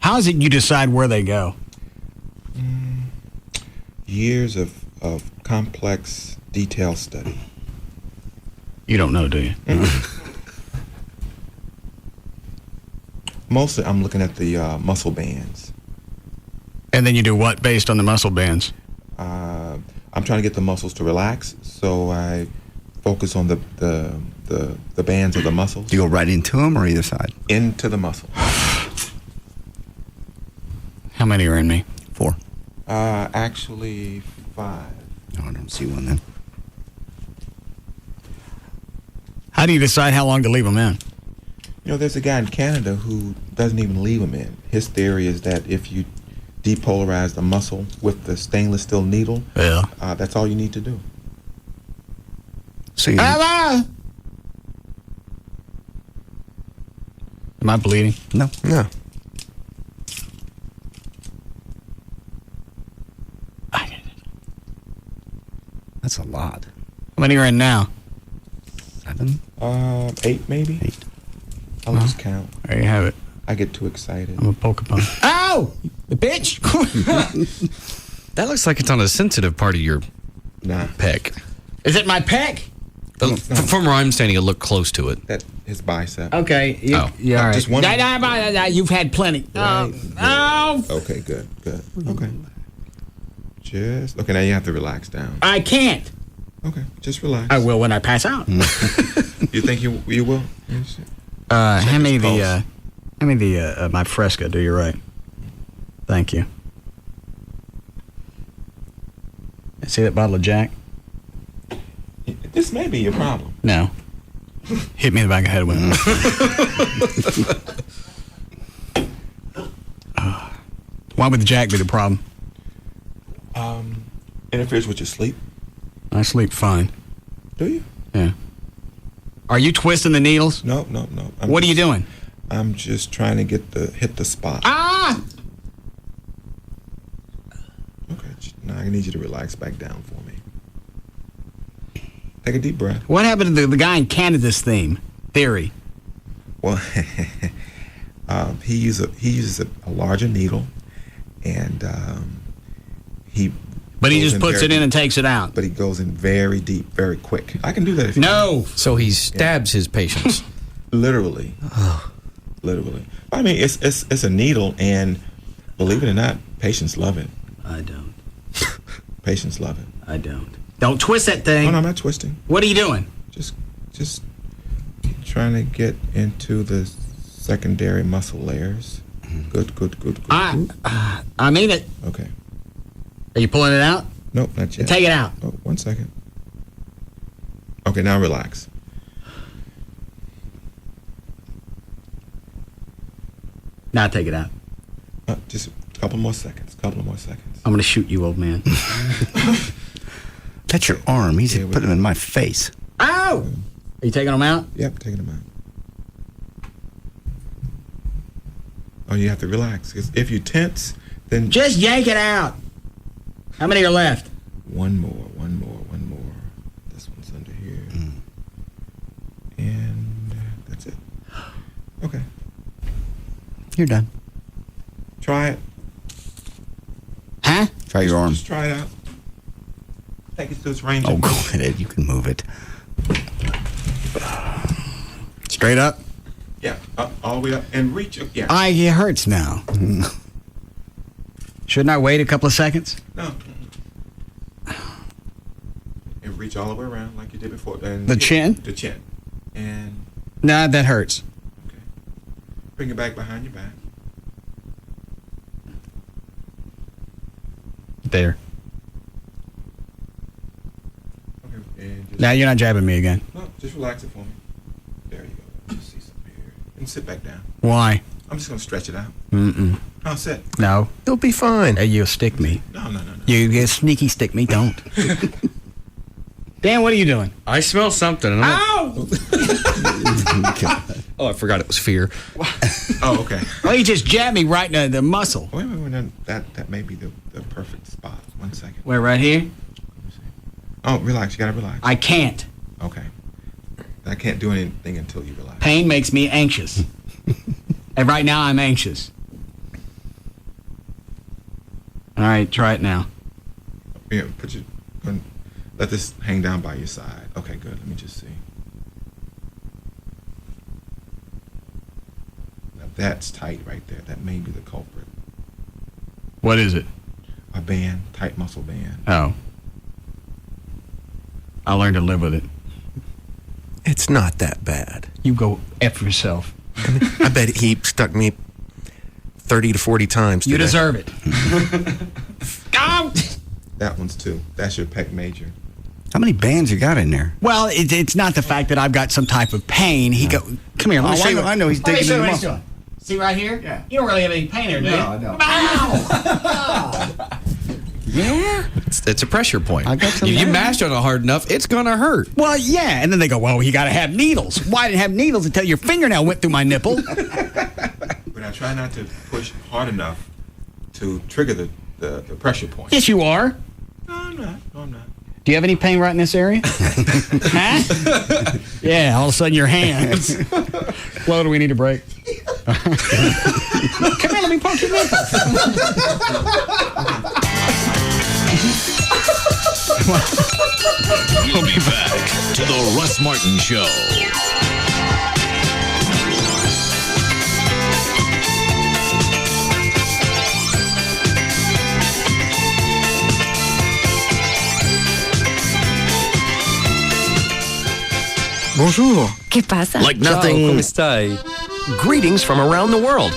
How is it you decide where they go? Years of complex detail study. You don't know, do you? Mostly, I'm looking at the muscle bands. And then you do what based on the muscle bands? I'm trying to get the muscles to relax, so I focus on the bands of the muscles. Do you go right into them or either side? Into the muscle. How many are in me? 4. Actually, 5. Oh, I don't see one then. How do you decide how long to leave them in? You know, there's a guy in Canada who doesn't even leave them in. His theory is that if you depolarize the muscle with the stainless steel needle, that's all you need to do. So you Am I bleeding? No. That's a lot. How many are in now? 7? 8 maybe. 8. I'll just count. There you have it. I get too excited. I'm a Pokemon. Ow! The bitch! That looks like it's on a sensitive part of your pec. Is it my pec? From where I'm standing, it looked close to it. That his bicep. Okay. Oh. Yeah, all right. Just one. You've had plenty. Right. Oh! Okay, good. Okay. Just okay. Now you have to relax down. I can't. Okay, just relax. I will when I pass out. You think you will? Hand me the my Fresca. Do you right? Thank you. See that bottle of Jack? This may be your problem. No. Hit me in the back of the head with it. Why would the Jack be the problem? Interferes with your sleep. I sleep fine. Do you? Yeah. Are you twisting the needles? No. What are you doing? I'm just trying to hit the spot. Ah! Okay. Now I need you to relax back down for me. Take a deep breath. What happened to the guy in Canada's theory? Well, he uses a larger needle, and he. But he just puts it in and takes it out. But he goes in very deep, very quick. I can do that if you No. So he stabs his patients. Literally. Literally. I mean, it's a needle, and believe it or not, patients love it. I don't. Patients love it. I don't. Don't twist that thing. Oh, no, I'm not twisting. What are you doing? Just trying to get into the secondary muscle layers. Good. I mean it. Okay. Are you pulling it out? Nope, not yet. Take it out. Oh, 1 second. Okay, now relax. Now take it out. Just a couple more seconds. I'm going to shoot you, old man. That's your arm. He's putting them in my face. Ow! Are you taking them out? Yep, taking them out. Oh, you have to relax. 'Cause if you tense, then... Just yank it out. How many are left? One more. This one's under here. And that's it. Okay. You're done. Try it. Huh? Try your arm. Just try it out. Take it to its range. Oh, go ahead. You can move it. Straight up? Yeah, up, all the way up. And reach up. Yeah. It hurts now. Shouldn't I wait a couple of seconds? No. And reach all the way around like you did before. And The chin? The chin. And Nah, that hurts. bring it back behind your back. There. Okay. And just, Now you're not jabbing me again. no, just relax it for me. There you go. Just see something here. And sit back down. Why? I'm just going to stretch it out. Mm-mm. No, sit. No. You'll be fine. Hey, you'll stick me. No. You get sneaky stick me, don't. Dan, what are you doing? I smell something. And Ow! Oh, I forgot it was fear. Oh, okay. Well, you just jabbed me right in the muscle. Wait. That may be the perfect spot. 1 second. Where, right here? Oh, relax. You got to relax. I can't. Okay. I can't do anything until you relax. Pain makes me anxious. And right now, I'm anxious. All right, try it now. Yeah, let this hang down by your side. Okay, good. Let me just see. that's tight right there. That may be the culprit. What is it? A band, tight muscle band. Oh. I learned to live with it. It's not that bad. You go F yourself. I bet he stuck me 30 to 40 times today. You deserve it. That one's 2. That's your pec major. How many bands you got in there? Well, it's not the fact that I've got some type of pain. He go, come here. Let me show you. I know. He's digging in the muscle. Doing. See right here? Yeah. You don't really have any pain there, do you? No, I don't. Ow! Yeah. It's a pressure point. I got some If you there. mash on it hard enough, it's going to hurt. Well, yeah. And then they go, well, you got to have needles. Why didn't have needles until your fingernail went through my nipple? But I try not to push hard enough to trigger the pressure point. Yes, you are. No, I'm not. Do you have any pain right in this area? Huh? Yeah, all of a sudden your hands. Flo, do we need a break? Come here, let me poke your nipple. We'll be back to the Russ Martin Show. Bonjour. ¿Qué pasa? Like nothing. Ciao, ¿Cómo estai? Greetings from around the world.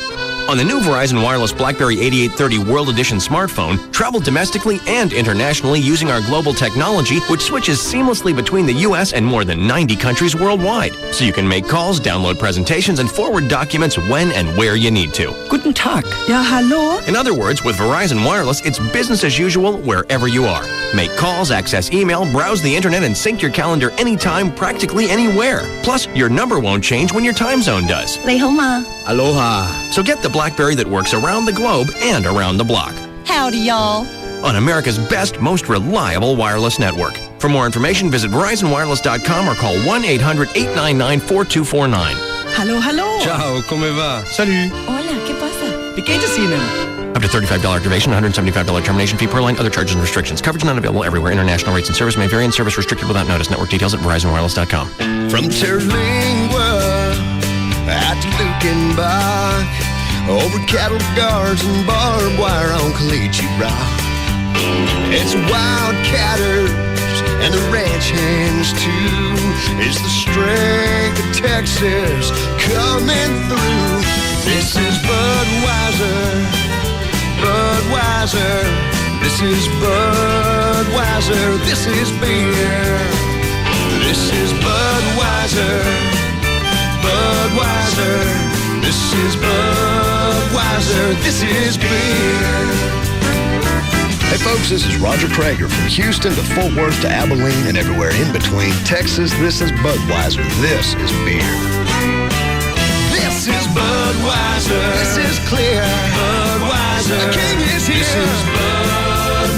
On the new Verizon Wireless BlackBerry 8830 World Edition smartphone, travel domestically and internationally using our global technology, which switches seamlessly between the U.S. and more than 90 countries worldwide. So you can make calls, download presentations, and forward documents when and where you need to. Guten Tag. Ja, hallo? In other words, with Verizon Wireless, it's business as usual wherever you are. Make calls, access email, browse the internet, and sync your calendar anytime, practically anywhere. Plus, your number won't change when your time zone does. 你好嗎? Aloha. So get the BlackBerry that works around the globe and around the block. Howdy, y'all. On America's best, most reliable wireless network. For more information, visit VerizonWireless.com or call 1-800-899-4249. Hallo, hallo. Ciao, come va? Salut. Hola, ¿qué pasa? Wie geht es Ihnen? Up to $35 activation, $175 termination fee per line, other charges and restrictions. Coverage not available everywhere. International rates and service may vary and service restricted without notice. Network details at VerizonWireless.com. From Terlingua out to Lukenbach, over cattle guards and barbed wire on Caliche Rock. It's wildcatters and the ranch hands too. It's the strength of Texas coming through. This is Budweiser, Budweiser. This is Budweiser. This is beer. This is Budweiser, Budweiser. This is Budweiser. This is beer. Hey folks, this is Roger Krager from Houston to Fort Worth to Abilene and everywhere in between. Texas, this is Budweiser. This is beer. This is Budweiser. This is clear. Budweiser. The king is here. This is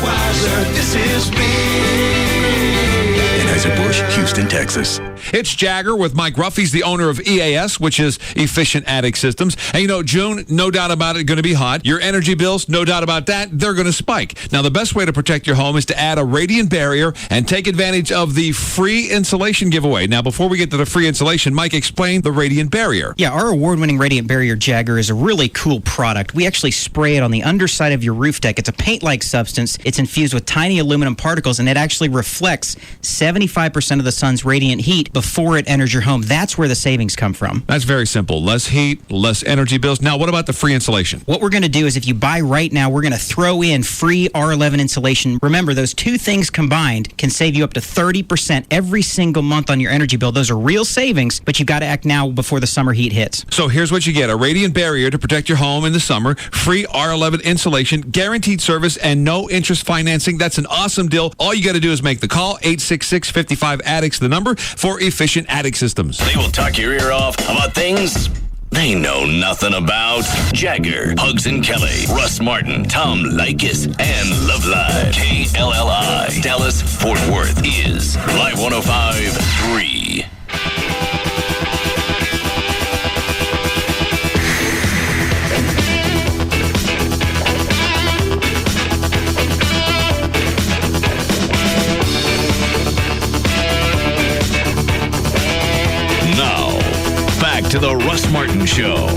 Budweiser. This is beer. Anheuser-Busch, Houston, Texas. It's Jagger with Mike Ruffy's the owner of EAS, which is Efficient Attic Systems. And you know, June, no doubt about it, going to be hot. Your energy bills, no doubt about that, they're going to spike. Now, the best way to protect your home is to add a radiant barrier and take advantage of the free insulation giveaway. Now, before we get to the free insulation, Mike, explain the radiant barrier. Yeah, our award-winning Radiant Barrier Jagger is a really cool product. We actually spray it on the underside of your roof deck. It's a paint-like substance. It's infused with tiny aluminum particles, and it actually reflects 75% of the sun's radiant heat before it enters your home. That's where the savings come from. That's very simple. Less heat, less energy bills. Now, what about the free insulation? What we're going to do is if you buy right now, we're going to throw in free R11 insulation. Remember, those two things combined can save you up to 30% every single month on your energy bill. Those are real savings, but you've got to act now before the summer heat hits. So here's what you get. A radiant barrier to protect your home in the summer, free R11 insulation, guaranteed service, and no interest financing. That's an awesome deal. All you got to do is make the call, 866-55-ADDICTS, the number, for Efficient Attic Systems. They will talk your ear off about things they know nothing about. Jagger, Hugs and Kelly, Russ Martin, Tom Leykis, and Love Live. KLLI, Dallas, Fort Worth is Live 105.3. Now, back to the Russ Martin Show.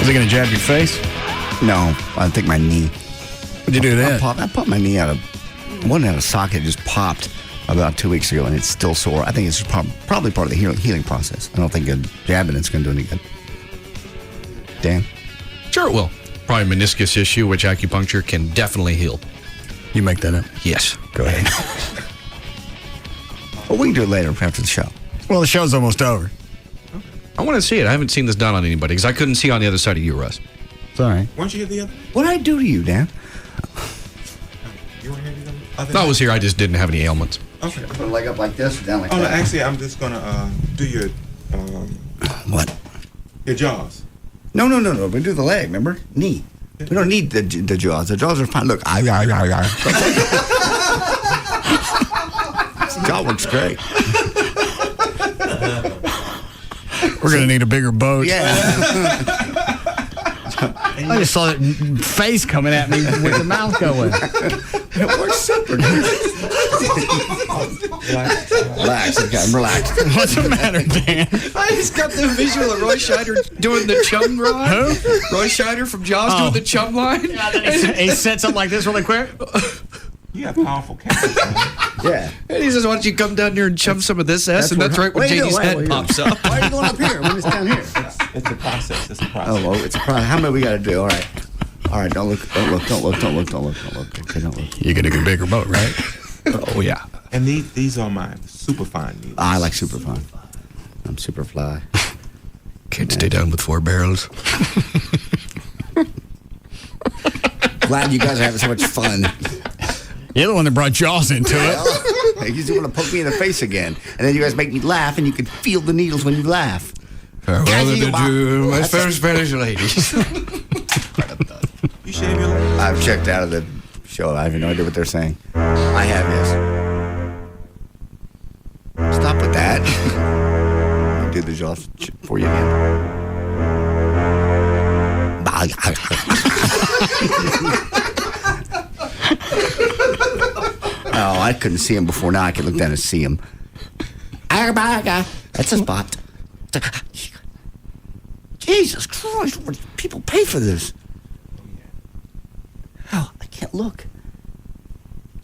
Is it going to jab your face? No, I think my knee. What'd you do then? I popped my knee out of socket. It just popped about 2 weeks ago, and it's still sore. I think it's probably part of the healing process. I don't think jabbing it's going to do any good. Dan? Sure it will. Probably a meniscus issue, which acupuncture can definitely heal. You make that up? Yes. Go ahead. Well, we can do it later after the show. Well, the show's almost over. I want to see it. I haven't seen this done on anybody because I couldn't see on the other side of you, Russ. It's all right. Why don't you get the other? What did I do to you, Dan? You want to hear the other? I was here. I just didn't have any ailments. Okay. Put a leg up like this or down like Oh, no, that? actually, I'm just going to do your... What? Your jaws. No. We do the leg, remember? Knee. We don't need the jaws. The jaws are fine. Look. Jaw looks great. We're going to need a bigger boat. Yeah. I just saw that face coming at me with the mouth going. We're super. Relax. Okay, I'm relaxed. What's the matter, Dan? I just got the visual of Roy Scheider doing the chum ride. Who? Roy Scheider from Jaws doing the chum line. He said something like this really quick. You have powerful cameras. Yeah. And he says, why don't you come down here and chum some of this ass? And that's right when JD's head pops up. Why are you going up here when it's down here? It's a process. It's a process. Oh, well, it's a process. How many we got to do? All right. Don't look. Okay, don't look. You're getting a bigger boat, right? Oh, yeah. And these are my super fine needles. I like super fine. I'm super fly. Can't stay down with 4 barrels. Glad you guys are having so much fun. You're the one that brought Jaws into it. You just want to poke me in the face again. And then you guys make me laugh, and you can feel the needles when you laugh. Farewell to my fair Spanish ladies. You shave your legs? I've checked out of the show. I have no idea what they're saying. I have this. Stop with that. I'll do the jaws for you again. Oh, I couldn't see him before. Now I can look down and see him. That's a spot. Jesus Christ, people pay for this. Oh, I can't look.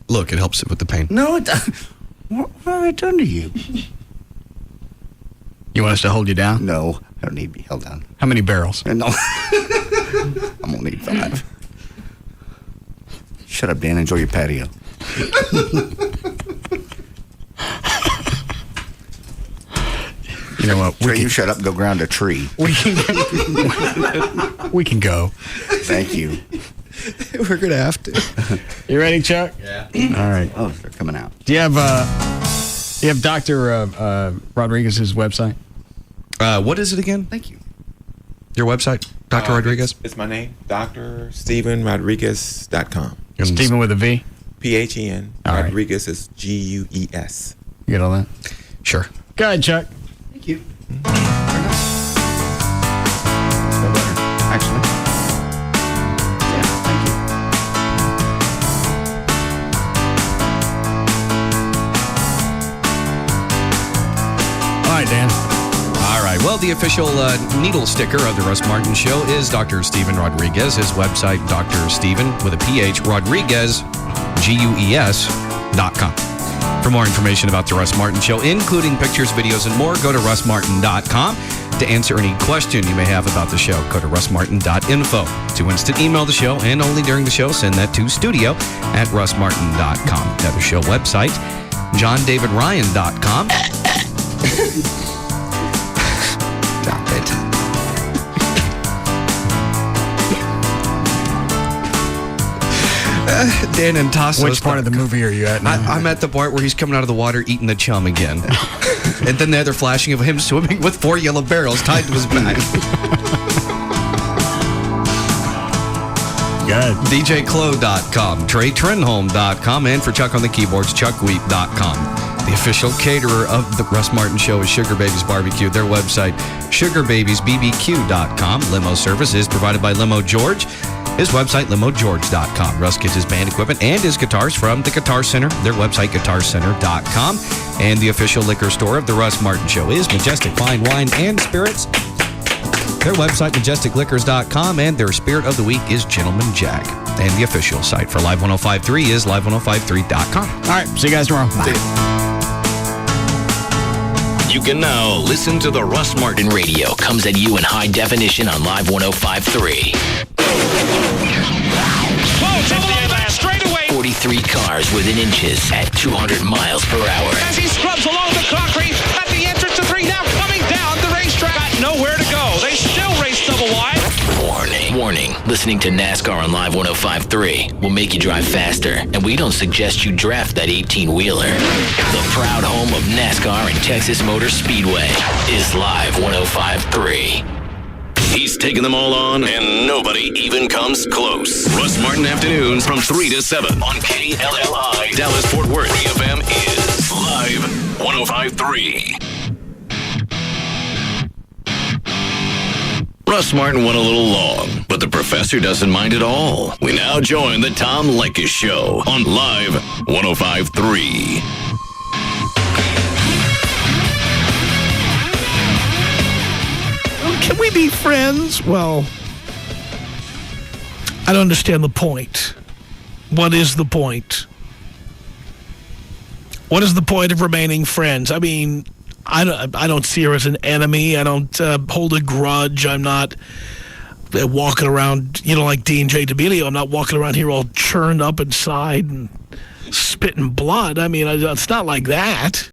Look, it helps it with the pain. No, it doesn't. What have I done to you? You want us to hold you down? No, I don't need to be held down. How many barrels? No. I'm going to need 5. Shut up, Dan. Enjoy your patio. You know what? Trey, you shut up and go ground a tree. We can go. Thank you. We're going to have to. You ready, Chuck? Yeah. All right. Oh, they're coming out. Do you have Dr. Rodriguez's website? What is it again? Thank you. Your website, Dr. Rodriguez? It's my name, drstevenrodriguez.com. Stephen with a V? P-H-E-N. Rodriguez is G-U-E-S. You get all that? Sure. Go ahead, Chuck. Thank you. Actually. Yeah, thank you. All right, Dan. All right. Well, the official needle sticker of the Russ Martin Show is Dr. Steven Rodriguez. His website, Dr. Steven with a PH, Rodriguez, GUES.com. For more information about the Russ Martin Show, including pictures, videos, and more, go to russmartin.com. To answer any question you may have about the show, go to russmartin.info. To instant email the show, and only during the show, send that to studio@russmartin.com. The other show website, johndavidryan.com. Stop it. Dan and Tassos. Which part of the movie are you at now? I'm at the part where he's coming out of the water eating the chum again. And then the other flashing of him swimming with 4 yellow barrels tied to his back. Good. DJClo.com, TreyTrenholm.com, and for Chuck on the keyboards, ChuckWheat.com. The official caterer of the Russ Martin Show is Sugar Babies Barbecue. Their website, SugarBabiesBBQ.com. Limo service is provided by Limo George. His website, LimoGeorge.com. Russ gets his band equipment and his guitars from the Guitar Center. Their website, Their website, majesticliquors.com, and their spirit of the week is Gentleman Jack. And the official site for Live 105.3 is live1053.com. All right, see you guys tomorrow. Bye. You can now listen to the Russ Martin Radio. Comes at you in high definition on Live 105.3. Whoa, trouble on that straightaway. 43 cars within inches at 200 miles per hour. As he scrubs along the concrete at the entrance to 3, now coming down the racetrack. Got nowhere to go. They still race double wide. Warning. Listening to NASCAR on Live 105.3 will make you drive faster, and we don't suggest you draft that 18-wheeler. The proud home of NASCAR and Texas Motor Speedway is Live 105.3. He's taking them all on, and nobody even comes close. Russ Martin Afternoons from 3 to 7 on KLLI. Dallas-Fort Worth FM is Live 105.3. Russ Martin went a little long, but the professor doesn't mind at all. We now join the Tom Leykis Show on Live 105.3. Can we be friends? Well, I don't understand the point. What is the point? What is the point of remaining friends? I mean, I don't see her as an enemy. I don't hold a grudge. I'm not walking around, like D&J DeBelio. I'm not walking around here all churned up inside and spitting blood. I mean, it's not like that.